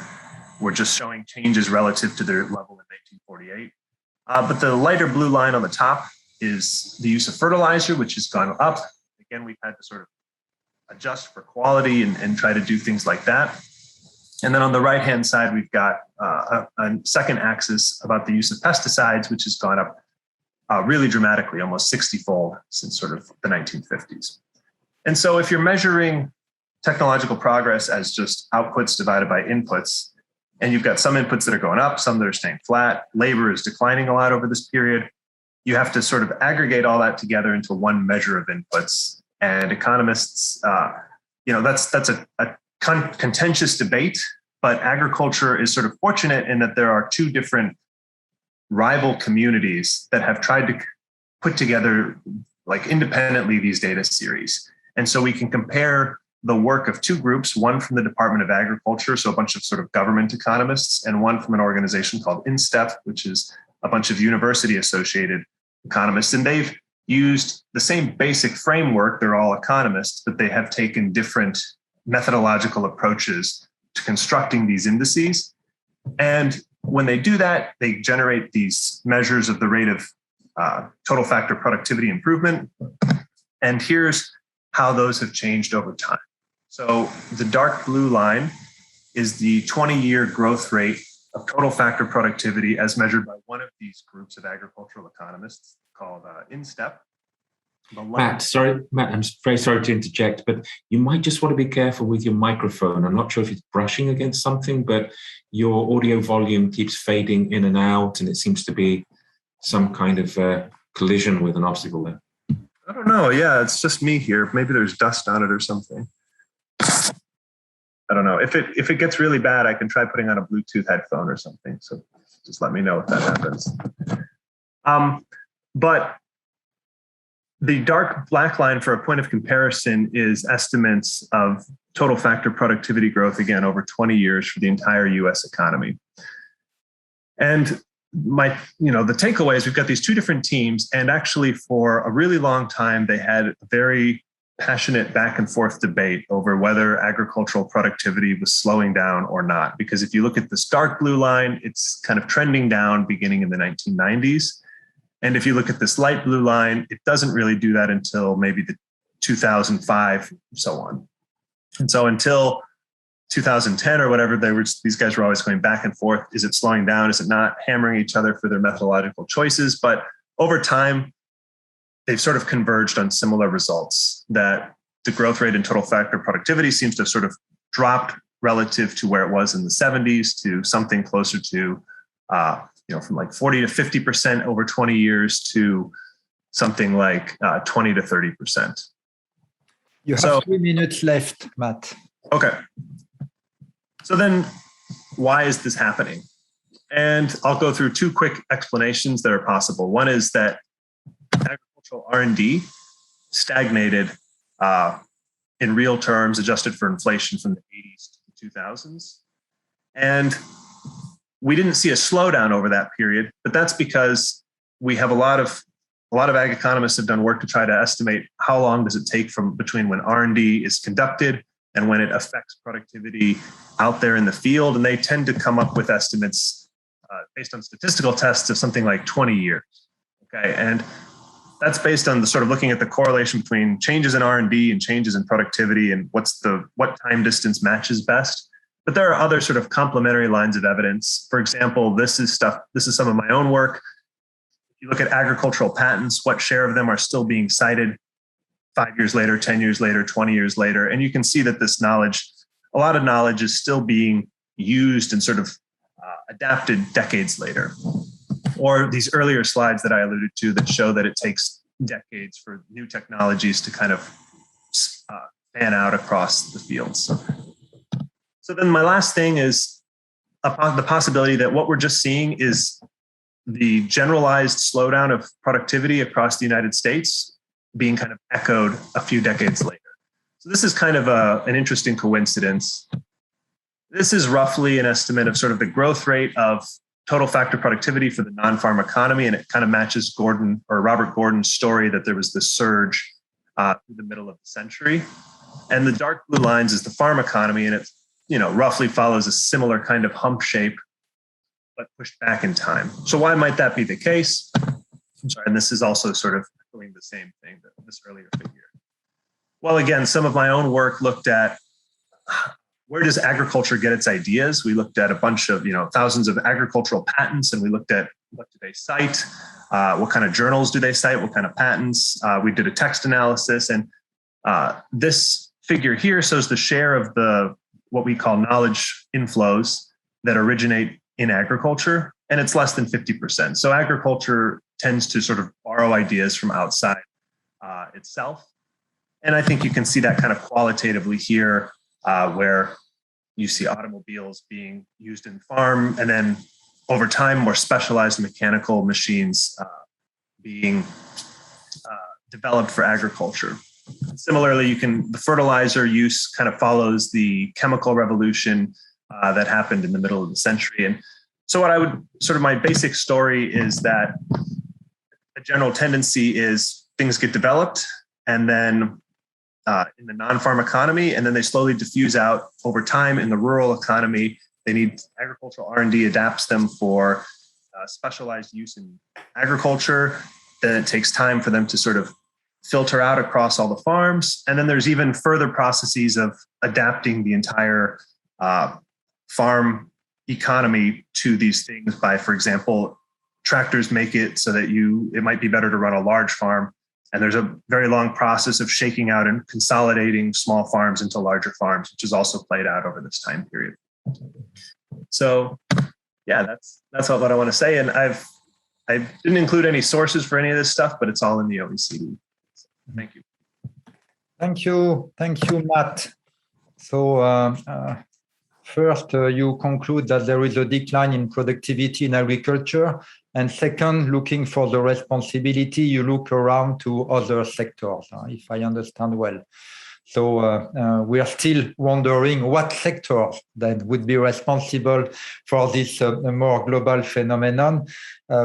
we're just showing changes relative to their level in 1948. But the lighter blue line on the top is the use of fertilizer, which has gone up. Again, we've had to sort of adjust for quality and try to do things like that. And then on the right-hand side, we've got a second axis about the use of pesticides, which has gone up really dramatically, almost 60-fold since sort of the 1950s. And so if you're measuring technological progress as just outputs divided by inputs, and you've got some inputs that are going up, some that are staying flat, labor is declining a lot over this period, you have to sort of aggregate all that together into one measure of inputs. And economists, that's a contentious debate, but agriculture is sort of fortunate in that there are 2 different rival communities that have tried to put together, like, independently these data series. And so we can compare the work of 2 groups, one from the Department of Agriculture, so a bunch of sort of government economists, and one from an organization called INSTEP, which is a bunch of university-associated economists. And they've used the same basic framework. They're all economists, but they have taken different methodological approaches to constructing these indices. And when they do that, they generate these measures of the rate of total factor productivity improvement. And here's how those have changed over time. So the dark blue line is the 20-year growth rate of total factor productivity as measured by one of these groups of agricultural economists called InStep. Matt, I'm very sorry to interject, but you might just want to be careful with your microphone. I'm not sure if it's brushing against something, but your audio volume keeps fading in and out, and it seems to be some kind of collision with an obstacle there. I don't know. Yeah, it's just me here. Maybe there's dust on it or something. I don't know. If it gets really bad, I can try putting on a Bluetooth headphone or something. So just let me know if that happens. But the dark black line for a point of comparison is estimates of total factor productivity growth, again, over 20 years for the entire US economy. And the takeaway is we've got these two different teams, and actually for a really long time, they had a very passionate back and forth debate over whether agricultural productivity was slowing down or not. Because if you look at this dark blue line, it's kind of trending down beginning in the 1990s. And if you look at this light blue line, it doesn't really do that until maybe the 2005, so on. And so until 2010 or whatever, these guys were always going back and forth. Is it slowing down? Is it not? Hammering each other for their methodological choices. But over time, they've sort of converged on similar results, that the growth rate in total factor productivity seems to have sort of dropped relative to where it was in the 70s to something closer to from like 40 to 50% over 20 years to something like 20 to 30%. You have 3 minutes left, Matt. Okay. So then why is this happening? And I'll go through two quick explanations that are possible. One is that agricultural R&D stagnated in real terms, adjusted for inflation from the 80s to the 2000s. And we didn't see a slowdown over that period, but that's because we have a lot of ag economists have done work to try to estimate how long does it take from between when R&D is conducted and when it affects productivity out there in the field. And they tend to come up with estimates based on statistical tests of something like 20 years. Okay, and that's based on the sort of looking at the correlation between changes in R&D and changes in productivity and what time distance matches best. But there are other sort of complementary lines of evidence. For example, this is some of my own work. If you look at agricultural patents, what share of them are still being cited 5 years later, 10 years later, 20 years later? And you can see that this knowledge, a lot of knowledge is still being used and sort of adapted decades later. Or these earlier slides that I alluded to that show that it takes decades for new technologies to kind of fan out across the fields. So then my last thing is the possibility that what we're just seeing is the generalized slowdown of productivity across the United States being kind of echoed a few decades later. So this is kind of an interesting coincidence. This is roughly an estimate of sort of the growth rate of total factor productivity for the non-farm economy, and it kind of matches Robert Gordon's story that there was this surge through the middle of the century. And the dark blue lines is the farm economy, and it roughly follows a similar kind of hump shape, but pushed back in time. So why might that be the case? I'm sorry, and this is also sort of doing the same thing that this earlier figure. Well, again, some of my own work looked at where does agriculture get its ideas? We looked at a bunch of, thousands of agricultural patents, and we looked at what do they cite, what kind of journals do they cite, what kind of patents. We did a text analysis, and this figure here shows the share of what we call knowledge inflows that originate in agriculture, and it's less than 50%. So agriculture tends to sort of borrow ideas from outside itself. And I think you can see that kind of qualitatively here, where you see automobiles being used in farm, and then over time, more specialized mechanical machines being developed for agriculture. Similarly, the fertilizer use kind of follows the chemical revolution that happened in the middle of the century. And so my basic story is that a general tendency is things get developed and then in the non-farm economy, and then they slowly diffuse out over time in the rural economy. They need agricultural R&D adapts them for specialized use in agriculture. Then it takes time for them to sort of filter out across all the farms. And then there's even further processes of adapting the entire farm economy to these things by, for example, tractors make it so that it might be better to run a large farm. And there's a very long process of shaking out and consolidating small farms into larger farms, which is also played out over this time period. So yeah, that's all what I want to say. And I didn't include any sources for any of this stuff, but it's all in the OECD. So, thank you. Thank you. Thank you, Matt. So first, you conclude that there is a decline in productivity in agriculture. And second, looking for the responsibility, you look around to other sectors, if I understand well. So we are still wondering what sectors then would be responsible for this more global phenomenon.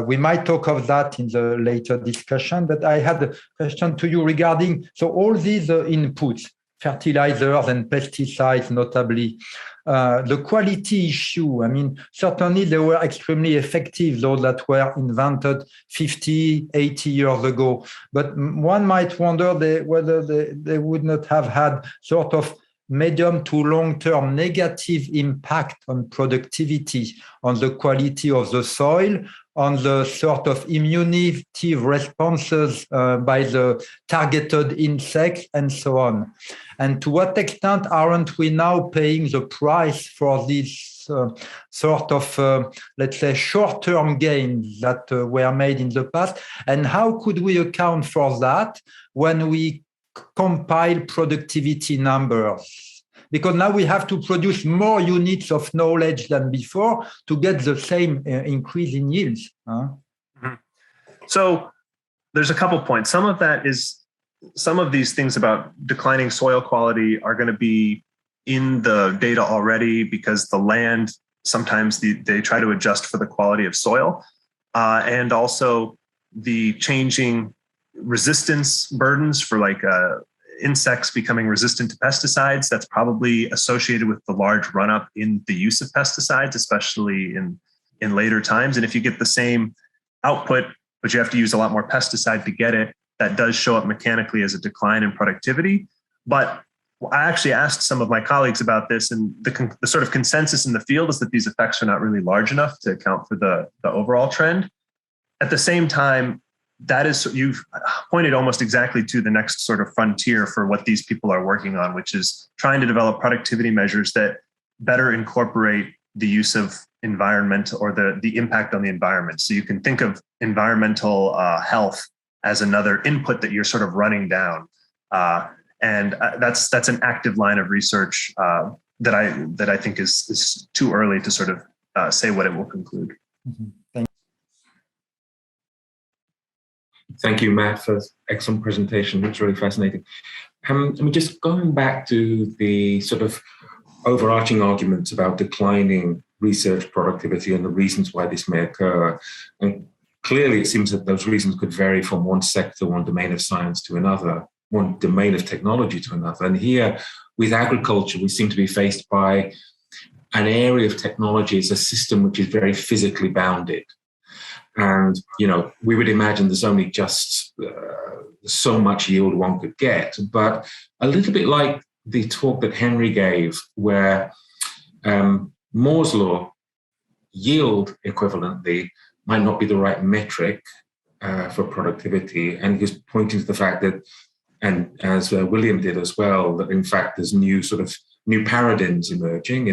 We might talk of that in the later discussion, but I had a question to you regarding, so all these inputs, fertilizers and pesticides notably, the quality issue, I mean, certainly they were extremely effective, those that were invented 50, 80 years ago. But one might wonder whether they would not have had sort of medium to long-term negative impact on productivity, on the quality of the soil, on the sort of immunity responses by the targeted insects and so on. And to what extent aren't we now paying the price for these sort of, let's say, short-term gains that were made in the past? And how could we account for that when we compile productivity numbers? Because now we have to produce more units of knowledge than before to get the same increase in yields. Mm-hmm. So there's a couple points. Some of these things about declining soil quality are going to be in the data already because the land, sometimes they try to adjust for the quality of soil, and also the changing resistance burdens for like insects becoming resistant to pesticides. That's probably associated with the large run-up in the use of pesticides, especially in later times. And if you get the same output, but you have to use a lot more pesticide to get it, that does show up mechanically as a decline in productivity. But I actually asked some of my colleagues about this, and the sort of consensus in the field is that these effects are not really large enough to account for the overall trend. At the same time, you've pointed almost exactly to the next sort of frontier for what these people are working on, which is trying to develop productivity measures that better incorporate the use of environmental or the impact on the environment. So you can think of environmental health as another input that you're sort of running down. And that's an active line of research that I think is too early to sort of say what it will conclude. Mm-hmm. Thank you, Matt, for excellent presentation. It's really fascinating. I mean, just going back to the sort of overarching arguments about declining research productivity and the reasons why this may occur. And clearly, it seems that those reasons could vary from one sector, one domain of science to another, one domain of technology to another. And here, with agriculture, we seem to be faced by an area of technology as a system which is very physically bounded. And, we would imagine there's only just so much yield one could get. But a little bit like the talk that Henry gave, where Moore's law, yield equivalently, might not be the right metric for productivity. And he's pointing to the fact that, and as William did as well, that in fact there's new paradigms emerging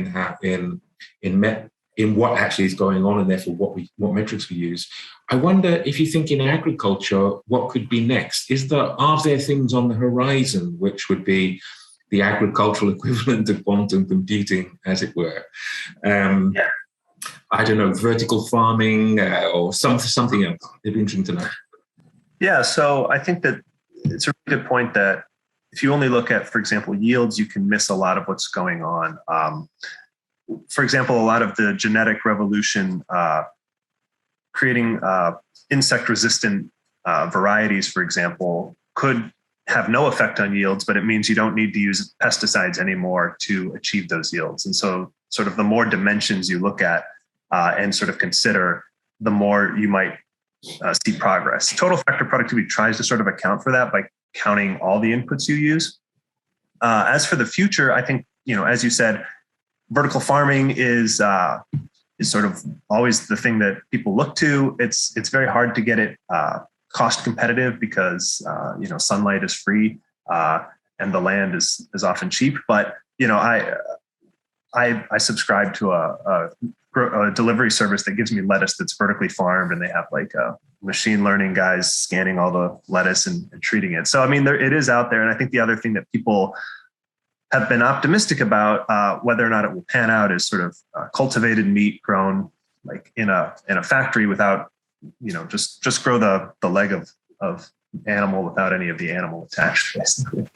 in what actually is going on, and therefore what metrics we use. I wonder if you think in agriculture, what could be next? Are there things on the horizon which would be the agricultural equivalent of quantum computing, as it were? I don't know, vertical farming or something else. It'd be interesting to know. Yeah, so I think that it's a really good point that if you only look at, for example, yields, you can miss a lot of what's going on. For example, a lot of the genetic revolution, creating insect-resistant varieties, for example, could have no effect on yields, but it means you don't need to use pesticides anymore to achieve those yields. And so sort of the more dimensions you look at and sort of consider, the more you might see progress. Total factor productivity tries to sort of account for that by counting all the inputs you use. As for the future, I think, as you said, vertical farming is sort of always the thing that people look to. It's very hard to get it cost competitive because sunlight is free and the land is often cheap. But I subscribe to a delivery service that gives me lettuce that's vertically farmed, and they have like machine learning guys scanning all the lettuce and treating it. So I mean, it is out there, and I think the other thing that people have been optimistic about whether or not it will pan out is sort of cultivated meat grown like in a factory without, just grow the leg of animal without any of the animal attached, basically.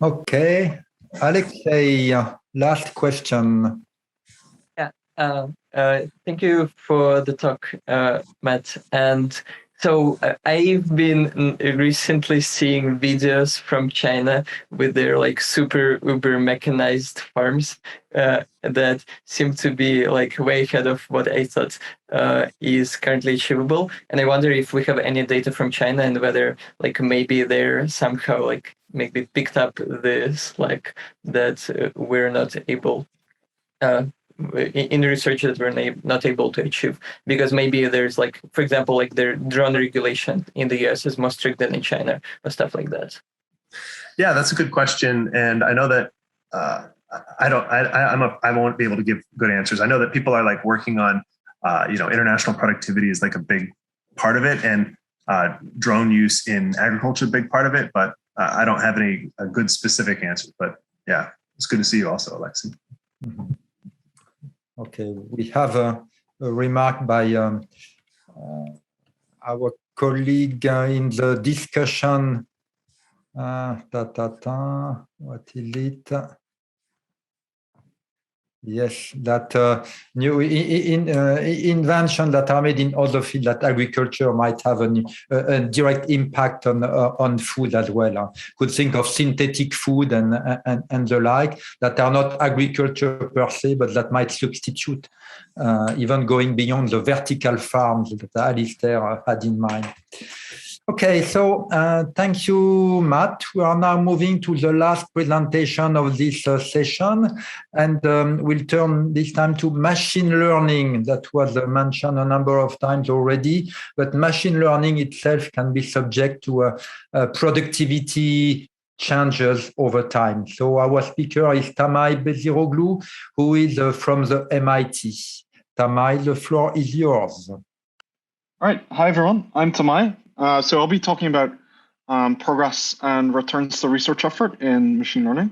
Okay, Alexei, last question. Yeah, thank you for the talk, Matt. And so I've been recently seeing videos from China with their like super uber mechanized farms that seem to be like way ahead of what I thought is currently achievable. And I wonder if we have any data from China and whether like maybe they're somehow like maybe picked up this like that we're not able in research that we're not able to achieve, because maybe there's like, for example, like their drone regulation in the US is more strict than in China or stuff like that. Yeah, that's a good question. And I know that I won't be able to give good answers. I know that people are like working on, international productivity is like a big part of it, and drone use in agriculture, a big part of it, but I don't have a good specific answer, but yeah, it's good to see you also, Alexei. Mm-hmm. Okay, we have a remark by our colleague in the discussion. What is it? Yes, that new invention that are made in other fields, that agriculture might have a direct impact on food as well. Could think of synthetic food and the like that are not agriculture per se, but that might substitute, even going beyond the vertical farms that Alistair had in mind. Okay, so thank you, Matt. We are now moving to the last presentation of this session, and we'll turn this time to machine learning. That was mentioned a number of times already, but machine learning itself can be subject to productivity changes over time. So our speaker is Tamay Besiroglu, who is from the MIT. Tamay, the floor is yours. All right. Hi, everyone. I'm Tamay. So I'll be talking about progress and returns to research effort in machine learning.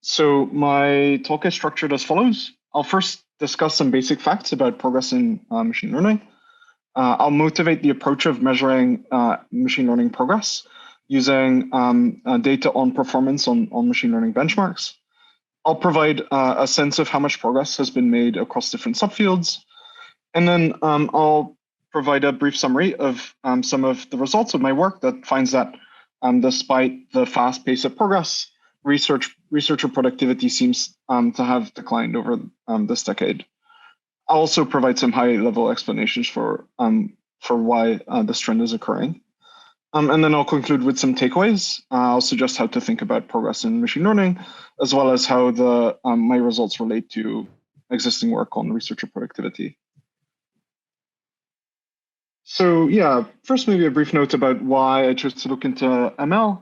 So my talk is structured as follows. I'll first discuss some basic facts about progress in machine learning. I'll motivate the approach of measuring machine learning progress using data on performance on machine learning benchmarks. I'll provide a sense of how much progress has been made across different subfields. And then I'll provide a brief summary of some of the results of my work that finds that despite the fast pace of progress, researcher productivity seems to have declined over this decade. I'll also provide some high-level explanations for why this trend is occurring. And then I'll conclude with some takeaways. I'll suggest how to think about progress in machine learning, as well as how my results relate to existing work on researcher productivity. So yeah, first maybe a brief note about why I chose to look into ML.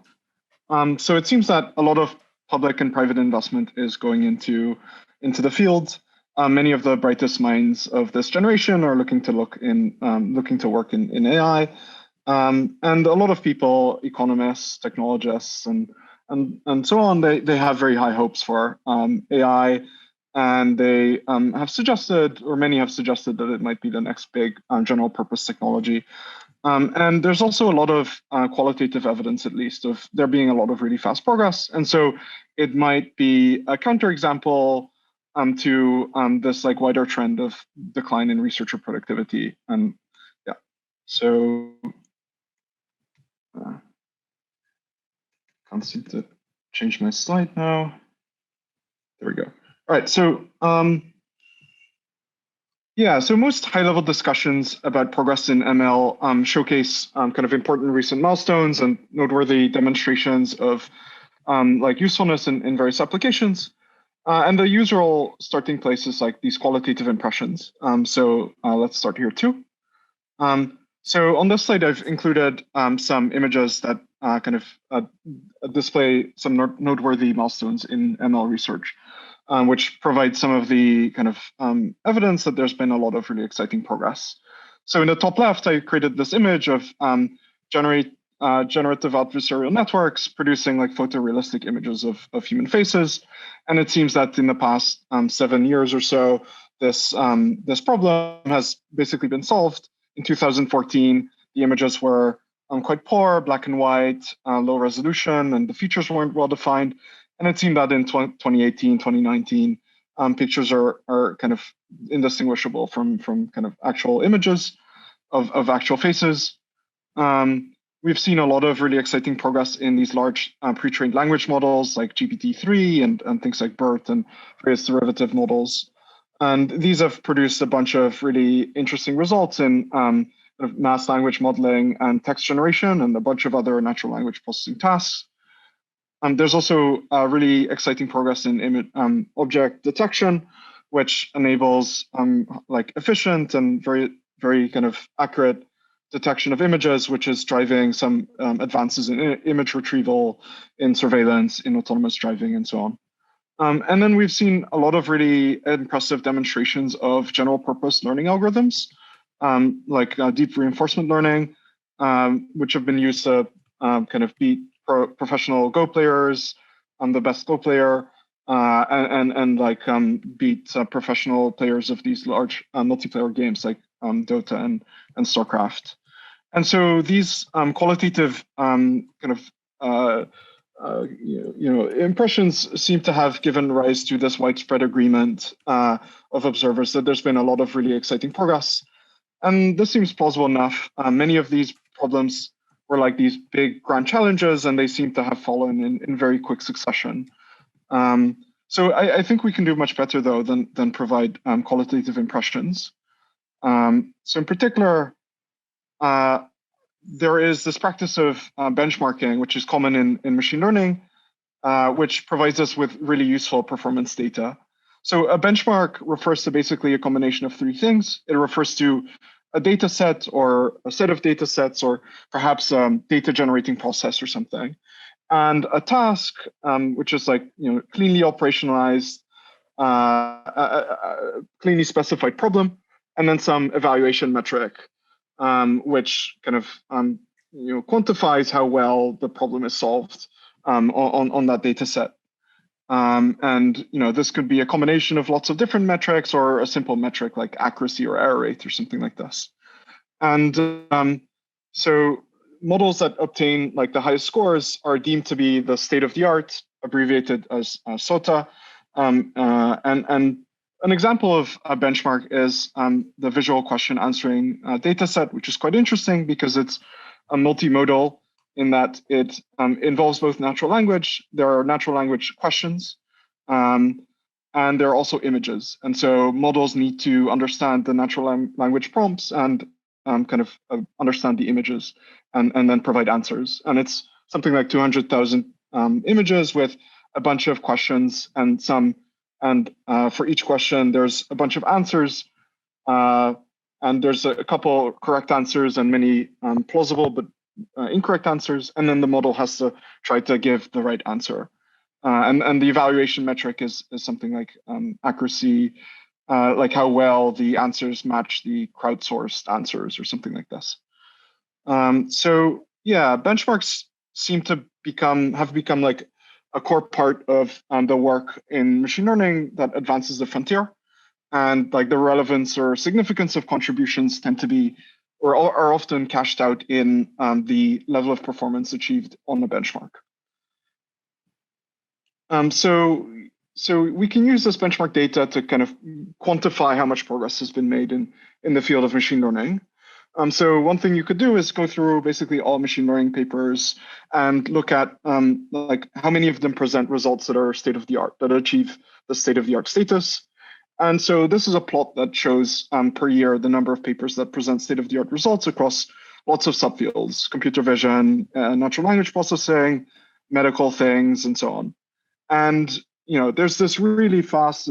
So it seems that a lot of public and private investment is going into the field. Many of the brightest minds of this generation are looking to work in AI. And a lot of people, economists, technologists, and so on, they have very high hopes for AI. And they have suggested, or many have suggested, that it might be the next big general purpose technology. And there's also a lot of qualitative evidence, at least, of there being a lot of really fast progress. And so it might be a counterexample to this like wider trend of decline in researcher productivity. And yeah, so can't seem to change my slide now. There we go. All right, so Yeah, so most high-level discussions about progress in ML showcase kind of important recent milestones and noteworthy demonstrations of like usefulness in various applications. And the usual starting place is like these qualitative impressions. So let's start here too. So on this slide, I've included some images that kind of display some noteworthy milestones in ML research, which provide some of the kind of evidence that there's been a lot of really exciting progress. So in the top left, I created this image of generative adversarial networks producing like photorealistic images of human faces. And it seems that in the past 7 years or so, this problem has basically been solved. In 2014, the images were quite poor, black and white, low resolution, and the features weren't well defined. And it seemed that in 2018, 2019, pictures are kind of indistinguishable from kind of actual images of actual faces. We've seen a lot of really exciting progress in these large pre-trained language models like GPT-3 and things like BERT and various derivative models. And these have produced a bunch of really interesting results in mass language modeling and text generation and a bunch of other natural language processing tasks. There's also really exciting progress in object detection, which enables like efficient and very kind of accurate detection of images, which is driving some advances in image retrieval, in surveillance, in autonomous driving, and so on. And then we've seen a lot of really impressive demonstrations of general purpose learning algorithms, like deep reinforcement learning, which have been used to kind of beat professional Go players, the best Go player, and like beat professional players of these large multiplayer games like Dota and StarCraft. And so these qualitative kind of impressions seem to have given rise to this widespread agreement of observers that there's been a lot of really exciting progress. And this seems plausible enough. Many of these problems were like these big grand challenges, and they seem to have fallen in very quick succession. So I think we can do much better, though, than provide qualitative impressions. So in particular, there is this practice of benchmarking, which is common in machine learning, which provides us with really useful performance data. So a benchmark refers to basically a combination of three things. It refers to a data set or a set of data sets, or perhaps a data generating process or something. And a task, which is like cleanly operationalized, cleanly specified problem, and then some evaluation metric, which kind of quantifies how well the problem is solved on that data set. And this could be a combination of lots of different metrics or a simple metric like accuracy or error rate or something like this. And so models that obtain like the highest scores are deemed to be the state of the art, abbreviated as SOTA. And an example of a benchmark is the visual question answering data set, which is quite interesting because it's a multimodal in that it involves both natural language. There are natural language questions, and there are also images. And so models need to understand the natural language prompts and kind of understand the images and then provide answers. And it's something like 200,000 images with a bunch of questions and for each question, there's a bunch of answers. And there's a couple correct answers and many plausible but incorrect answers. And then the model has to try to give the right answer. And the evaluation metric is something like accuracy, like how well the answers match the crowdsourced answers or something like this. So yeah, benchmarks seem to have become like a core part of the work in machine learning that advances the frontier. And like the relevance or significance of contributions tend to be or are often cashed out in the level of performance achieved on the benchmark. So we can use this benchmark data to kind of quantify how much progress has been made in the field of machine learning. So one thing you could do is go through basically all machine learning papers and look at like how many of them present results that are state of the art, that achieve the state of the art status. And so this is a plot that shows per year the number of papers that present state-of-the-art results across lots of subfields: computer vision, natural language processing, medical things, and so on. And there's this really fast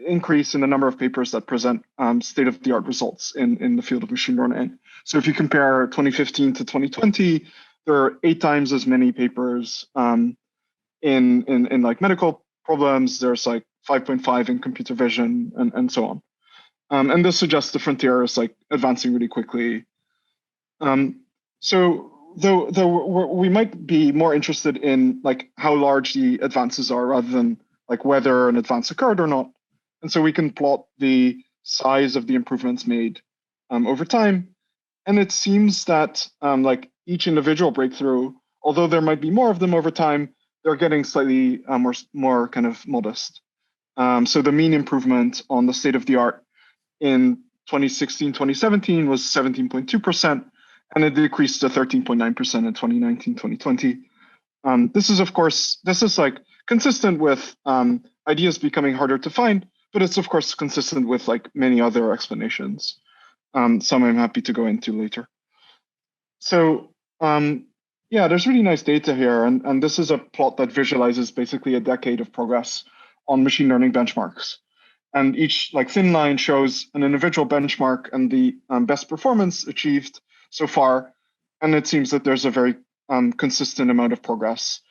increase in the number of papers that present state-of-the-art results in the field of machine learning. So if you compare 2015 to 2020, there are 8 times as many papers in like medical problems. There's like 5.5 in computer vision and so on. And this suggests the frontier is like advancing really quickly. So though we might be more interested in like how large the advances are rather than like whether an advance occurred or not. And so we can plot the size of the improvements made over time. And it seems that like each individual breakthrough, although there might be more of them over time, they're getting slightly more kind of modest. So the mean improvement on the state of the art in 2016, 2017 was 17.2%, and it decreased to 13.9% in 2019, 2020. This is like consistent with ideas becoming harder to find, but it's of course consistent with like many other explanations. Some I'm happy to go into later. So yeah, there's really nice data here, and this is a plot that visualizes basically a decade of progress on machine learning benchmarks. And each like thin line shows an individual benchmark and the best performance achieved so far. And it seems that there's a very consistent amount of progress,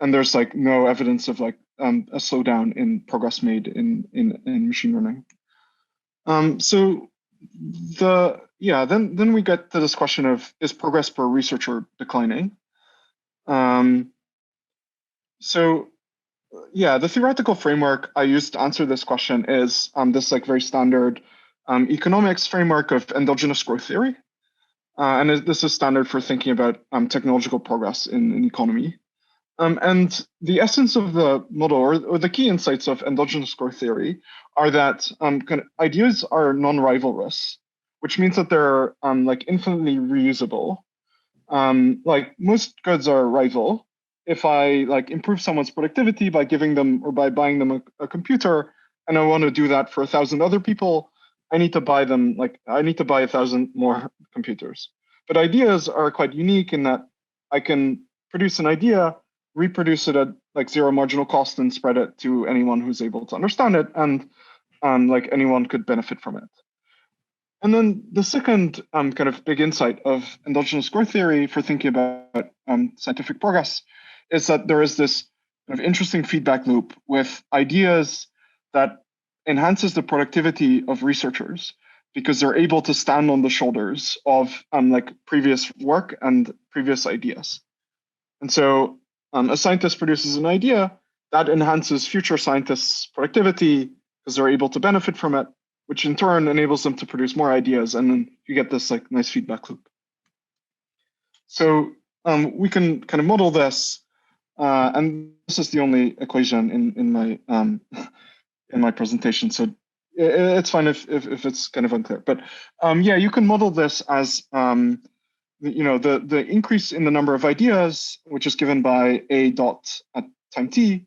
and there's like no evidence of like a slowdown in progress made in machine learning. So then we get to this question of, is progress per researcher declining? So yeah, the theoretical framework I used to answer this question is this like very standard economics framework of endogenous growth theory. And this is standard for thinking about technological progress in an economy. And the essence of the model, or the key insights of endogenous growth theory, are that kind of ideas are non-rivalrous, which means that they're like infinitely reusable. Like most goods are rival. If I like improve someone's productivity by giving them or by buying them a computer, and I want to do that for 1,000 other people, I need to buy them, like I need to buy 1,000 more computers. But ideas are quite unique in that I can produce an idea, reproduce it at like 0 marginal cost, and spread it to anyone who's able to understand it, and like anyone could benefit from it. And then the second kind of big insight of endogenous growth theory for thinking about scientific progress is that there is this kind of interesting feedback loop with ideas that enhances the productivity of researchers because they're able to stand on the shoulders of like previous work and previous ideas. And so a scientist produces an idea that enhances future scientists' productivity because they're able to benefit from it, which in turn enables them to produce more ideas, and then you get this like nice feedback loop. So we can kind of model this, and this is the only equation in my presentation. So it's fine if it's kind of unclear. But yeah, you can model this as the increase in the number of ideas, which is given by a dot at time t,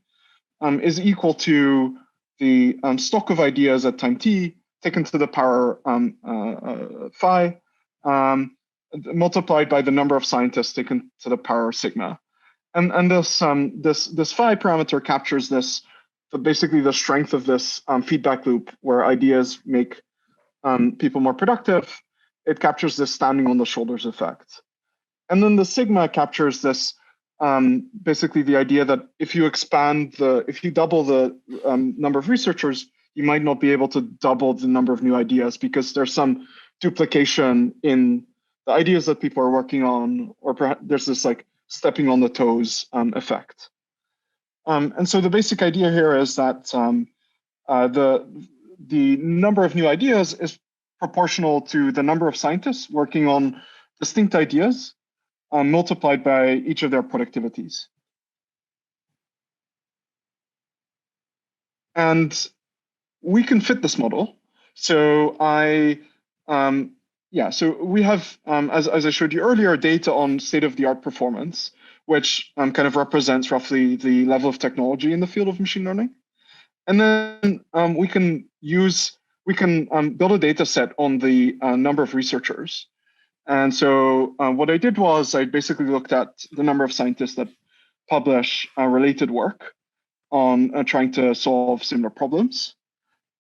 is equal to the stock of ideas at time t taken to the power phi, multiplied by the number of scientists taken to the power sigma. And this phi parameter captures this, basically the strength of this feedback loop where ideas make people more productive. It captures this standing on the shoulders effect. And then the sigma captures this, basically the idea that if you double the number of researchers, you might not be able to double the number of new ideas because there's some duplication in the ideas that people are working on, or perhaps there's this like stepping on the toes effect. And so the basic idea here is that the number of new ideas is proportional to the number of scientists working on distinct ideas multiplied by each of their productivities. And we can fit this model. So so we have, as I showed you earlier, data on state-of-the-art performance, which kind of represents roughly the level of technology in the field of machine learning. And then we can build a data set on the number of researchers. And so what I did was I basically looked at the number of scientists that publish related work on trying to solve similar problems.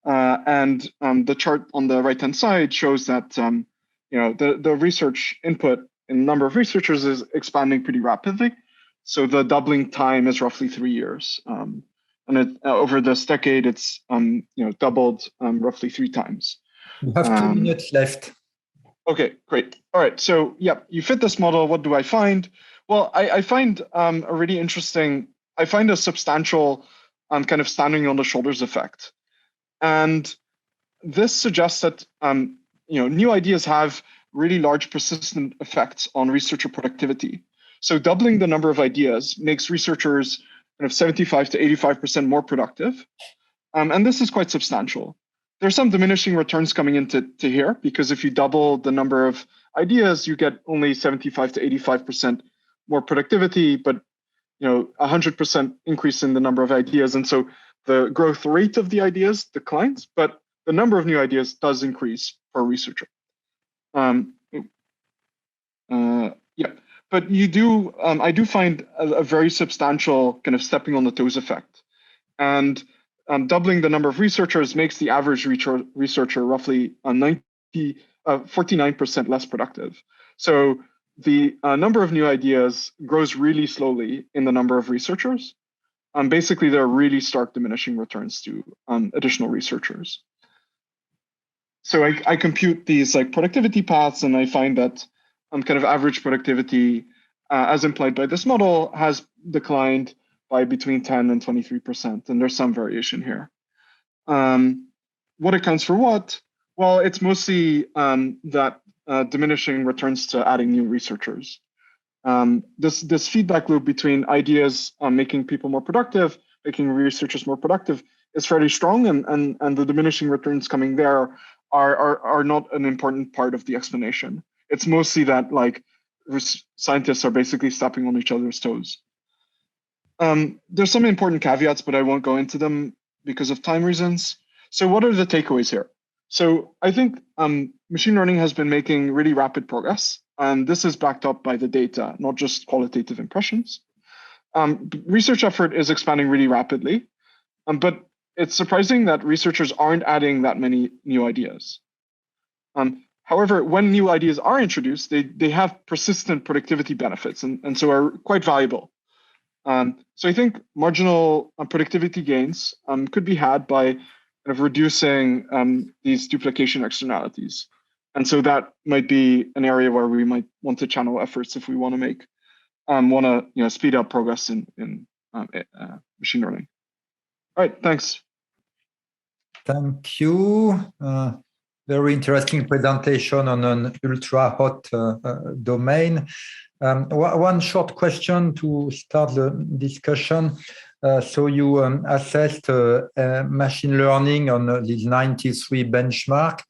And the chart on the right-hand side shows that the research input in number of researchers is expanding pretty rapidly. So the doubling time is roughly 3 years. And over this decade, it's doubled roughly 3 times. You have 2 minutes left. Okay, great. All right, so yeah, you fit this model. What do I find? Well, I find a really interesting, I find a substantial kind of standing on the shoulders effect. And this suggests that new ideas have really large persistent effects on researcher productivity. So doubling the number of ideas makes researchers kind of 75 to 85% more productive. And this is quite substantial. There's some diminishing returns coming into here, because if you double the number of ideas, you get only 75 to 85% more productivity, but 100% increase in the number of ideas. And so the growth rate of the ideas declines, but the number of new ideas does increase per researcher. But I do find a very substantial kind of stepping on the toes effect. And doubling the number of researchers makes the average researcher roughly 49% less productive. So the number of new ideas grows really slowly in the number of researchers. Basically, there are really stark diminishing returns to additional researchers. So I compute these like productivity paths, and I find that kind of average productivity, as implied by this model, has declined by between 10 and 23%, and there's some variation here. What accounts for what? Well, it's mostly that diminishing returns to adding new researchers. This feedback loop between ideas making people more productive, making researchers more productive, is fairly strong, and the diminishing returns coming there are not an important part of the explanation. It's mostly that like scientists are basically stepping on each other's toes. There's some important caveats, but I won't go into them because of time reasons. So what are the takeaways here? So I think machine learning has been making really rapid progress, and this is backed up by the data, not just qualitative impressions. Research effort is expanding really rapidly, but it's surprising that researchers aren't adding that many new ideas. However, when new ideas are introduced, they have persistent productivity benefits, and so are quite valuable. So I think marginal productivity gains could be had by kind of reducing these duplication externalities. And so that might be an area where we might want to channel efforts if we want to speed up progress in machine learning. All right, thanks. Thank you. Very interesting presentation on an ultra hot domain. One short question to start the discussion. So you assessed machine learning on these 93 benchmark.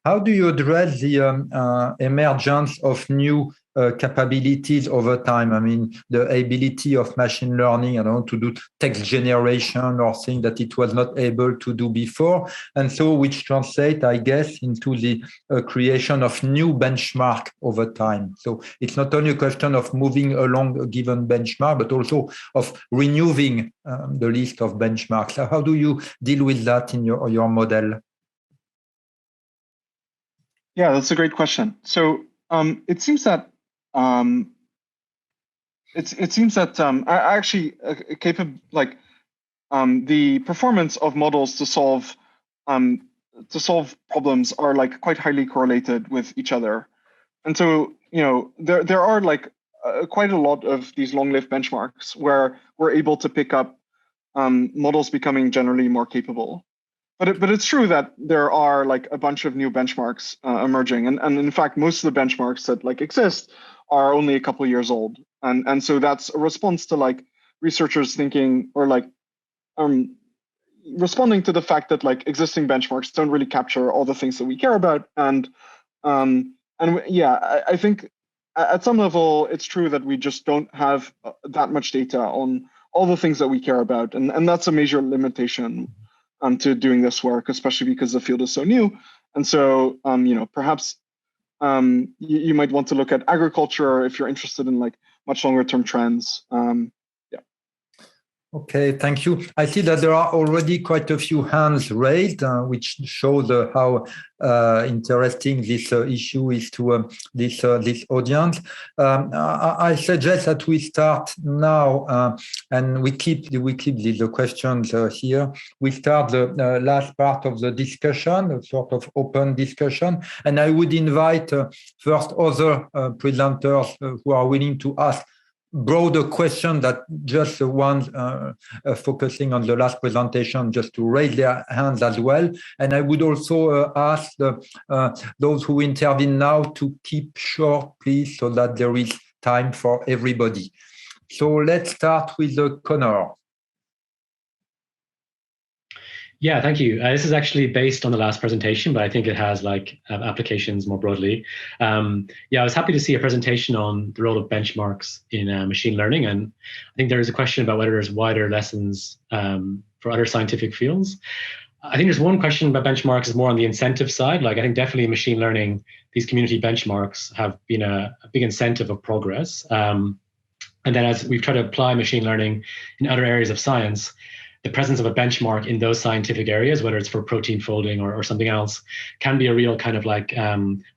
How do you address the emergence of new capabilities over time? I mean, the ability of machine learning, to do text generation or things that it was not able to do before, and so which translate, I guess, into the creation of new benchmark over time. So it's not only a question of moving along a given benchmark, but also of renewing the list of benchmarks. So how do you deal with that in your model? Yeah, that's a great question. So it seems that the performance of models to solve problems are like quite highly correlated with each other, and so there are like quite a lot of these long-lived benchmarks where we're able to pick up models becoming generally more capable. But it's true that there are like a bunch of new benchmarks emerging, and in fact most of the benchmarks that like exist are only a couple of years old, and so that's a response to like researchers thinking or like responding to the fact that like existing benchmarks don't really capture all the things that we care about, and yeah, I think at some level it's true that we just don't have that much data on all the things that we care about, and that's a major limitation to doing this work, especially because the field is so new. And so, perhaps you might want to look at agriculture if you're interested in like much longer term trends. Okay, thank you. I see that there are already quite a few hands raised, which shows how interesting this issue is to this audience. I suggest that we start now, and we keep the questions here. We start the last part of the discussion, a sort of open discussion, and I would invite first other presenters who are willing to ask broader question that just the ones focusing on the last presentation, just to raise their hands as well. And I would also ask those who intervene now to keep short, please, so that there is time for everybody. So let's start with Connor. Yeah, thank you. This is actually based on the last presentation, but I think it has like applications more broadly. Yeah, I was happy to see a presentation on the role of benchmarks in machine learning. And I think there is a question about whether there's wider lessons for other scientific fields. I think there's one question about benchmarks is more on the incentive side. Like I think definitely in machine learning, these community benchmarks have been a big incentive of progress. And then as we've tried to apply machine learning in other areas of science, the presence of a benchmark in those scientific areas, whether it's for protein folding or something else, can be a real kind of like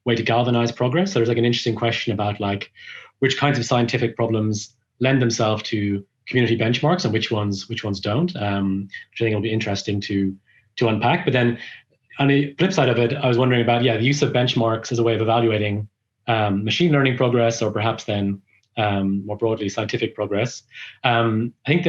way to galvanize progress. So there's like an interesting question about like which kinds of scientific problems lend themselves to community benchmarks and which ones don't, which I think will be interesting to unpack. But then on the flip side of it, I was wondering about, the use of benchmarks as a way of evaluating machine learning progress, or perhaps then more broadly scientific progress. I think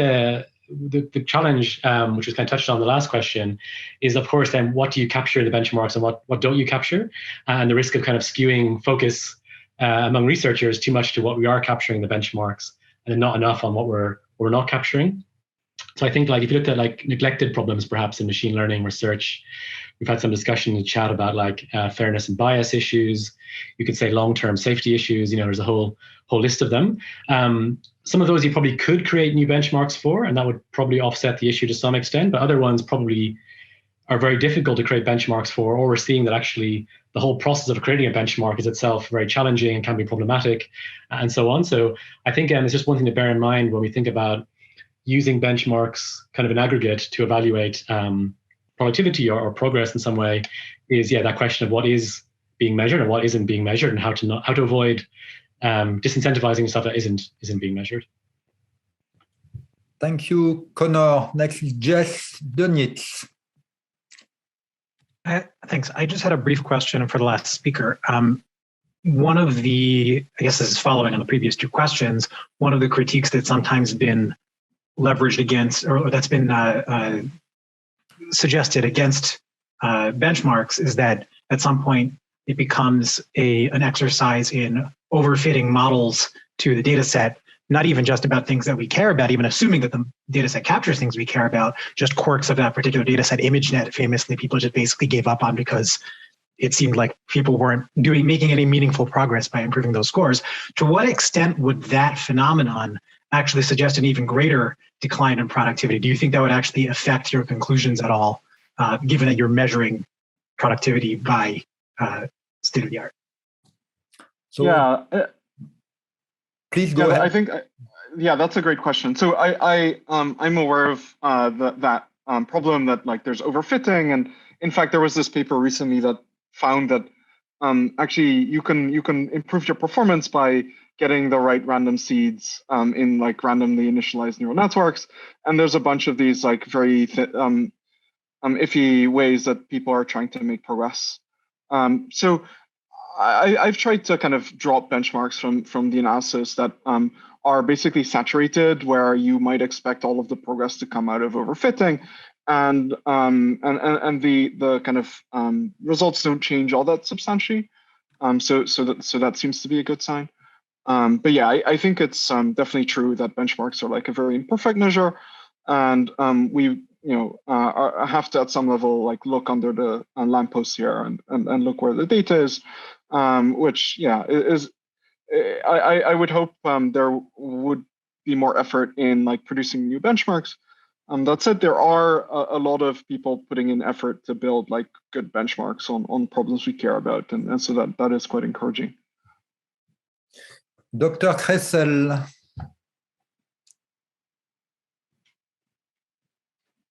the challenge, which was kind of touched on the last question, is of course then what do you capture in the benchmarks and what don't you capture, and the risk of kind of skewing focus among researchers too much to what we are capturing in the benchmarks and then not enough on what we're not capturing. So I think like if you looked at like neglected problems perhaps in machine learning research, we've had some discussion in the chat about like fairness and bias issues. You could say long-term safety issues. There's a whole list of them. Some of those you probably could create new benchmarks for, and that would probably offset the issue to some extent, but other ones probably are very difficult to create benchmarks for, or we're seeing that actually the whole process of creating a benchmark is itself very challenging and can be problematic and so on. So I think it's just one thing to bear in mind when we think about using benchmarks kind of in aggregate to evaluate productivity or progress in some way is that question of what is being measured and what isn't being measured, and how to avoid disincentivizing stuff that isn't being measured. Thank you, Connor. Next is Jess Dunitz. Thanks. I just had a brief question for the last speaker. One of the, I guess this is following on the previous two questions, one of the critiques that's sometimes been leveraged against, or that's been suggested against benchmarks, is that at some point it becomes an exercise in overfitting models to the data set, not even just about things that we care about, even assuming that the data set captures things we care about, just quirks of that particular data set. ImageNet, famously, people just basically gave up on because it seemed like people weren't making any meaningful progress by improving those scores. To what extent would that phenomenon actually suggest an even greater decline in productivity? Do you think that would actually affect your conclusions at all, given that you're measuring productivity by state of the art? So, please go ahead. I think, that's a great question. So I'm aware of that problem that like there's overfitting, and in fact there was this paper recently that found that actually you can improve your performance by getting the right random seeds in like randomly initialized neural networks, and there's a bunch of these like very iffy ways that people are trying to make progress. So I've tried to kind of drop benchmarks from the analysis that are basically saturated, where you might expect all of the progress to come out of overfitting, and the kind of results don't change all that substantially. So that seems to be a good sign. But yeah, I think it's definitely true that benchmarks are like a very imperfect measure, and we have to at some level like look under the lamppost here and look where the data is, which is I would hope there would be more effort in like producing new benchmarks, That said, there are a lot of people putting in effort to build like good benchmarks on problems we care about, and so that is quite encouraging. Dr. Kressel.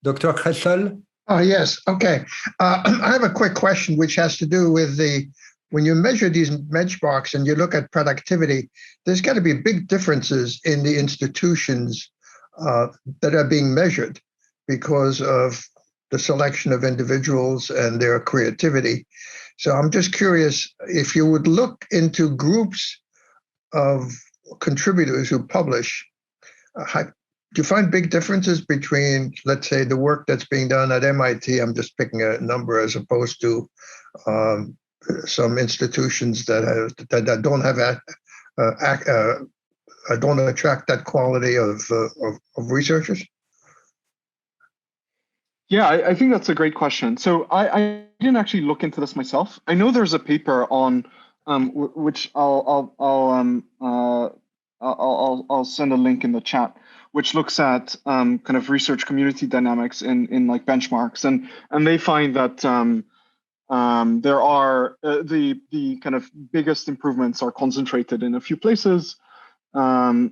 Dr. Kressel? Oh, yes. Okay. I have a quick question which has to do with when you measure these benchmarks and you look at productivity, there's got to be big differences in the institutions that are being measured because of the selection of individuals and their creativity. So I'm just curious if you would look into groups of contributors who publish, do you find big differences between, let's say, the work that's being done at MIT, I'm just picking a number, as opposed to some institutions that don't have don't attract that quality of researchers? Yeah, I think that's a great question. So I didn't actually look into this myself. I know there's a paper on which I'll send a link in the chat, which looks at kind of research community dynamics in like benchmarks, and they find that there are the kind of biggest improvements are concentrated in a few places, and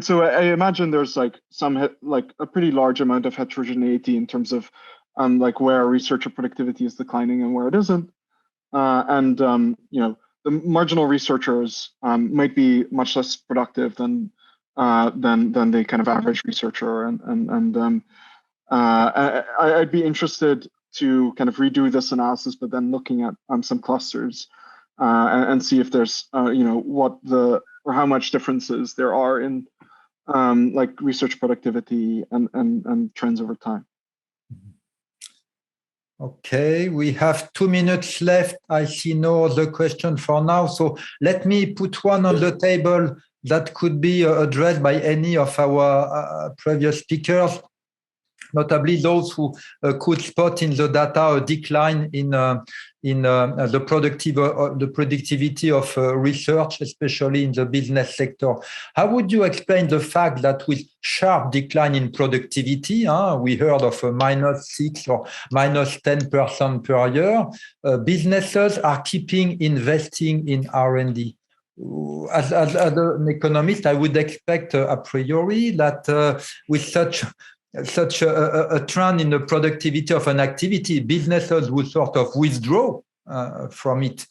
so I imagine there's like a pretty large amount of heterogeneity in terms of like where researcher productivity is declining and where it isn't, you know, the marginal researchers might be much less productive than the kind of average researcher, I'd be interested to kind of redo this analysis, but then looking at some clusters and see if there's you know how much differences there are in like research productivity and trends over time. Okay, we have 2 minutes left. I see no other question for now. So let me put one on the table that could be addressed by any of our previous speakers, notably those who could spot in the data a decline in the productivity of research, especially in the business sector. How would you explain the fact that with sharp decline in productivity, we heard of a -6 or -10% per year, businesses are keeping investing in R&D? As an economist, I would expect a priori that with such a trend in the productivity of an activity, businesses would sort of withdraw from it.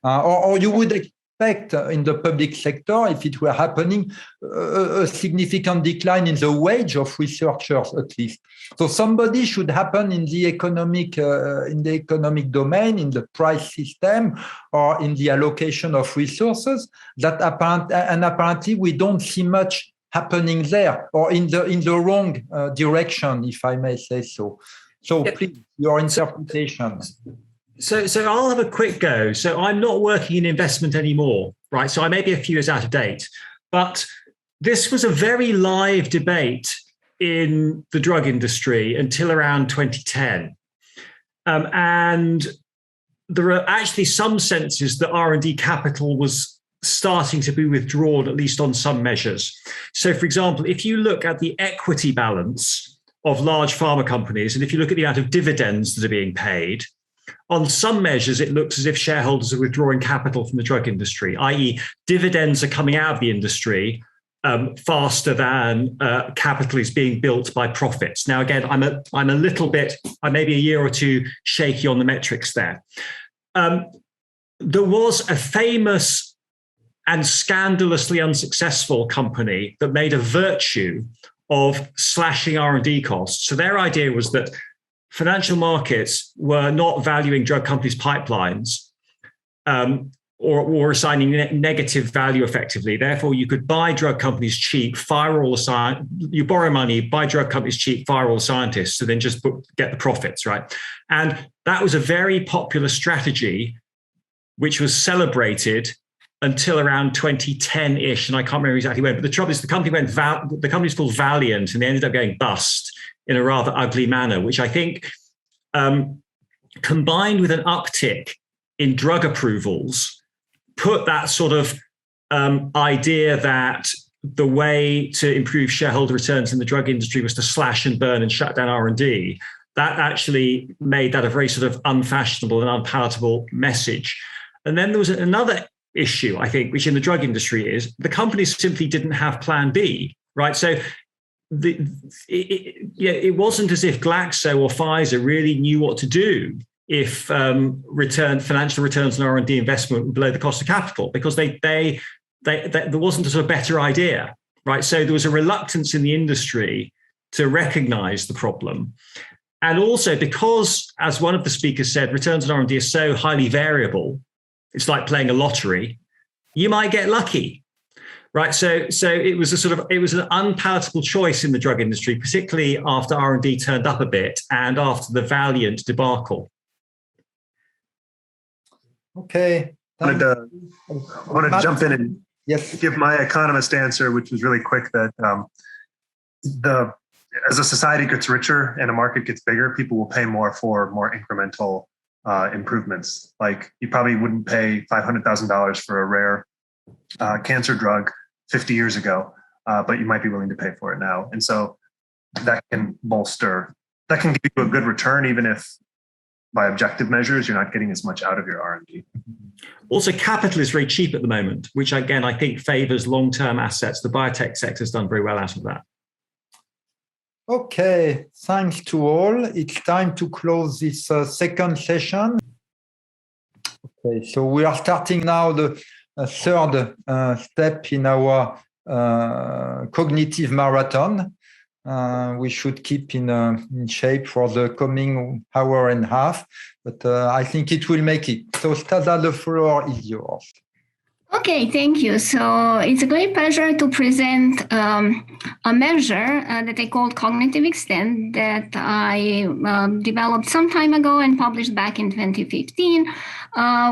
Or you would expect in the public sector, if it were happening, a significant decline in the wage of researchers, at least. So somebody should happen in the economic domain, in the price system, or in the allocation of resources. Apparently we don't see much happening there, or in the wrong direction, if I may say so. So please, your interpretation. So I'll have a quick go. So I'm not working in investment anymore, right? So I may be a few years out of date, but this was a very live debate in the drug industry until around 2010. And there are actually some senses that R&D capital was starting to be withdrawn, at least on some measures. So, for example, if you look at the equity balance of large pharma companies, and if you look at the amount of dividends that are being paid, on some measures, it looks as if shareholders are withdrawing capital from the drug industry, i.e. dividends are coming out of the industry faster than capital is being built by profits. Now, again, I'm a little bit, I may be a year or two shaky on the metrics there. There was a famous and scandalously unsuccessful company that made a virtue of slashing R&D costs. So their idea was that financial markets were not valuing drug companies' pipelines or assigning negative value effectively. Therefore, you could buy drug companies cheap, fire all the you borrow money, buy drug companies cheap, fire all the scientists, and then just get the profits, right? And that was a very popular strategy, which was celebrated until around 2010-ish, and I can't remember exactly when. But the trouble is, the company's called Valiant, and they ended up going bust in a rather ugly manner, which I think, combined with an uptick in drug approvals, put that sort of idea that the way to improve shareholder returns in the drug industry was to slash and burn and shut down R&D, that actually made that a very sort of unfashionable and unpalatable message. And then there was another issue, I think, which in the drug industry is the companies simply didn't have plan B, right? So it wasn't as if Glaxo or Pfizer really knew what to do if financial returns on R&D investment were below the cost of capital, because there wasn't a sort of better idea, right? So there was a reluctance in the industry to recognize the problem. And also because, as one of the speakers said, returns on R&D are so highly variable, it's like playing a lottery, you might get lucky, right? So it was an unpalatable choice in the drug industry, particularly after R&D turned up a bit and after the Valiant debacle. Okay. I want to jump in and give my economist answer, which was really quick, that as a society gets richer and a market gets bigger, people will pay more for more incremental improvements. Like you probably wouldn't pay $500,000 for a rare cancer drug 50 years ago, but you might be willing to pay for it now. And so that can give you a good return, even if by objective measures, you're not getting as much out of your R&D. Also, capital is very cheap at the moment, which again, I think favors long-term assets. The biotech sector has done very well out of that. Okay, thanks to all. It's time to close this second session. Okay, so we are starting now the third step in our cognitive marathon. We should keep in shape for the coming hour and a half, but I think it will make it. So Stada, the floor is yours. Okay, thank you. So it's a great pleasure to present a measure that I called cognitive extent that I developed some time ago and published back in 2015,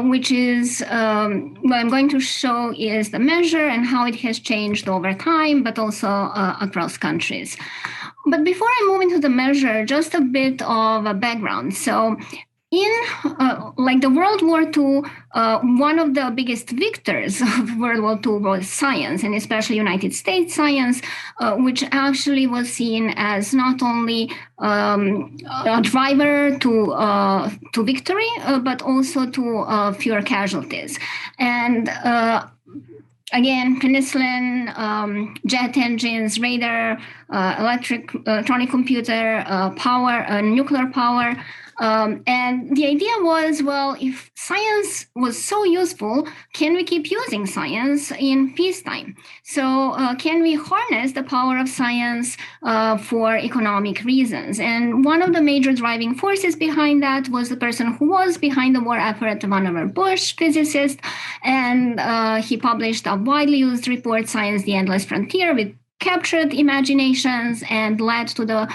which is what I'm going to show is the measure and how it has changed over time, but also across countries. But before I move into the measure, just a bit of a background. So in the World War II, one of the biggest victors of World War II was science, and especially United States science, which actually was seen as not only a driver to victory, but also to fewer casualties. And again, penicillin, jet engines, radar, electronic computer, power, nuclear power. And the idea was, well, if science was so useful, can we keep using science in peacetime? So can we harness the power of science for economic reasons? And one of the major driving forces behind that was the person who was behind the war effort, Vannevar Bush, physicist. And he published a widely used report, Science, the Endless Frontier, with captured imaginations and led to the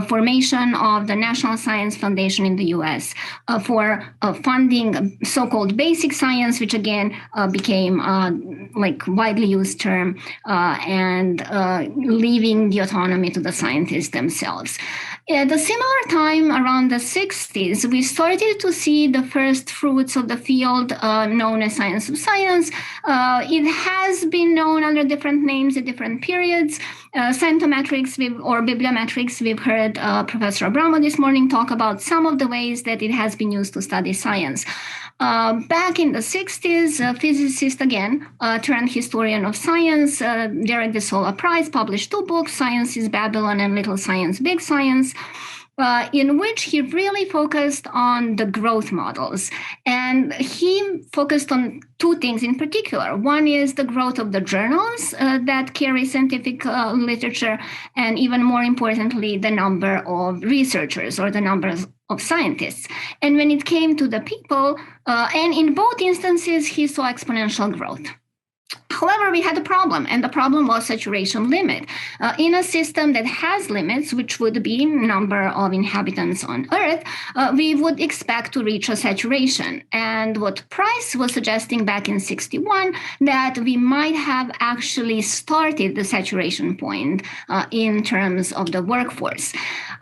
formation of the National Science Foundation in the US for funding so-called basic science, which again became widely used term and leaving the autonomy to the scientists themselves. At a similar time, around the 60s, we started to see the first fruits of the field known as science of science. It has been known under different names at different periods. Scientometrics or bibliometrics, we've heard Professor Abramo this morning talk about some of the ways that it has been used to study science. Back in the 60s, a physicist, again, turned historian of science, Derek de Sola Price, published 2 books, Science is Babylon and Little Science, Big Science, in which he really focused on the growth models. And he focused on 2 things in particular. One is the growth of the journals that carry scientific literature, and even more importantly, the number of researchers or the numbers of scientists. And when it came to the people, and in both instances, he saw exponential growth. However, we had a problem, and the problem was saturation limit. In a system that has limits, which would be number of inhabitants on Earth, we would expect to reach a saturation. And what Price was suggesting back in 61, that we might have actually started the saturation point in terms of the workforce.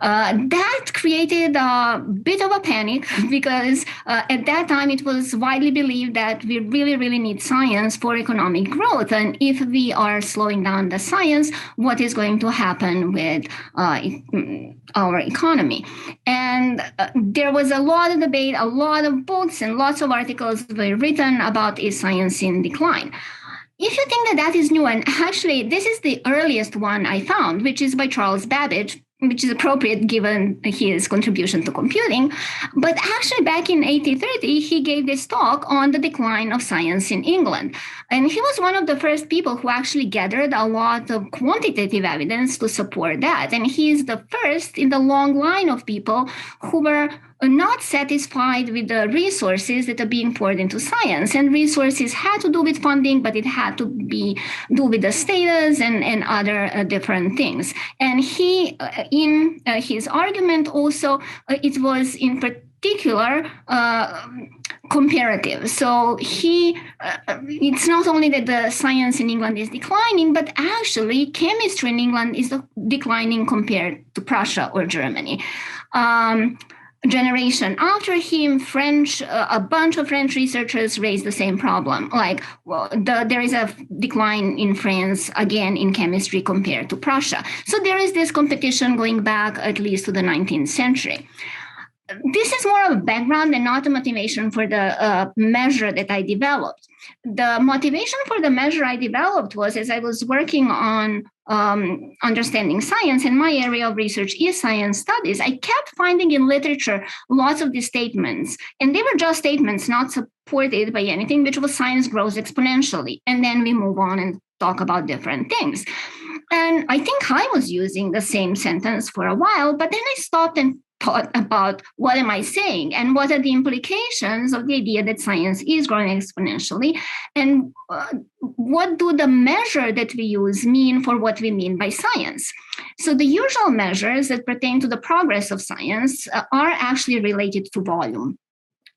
That created a bit of a panic because at that time it was widely believed that we really, really need science for economic growth. growth. And if we are slowing down the science, what is going to happen with our economy? And there was a lot of debate, a lot of books, and lots of articles were written about is science in decline. If you think that that is new, and actually this is the earliest one I found, which is by Charles Babbage, which is appropriate given his contribution to computing. But actually back in 1830, he gave this talk on the decline of science in England. And he was one of the first people who actually gathered a lot of quantitative evidence to support that. And he is the first in the long line of people who were not satisfied with the resources that are being poured into science. And resources had to do with funding, but it had to do with the status and other different things. And he, in his argument also, it was in particular comparative. So it's not only that the science in England is declining, but actually chemistry in England is declining compared to Prussia or Germany. Generation after him, a bunch of French researchers raised the same problem. Like, well, there is a decline in France, again, in chemistry compared to Prussia. So there is this competition going back at least to the 19th century. This is more of a background and not a motivation for the measure that I developed. The motivation for the measure I developed was as I was working on understanding science, and my area of research is science studies, I kept finding in literature lots of these statements, and they were just statements not supported by anything, which was science grows exponentially. And then we move on and talk about different things. And I think I was using the same sentence for a while, but then I stopped and thought about what am I saying and what are the implications of the idea that science is growing exponentially, and what do the measure that we use mean for what we mean by science. So the usual measures that pertain to the progress of science are actually related to volume.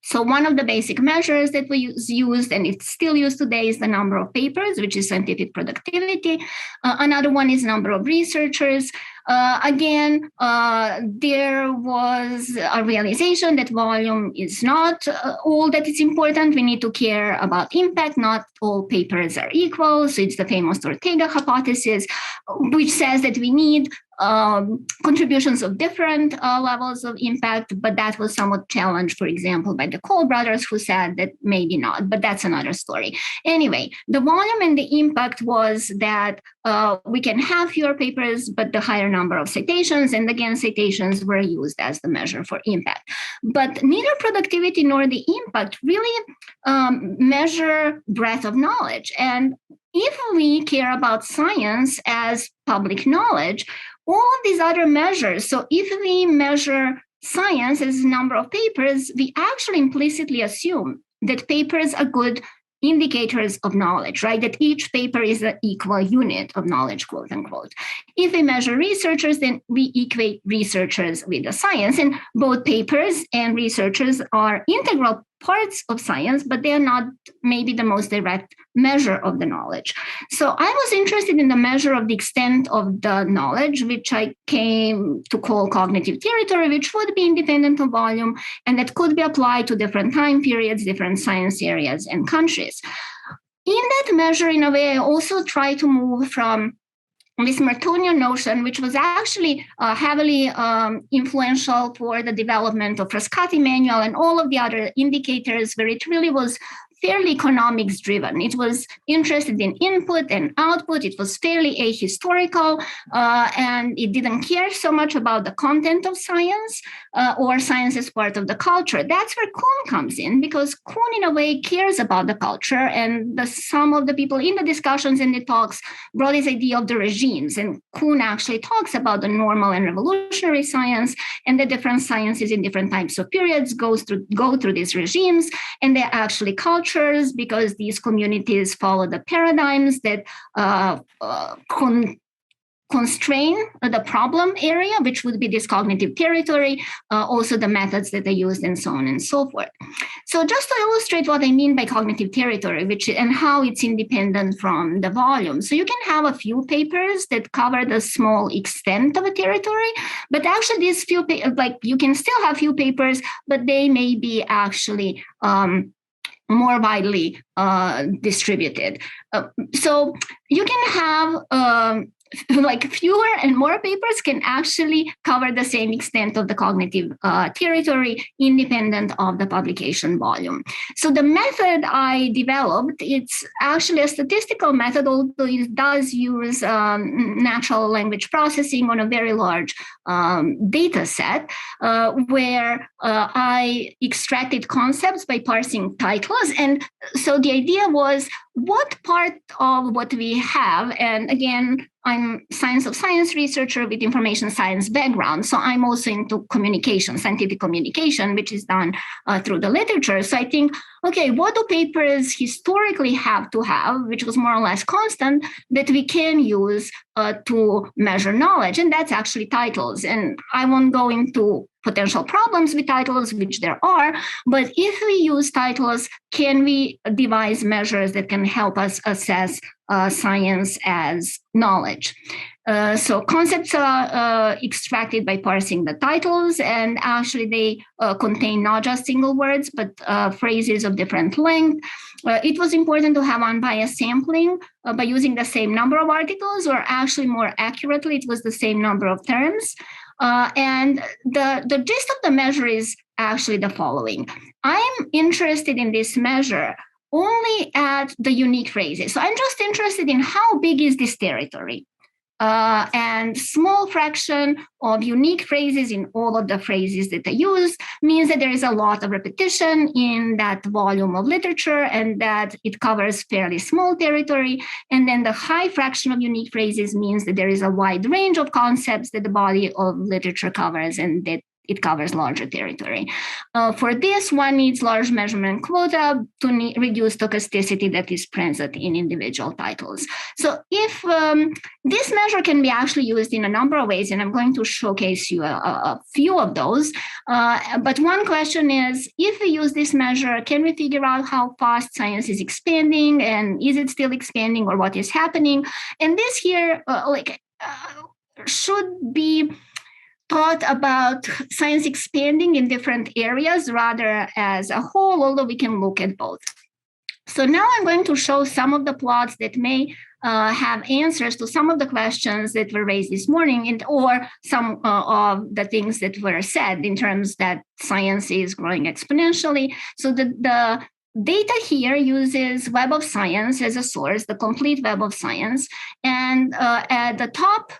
So one of the basic measures that we used, and it's still used today, is the number of papers, which is scientific productivity. Another one is number of researchers. Again, there was a realization that volume is not all that is important. We need to care about impact. Not all papers are equal. So it's the famous Ortega hypothesis, which says that we need contributions of different levels of impact, but that was somewhat challenged, for example, by the Cole brothers, who said that maybe not, but that's another story. Anyway, the volume and the impact was that we can have fewer papers, but the higher number of citations, and again, citations were used as the measure for impact. But neither productivity nor the impact really measure breadth of knowledge. And if we care about science as public knowledge, all of these other measures, so if we measure science as number of papers, we actually implicitly assume that papers are good indicators of knowledge, right? That each paper is an equal unit of knowledge, quote unquote. If we measure researchers, then we equate researchers with the science, and both papers and researchers are integral parts of science, but they are not maybe the most direct measure of the knowledge. So I was interested in the measure of the extent of the knowledge, which I came to call cognitive territory, which would be independent of volume, and that could be applied to different time periods, different science areas and countries. In that measure, in a way, I also try to move from this Mertonian notion, which was actually heavily influential for the development of Frascati manual and all of the other indicators, where it really was fairly economics driven. It was interested in input and output. It was fairly ahistorical, and it didn't care so much about the content of science or science as part of the culture. That's where Kuhn comes in, because Kuhn in a way cares about the culture, and some of the people in the discussions and the talks brought this idea of the regimes. And Kuhn actually talks about the normal and revolutionary science, and the different sciences in different types of periods go through these regimes, and they're actually cultures, because these communities follow the paradigms that constrain the problem area, which would be this cognitive territory, also the methods that they used, and so on and so forth. So just to illustrate what I mean by cognitive territory, and how it's independent from the volume. So you can have a few papers that cover the small extent of a territory, but actually these you can still have few papers, but they may be actually more widely distributed. So you can have like fewer and more papers can actually cover the same extent of the cognitive territory independent of the publication volume. So the method I developed, it's actually a statistical method, although it does use natural language processing on a very large data set where I extracted concepts by parsing titles. And so the idea was what part of what we have, and again, I'm science of science researcher with information science background. So I'm also into communication, scientific communication, which is done through the literature. So I think, okay, what do papers historically have to have, which was more or less constant, that we can use to measure knowledge? And that's actually titles. And I won't go into potential problems with titles, which there are, but if we use titles, can we devise measures that can help us assess science as knowledge? So concepts are extracted by parsing the titles, and actually they contain not just single words, but phrases of different length. It was important to have unbiased sampling by using the same number of articles, or actually more accurately, it was the same number of terms. And the gist of the measure is actually the following. I'm interested in this measure only at the unique phrases. So I'm just interested in how big is this territory. And small fraction of unique phrases in all of the phrases that I use means that there is a lot of repetition in that volume of literature and that it covers fairly small territory. And then the high fraction of unique phrases means that there is a wide range of concepts that the body of literature covers and that it covers larger territory. For this, one needs large measurement quota to reduce stochasticity that is present in individual titles. So if this measure can be actually used in a number of ways, and I'm going to showcase you a few of those. But one question is, if we use this measure, can we figure out how fast science is expanding, and is it still expanding, or what is happening? And this here should be thought about science expanding in different areas rather as a whole, although we can look at both. So now I'm going to show some of the plots that may have answers to some of the questions that were raised this morning, and or some of the things that were said in terms that science is growing exponentially. So the data here uses Web of Science as a source, the complete Web of Science. And at the top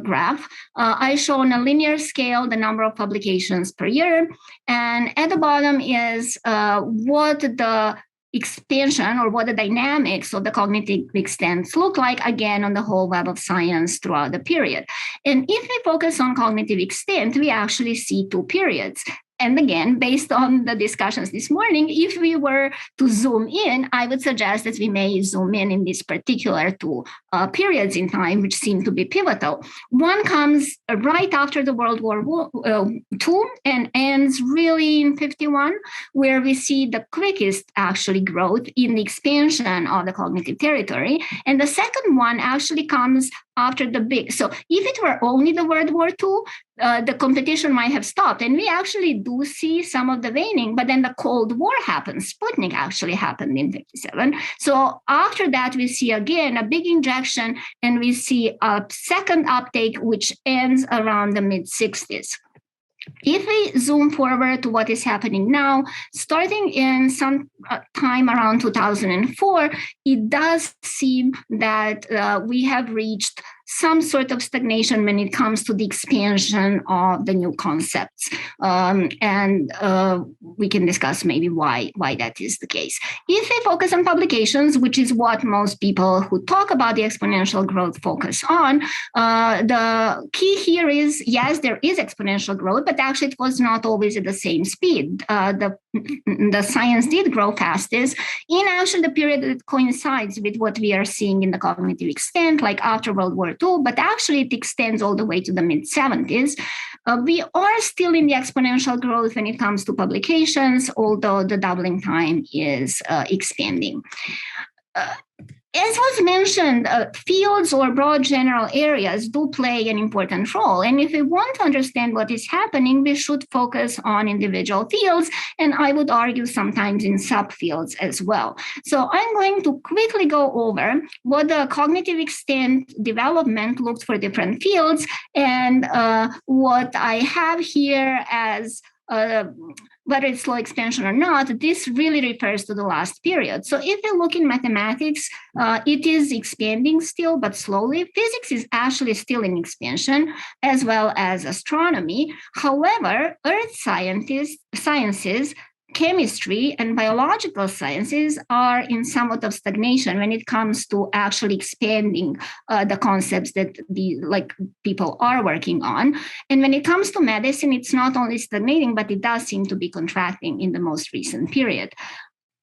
graph, I show on a linear scale the number of publications per year. And at the bottom is what the expansion or what the dynamics of the cognitive extents look like, again, on the whole Web of Science throughout the period. And if we focus on cognitive extent, we actually see two periods. And again, based on the discussions this morning, if we were to zoom in, I would suggest that we may zoom in these particular two periods in time, which seem to be pivotal. One comes right after the World War II and ends really in 1951, where we see the quickest actually growth in the expansion of the cognitive territory. And the second one actually comes after the big. So if it were only the World War II, the competition might have stopped. And we actually do see some of the waning, but then the Cold War happens. Sputnik actually happened in 1957. So after that, we see again a big injection, and we see a second uptake, which ends around the mid-60s. If we zoom forward to what is happening now, starting in some time around 2004, it does seem that we have reached some sort of stagnation when it comes to the expansion of the new concepts. And we can discuss maybe why that is the case. If we focus on publications, which is what most people who talk about the exponential growth focus on, the key here is, yes, there is exponential growth, but actually it was not always at the same speed. The science did grow fastest in actually the period that coincides with what we are seeing in the cognitive extent, like after World War II, but actually it extends all the way to the mid-70s. We are still in the exponential growth when it comes to publications, although the doubling time is expanding. as was mentioned, fields or broad general areas do play an important role. And if we want to understand what is happening, we should focus on individual fields, and I would argue sometimes in subfields as well. So I'm going to quickly go over what the cognitive extent development looked for different fields, and what I have here as whether it's slow expansion or not, this really refers to the last period. So if you look in mathematics, it is expanding still, but slowly. Physics is actually still in expansion, as well as astronomy. However, earth sciences, chemistry, and biological sciences are in somewhat of stagnation when it comes to actually expanding the concepts that people are working on. And when it comes to medicine, it's not only stagnating, but it does seem to be contracting in the most recent period.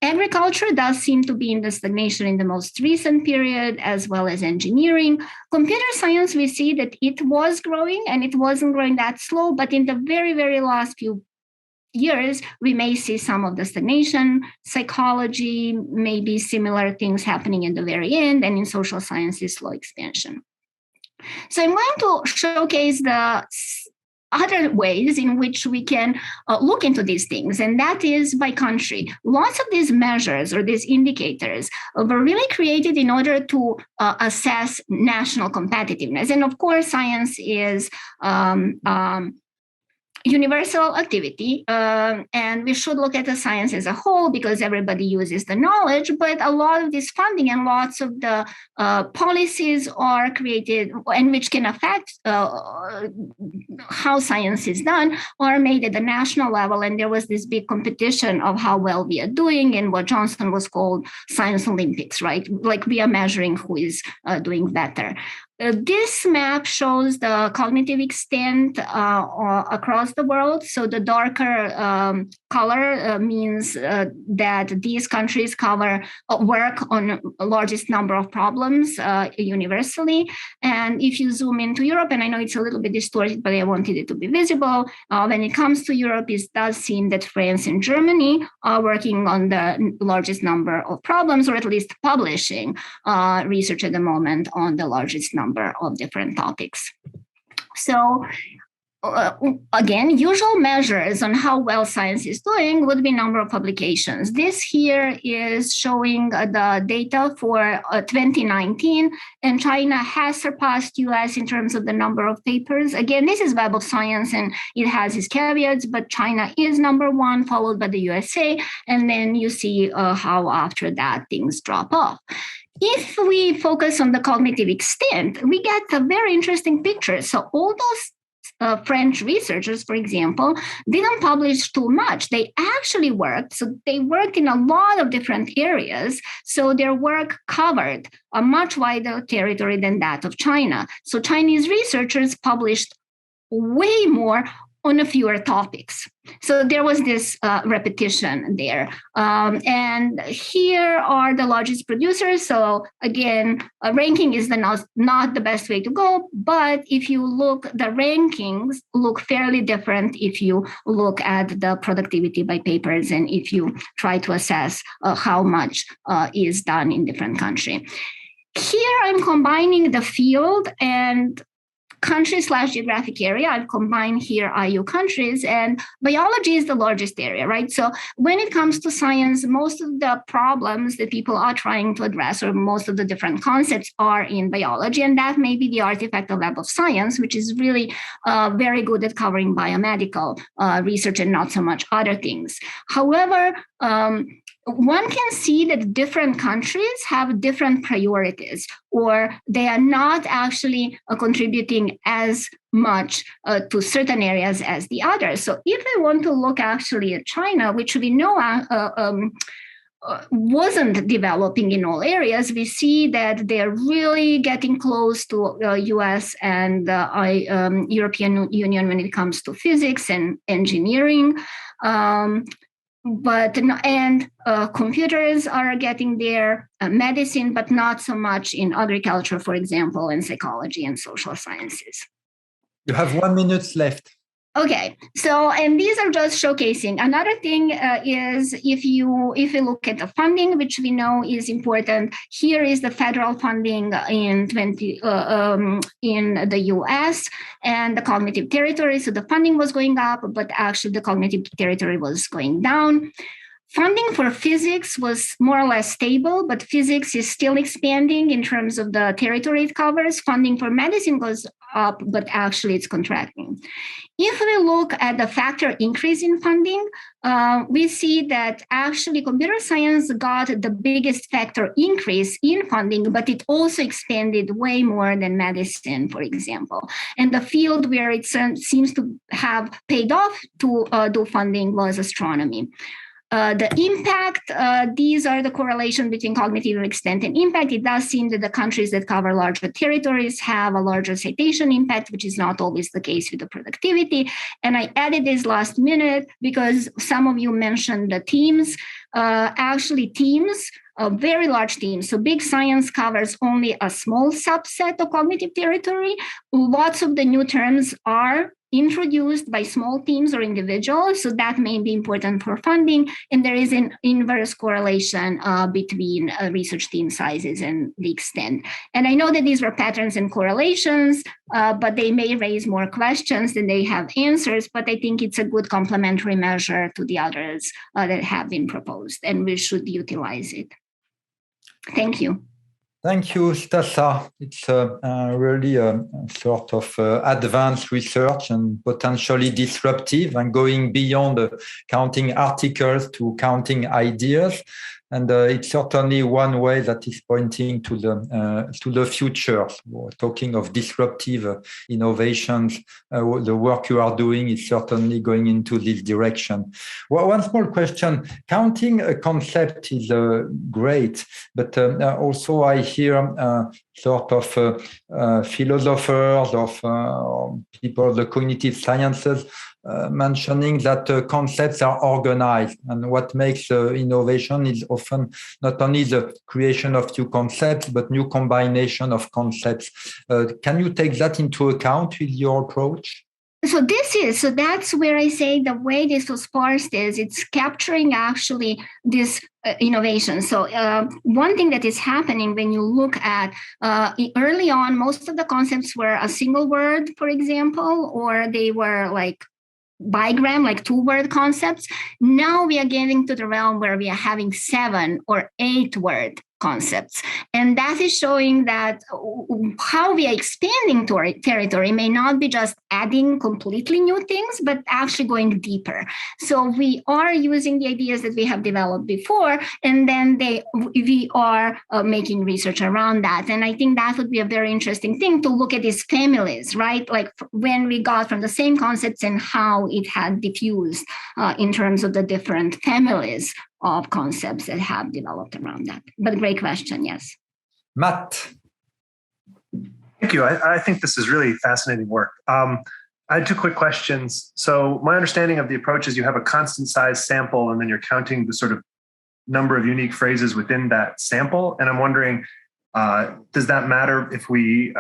Agriculture does seem to be in the stagnation in the most recent period, as well as engineering. Computer science, we see that it was growing, and it wasn't growing that slow, but in the very, very last few years, we may see some of the stagnation. Psychology, maybe similar things happening in the very end, and in social sciences, slow expansion. So I'm going to showcase the other ways in which we can look into these things, and that is by country. Lots of these measures or these indicators were really created in order to assess national competitiveness. And of course, science is universal activity, and we should look at the science as a whole because everybody uses the knowledge, but a lot of this funding and lots of the policies are created and which can affect how science is done are made at the national level. And there was this big competition of how well we are doing in what Johnson was called Science Olympics, right? Like we are measuring who is doing better. This map shows the cognitive extent across the world. So the darker color means that these countries cover work on the largest number of problems universally. And if you zoom into Europe, and I know it's a little bit distorted, but I wanted it to be visible, when it comes to Europe, it does seem that France and Germany are working on the largest number of problems, or at least publishing research at the moment on the largest number of different topics. So again, usual measures on how well science is doing would be number of publications. This here is showing the data for 2019, and China has surpassed US in terms of the number of papers. Again, this is Web of Science and it has its caveats, but China is number one, followed by the USA. And then you see how after that things drop off. If we focus on the cognitive extent, we get a very interesting picture. So all those French researchers, for example, didn't publish too much. They actually worked. So they worked in a lot of different areas. So their work covered a much wider territory than that of China. So Chinese researchers published way more on a fewer topics. So there was this repetition there. And here are the largest producers. So again, ranking is not the best way to go, but if you look, the rankings look fairly different if you look at the productivity by papers and if you try to assess how much is done in different countries. Here I'm combining the field and country/geographic area. I've combined here IU countries, and biology is the largest area, right? So when it comes to science, most of the problems that people are trying to address, or most of the different concepts, are in biology, and that may be the artifact of Web of Science, which is really very good at covering biomedical research and not so much other things. However, one can see that different countries have different priorities, or they are not actually contributing as much to certain areas as the others. So if I want to look actually at China, which we know wasn't developing in all areas, we see that they're really getting close to US and European Union when it comes to physics and engineering. Computers are getting there, medicine, but not so much in agriculture, for example, and psychology and social sciences. You have 1 minute left. Okay, so and these are just showcasing. Another thing is if you look at the funding, which we know is important. Here is the federal funding in the U.S. and the cognitive territory. So the funding was going up, but actually the cognitive territory was going down. Funding for physics was more or less stable, but physics is still expanding in terms of the territory it covers. Funding for medicine goes up, but actually it's contracting. If we look at the factor increase in funding, we see that actually computer science got the biggest factor increase in funding, but it also expanded way more than medicine, for example. And the field where it seems to have paid off to do funding was astronomy. The impact, these are the correlation between cognitive extent and impact. It does seem that the countries that cover larger territories have a larger citation impact, which is not always the case with the productivity. And I added this last minute because some of you mentioned the teams. Actually, teams, very large teams. So big science covers only a small subset of cognitive territory. Lots of the new terms are introduced by small teams or individuals, so that may be important for funding, and there is an inverse correlation between research team sizes and the extent. And I know that these were patterns and correlations, but they may raise more questions than they have answers, but I think it's a good complementary measure to the others that have been proposed, and we should utilize it. Thank you. Thank you, Stasa. It's really a sort of advanced research and potentially disruptive and going beyond counting articles to counting ideas. And it's certainly one way that is pointing to the future. We're talking of disruptive innovations. The work you are doing is certainly going into this direction. Well, one small question. Counting a concept is great, but also I hear sort of philosophers of people of the cognitive sciences mentioning that concepts are organized, and what makes innovation is often not only the creation of new concepts, but new combination of concepts. Can you take that into account with your approach? So that's where I say the way this was parsed is it's capturing actually this innovation. So one thing that is happening when you look at early on, most of the concepts were a single word, for example, or they were like bigram, like 2-word concepts. Now we are getting to the realm where we are having 7 or 8-word concepts. And that is showing that how we are expanding to our territory may not be just adding completely new things, but actually going deeper. So we are using the ideas that we have developed before, and then we are making research around that. And I think that would be a very interesting thing to look at these families, right? Like when we got from the same concepts and how it had diffused in terms of the different families of concepts that have developed around that. But great question, yes. Matt. Thank you. I think this is really fascinating work. I had 2 quick questions. So my understanding of the approach is you have a constant size sample, and then you're counting the sort of number of unique phrases within that sample. And I'm wondering, does that matter if we're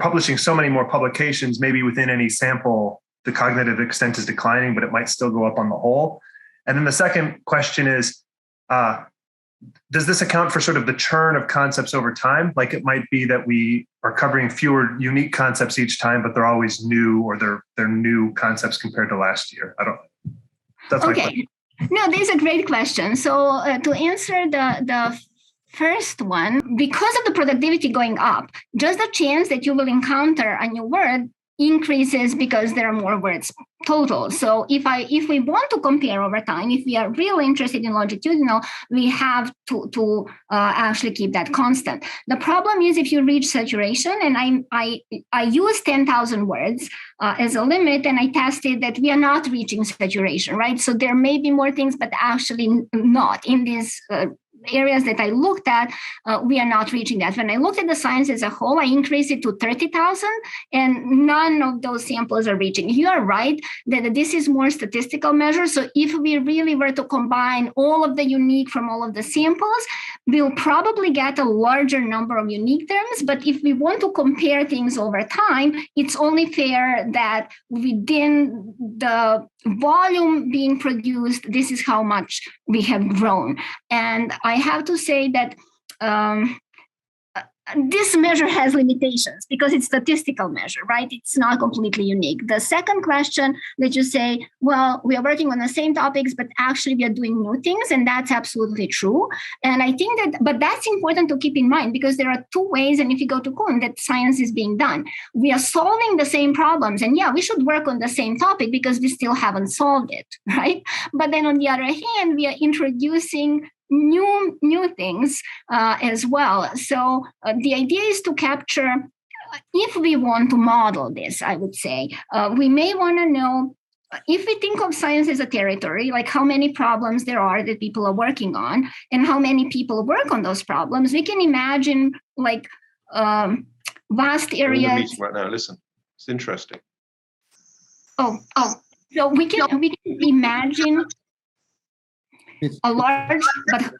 publishing so many more publications, maybe within any sample, the cognitive extent is declining, but it might still go up on the whole? And then the second question is, does this account for sort of the churn of concepts over time? Like it might be that we are covering fewer unique concepts each time, but they're always new, or they're new concepts compared to last year. That's my question. No, this is a great question. So to answer the first one, because of the productivity going up, just the chance that you will encounter a new word increases because there are more words total. So if we want to compare over time, if we are really interested in longitudinal, we have to actually keep that constant. The problem is if you reach saturation, and I use 10,000 words as a limit, and I tested that we are not reaching saturation, right? So there may be more things, but actually not in this areas that I looked at, we are not reaching that. When I looked at the science as a whole, I increased it to 30,000, and none of those samples are reaching. You are right that this is more statistical measure. So if we really were to combine all of the unique from all of the samples, we'll probably get a larger number of unique terms. But if we want to compare things over time, it's only fair that within the volume being produced, this is how much we have grown. And I have to say that this measure has limitations because it's statistical measure, right? It's not completely unique. The second question that you say, well, we are working on the same topics, but actually we are doing new things, and that's absolutely true. And I think that, but that's important to keep in mind because there are two ways, and if you go to Kuhn, that science is being done. We are solving the same problems, and yeah, we should work on the same topic because we still haven't solved it, right? But then on the other hand, we are introducing new things as well. So the idea is to capture, if we want to model this, I would say, we may want to know, if we think of science as a territory, like how many problems there are that people are working on and how many people work on those problems, we can imagine like vast areas. Right now, listen, it's interesting. So we can imagine a large but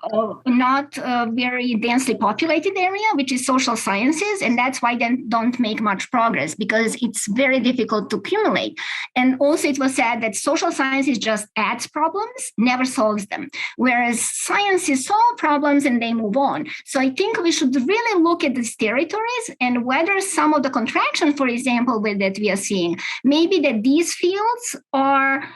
not very densely populated area, which is social sciences, and that's why they don't make much progress because it's very difficult to accumulate. And also it was said that social sciences just adds problems, never solves them, whereas sciences solve problems and they move on. So I think we should really look at these territories and whether some of the contractions, for example, that we are seeing, maybe that these fields are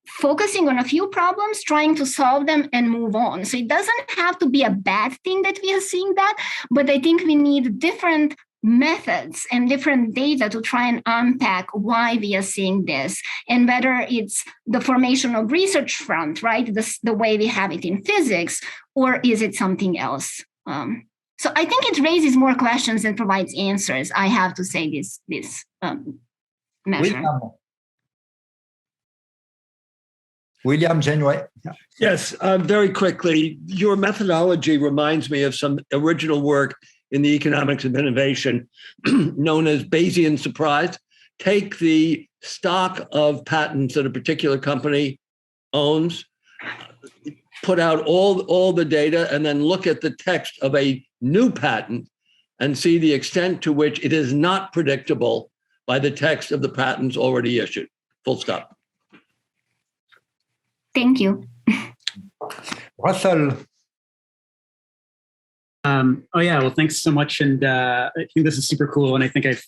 focusing on a few problems, trying to solve them and move on. So it doesn't have to be a bad thing that we are seeing that, but I think we need different methods and different data to try and unpack why we are seeing this and whether it's the formation of research front, right? The way we have it in physics, or is it something else? So I think it raises more questions than provides answers. I have to say this measure. William Janeway. Yes, very quickly. Your methodology reminds me of some original work in the economics of innovation known as Bayesian surprise. Take the stock of patents that a particular company owns, put out all the data, and then look at the text of a new patent and see the extent to which it is not predictable by the text of the patents already issued. Full stop. Thank you. Russell. Oh yeah, well, thanks so much. And I think this is super cool. And I think I've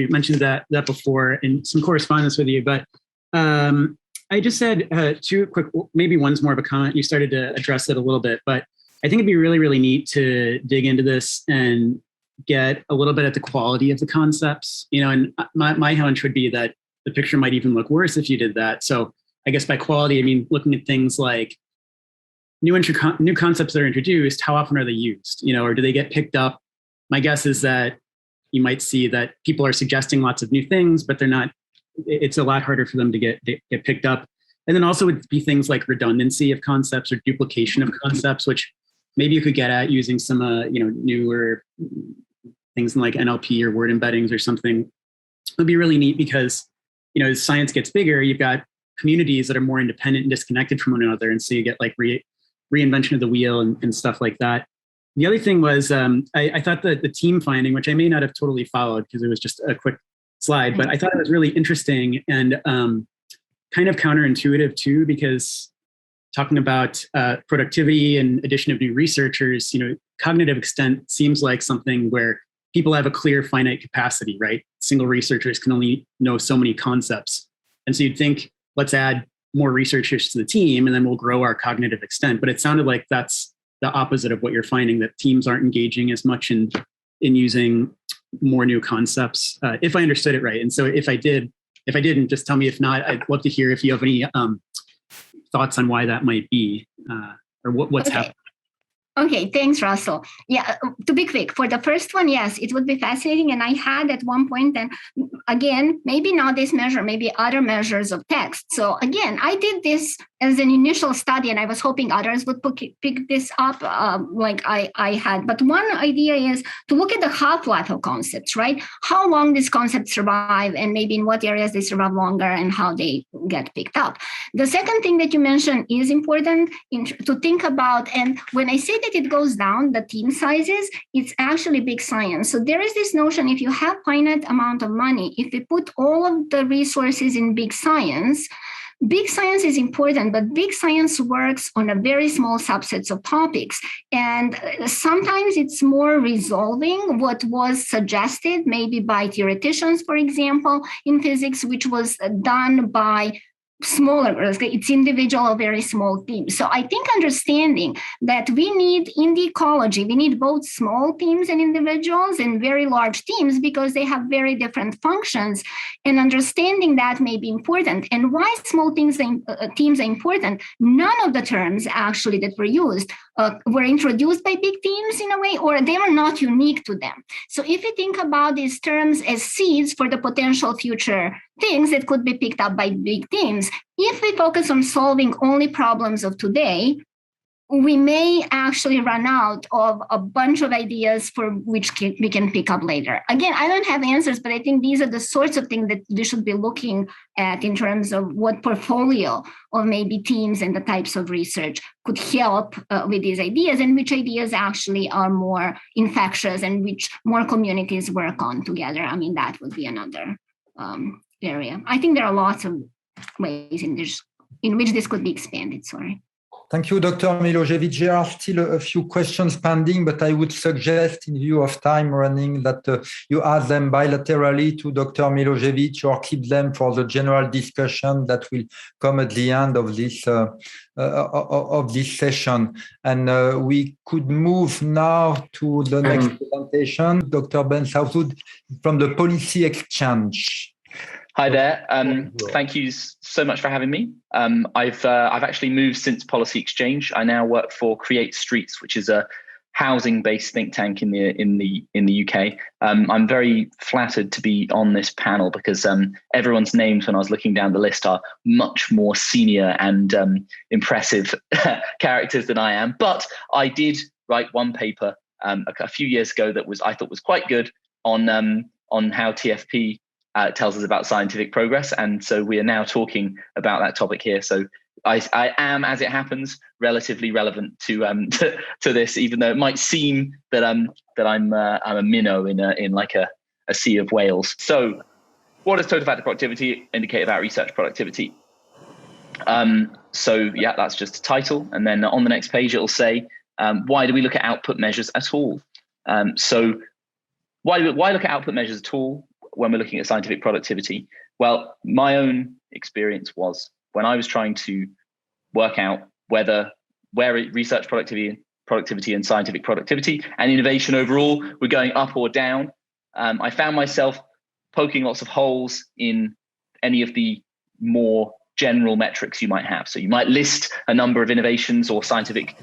mentioned that before in some correspondence with you, but I just said two quick, maybe one's more of a comment. You started to address it a little bit, but I think it'd be really, really neat to dig into this and get a little bit at the quality of the concepts, and my hunch would be that the picture might even look worse if you did that. So I guess by quality, I mean, looking at things like new concepts that are introduced, how often are they used, or do they get picked up? My guess is that you might see that people are suggesting lots of new things, but they're not, it's a lot harder for them to get picked up. And then also would be things like redundancy of concepts or duplication of concepts, which maybe you could get at using some, newer things like NLP or word embeddings or something. It would be really neat because, as science gets bigger, you've got communities that are more independent and disconnected from one another. And so you get like reinvention of the wheel and stuff like that. The other thing was, I thought that the team finding, which I may not have totally followed because it was just a quick slide, but I thought it was really interesting and kind of counterintuitive too, because talking about productivity and addition of new researchers, cognitive extent seems like something where people have a clear finite capacity, right? Single researchers can only know so many concepts. And so you'd think, let's add more researchers to the team and then we'll grow our cognitive extent. But it sounded like that's the opposite of what you're finding, that teams aren't engaging as much in using more new concepts, if I understood it right. And so if I didn't, just tell me. If not, I'd love to hear if you have any thoughts on why that might be or what's happening. Okay, thanks, Russell. Yeah, to be quick, for the first one, yes, it would be fascinating. And I had at one point, then again, maybe not this measure, maybe other measures of text. So again, I did this as an initial study, and I was hoping others would pick this up like I had. But one idea is to look at the half-life of concepts, right? How long these concepts survive, and maybe in what areas they survive longer, and how they get picked up. The second thing that you mentioned is important to think about. And when I say that it goes down, the team sizes, it's actually big science. So there is this notion, if you have finite amount of money, if we put all of the resources in big science is important, but big science works on a very small subsets of topics. And sometimes it's more resolving what was suggested, maybe by theoreticians, for example, in physics, which was done by smaller groups. It's individual or very small teams. So I think understanding that we need in the ecology, we need both small teams and individuals and very large teams because they have very different functions, and understanding that may be important. And why small teams are important, none of the terms actually that were used were introduced by big teams in a way, or they were not unique to them. So if you think about these terms as seeds for the potential future things that could be picked up by big teams, if we focus on solving only problems of today, we may actually run out of a bunch of ideas for which we can pick up later. Again, I don't have answers, but I think these are the sorts of things that we should be looking at in terms of what portfolio of maybe teams and the types of research could help with these ideas, and which ideas actually are more infectious and which more communities work on together. I mean, that would be another area. I think there are lots of ways in which this could be expanded. Sorry. Thank you, Dr. Milojevic. There are still a few questions pending, but I would suggest, in view of time running, that you ask them bilaterally to Dr. Milojevic or keep them for the general discussion that will come at the end of this session. And we could move now to the next presentation, Dr. Ben Southwood from the Policy Exchange. Hi there. Thank you so much for having me. I've actually moved since Policy Exchange. I now work for Create Streets, which is a housing-based think tank in the UK. I'm very flattered to be on this panel because everyone's names when I was looking down the list are much more senior and impressive characters than I am. But I did write one paper a few years ago that I thought was quite good on how TFP tells us about scientific progress, and so we are now talking about that topic here. So I am, as it happens, relatively relevant to this, even though it might seem that I'm a minnow in like a sea of whales. So, what does total factor productivity indicate about research productivity? So yeah, that's just a title, and then on the next page it'll say why do we look at output measures at all? So why look at output measures at all when we're looking at scientific productivity? Well, my own experience was when I was trying to work out where research productivity and scientific productivity and innovation overall were going up or down, I found myself poking lots of holes in any of the more general metrics you might have. So you might list a number of innovations or scientific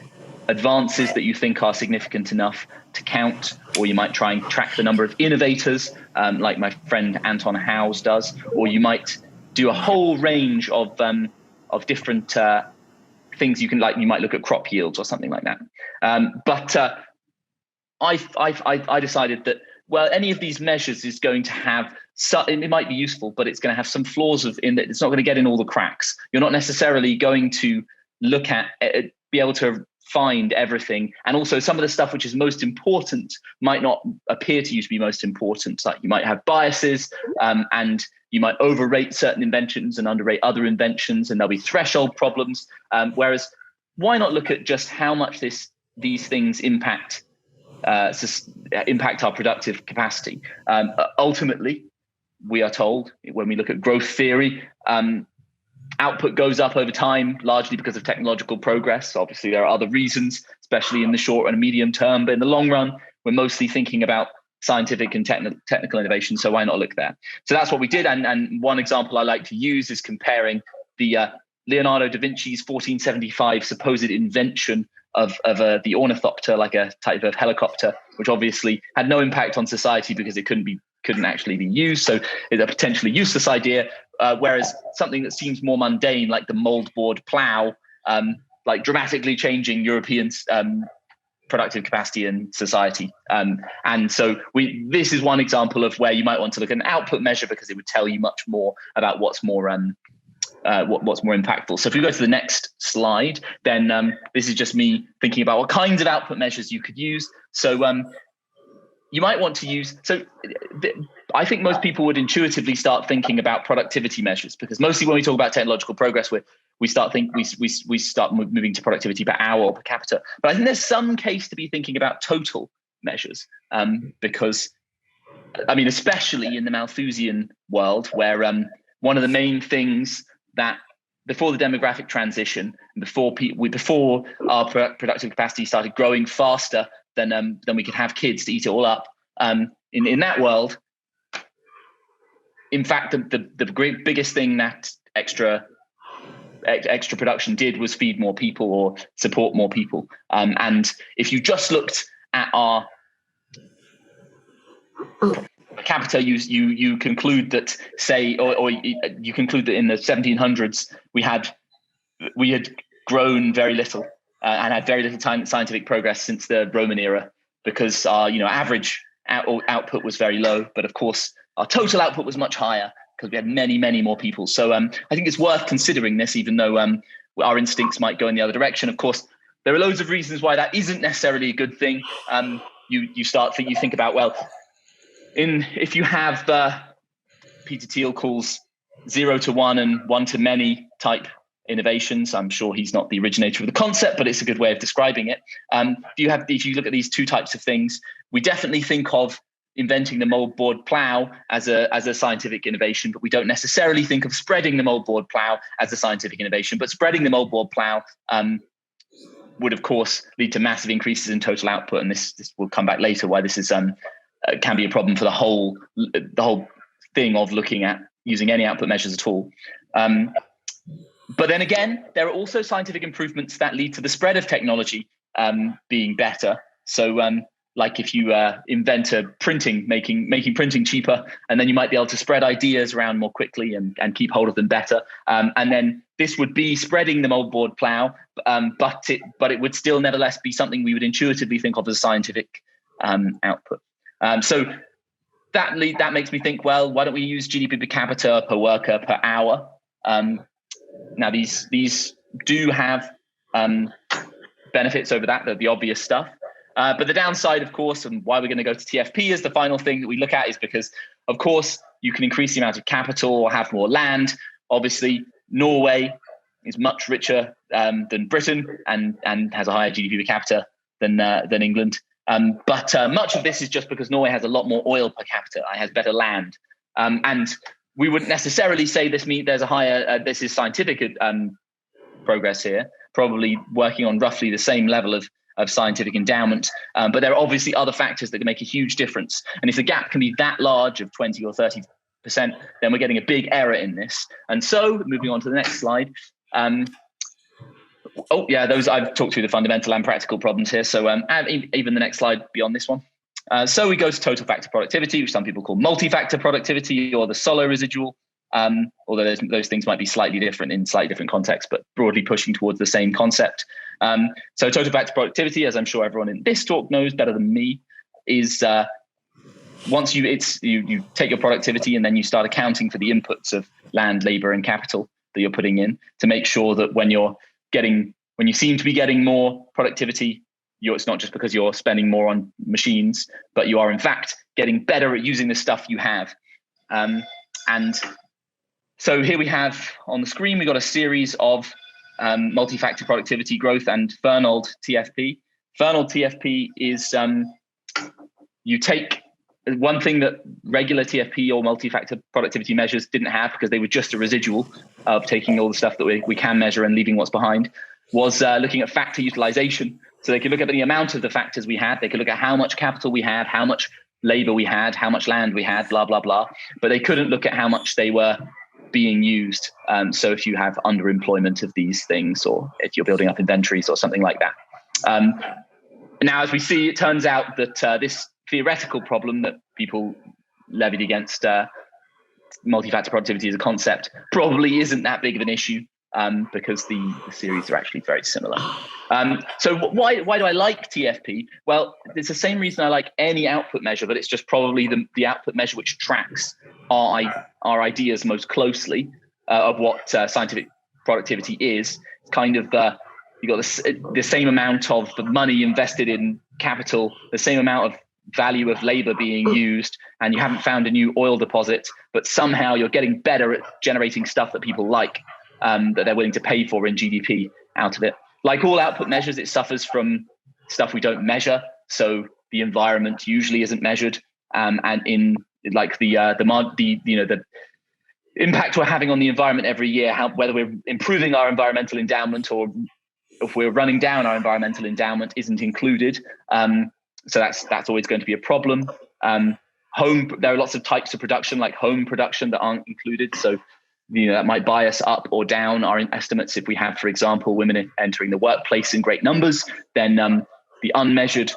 advances that you think are significant enough to count, or you might try and track the number of innovators, like my friend Anton Howes does, or you might do a whole range of different things you can, like you might look at crop yields or something like that. But I decided that, well, any of these measures is going to have, it might be useful, but it's going to have some flaws in that it's not going to get in all the cracks. You're not necessarily going to look at, be able to find everything, and also some of the stuff which is most important might not appear to you to be most important. Like you might have biases, and you might overrate certain inventions and underrate other inventions, and there'll be threshold problems. Whereas, why not look at just how much these things impact our productive capacity? Ultimately, we are told when we look at growth theory, output goes up over time, largely because of technological progress. Obviously, there are other reasons, especially in the short and medium term, but in the long run, we're mostly thinking about scientific and technical innovation. So why not look there? So that's what we did. And one example I like to use is comparing the Leonardo da Vinci's 1475 supposed invention the ornithopter, like a type of helicopter, which obviously had no impact on society because it couldn't actually be used. So it's a potentially useless idea. Whereas something that seems more mundane, like the moldboard plow, like dramatically changing Europeans' productive capacity in society. And so this is one example of where you might want to look at an output measure because it would tell you much more about what's more impactful. So if we go to the next slide, then this is just me thinking about what kinds of output measures you could use. So you might want to use, I think most people would intuitively start thinking about productivity measures, because mostly when we talk about technological progress, we start moving to productivity per hour or per capita. But I think there's some case to be thinking about total measures, because, I mean, especially in the Malthusian world, where one of the main things that before the demographic transition, before our productive capacity started growing faster than we could have kids to eat it all up, in that world, in fact, the biggest thing that extra production did was feed more people or support more people. And if you just looked at our per capita, you conclude that, say, or you conclude that in the 1700s we had grown very little and had very little scientific progress since the Roman era, because our average output was very low, but of course our total output was much higher because we had many, many more people. So I think it's worth considering this, even though our instincts might go in the other direction. Of course, there are loads of reasons why that isn't necessarily a good thing. You think about, well, if you have Peter Thiel calls 0 to 1 and 1 to many type innovations. I'm sure he's not the originator of the concept, but it's a good way of describing it. If you look at these two types of things, we definitely think of inventing the moldboard plow as a scientific innovation, but we don't necessarily think of spreading the moldboard plow as a scientific innovation. But spreading the moldboard plow would, of course, lead to massive increases in total output, and this will come back later why this is can be a problem for the whole thing of looking at using any output measures at all. But then again, there are also scientific improvements that lead to the spread of technology being better. So like if you invent making printing cheaper, and then you might be able to spread ideas around more quickly and keep hold of them better. And then this would be spreading the moldboard plow, but it would still nevertheless be something we would intuitively think of as scientific output. So that makes me think, well, why don't we use GDP per capita, per worker, per hour? Now these do have benefits over that, the obvious stuff. But the downside, of course, and why we're going to go to TFP as the final thing that we look at is because, of course, you can increase the amount of capital or have more land. Obviously, Norway is much richer than Britain and has a higher GDP per capita than England. But much of this is just because Norway has a lot more oil per capita. It has better land. And we wouldn't necessarily say there's a higher, this is scientific progress here, probably working on roughly the same level of scientific endowment. But there are obviously other factors that can make a huge difference. And if the gap can be that large of 20 or 30%, then we're getting a big error in this. And so moving on to the next slide. Those I've talked through the fundamental and practical problems here. So even the next slide beyond this one. So we go to total factor productivity, which some people call multi-factor productivity or the Solow residual, although those things might be slightly different in slightly different contexts, but broadly pushing towards the same concept. So total factor productivity, as I'm sure everyone in this talk knows better than me, is once you take your productivity and then you start accounting for the inputs of land, labor, and capital that you're putting in to make sure that when you seem to be getting more productivity, it's not just because you're spending more on machines, but you are in fact getting better at using the stuff you have. And so here we have on the screen, we got a series of multi-factor productivity growth and Fernald TFP. Fernald TFP is you take one thing that regular TFP or multi-factor productivity measures didn't have, because they were just a residual of taking all the stuff that we can measure and leaving what's behind, was looking at factor utilization. So they could look at the amount of the factors we had. They could look at how much capital we had, how much labor we had, how much land we had, blah, blah, blah. But they couldn't look at how much they were being used. So if you have underemployment of these things, or if you're building up inventories or something like that. Now, as we see, it turns out that this theoretical problem that people levied against multi-factor productivity as a concept probably isn't that big of an issue, because the series are actually very similar. So why do I like TFP? Well, it's the same reason I like any output measure, but it's just probably the output measure which tracks our ideas most closely of what scientific productivity is. It's kind of you got the same amount of the money invested in capital, the same amount of value of labor being used, and you haven't found a new oil deposit, but somehow you're getting better at generating stuff that people like, that they're willing to pay for in GDP out of it. Like all output measures, it suffers from stuff we don't measure. So the environment usually isn't measured, and in like the impact we're having on the environment every year, whether we're improving our environmental endowment or if we're running down our environmental endowment isn't included. So that's always going to be a problem. There are lots of types of production, like home production, that aren't included. So that might bias up or down our estimates. If we have, for example, women entering the workplace in great numbers, then the unmeasured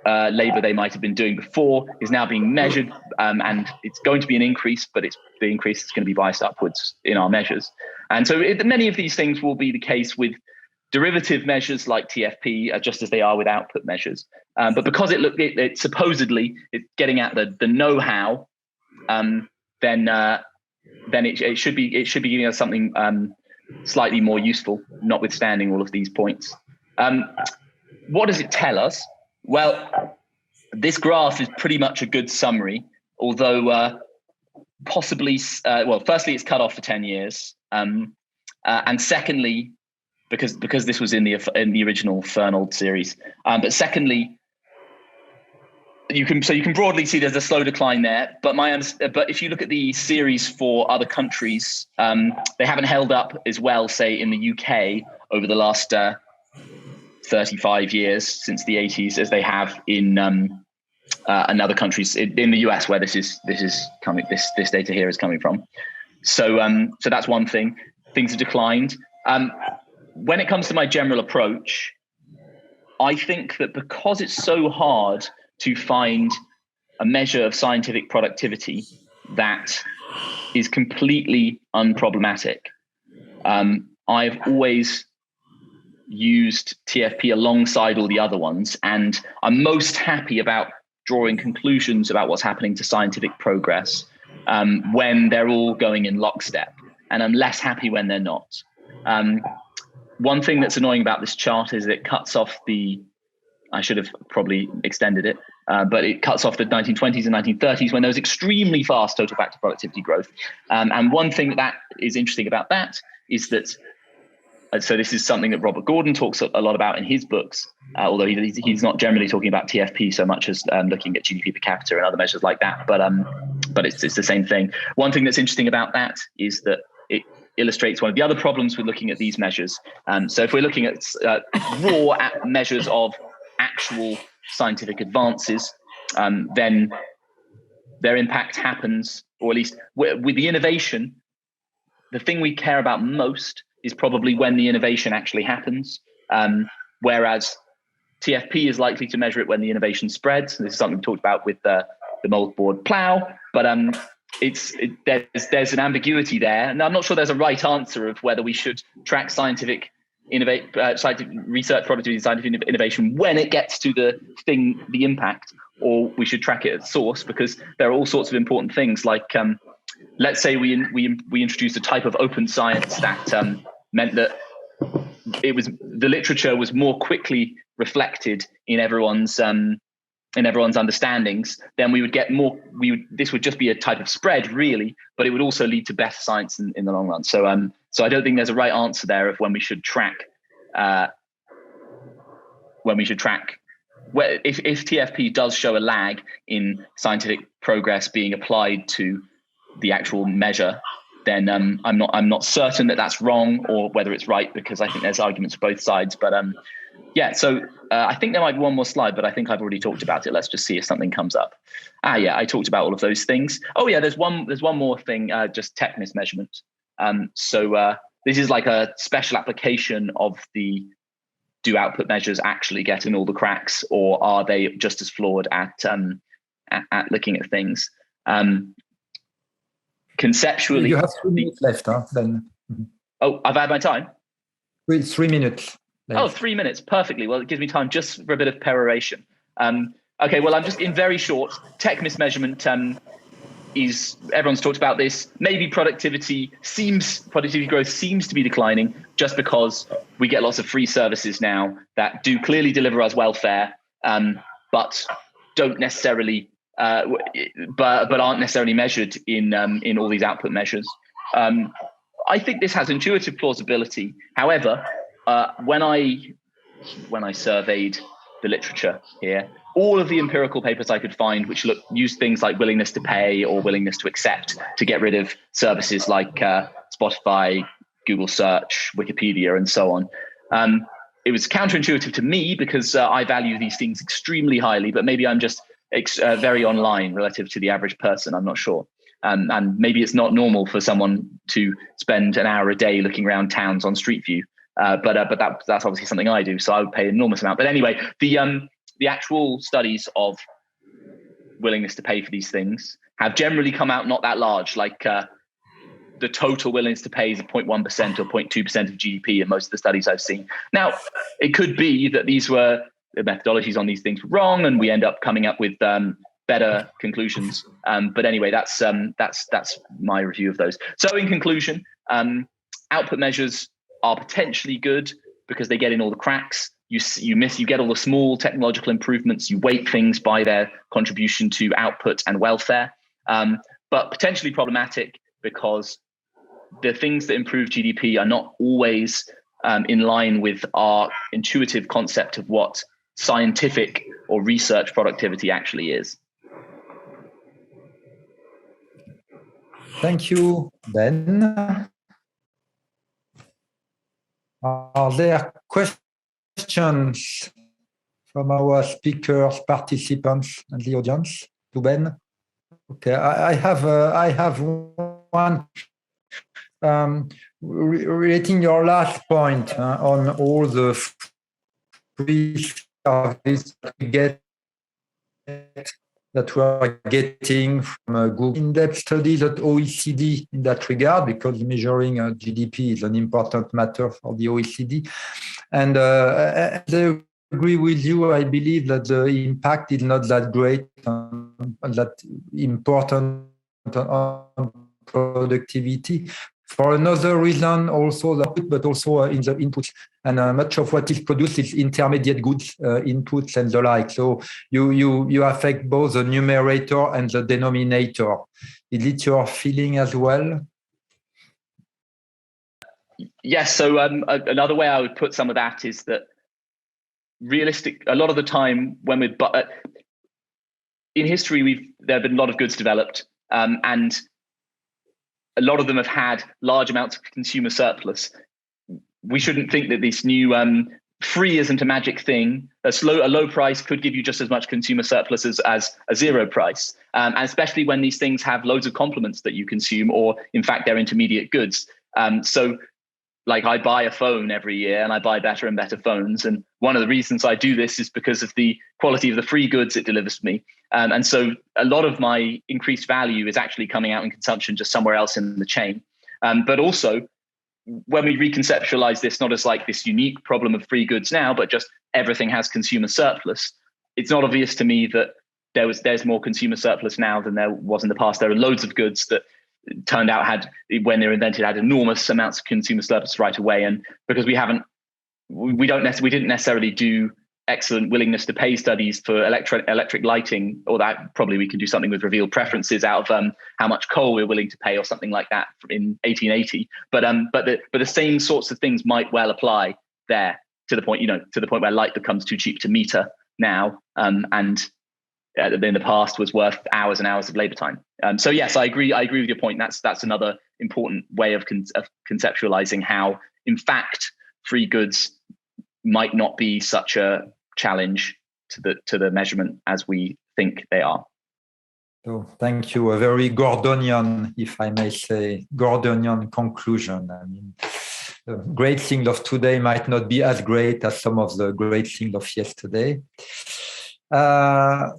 labor they might have been doing before is now being measured, and it's going to be an increase, but the increase is going to be biased upwards in our measures. And so many of these things will be the case with derivative measures like TFP, just as they are with output measures. But because it supposedly it's getting at the know-how, then it should be giving us something slightly more useful, notwithstanding all of these points. What does it tell us? Well, this graph is pretty much a good summary, although possibly, firstly, it's cut off for 10 years, and secondly, because this was in the original Fernald series, but secondly, you can broadly see there's a slow decline there. But if you look at the series for other countries, they haven't held up as well, say in the UK over the last 35 years since the 80s, as they have in other countries in the US, where this data here is coming from. So that's one thing. Things have declined. When it comes to my general approach, I think that because it's so hard to find a measure of scientific productivity that is completely unproblematic, I've always used TFP alongside all the other ones, and I'm most happy about drawing conclusions about what's happening to scientific progress when they're all going in lockstep, and I'm less happy when they're not. One thing that's annoying about this chart is it cuts off I should have probably extended it, but it cuts off the 1920s and 1930s when there was extremely fast total factor productivity growth. And one thing that is interesting about that is that, so this is something that Robert Gordon talks a lot about in his books, although he's not generally talking about TFP so much as looking at GDP per capita and other measures like that, but it's the same thing. One thing that's interesting about that is that it illustrates one of the other problems with looking at these measures. So if we're looking at raw measures of actual scientific advances, then their impact happens, or at least with the innovation, the thing we care about most is probably when the innovation actually happens, whereas TFP is likely to measure it when the innovation spreads. This is something we talked about with the moldboard plow, but there's an ambiguity there, and I'm not sure there's a right answer of whether we should track scientific research productivity, scientific innovation when it gets to the impact, or we should track it at source, because there are all sorts of important things. Like let's say we introduced a type of open science that meant that the literature was more quickly reflected in everyone's understandings, then we would get more. This would just be a type of spread, really, but it would also lead to better science in the long run. So I don't think there's a right answer there of when we should track. If TFP does show a lag in scientific progress being applied to the actual measure, then I'm not certain that that's wrong or whether it's right, because I think there's arguments for both sides. But so I think there might be one more slide, but I think I've already talked about it. Let's just see if something comes up. I talked about all of those things. Oh yeah, there's one more thing, just tetanus measurement. So this is like a special application of the do output measures actually get in all the cracks, or are they just as flawed at looking at things? Conceptually, you have 3 minutes left, huh? Then. Oh, I've had my time. 3 minutes. Left. Oh, 3 minutes, perfectly. Well, it gives me time just for a bit of peroration. Okay, well, I'm just in very short. Tech mismeasurement is, everyone's talked about this. Maybe productivity growth seems to be declining just because we get lots of free services now that do clearly deliver us welfare, but don't necessarily, but aren't necessarily measured in all these output measures. I think this has intuitive plausibility. However, when I surveyed the literature here, all of the empirical papers I could find, which use things like willingness to pay or willingness to accept to get rid of services like Spotify, Google Search, Wikipedia, and so on. It was counterintuitive to me because I value these things extremely highly, but maybe I'm just very online relative to the average person. I'm not sure. And maybe it's not normal for someone to spend an hour a day looking around towns on Street View. But that's obviously something I do, so I would pay an enormous amount. But anyway, the actual studies of willingness to pay for these things have generally come out not that large. Like the total willingness to pay is 0.1% or 0.2% of GDP in most of the studies I've seen. Now, it could be that the methodologies on these things were wrong, and we end up coming up with better conclusions. But anyway, that's my review of those. So in conclusion, output measures are potentially good because they get in all the cracks. You get all the small technological improvements. You weight things by their contribution to output and welfare, but potentially problematic because the things that improve GDP are not always in line with our intuitive concept of what scientific or research productivity actually is. Thank you, Ben. Are there questions from our speakers, participants, and the audience to Ben? Okay, I have one relating your last point on all the free service that we are getting from Google. In-depth studies at OECD in that regard, because measuring GDP is an important matter for the OECD. And I agree with you. I believe that the impact is not that great, that important on productivity. For another reason, also but also in the input, and much of what is produced is intermediate goods, inputs and the like. So you affect both the numerator and the denominator. Is it your feeling as well? Yes. So another way I would put some of that is that a lot of the time when in history there have been a lot of goods developed, and a lot of them have had large amounts of consumer surplus. We shouldn't think that this new free isn't a magic thing. A low price could give you just as much consumer surplus as a zero price, and especially when these things have loads of complements that you consume, or in fact they're intermediate goods. So like I buy a phone every year and I buy better and better phones. And one of the reasons I do this is because of the quality of the free goods it delivers me. And so a lot of my increased value is actually coming out in consumption just somewhere else in the chain. But also when we reconceptualize this, not as like this unique problem of free goods now, but just everything has consumer surplus. It's not obvious to me that there's more consumer surplus now than there was in the past. There are loads of goods that turned out when they were invented had enormous amounts of consumer surplus right away, and because we didn't necessarily do excellent willingness to pay studies for electric lighting, or that probably we can do something with revealed preferences out of how much coal we're willing to pay or something like that in 1880. But the same sorts of things might well apply there to the point where light becomes too cheap to meter now, and in the past was worth hours and hours of labor time. So yes, I agree with your point. That's another important way of conceptualizing how, in fact, free goods might not be such a challenge to the measurement as we think they are. So thank you. A very Gordonian, if I may say, Gordonian conclusion. I mean, the great things of today might not be as great as some of the great things of yesterday.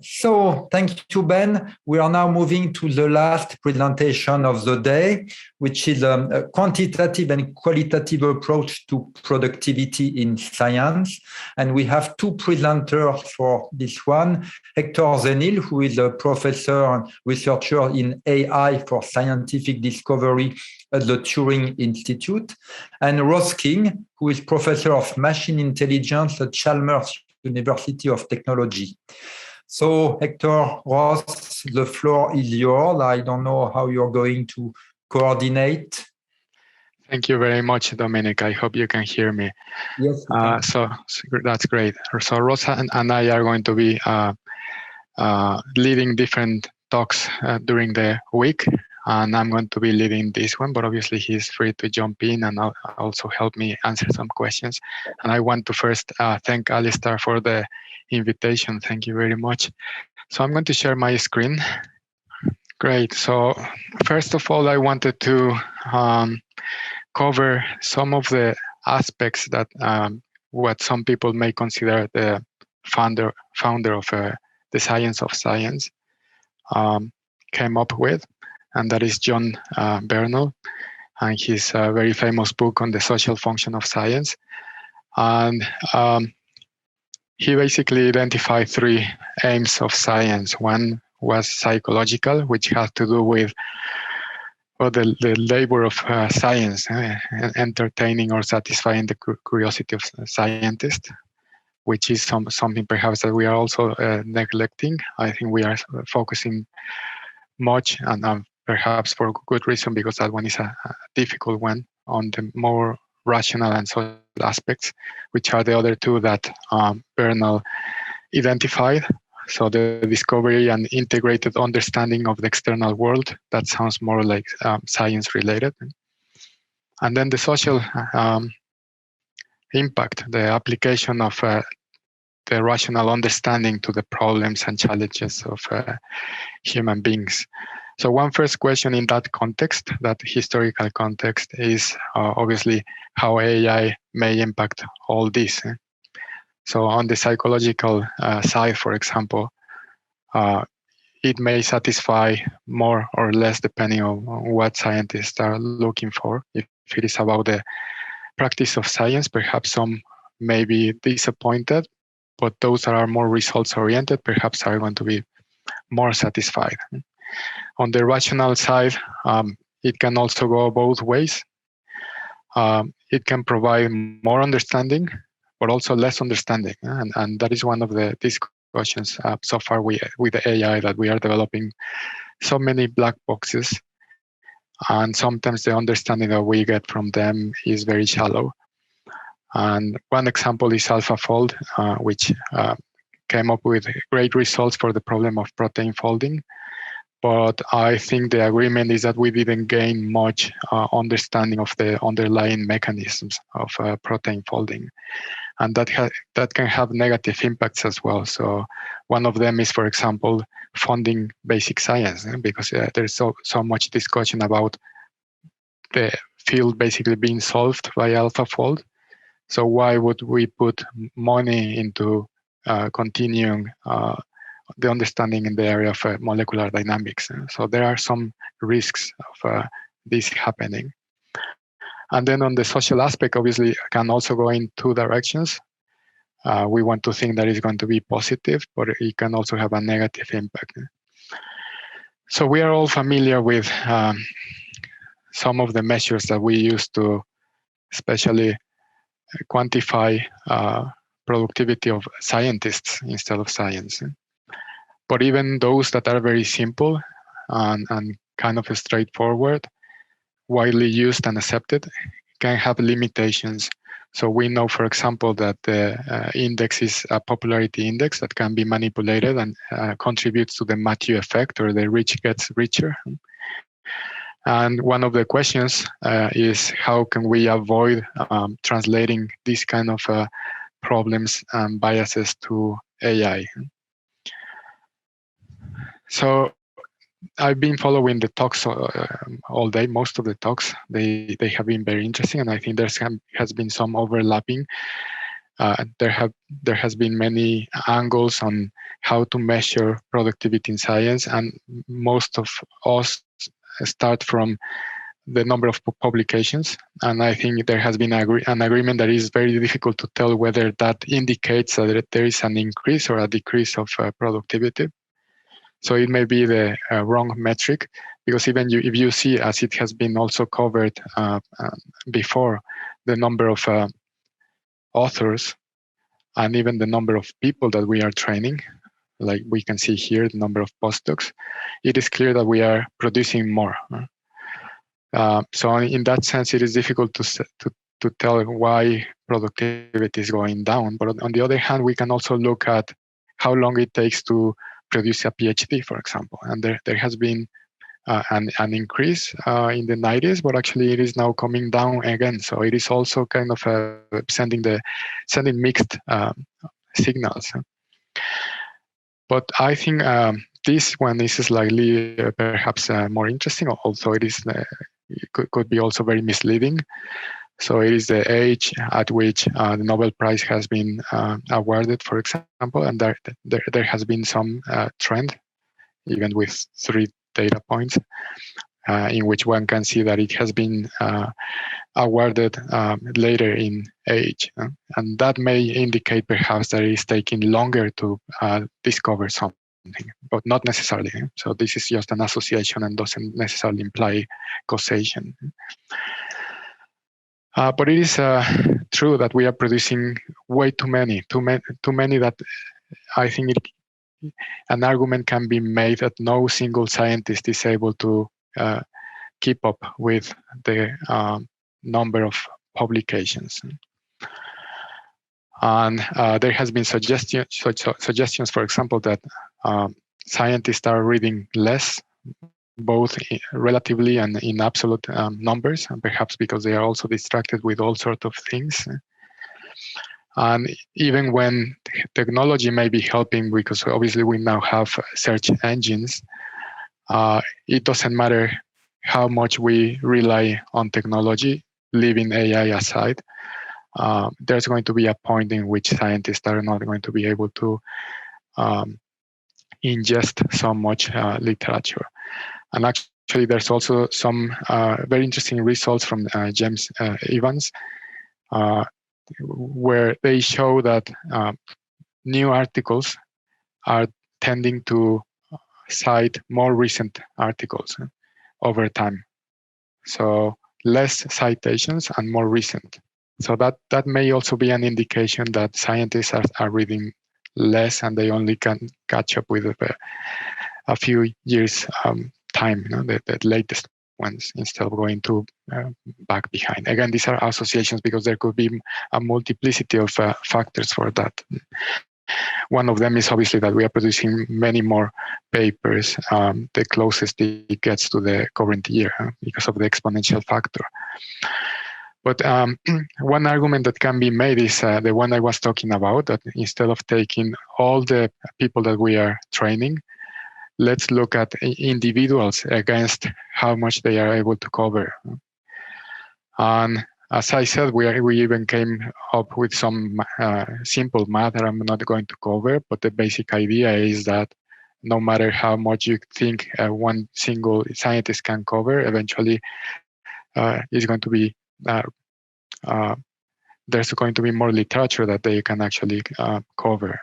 So thank you, Ben. We are now moving to the last presentation of the day, which is a quantitative and qualitative approach to productivity in science. And we have two presenters for this one. Hector Zenil, who is a professor and researcher in AI for scientific discovery at the Turing Institute, and Ross King, who is professor of machine intelligence at Chalmers University of Technology. So, Hector, Ross, the floor is yours. I don't know how you're going to coordinate. Thank you very much, Dominic. I hope you can hear me. Yes. So that's great. So Ross and I are going to be leading different talks during the week. And I'm going to be leading this one, but obviously he's free to jump in and also help me answer some questions. And I want to first thank Alistair for the invitation. Thank you very much. So I'm going to share my screen. Great. So first of all, I wanted to cover some of the aspects that what some people may consider the founder of the science of science came up with. And that is John Bernal and his very famous book on the social function of science. And he basically identified three aims of science. One was psychological, which has to do with the labor of science, entertaining or satisfying the curiosity of scientists, which is something perhaps that we are also neglecting. I think we are focusing much, and perhaps for good reason, because that one is a difficult one, on the more rational and social aspects, which are the other two that Bernal identified. So the discovery and integrated understanding of the external world, that sounds more like science related. And then the social impact, the application of the rational understanding to the problems and challenges of human beings. So one first question in that context, that historical context, is obviously how AI may impact all this. So on the psychological side, for example, it may satisfy more or less depending on what scientists are looking for. If it is about the practice of science, perhaps some may be disappointed, but those that are more results oriented perhaps are going to be more satisfied. On the rational side, it can also go both ways. It can provide more understanding, but also less understanding. And that is one of the discussions so far with the AI, that we are developing so many black boxes. And sometimes the understanding that we get from them is very shallow. And one example is AlphaFold, which came up with great results for the problem of protein folding. But I think the agreement is that we didn't gain much understanding of the underlying mechanisms of protein folding. And that can have negative impacts as well. So one of them is, for example, funding basic science, because there's so much discussion about the field basically being solved by AlphaFold. So why would we put money into continuing the understanding in the area of molecular dynamics? So there are some risks of this happening. And then on the social aspect, obviously, can also go in two directions. We want to think that it's going to be positive, but it can also have a negative impact. So we are all familiar with some of the measures that we use to especially quantify productivity of scientists instead of science. But even those that are very simple and kind of straightforward, widely used and accepted, can have limitations. So we know, for example, that the index is a popularity index that can be manipulated and contributes to the Matthew effect, or the rich gets richer. And one of the questions is how can we avoid translating these kind of problems and biases to AI? So I've been following the talks all day. Most of the talks, they have been very interesting, and I think has been some overlapping. There has been many angles on how to measure productivity in science, and most of us start from the number of publications. And I think there has been an agreement that is very difficult to tell whether that indicates that there is an increase or a decrease of productivity. So it may be the wrong metric, because even if you see, as it has been also covered before, the number of authors and even the number of people that we are training, like we can see here, the number of postdocs, it is clear that we are producing more. So in that sense, it is difficult to tell why productivity is going down. But on the other hand, we can also look at how long it takes to produce a PhD, for example. And there has been an increase in the 90s, but actually it is now coming down again. So it is also kind of sending mixed signals. But I think this one is slightly perhaps more interesting, although it could be also very misleading. So it is the age at which the Nobel Prize has been awarded, for example, and there has been some trend, even with 3 data points, in which one can see that it has been awarded later in age. And that may indicate perhaps that it is taking longer to discover something, but not necessarily. So this is just an association and doesn't necessarily imply causation. But it is true that we are producing way too many that I think an argument can be made that no single scientist is able to keep up with the number of publications. And there has been suggestions, for example, that scientists are reading less, both relatively and in absolute numbers, and perhaps because they are also distracted with all sorts of things. And even when technology may be helping, because obviously we now have search engines, it doesn't matter how much we rely on technology, leaving AI aside. There's going to be a point in which scientists are not going to be able to ingest so much literature. And actually, there's also some very interesting results from James Evans, where they show that new articles are tending to cite more recent articles over time. So less citations and more recent. So that may also be an indication that scientists are reading less, and they only can catch up with a few years time, the latest ones, instead of going to back behind. Again, these are associations because there could be a multiplicity of factors for that. One of them is obviously that we are producing many more papers the closest it gets to the current year because of the exponential factor. But one argument that can be made is the one I was talking about, that instead of taking all the people that we are training, let's look at individuals against how much they are able to cover. And as I said, we even came up with some simple math that I'm not going to cover, but the basic idea is that no matter how much you think one single scientist can cover, eventually is going to be there's going to be more literature that they can actually cover.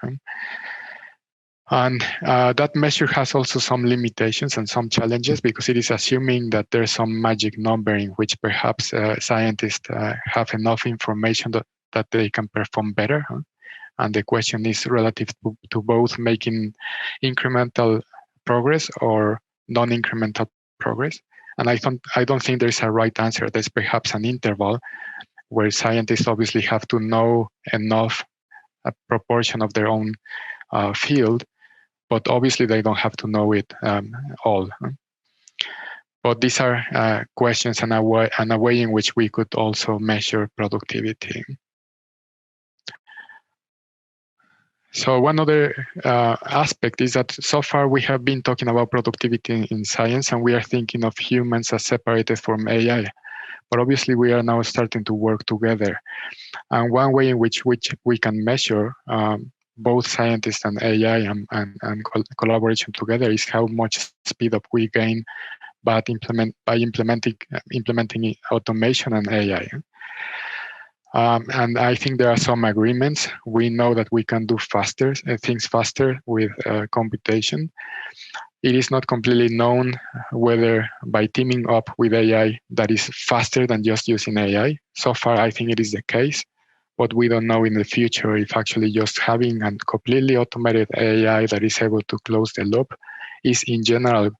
And that measure has also some limitations and some challenges because it is assuming that there's some magic number in which perhaps scientists have enough information that they can perform better. And the question is relative to both making incremental progress or non-incremental progress. And I don't think there's a right answer. There's perhaps an interval where scientists obviously have to know enough, a proportion of their own field, but obviously they don't have to know it all. But these are questions and a way in which we could also measure productivity. So one other aspect is that so far we have been talking about productivity in science, and we are thinking of humans as separated from AI. But obviously we are now starting to work together. And one way in which we can measure both scientists and AI and collaboration together is how much speed up we gain by implementing automation and AI. And I think there are some agreements. We know that we can do things faster with computation. It is not completely known whether by teaming up with AI that is faster than just using AI. So far, I think it is the case, but we don't know in the future if actually just having a completely automated AI that is able to close the loop is in general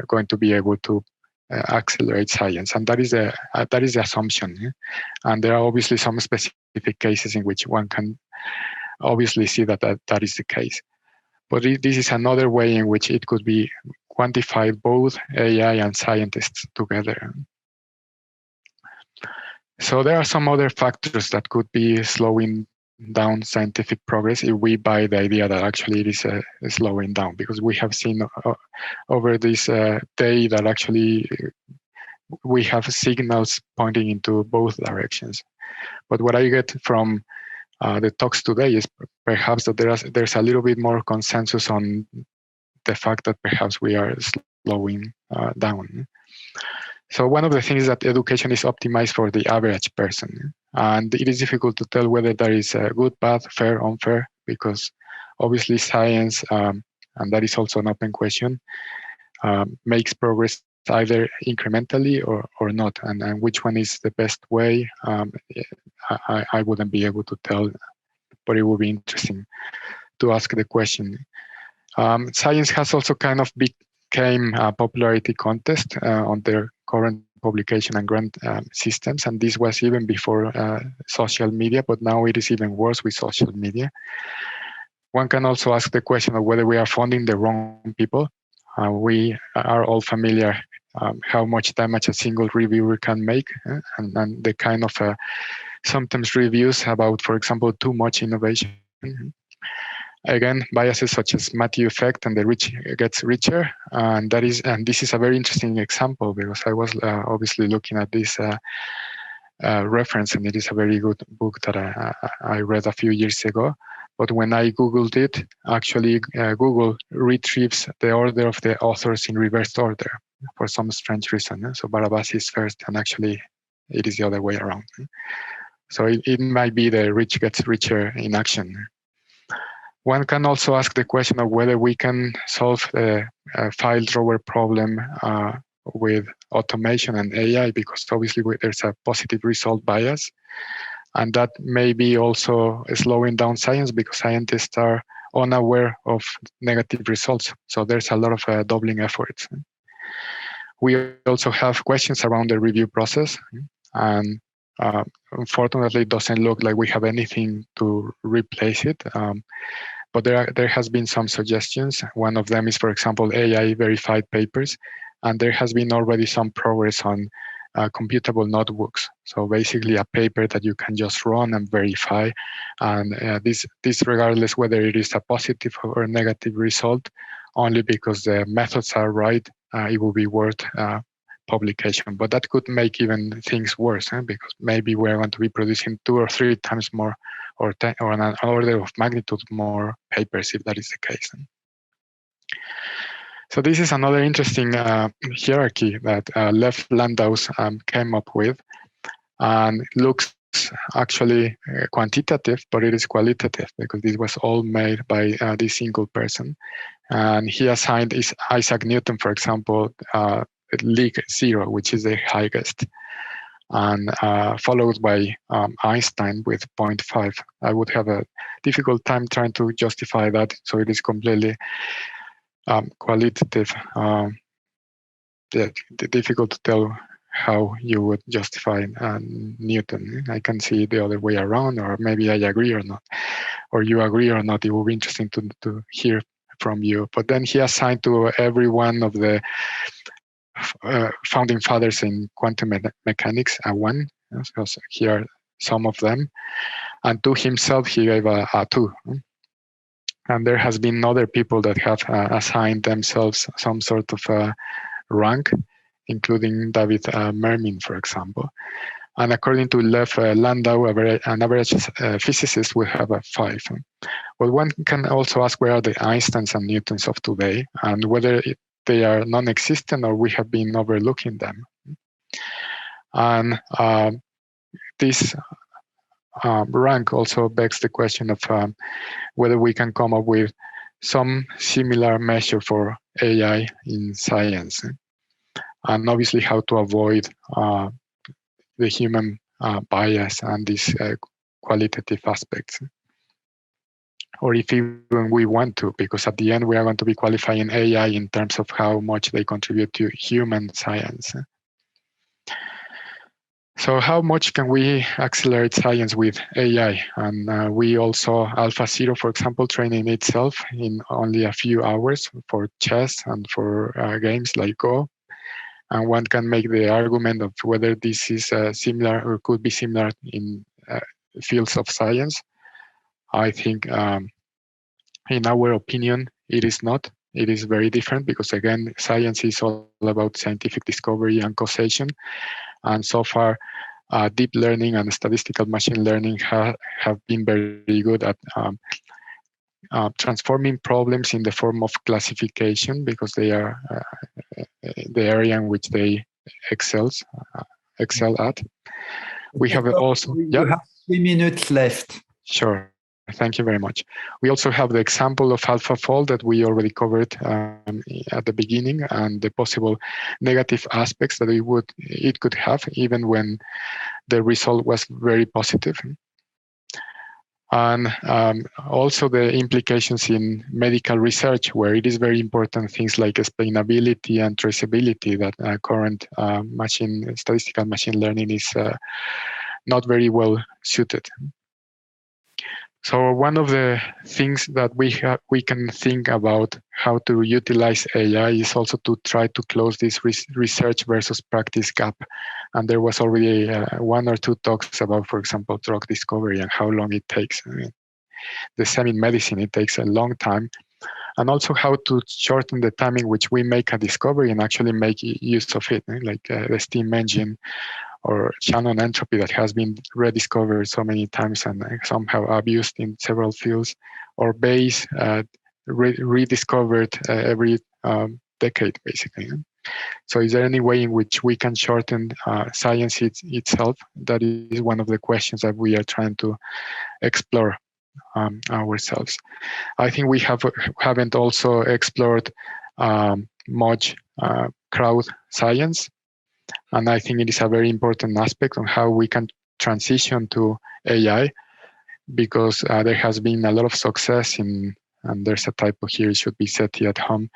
going to be able to accelerate science, and that is the assumption. And there are obviously some specific cases in which one can obviously see that is the case. But this is another way in which it could be quantified both AI and scientists together. So there are some other factors that could be slowing down scientific progress if we buy the idea that actually it is slowing down, because we have seen over this day that actually we have signals pointing into both directions. But what I get from the talks today is perhaps that there's a little bit more consensus on the fact that perhaps we are slowing down. So one of the things is that education is optimized for the average person. And it is difficult to tell whether that is good, bad, fair, unfair, because obviously science, and that is also an open question, makes progress either incrementally or not. And which one is the best way, I wouldn't be able to tell, but it would be interesting to ask the question. Science has also kind of became a popularity contest on their current publication and grant systems, and this was even before social media, but now it is even worse with social media. One can also ask the question of whether we are funding the wrong people. We are all familiar how much damage a single reviewer can make, and the kind of sometimes reviews about, for example, too much innovation. Again, biases such as Matthew effect and the rich gets richer, and this is a very interesting example because I was obviously looking at this reference, and it is a very good book that I read a few years ago. But when I Googled it, actually Google retrieves the order of the authors in reverse order for some strange reason. So Barabbas is first, and actually it is the other way around. So it might be the rich gets richer in action. One can also ask the question of whether we can solve the file drawer problem with automation and AI, because obviously there's a positive result bias. And that may be also slowing down science because scientists are unaware of negative results. So there's a lot of doubling efforts. We also have questions around the review process. And unfortunately, it doesn't look like we have anything to replace it. But there has been some suggestions. One of them is, for example, AI verified papers. And there has been already some progress on computable notebooks. So basically a paper that you can just run and verify. And this regardless whether it is a positive or negative result, only because the methods are right, it will be worth publication. But that could make even things worse, because maybe we're going to be producing 2 or 3 times more or an order of magnitude more papers if that is the case. So this is another interesting hierarchy that Lev Landau's came up with, and looks actually quantitative, but it is qualitative because this was all made by this single person. And he assigned Isaac Newton, for example, League 0, which is the highest, and followed by Einstein with 0.5. I would have a difficult time trying to justify that, so it is completely qualitative. Difficult to tell how you would justify Newton. I can see the other way around, or maybe I agree or not, or you agree or not. It will be interesting to hear from you. But then he assigned to every one of the founding fathers in quantum mechanics a 1. So here are some of them, and to himself he gave a 2. And there has been other people that have assigned themselves some sort of rank, including David Mermin, for example. And according to Lev Landau, an average physicist will have a 5. Well, one can also ask where are the Einsteins and Newtons of today, and whether they are non-existent or we have been overlooking them. And this rank also begs the question of whether we can come up with some similar measure for AI in science, and obviously how to avoid the human bias and these qualitative aspects, or if even we want to, because at the end we are going to be qualifying AI in terms of how much they contribute to human science. So how much can we accelerate science with AI? And we also AlphaZero, for example, training itself in only a few hours for chess and for games like Go. And one can make the argument of whether this is similar or could be similar in fields of science. I think, in our opinion, it is not. It is very different because, again, science is all about scientific discovery and causation. And so far, deep learning and statistical machine learning have been very good at transforming problems in the form of classification, because they are the area in which they excel at. We have also... You have 3 minutes left. Sure. Thank you very much. We also have the example of AlphaFold that we already covered at the beginning, and the possible negative aspects that it could have, even when the result was very positive. And also the implications in medical research, where it is very important things like explainability and traceability that current statistical machine learning is not very well suited. So one of the things that we can think about how to utilize AI is also to try to close this research versus practice gap. And there was already 1 or 2 talks about, for example, drug discovery and how long it takes. The same in medicine, it takes a long time. And also how to shorten the time in which we make a discovery and actually make use of it, like the steam engine, or Shannon entropy that has been rediscovered so many times and somehow abused in several fields, or Bayes rediscovered every decade, basically. So is there any way in which we can shorten science itself? That is one of the questions that we are trying to explore ourselves. I think we haven't also explored much crowd science. And I think it is a very important aspect on how we can transition to AI, because there has been a lot of success in, and there's a typo here, it should be SETI at home,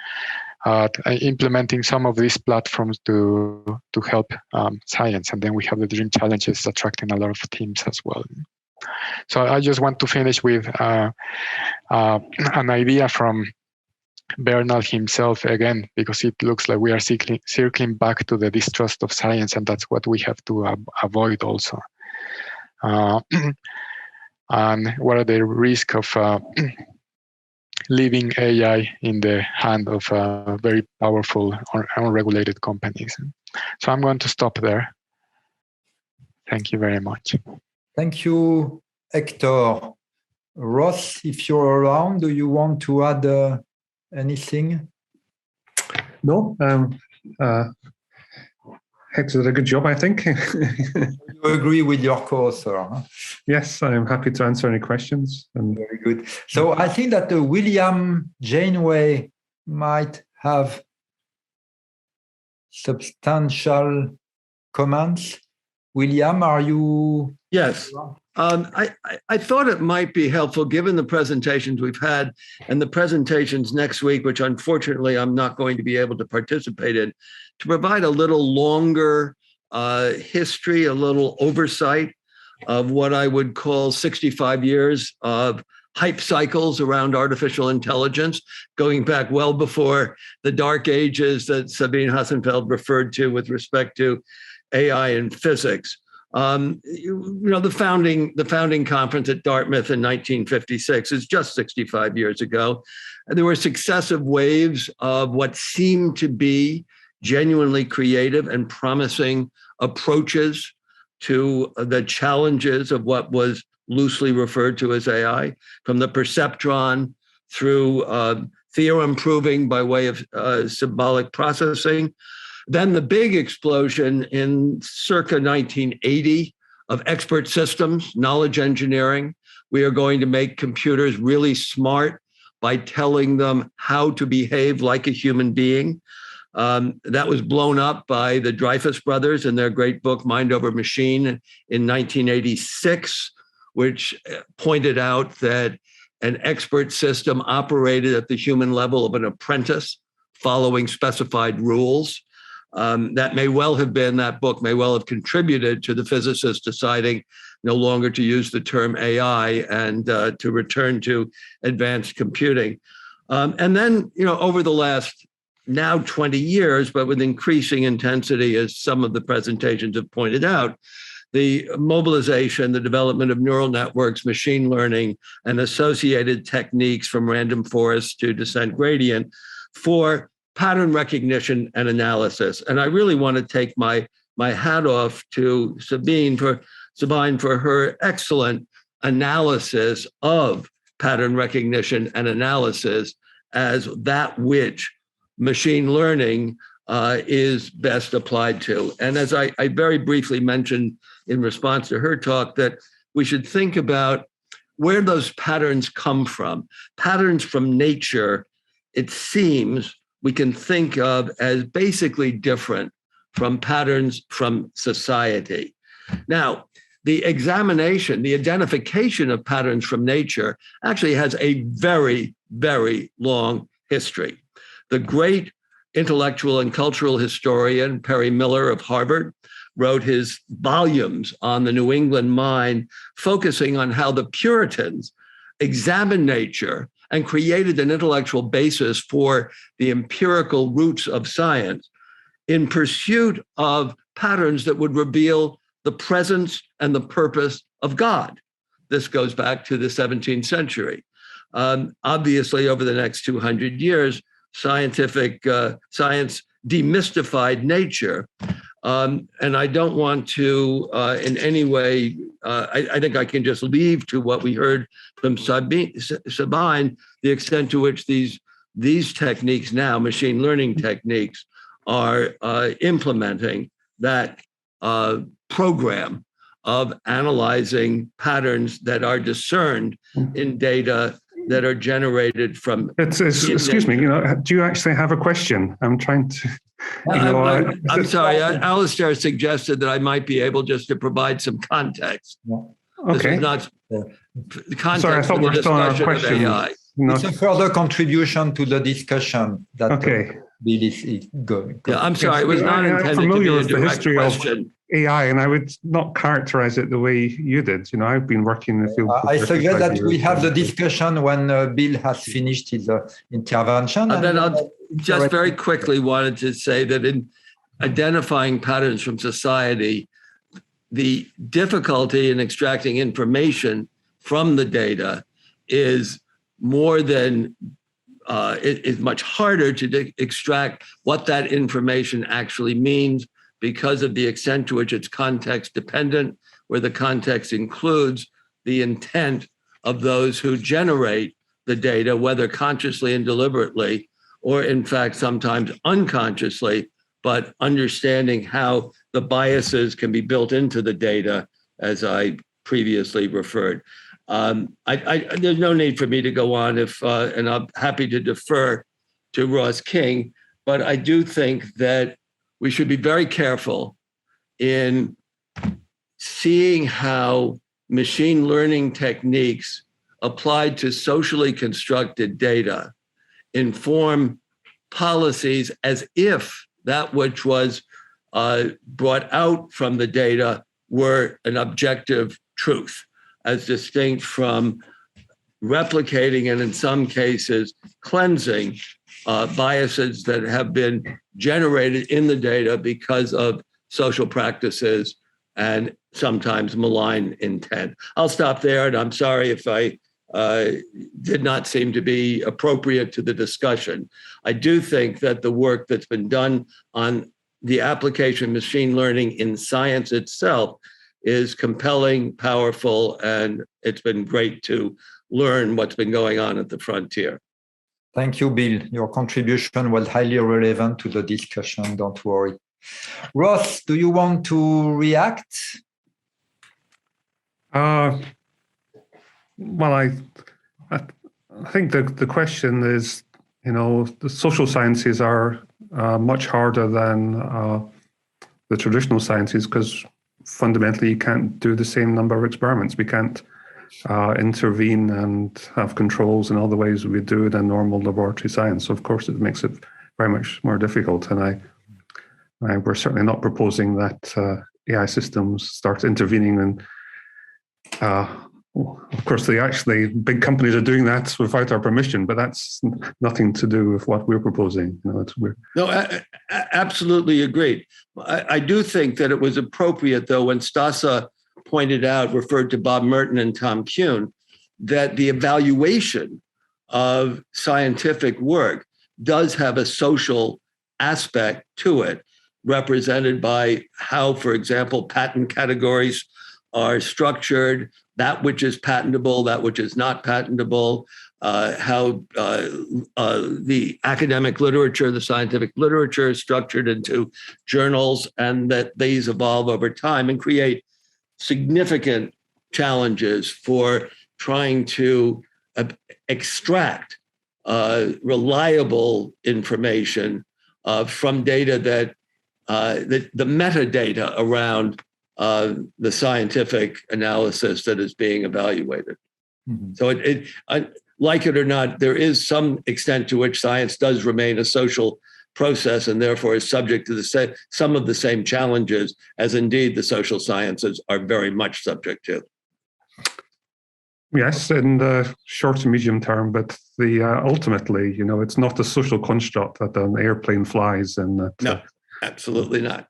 implementing some of these platforms to help science. And then we have the dream challenges attracting a lot of teams as well. So I just want to finish with an idea from Bernal himself again, because it looks like we are circling back to the distrust of science, and that's what we have to avoid also. And what are the risks of leaving AI in the hand of very powerful or unregulated companies? So I'm going to stop there. Thank you very much. Thank you, Hector. Ross, if you're around, do you want to add anything? No. Hector did a good job, I think. You agree with your co-author? Huh? Yes, I'm happy to answer any questions. Very good. So I think that William Janeway might have substantial comments. William, are you? Yes. I thought it might be helpful, given the presentations we've had and the presentations next week, which unfortunately I'm not going to be able to participate in, to provide a little longer history, a little oversight of what I would call 65 years of hype cycles around artificial intelligence, going back well before the dark ages that Sabine Hossenfelder referred to with respect to AI and physics. The founding conference at Dartmouth in 1956 is just 65 years ago. And there were successive waves of what seemed to be genuinely creative and promising approaches to the challenges of what was loosely referred to as AI, from the perceptron through theorem proving by way of symbolic processing. Then the big explosion in circa 1980 of expert systems, knowledge engineering. We are going to make computers really smart by telling them how to behave like a human being. That was blown up by the Dreyfus brothers in their great book, Mind Over Machine, in 1986, which pointed out that an expert system operated at the human level of an apprentice following specified rules. That book may well have contributed to the physicists deciding no longer to use the term AI and to return to advanced computing. And then, over the last now 20 years, but with increasing intensity, as some of the presentations have pointed out, the mobilization, the development of neural networks, machine learning, and associated techniques from random forest to descent gradient for pattern recognition and analysis. And I really want to take my hat off to Sabine for her excellent analysis of pattern recognition and analysis as that which machine learning is best applied to. And as I very briefly mentioned in response to her talk, that we should think about where those patterns come from. Patterns from nature, it seems, we can think of as basically different from patterns from society. Now, the examination, the identification of patterns from nature actually has a very, very long history. The great intellectual and cultural historian, Perry Miller of Harvard, wrote his volumes on the New England mind, focusing on how the Puritans examined nature and created an intellectual basis for the empirical roots of science in pursuit of patterns that would reveal the presence and the purpose of God. This goes back to the 17th century. Obviously, over the next 200 years, science demystified nature. And I don't want to in any way, I think I can just leave to what we heard from Sabine, the extent to which these techniques now, machine learning techniques, are implementing that program of analyzing patterns that are discerned in data that are generated from. Excuse me, do you actually have a question? I'm trying to. I'm sorry, Alistair suggested that I might be able just to provide some context. Okay. This is not the context. Sorry, I thought we were still on our question. It's a further contribution to the discussion that Bill is going. Yeah, I'm sorry, it was not intended to be a direct question. AI, and I would not characterize it the way you did. I've been working in the field. I suggest that we have the discussion when Bill has finished his intervention. And then I'll just very quickly wanted to say that in identifying patterns from society, the difficulty in extracting information from the data is more than it is much harder to extract what that information actually means, because of the extent to which it's context dependent, where the context includes the intent of those who generate the data, whether consciously and deliberately, or in fact, sometimes unconsciously, but understanding how the biases can be built into the data, as I previously referred. There's no need for me to go on and I'm happy to defer to Ross King, but I do think that we should be very careful in seeing how machine learning techniques applied to socially constructed data inform policies as if that which was brought out from the data were an objective truth, as distinct from replicating and in some cases cleansing biases that have been generated in the data because of social practices and sometimes malign intent. I'll stop there, and I'm sorry if I did not seem to be appropriate to the discussion. I do think that the work that's been done on the application of machine learning in science itself is compelling, powerful, and it's been great to learn what's been going on at the frontier. Thank you, Bill. Your contribution was highly relevant to the discussion, don't worry. Ross, do you want to react? Well, I think the question is, the social sciences are much harder than the traditional sciences because fundamentally you can't do the same number of experiments. We can't intervene and have controls in all the ways we do it in normal laboratory science. So of course it makes it very much more difficult. And we're certainly not proposing that AI systems start intervening and of course, big companies are doing that without our permission, but that's nothing to do with what we're proposing. It's weird. No, I absolutely agreed. I do think that it was appropriate, though, when Stasa referred to Bob Merton and Tom Kuhn, that the evaluation of scientific work does have a social aspect to it, represented by how, for example, patent categories are structured, that which is patentable, that which is not patentable, how the academic literature, the scientific literature is structured into journals, and that these evolve over time and create significant challenges for trying to extract reliable information from data that the metadata around the scientific analysis that is being evaluated. Mm-hmm. So like it or not, there is some extent to which science does remain a social process and therefore is subject to some of the same challenges as indeed the social sciences are very much subject to. Yes, in the short to medium term, but ultimately, it's not a social construct that an airplane flies. And no, absolutely not.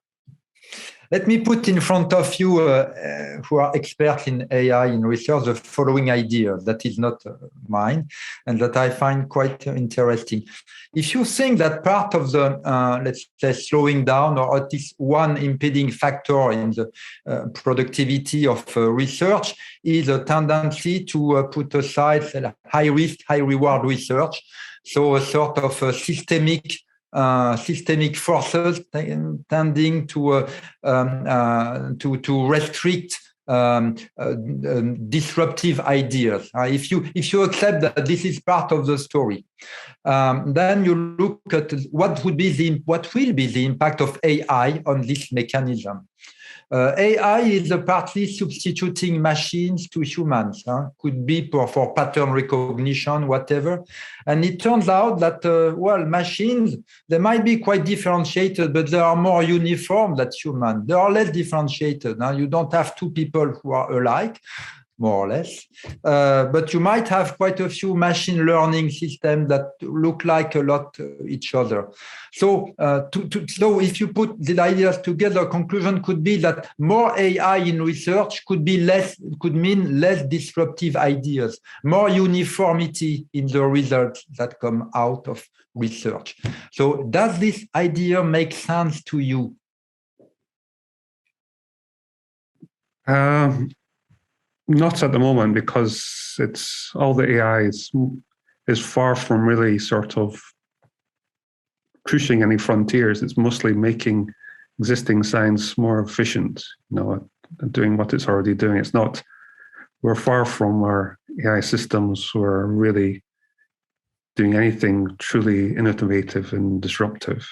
Let me put in front of you who are experts in AI in research the following idea that is not mine and that I find quite interesting. If you think that part of the, let's say, slowing down or at least one impeding factor in the productivity of research is a tendency to put aside high risk, high reward research. So a sort of systemic forces tending to restrict disruptive ideas. If you accept that this is part of the story, then you look at what will be the impact of AI on this mechanism. AI is partly substituting machines to humans. Could be for pattern recognition, whatever. And it turns out that, machines, they might be quite differentiated, but they are more uniform than humans. They are less differentiated. Now, you don't have two people who are alike, more or less. But you might have quite a few machine learning systems that look like a lot each other. So, so if you put the ideas together, conclusion could be that more AI in research could mean less disruptive ideas, more uniformity in the results that come out of research. So does this idea make sense to you? Not at the moment, because it's all the AI is far from really sort of pushing any frontiers. It's mostly making existing science more efficient, doing what it's already doing. It's not, we're far from our AI systems who are really doing anything truly innovative and disruptive.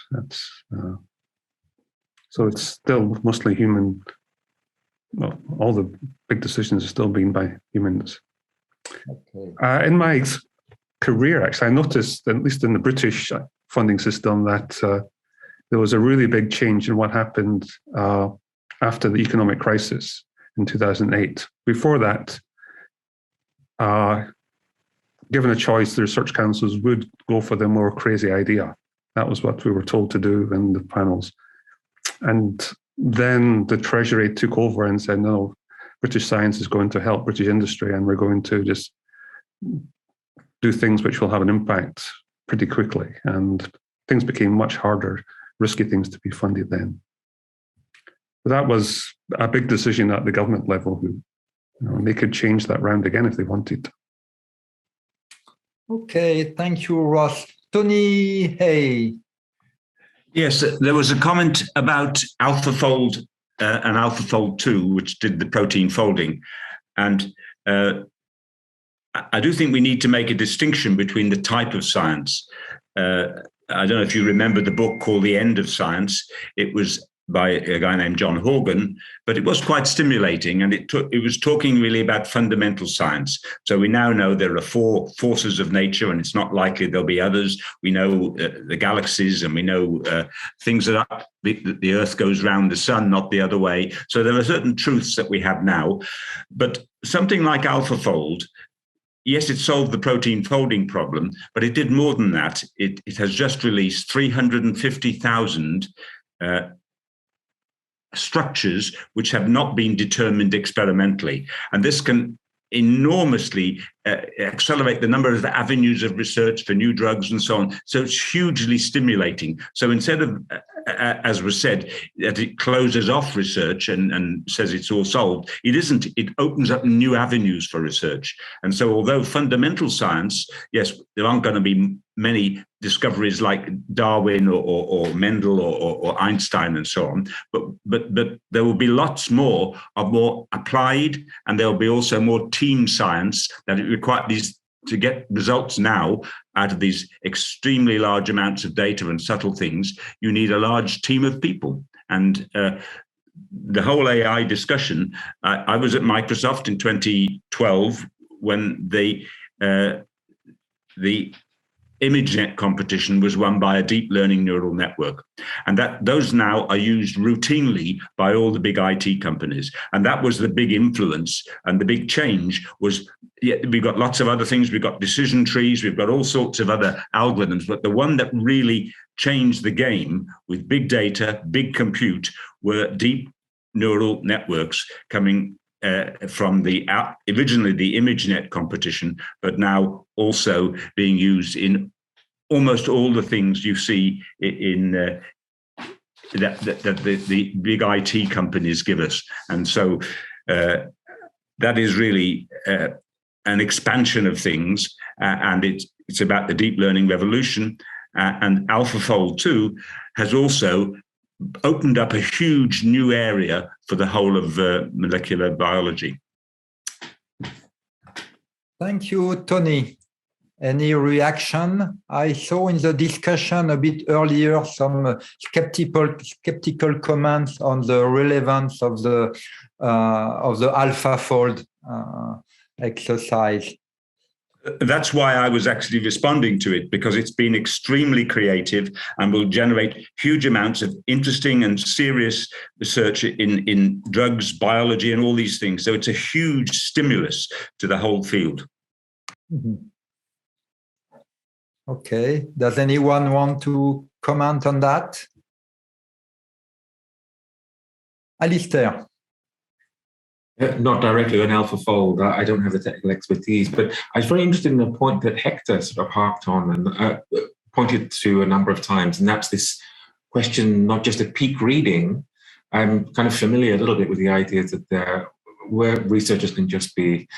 So it's still mostly human. Well, all the big decisions are still being by humans. Okay. In my career, actually, I noticed, at least in the British funding system, that there was a really big change in what happened after the economic crisis in 2008. Before that, given a choice, the research councils would go for the more crazy idea. That was what we were told to do in the panels. And then the Treasury took over and said, no, British science is going to help British industry, and we're going to just do things which will have an impact pretty quickly. And things became much harder, risky things to be funded then. But that was a big decision at the government level, and they could change that round again if they wanted. Okay, thank you, Ross. Tony, hey. Yes, there was a comment about AlphaFold and AlphaFold 2, which did the protein folding. And I do think we need to make a distinction between the type of science. I don't know if you remember the book called The End of Science. It was by a guy named John Horgan, but it was quite stimulating, and it was talking really about fundamental science. So we now know there are 4 forces of nature, and it's not likely there'll be others. We know the galaxies, and we know things that the Earth goes round the sun, not the other way. So there are certain truths that we have now, but something like AlphaFold, yes, it solved the protein folding problem, but it did more than that. It has just released 350,000 structures which have not been determined experimentally. And this can enormously accelerate the number of avenues of research for new drugs and so on. So it's hugely stimulating. So instead of, as was said, that it closes off research and says it's all solved, it isn't. It opens up new avenues for research. And so although fundamental science, yes, there aren't going to be many discoveries like Darwin or Mendel or Einstein and so on, but there will be lots more of more applied, and there will be also more team science that it requires these to get results now out of these extremely large amounts of data and subtle things. You need a large team of people. And the whole AI discussion, I was at Microsoft in 2012 when the ImageNet competition was won by a deep learning neural network. And those now are used routinely by all the big IT companies. And that was the big influence. And the big change was, we've got lots of other things. We've got decision trees. We've got all sorts of other algorithms. But the one that really changed the game with big data, big compute, were deep neural networks coming from originally the ImageNet competition, but now also being used in almost all the things you see in that the big IT companies give us. And so that is really an expansion of things, and it's about the deep learning revolution. And AlphaFold 2 has also opened up a huge new area for the whole of molecular biology. Thank you, Tony. Any reaction? I saw in the discussion a bit earlier some skeptical comments on the relevance of the AlphaFold exercise. That's why I was actually responding to it, because it's been extremely creative and will generate huge amounts of interesting and serious research in drugs, biology, and all these things. So it's a huge stimulus to the whole field. Mm-hmm. Okay. Does anyone want to comment on that? Alistair. Not directly on AlphaFold. I don't have the technical expertise, but I was very interested in the point that Hector sort of harped on and pointed to a number of times, and that's this question, not just of peak reading. I'm kind of familiar a little bit with the idea that where researchers can just be,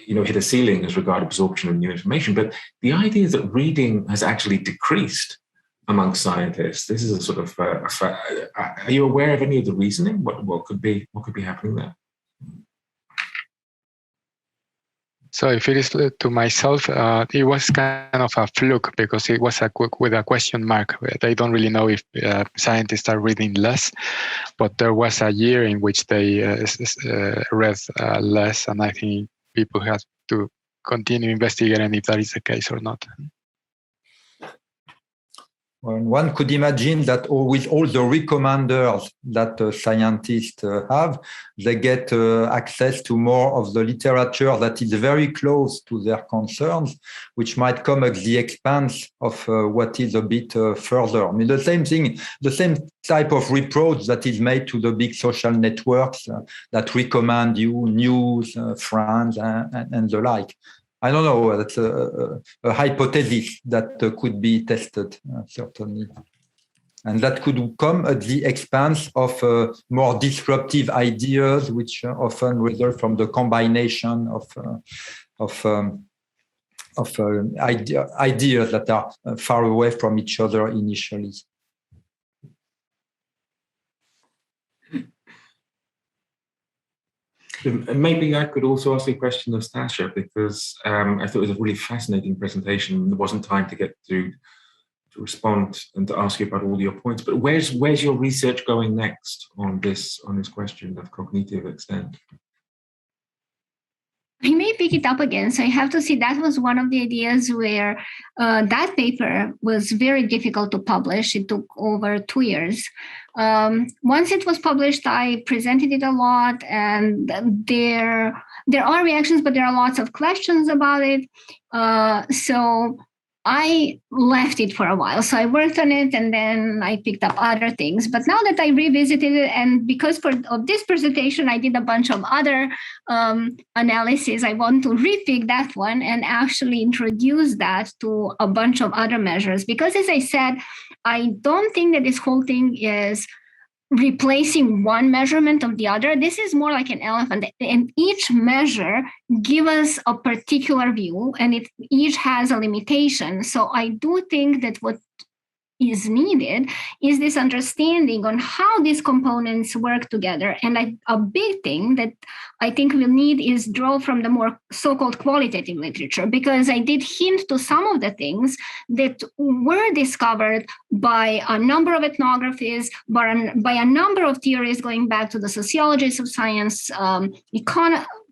hit a ceiling as regard absorption of new information, but the idea that reading has actually decreased amongst scientists. This is a sort of. Are you aware of any of the reasoning? What could be happening there? So if it is to myself, it was kind of a fluke because it was with a question mark. They don't really know if scientists are reading less, but there was a year in which they read less, and I think people have to continue investigating if that is the case or not. One could imagine that with all the recommenders that scientists have, they get access to more of the literature that is very close to their concerns, which might come at the expense of what is a bit further. I mean, the same thing, the same type of reproach that is made to the big social networks that recommend you news, friends, and the like. I don't know. That's a hypothesis that could be tested, certainly. And that could come at the expense of more disruptive ideas, which often result from the combination of ideas that are far away from each other initially. Maybe I could also ask a question of Stasha, because I thought it was a really fascinating presentation. There wasn't time to get to respond and to ask you about all your points. But where's your research going next on this question of cognitive extent? I may pick it up again. So I have to see, that was one of the ideas where that paper was very difficult to publish. It took over 2 years. Once it was published, I presented it a lot, and there are reactions, but there are lots of questions about it. So I left it for a while. So I worked on it, and then I picked up other things. But now that I revisited it, and because of this presentation, I did a bunch of other analysis, I want to repick that one and actually introduce that to a bunch of other measures. Because as I said, I don't think that this whole thing is replacing one measurement of the other. This is more like an elephant, and each measure gives us a particular view, and it each has a limitation. So I do think that what is needed is this understanding on how these components work together. And a big thing that I think we'll need is draw from the more so-called qualitative literature, because I did hint to some of the things that were discovered by a number of ethnographies, by a number of theories going back to the sociologists of science,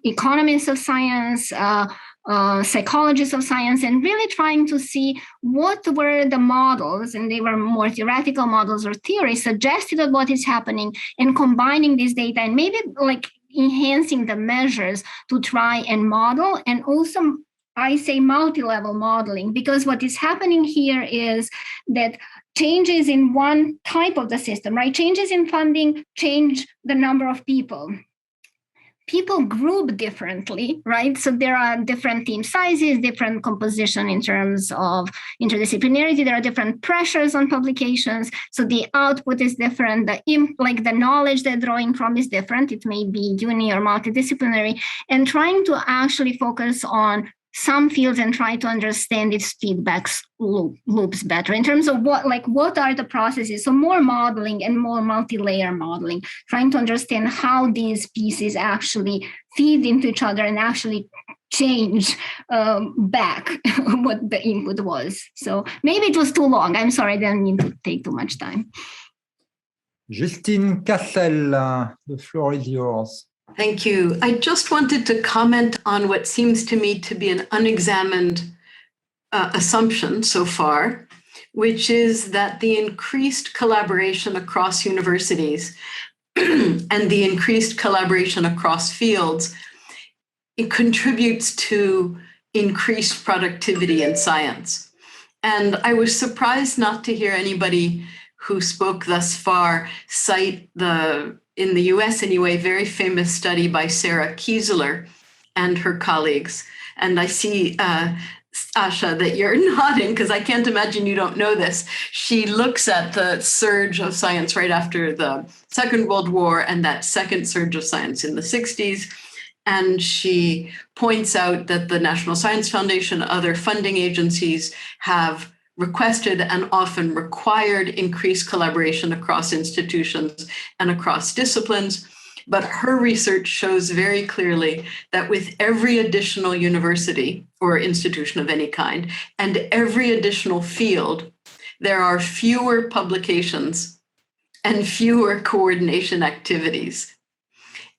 economists of science, psychologists of science, and really trying to see what were the models, and they were more theoretical models or theories suggested of what is happening, and combining this data and maybe like enhancing the measures to try and model. And also, I say multi-level modeling, because what is happening here is that changes in one type of the system, right? Changes in funding change the number of people. People group differently, right? So there are different team sizes, different composition in terms of interdisciplinarity. There are different pressures on publications. So the output is different. The knowledge they're drawing from is different. It may be uni or multidisciplinary, and trying to actually focus on some fields and try to understand its feedback loops better in terms of what are the processes. So more modeling and more multi-layer modeling, trying to understand how these pieces actually feed into each other and actually change back what the input was. So maybe it was too long. I'm sorry, I didn't mean to take too much time. Justine Cassel, the floor is yours. Thank you. I just wanted to comment on what seems to me to be an unexamined assumption so far, which is that the increased collaboration across universities and the increased collaboration across fields, it contributes to increased productivity in science. And I was surprised not to hear anybody who spoke thus far cite in the US anyway, very famous study by Sarah Kiesler and her colleagues. And I see, Asha, that you're nodding, because I can't imagine you don't know this. She looks at the surge of science right after the Second World War and that second surge of science in the 60s. And she points out that the National Science Foundation, other funding agencies have requested and often required increased collaboration across institutions and across disciplines. But her research shows very clearly that with every additional university or institution of any kind and every additional field, there are fewer publications and fewer coordination activities.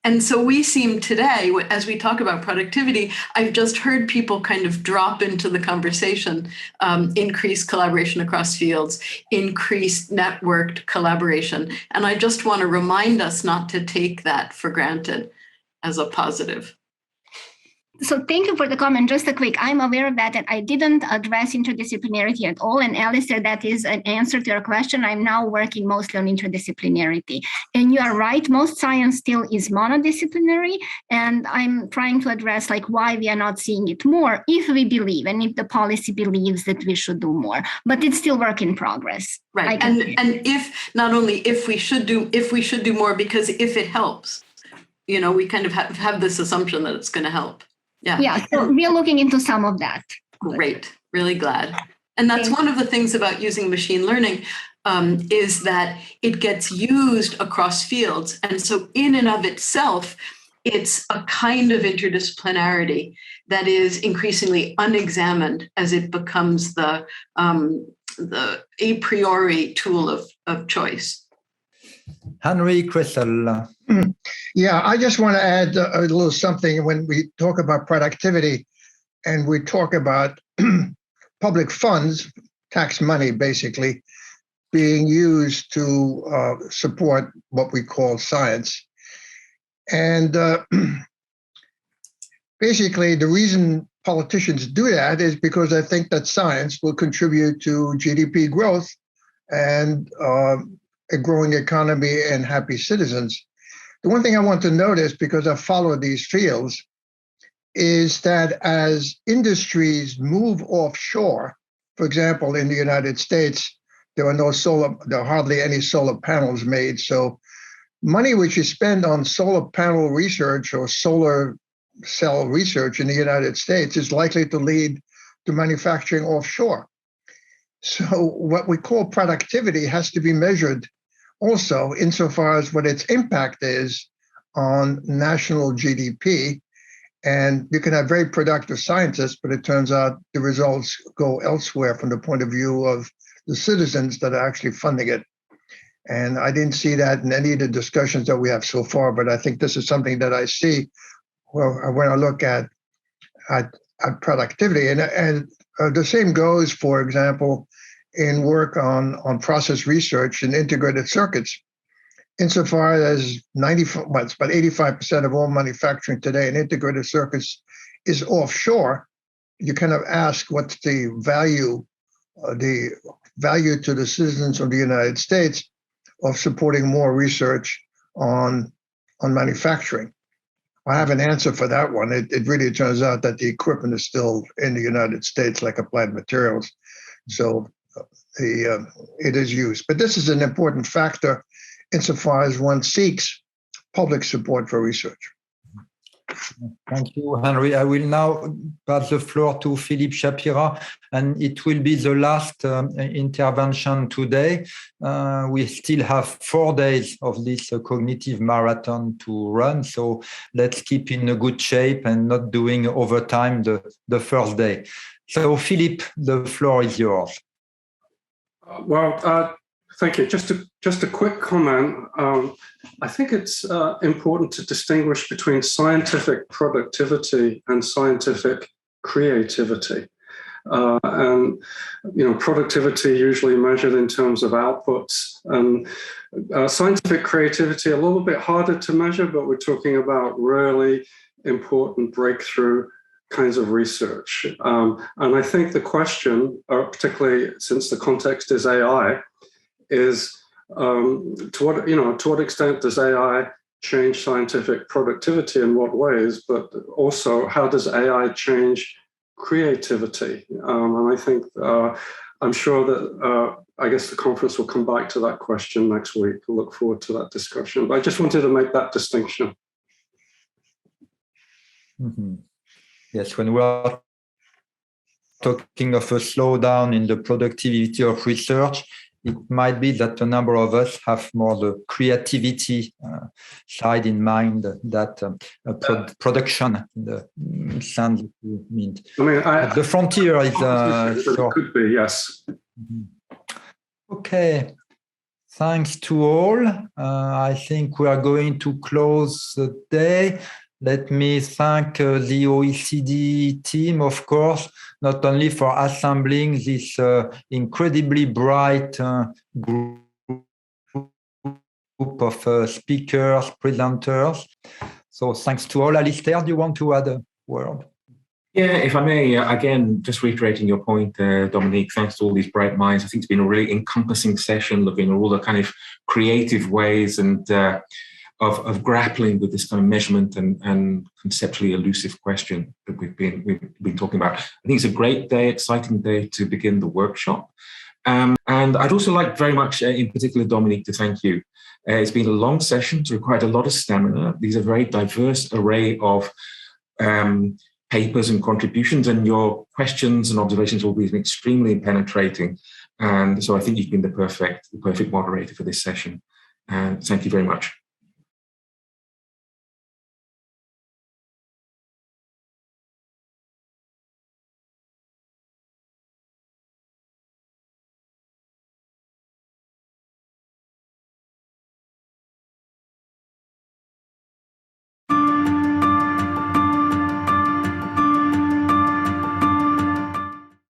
And so we seem today, as we talk about productivity, I've just heard people kind of drop into the conversation, increased collaboration across fields, increased networked collaboration. And I just want to remind us not to take that for granted as a positive. So thank you for the comment. Just a quick, I'm aware of that, and I didn't address interdisciplinarity at all. And Alistair, that is an answer to your question. I'm now working mostly on interdisciplinarity. And you are right, most science still is monodisciplinary. And I'm trying to address like why we are not seeing it more if we believe and if the policy believes that we should do more. But it's still work in progress. Right. And if not only if we should do more, because if it helps, you know, we kind of have this assumption that it's going to help. Yeah, so we're looking into some of that. Great, really glad. And that's one of the things about using machine learning is that it gets used across fields. And so in and of itself, it's a kind of interdisciplinarity that is increasingly unexamined as it becomes the a priori tool of choice. Henry Crystal. Yeah, I just want to add a little something when we talk about productivity and we talk about public funds, tax money basically, being used to support what we call science. And basically the reason politicians do that is because I think that science will contribute to GDP growth and a growing economy and happy citizens. The one thing I want to notice, because I follow these fields, is that as industries move offshore, for example, in the United States, there are hardly any solar panels made. So money which you spend on solar panel research or solar cell research in the United States is likely to lead to manufacturing offshore. So what we call productivity has to be measured also insofar as what its impact is on national GDP. And you can have very productive scientists, but it turns out the results go elsewhere from the point of view of the citizens that are actually funding it. And I didn't see that in any of the discussions that we have so far, but I think this is something that I see when I look at productivity. And the same goes, for example, in work on process research and integrated circuits. Insofar as about 85% of all manufacturing today in integrated circuits is offshore, you kind of ask what's the value to the citizens of the United States of supporting more research on manufacturing. I have an answer for that one. It really turns out that the equipment is still in the United States, like Applied Materials. So it is used. But this is an important factor insofar as one seeks public support for research. Thank you, Henry. I will now pass the floor to Philipp Shapira, and it will be the last intervention today. We still have 4 days of this cognitive marathon to run, so let's keep in a good shape and not doing overtime the first day. So, Philipp, the floor is yours. Thank you. Just a quick comment. I think it's important to distinguish between scientific productivity and scientific creativity. And productivity usually measured in terms of outputs, and scientific creativity a little bit harder to measure, but we're talking about really important breakthrough kinds of research. And I think the question, particularly since the context is AI, is to what extent does AI change scientific productivity, in what ways, but also how does AI change creativity? And I think I'm sure that I guess the conference will come back to that question next week. I look forward to that discussion. But I just wanted to make that distinction. Mm-hmm. Yes, when we are talking of a slowdown in the productivity of research, it might be that a number of us have more the creativity side in mind that production, the sense you mean. The frontier is... it could be, yes. Okay. Thanks to all. I think we are going to close the day. Let me thank the OECD team, of course, not only for assembling this incredibly bright group of speakers, presenters. So thanks to all. Alistair, do you want to add a word? Yeah, if I may, again, just reiterating your point, Dominique, thanks to all these bright minds. I think it's been a really encompassing session, looking at all the kind of creative ways and of grappling with this kind of measurement and conceptually elusive question that we've been talking about. I think it's a great day, exciting day to begin the workshop. And I'd also like very much, in particular, Dominique, to thank you. It's been a long session, it's required a lot of stamina. These are a very diverse array of papers and contributions, and your questions and observations will be extremely penetrating. And so I think you've been the perfect moderator for this session. Thank you very much.